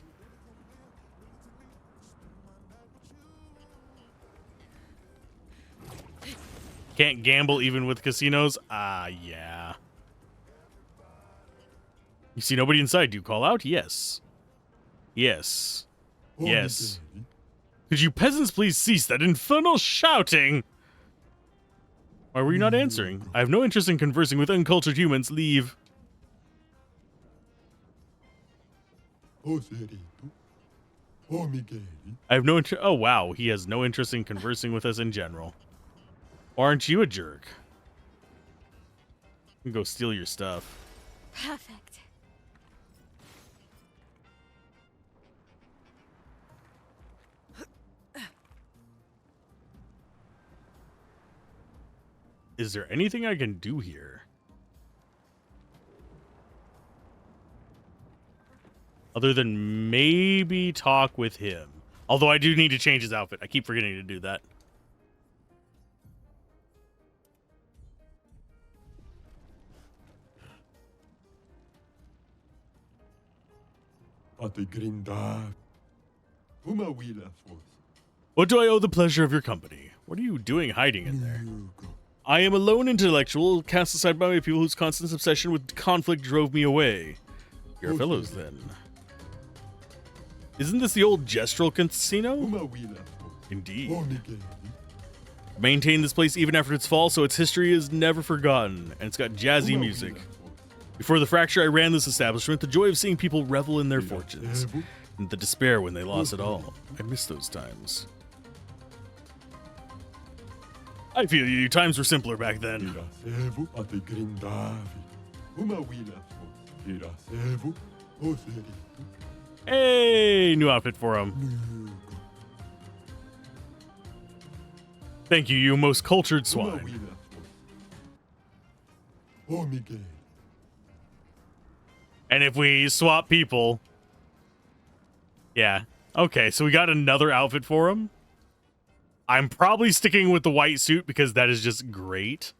Can't gamble even with casinos? Ah, yeah. You see nobody inside. Do you call out? Yes. Yes. Yes. Could you peasants please cease that infernal shouting? Why were you not answering? I have no interest in conversing with uncultured humans. Leave. I have no interest. Oh, wow. He has no interest in conversing with us in general. Aren't you a jerk? You can go steal your stuff. Perfect. Is there anything I can do here? Other than maybe talk with him. Although I do need to change his outfit. I keep forgetting to do that. What do I owe the pleasure of your company? What are you doing hiding in there? I am a lone intellectual, cast aside by my people whose constant obsession with conflict drove me away. Your fellows, then. Isn't this the old Gestural Casino? Indeed. Maintain this place even after its fall, so its history is never forgotten, and it's got jazzy music. Before the fracture, I ran this establishment, the joy of seeing people revel in their fortunes, and the despair when they lost it all. I miss those times. I feel you. Times were simpler back then. Hey, new outfit for him. Thank you, you most cultured swine. And if we swap people... Yeah. Okay, so we got another outfit for him. I'm probably sticking with the white suit because that is just great.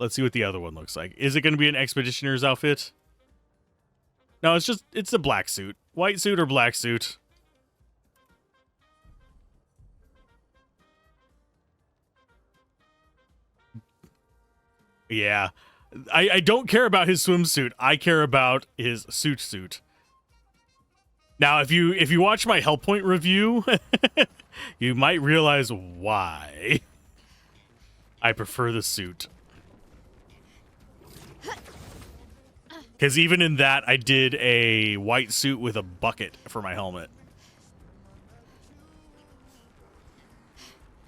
Let's see what the other one looks like. Is it going to be an expeditioner's outfit? No, it's a black suit. White suit or black suit? Yeah. I don't care about his swimsuit. I care about his suit. Now, if you watch my Hellpoint review, you might realize why I prefer the suit. Because even in that, I did a white suit with a bucket for my helmet.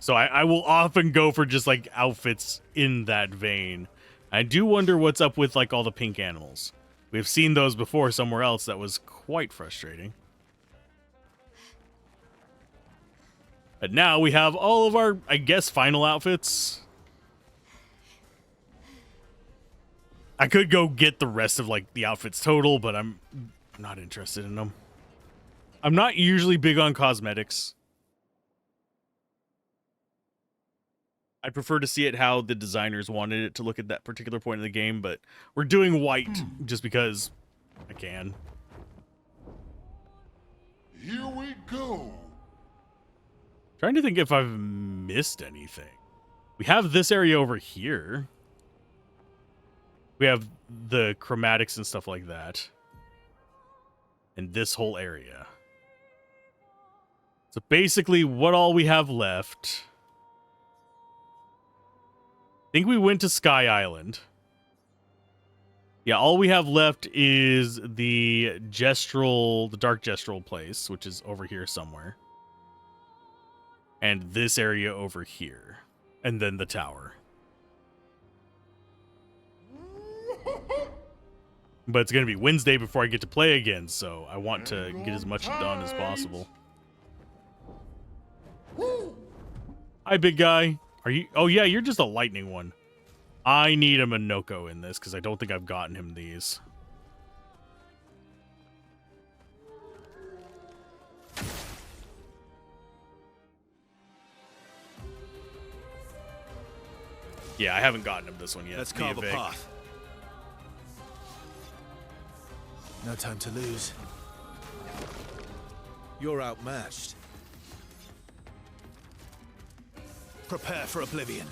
So I will often go for just like outfits in that vein. I do wonder what's up with like all the pink animals. We've seen those before somewhere else that was quite frustrating. But now we have all of our, I guess, final outfits. I could go get the rest of like the outfits total, but I'm not interested in them. I'm not usually big on cosmetics. I prefer to see it how the designers wanted it to look at that particular point in the game, but we're doing white just because I can. Here we go. Trying to think if I've missed anything. We have this area over here. We have the chromatics and stuff like that. And this whole area. So basically what all we have left... I think we went to Sky Island. Yeah, all we have left is the Dark Gestural place, which is over here somewhere. And this area over here. And then the tower. But it's going to be Wednesday before I get to play again, so I want to get as much done as possible. Hi, big guy. Are you? Oh, yeah, you're just a lightning one. I need a Minoko in this because I don't think I've gotten him these. Yeah, I haven't gotten him this one yet. Let's carve a path. No time to lose. You're outmatched. Prepare for oblivion.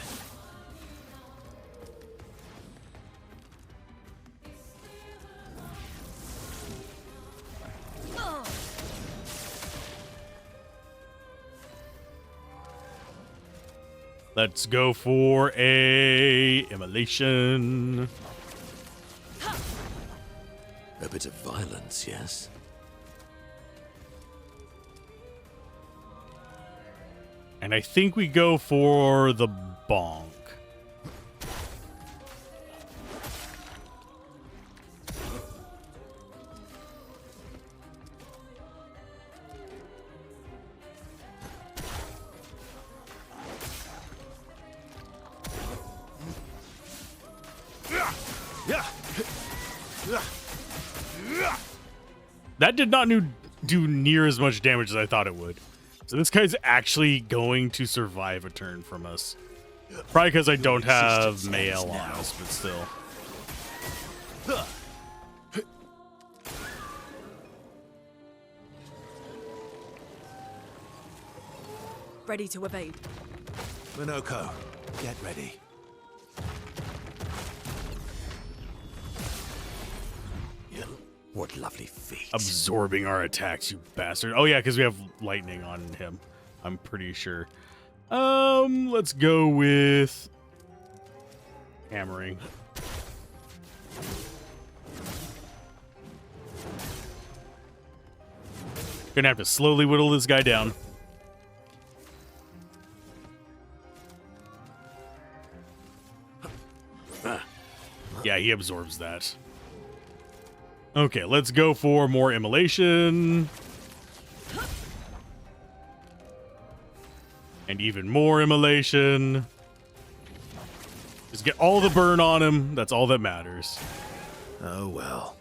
Let's go for a immolation. A bit of violence, yes? And I think we go for the bonk. That did not do near as much damage as I thought it would. So this guy's actually going to survive a turn from us. Probably because I don't have Mael on us, but still. Ready to evade. Minoko, get ready. What lovely feet. Absorbing our attacks, you bastard. Oh yeah, because we have lightning on him. I'm pretty sure. Let's go with hammering. Gonna have to slowly whittle this guy down. Yeah, he absorbs that. Okay, let's go for more immolation. And even more immolation. Just get all the burn on him. That's all that matters. Oh well.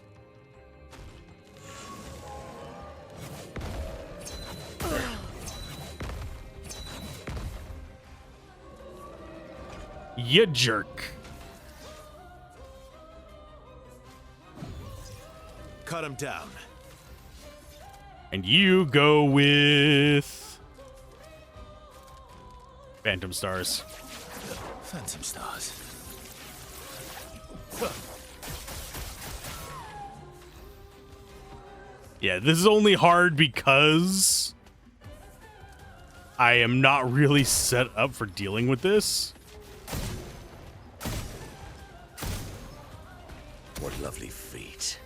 You jerk. Cut him down. And you go with Phantom Stars. Phantom Stars. Yeah, this is only hard because I am not really set up for dealing with this. What lovely feet.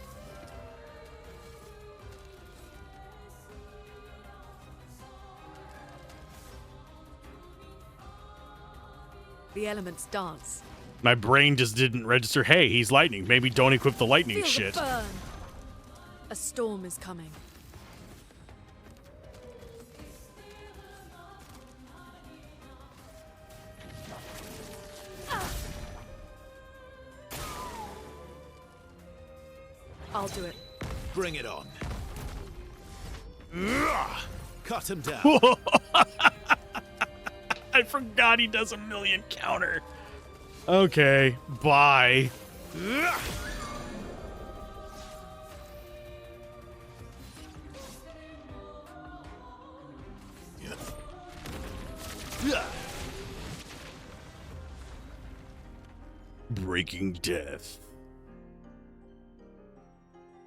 The elements dance. My brain just didn't register, hey, he's lightning. Maybe don't equip the lightning Feel shit. the burn. A storm is coming. I'll do it. Bring it on. Cut him down. I forgot he does a million counter. Okay, bye. Breaking Death.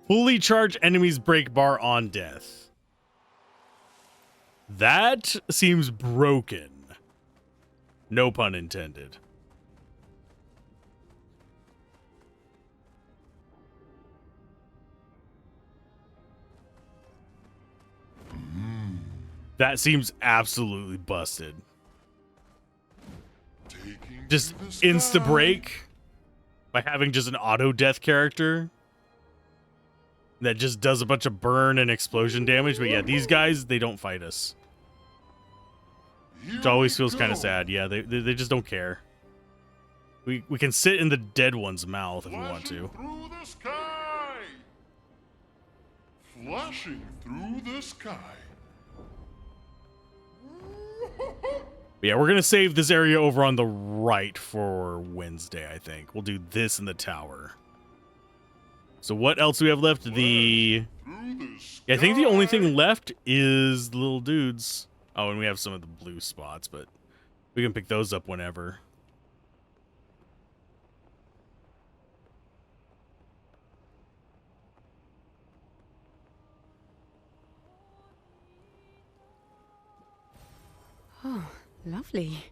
Fully charge enemies break bar on death. That seems broken. No pun intended. That seems absolutely busted. Just insta break by having just an auto death character that just does a bunch of burn and explosion damage. But yeah, these guys, they don't fight us. Which always feels kind of sad. Yeah, they just don't care. We can sit in the dead one's mouth if we want to. Through the sky. Flashing through the sky. Yeah, we're gonna save this area over on the right for Wednesday, I think. We'll do this in the tower. So what else do we have left? Yeah, I think the only thing left is the little dudes. Oh, and we have some of the blue spots, but we can pick those up whenever. Oh, lovely.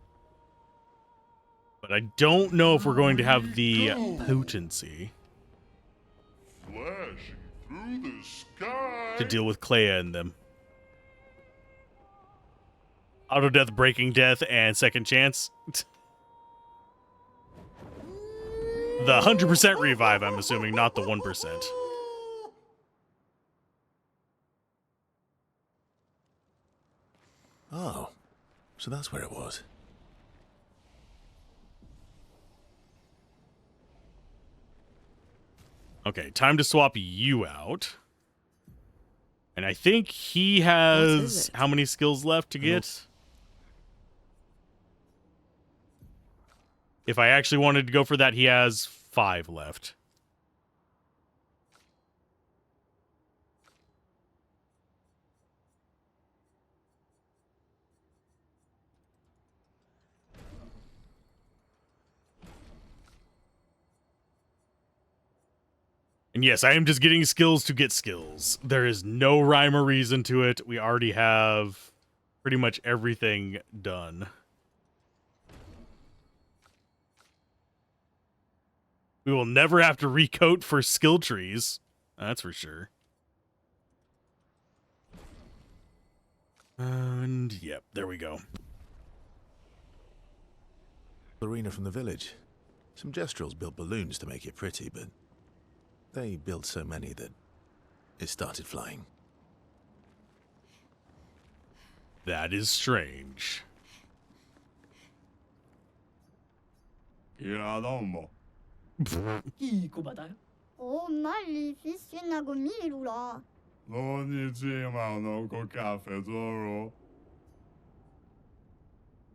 But I don't know if we're going to have the potency Flashing through the sky. to deal with Clair and them. Auto death, breaking death, and second chance. The 100% revive, I'm assuming, not the 1%. Oh, so that's where it was. Okay, time to swap you out. And I think he What has is it? how many skills left to get? If I actually wanted to go for that, he has 5 left. And yes, I am just getting skills to get skills. There is no rhyme or reason to it. We already have pretty much everything done. We will never have to recoat for skill trees. That's for sure. And yep, there we go. Arena from the village. Some Jestrels built balloons to make it pretty, but they built so many that it started flying. That is strange. Oh, magnificina gomilula.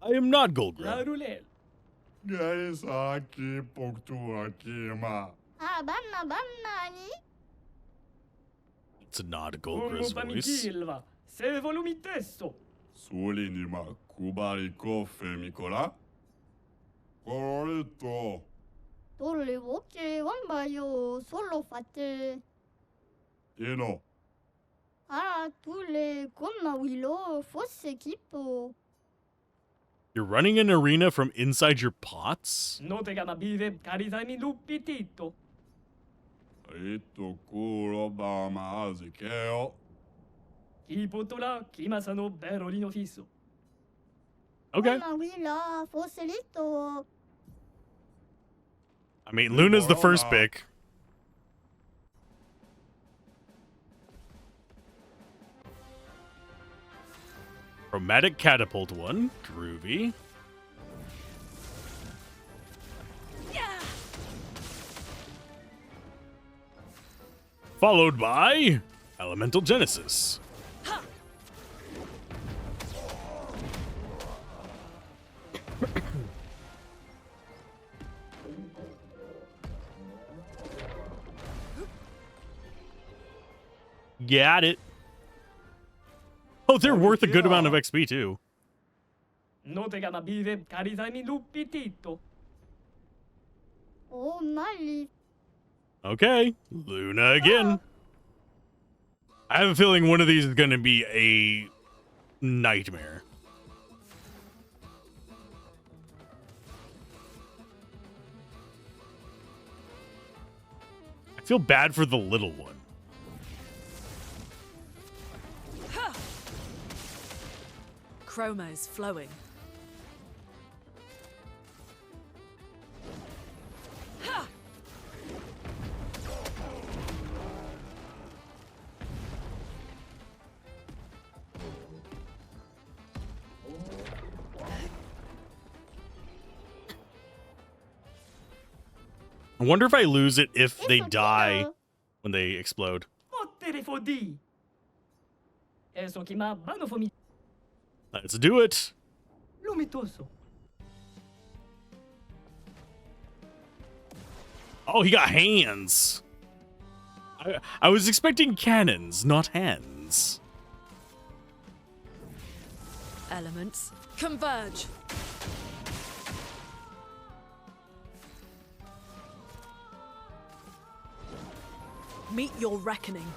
I am not Goldgrub. Ah, banna banna ni. It's not Goldgrub's voice. Se volumi testo. Sulinima kubari kofe mikola. Corretto. Tolle voce wambayo solo fatte. Eno. Ah, tulle gomma willow fosse equipo. You're running an arena from inside your pots? No te gama bive caritami lupitito. Ito kuro bama azikeo. Ki potola kimasa no berolino fisso. Okay. Gomma willa fosse litto. I mean, Luna's the first pick. Chromatic Catapult 1. Groovy. Followed by Elemental Genesis. Got it. Oh, they're worth a good amount of XP too. No te gama bive caritami lupitito. Oh, mali. Okay, Luna again. I have a feeling one of these is going to be a nightmare. I feel bad for the little one. Chroma is flowing. I wonder if I lose it if they die when they explode. Let's do it. Oh, he got hands. I was expecting cannons, not hands. Elements converge. Meet your reckoning.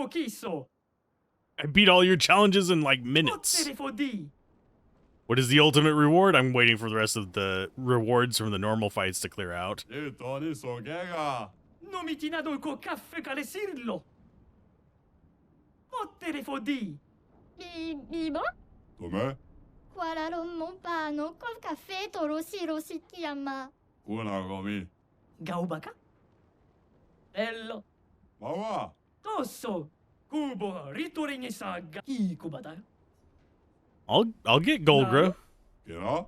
pochisso. I beat all your challenges in like minutes. What is the ultimate reward? I'm waiting for the rest of the rewards from the normal fights to clear out. Non mi tinado co caffè calesirlo. Ottere fodi. Bibo? Come? Guardaron mon pano col caffè torosiro si chiama. Una gomi. Gaubaka? Ello. Mawa. Tosso. Kubo ritorini saga. Ikubada. I'll get Golgra. Kira?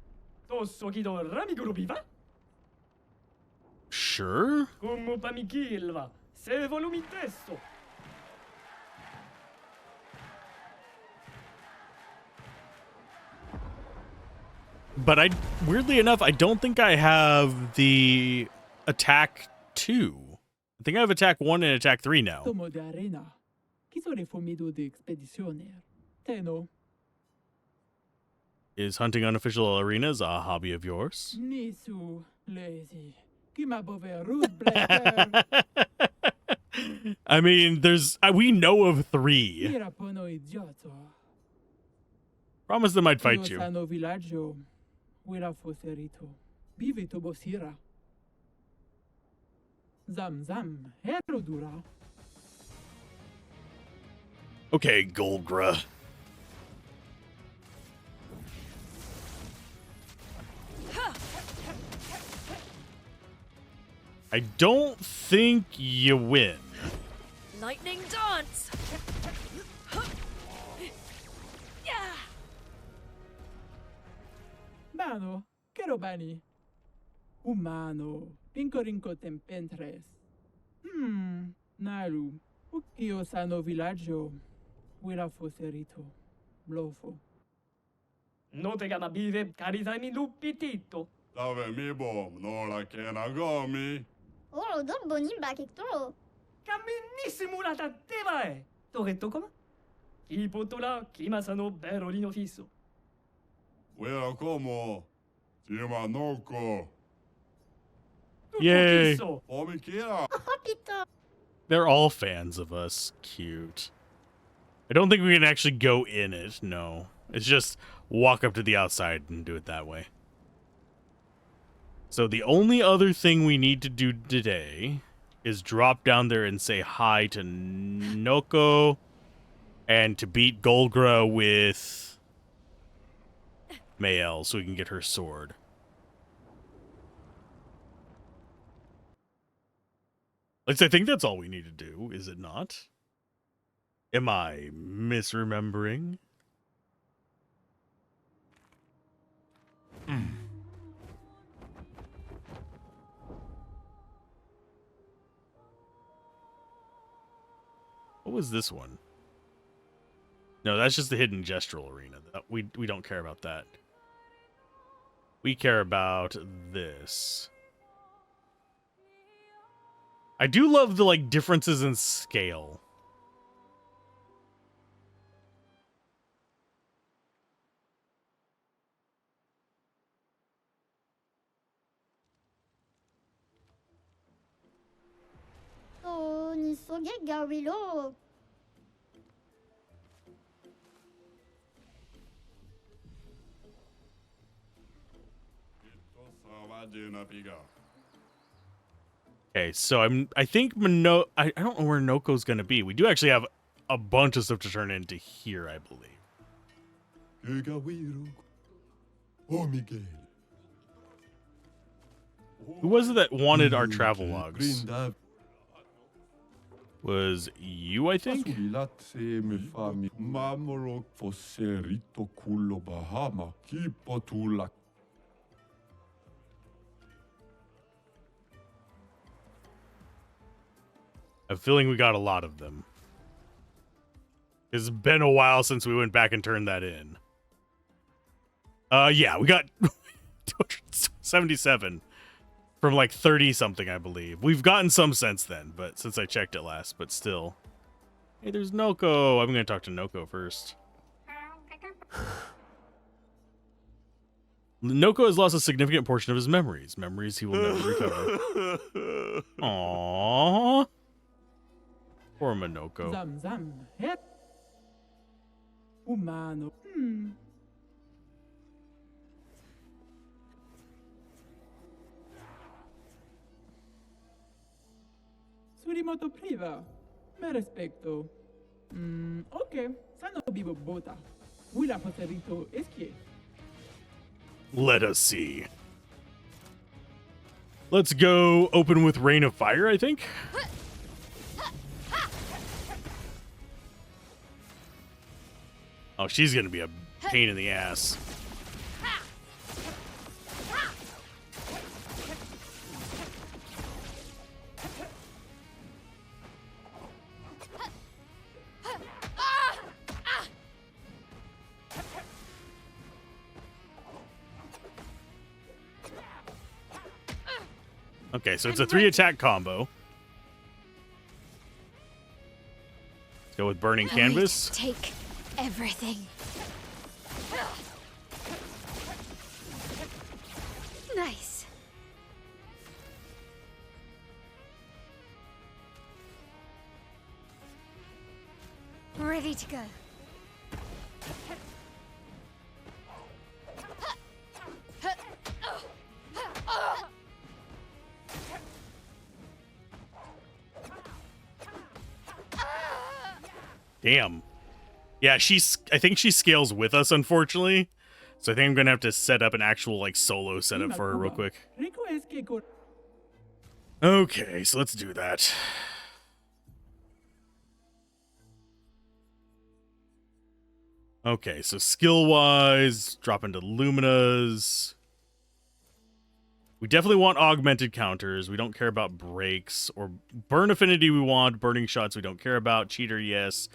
Tosso kido ramiguro viva? Sure. Como pamikilva. Se volumi testo. But weirdly enough, I don't think I have the attack 2. I think I have attack 1 and attack 3 now. Tomo de arena. Kisore fomido de expeditioner. Teno. Is hunting unofficial arenas a hobby of yours? Nisu. Lazy. Kima bove rude blacker. I mean, we know of 3. Mira pono idioto. Promise them I'd fight you. Sano villaggio. Wira foserito. Vive to bosira. Zam zam. Hero dura. Okay, Golgra. I don't think you win. Lightning dance! Mano, che robani? Umano, pincorinco tempentres. Naru, ucchio sano villaggio. Wira foserito. Blofo. No te gama bive, caritani lupitito. Dove mi bom, no la kena gomi. Oro don bonin bakitoro. Camminissimo la tatteva è. Toretto come? Chi potola, chi masano berolino fisso. Wira como. Tima noko. Yay. Omi kira. They're all fans of us. Cute. I don't think we can actually go in it. No. It's just walk up to the outside and do it that way. So the only other thing we need to do today is drop down there and say hi to Noko and to beat Golgra with Mael so we can get her sword. At least I think that's all we need to do, is it not? Am I misremembering? What was this one? No, that's just the hidden gestural arena. We don't care about that. We care about this. I do love the like differences in scale. Oh, ni soge gawilo. Okay, so I think I don't know where Noko's gonna be. We do actually have a bunch of stuff to turn into here, I believe. Who was it that wanted our travel logs? Was you, I think? I have a feeling we got a lot of them. It's been a while since we went back and turned that in. Yeah, we got 277 from like 30 something, I believe. We've gotten some since then, but since I checked it last, but still. Hey, there's Noko. I'm going to talk to Noko first. Noko has lost a significant portion of his memories. Memories he will never recover. Aww. Poor Minoko. Zam zam. Het. Umano. Surimoto priva. Me respecto. Ok. Sano vivo bota. Willa poterito eskie. Let us see. Let's go open with Rain of Fire, I think. Oh, she's gonna be a pain in the ass. Okay, so it's a 3-attack combo. Let's go with Burning Canvas. Take everything. Nice. Ready to go. Damn. Yeah, I think she scales with us, unfortunately. So I think I'm gonna have to set up an actual like solo setup for her real quick. Okay, so let's do that. Okay, so skill-wise, drop into Lumina's. We definitely want augmented counters. We don't care about breaks. Or burn affinity we want. Burning shots we don't care about. Cheater, yes.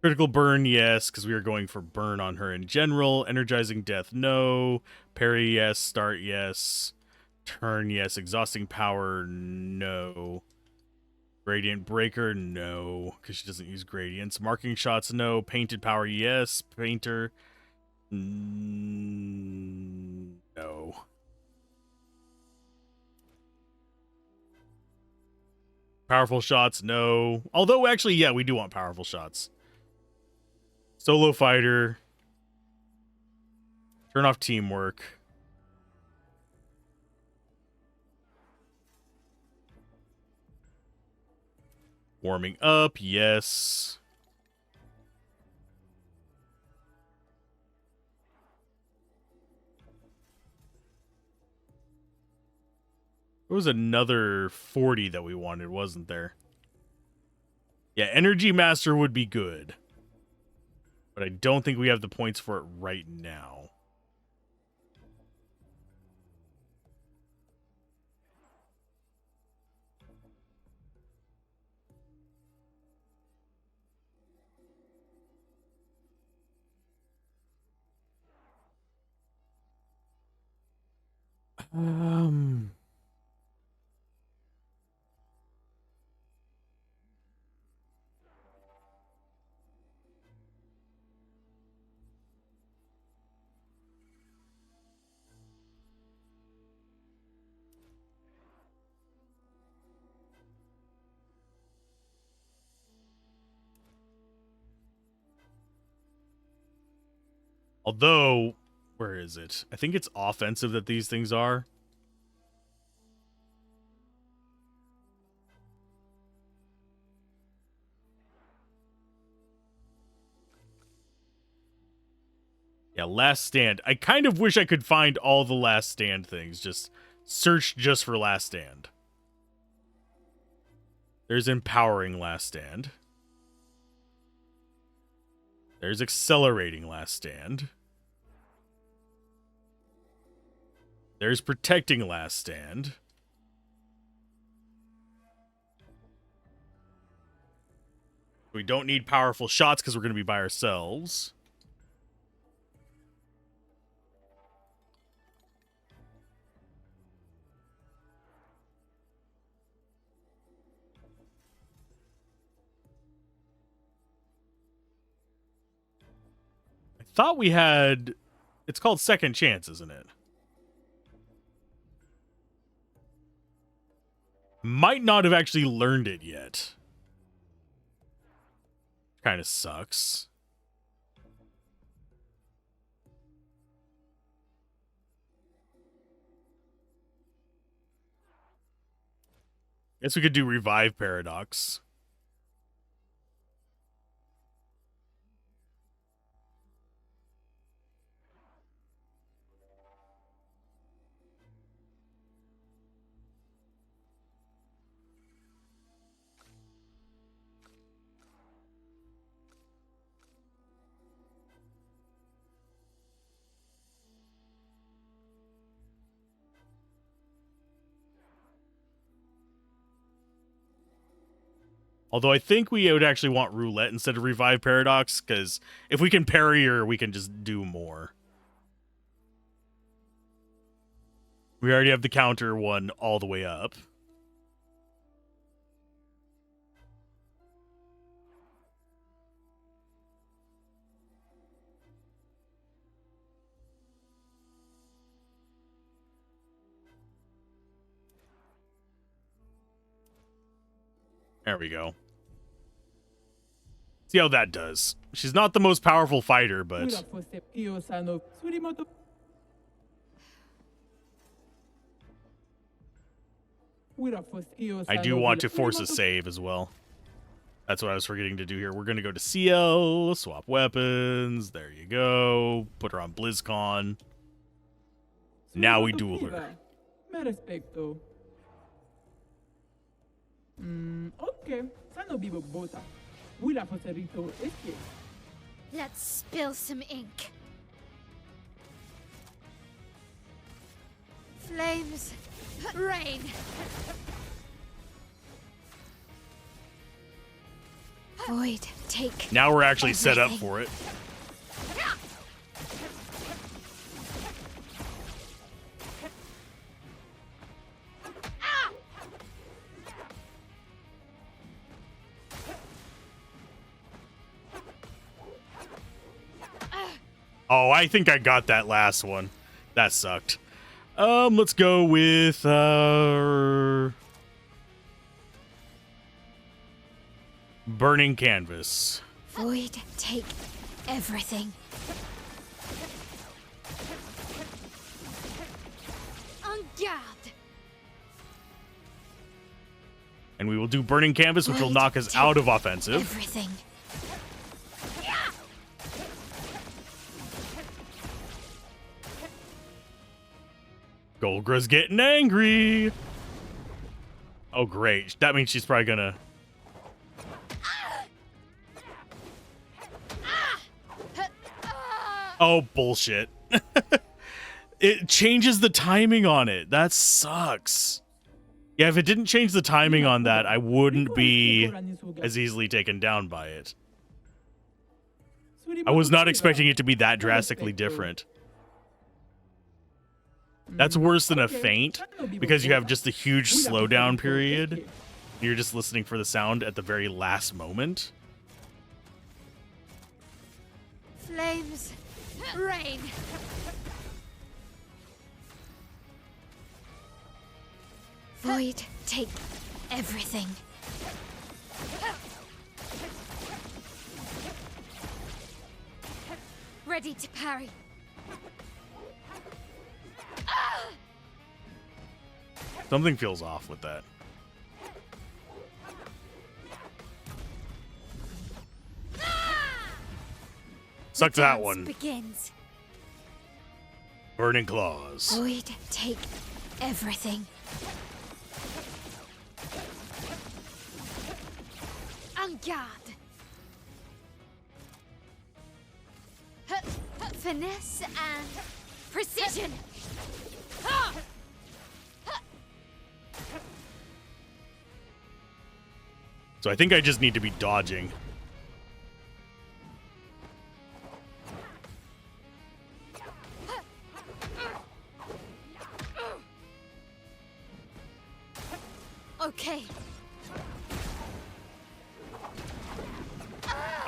Critical burn, yes, because we are going for burn on her in general. Energizing death, no. Parry, yes. Start, yes. Turn, yes. Exhausting power, no. Gradient breaker, no, because she doesn't use gradients. Marking shots, no. Painted power, yes. Painter, no. Powerful shots, no. Although, actually, yeah, we do want powerful shots. Solo fighter. Turn off teamwork. Warming up, yes. There was another 40 that we wanted, wasn't there? Yeah, Energy Master would be good. But I don't think we have the points for it right now. Although, where is it? I think it's offensive that these things are. Yeah, Last Stand. I kind of wish I could find all the Last Stand things. Just search just for Last Stand. There's Empowering Last Stand. There's Accelerating Last Stand. There's Protecting Last Stand. We don't need powerful shots because we're going to be by ourselves. I thought we had... It's called Second Chance, isn't it? Might not have actually learned it yet. Kind of sucks. Guess we could do Revive Paradox. Although I think we would actually want Roulette instead of Revive Paradox, because if we can parry her, we can just do more. We already have the counter one all the way up. There we go. See how that does. She's not the most powerful fighter, but I do want to force a save as well. That's what I was forgetting to do here. We're going to go to CL, swap weapons. There you go. Put her on BlizzCon. Now we duel her. Me respecto. Ok, sanno vivo bota. Willa foserito escape. Let's spill some ink. Flames, rain. Void, take. Now we're actually set up for it. Oh, I think I got that last one. That sucked. Let's go with Burning Canvas. Void, take everything. En garde. And we will do Burning Canvas, which will knock us out of offensive. Everything. Golgra's getting angry. Oh, great. That means she's probably gonna... Oh, bullshit. It changes the timing on it. That sucks. Yeah, if it didn't change the timing on that, I wouldn't be as easily taken down by it. I was not expecting it to be that drastically different. That's worse than a feint, because you have just a huge slowdown period. You're just listening for the sound at the very last moment. Flames, rain. Void, take everything. Ready to parry. Something feels off with that. Suck that one. Begins. Burning Claws. Void, take everything. En garde. Finesse and precision. So I think I just need to be dodging. Okay.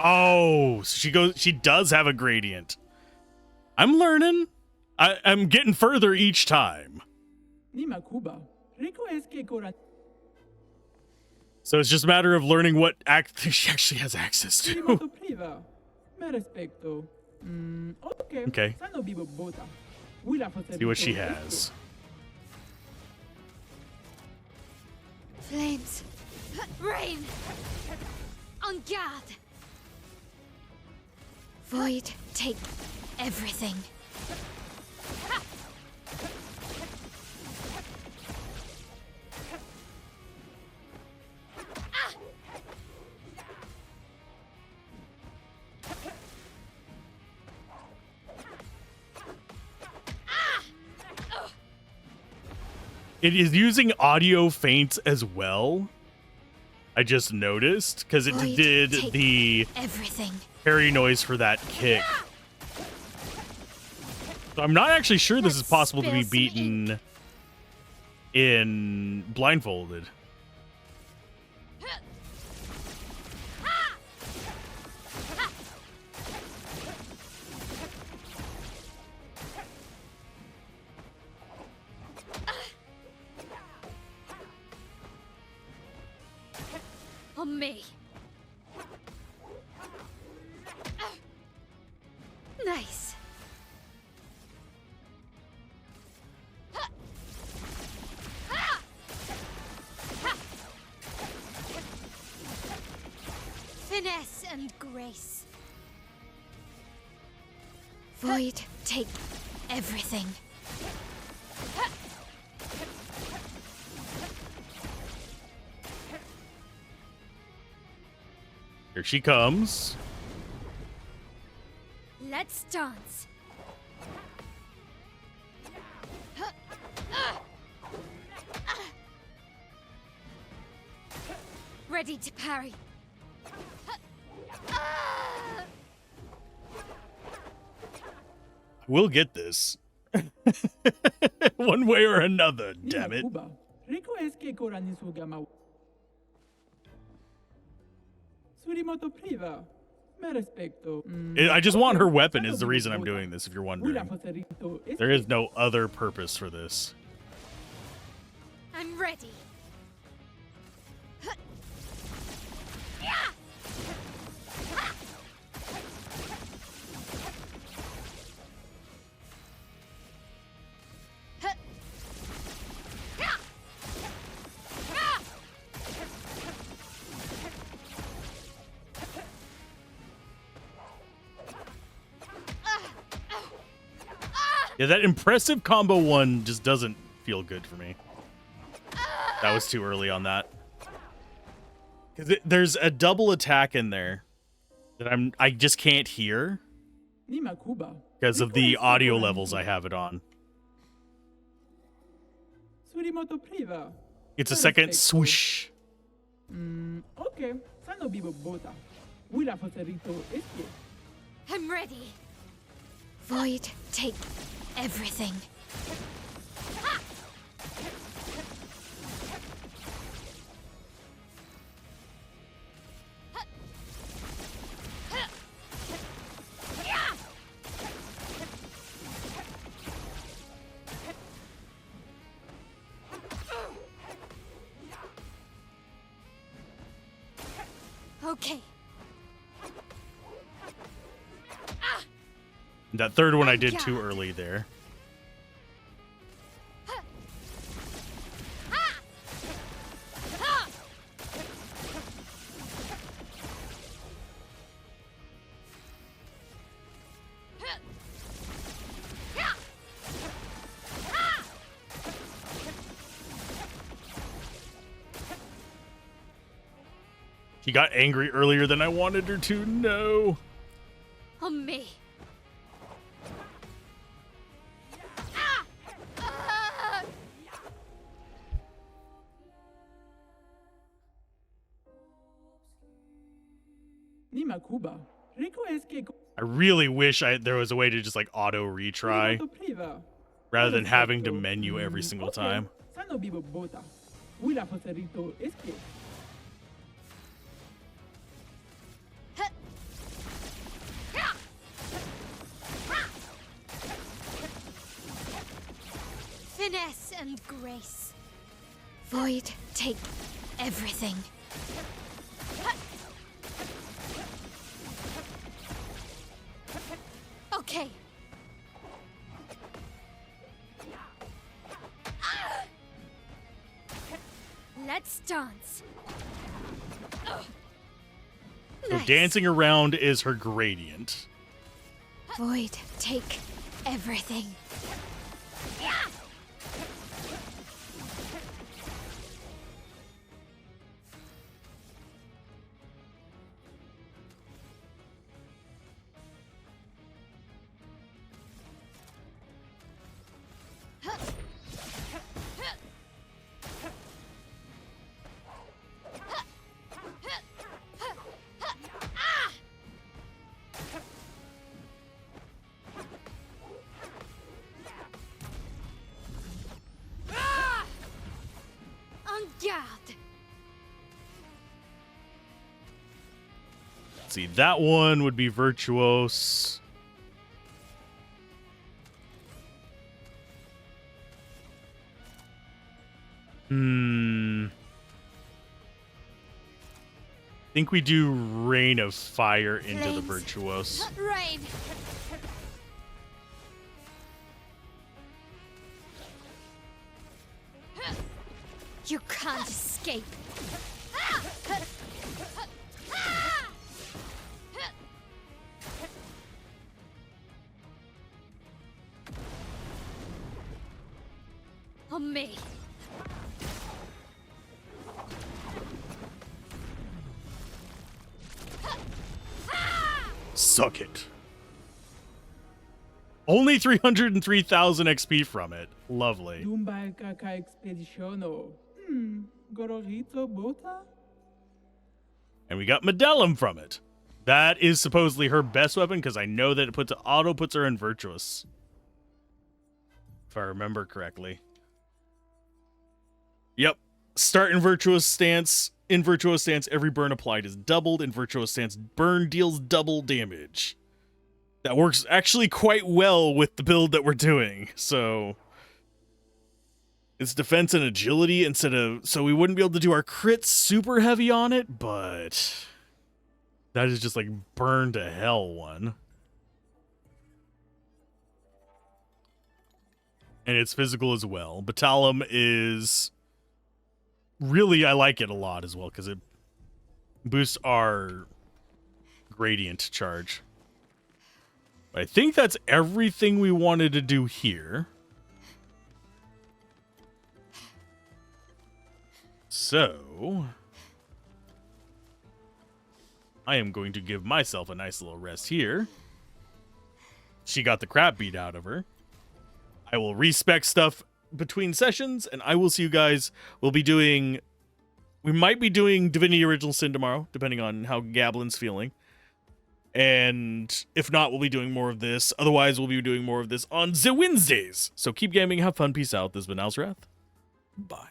Oh, so she does have a gradient. I'm learning. I'm getting further each time. So it's just a matter of learning what she actually has access to. priva. Me respecto. Okay. Okay. Sanno vivo bota. See what she has. Flames. Rain. On guard. Void, take everything. It is using audio feints as well. I just noticed because it Void, did take the everything. parry noise for that kick. So I'm not actually sure this is possible to be beaten in blindfolded. On me. Nice. Finesse and grace. Void, take everything. Here she comes. Let's dance. Ready to parry. We'll get this. One way or another, damn it. Rico es que korani sugama. Surimoto priva. Me respecto. I just want her weapon is the reason I'm doing this, if you're wondering. There is no other purpose for this. I'm ready. Yeah, that impressive combo one just doesn't feel good for me. That was too early on that. Because there's a double attack in there that I just can't hear because of the audio levels I have it on. It's a second swoosh. Okay. I'm ready. Void, take everything. Okay. That third one I did too early there. She got angry earlier than I wanted her to. No. On me. I really wish there was a way to just like auto retry rather than having to menu every single time. Finesse and grace. Void, take everything. Okay. Let's dance. So dancing around is her gradient. Void, take everything. Let's see, that one would be Virtuose. I think we do Rain of Fire into the Virtuose. Rain. You can't escape. On me. Suck it. Only 303,000 XP from it. Lovely. Dumba kaka expeditiono. Gororito bota? And we got Medellum from it. That is supposedly her best weapon because I know that it auto puts her in Virtuous. If I remember correctly. Yep. Start in Virtuous stance. In Virtuous stance, every burn applied is doubled. In Virtuous stance, burn deals double damage. That works actually quite well with the build that we're doing. So it's defense and agility instead of... So we wouldn't be able to do our crits super heavy on it, but that is just like burn to hell one. And it's physical as well. Batalum is... Really, I like it a lot as well because it boosts our gradient charge. I think that's everything we wanted to do here. So I am going to give myself a nice little rest here. She got the crap beat out of her. I will respec stuff between sessions, and I will see you guys. We might be doing Divinity Original Sin tomorrow, depending on how Gablin's feeling. And if not, we'll be doing more of this. Otherwise, we'll be doing more of this on the Wednesdays. So keep gaming, have fun, peace out. This has been Alzorath. Bye.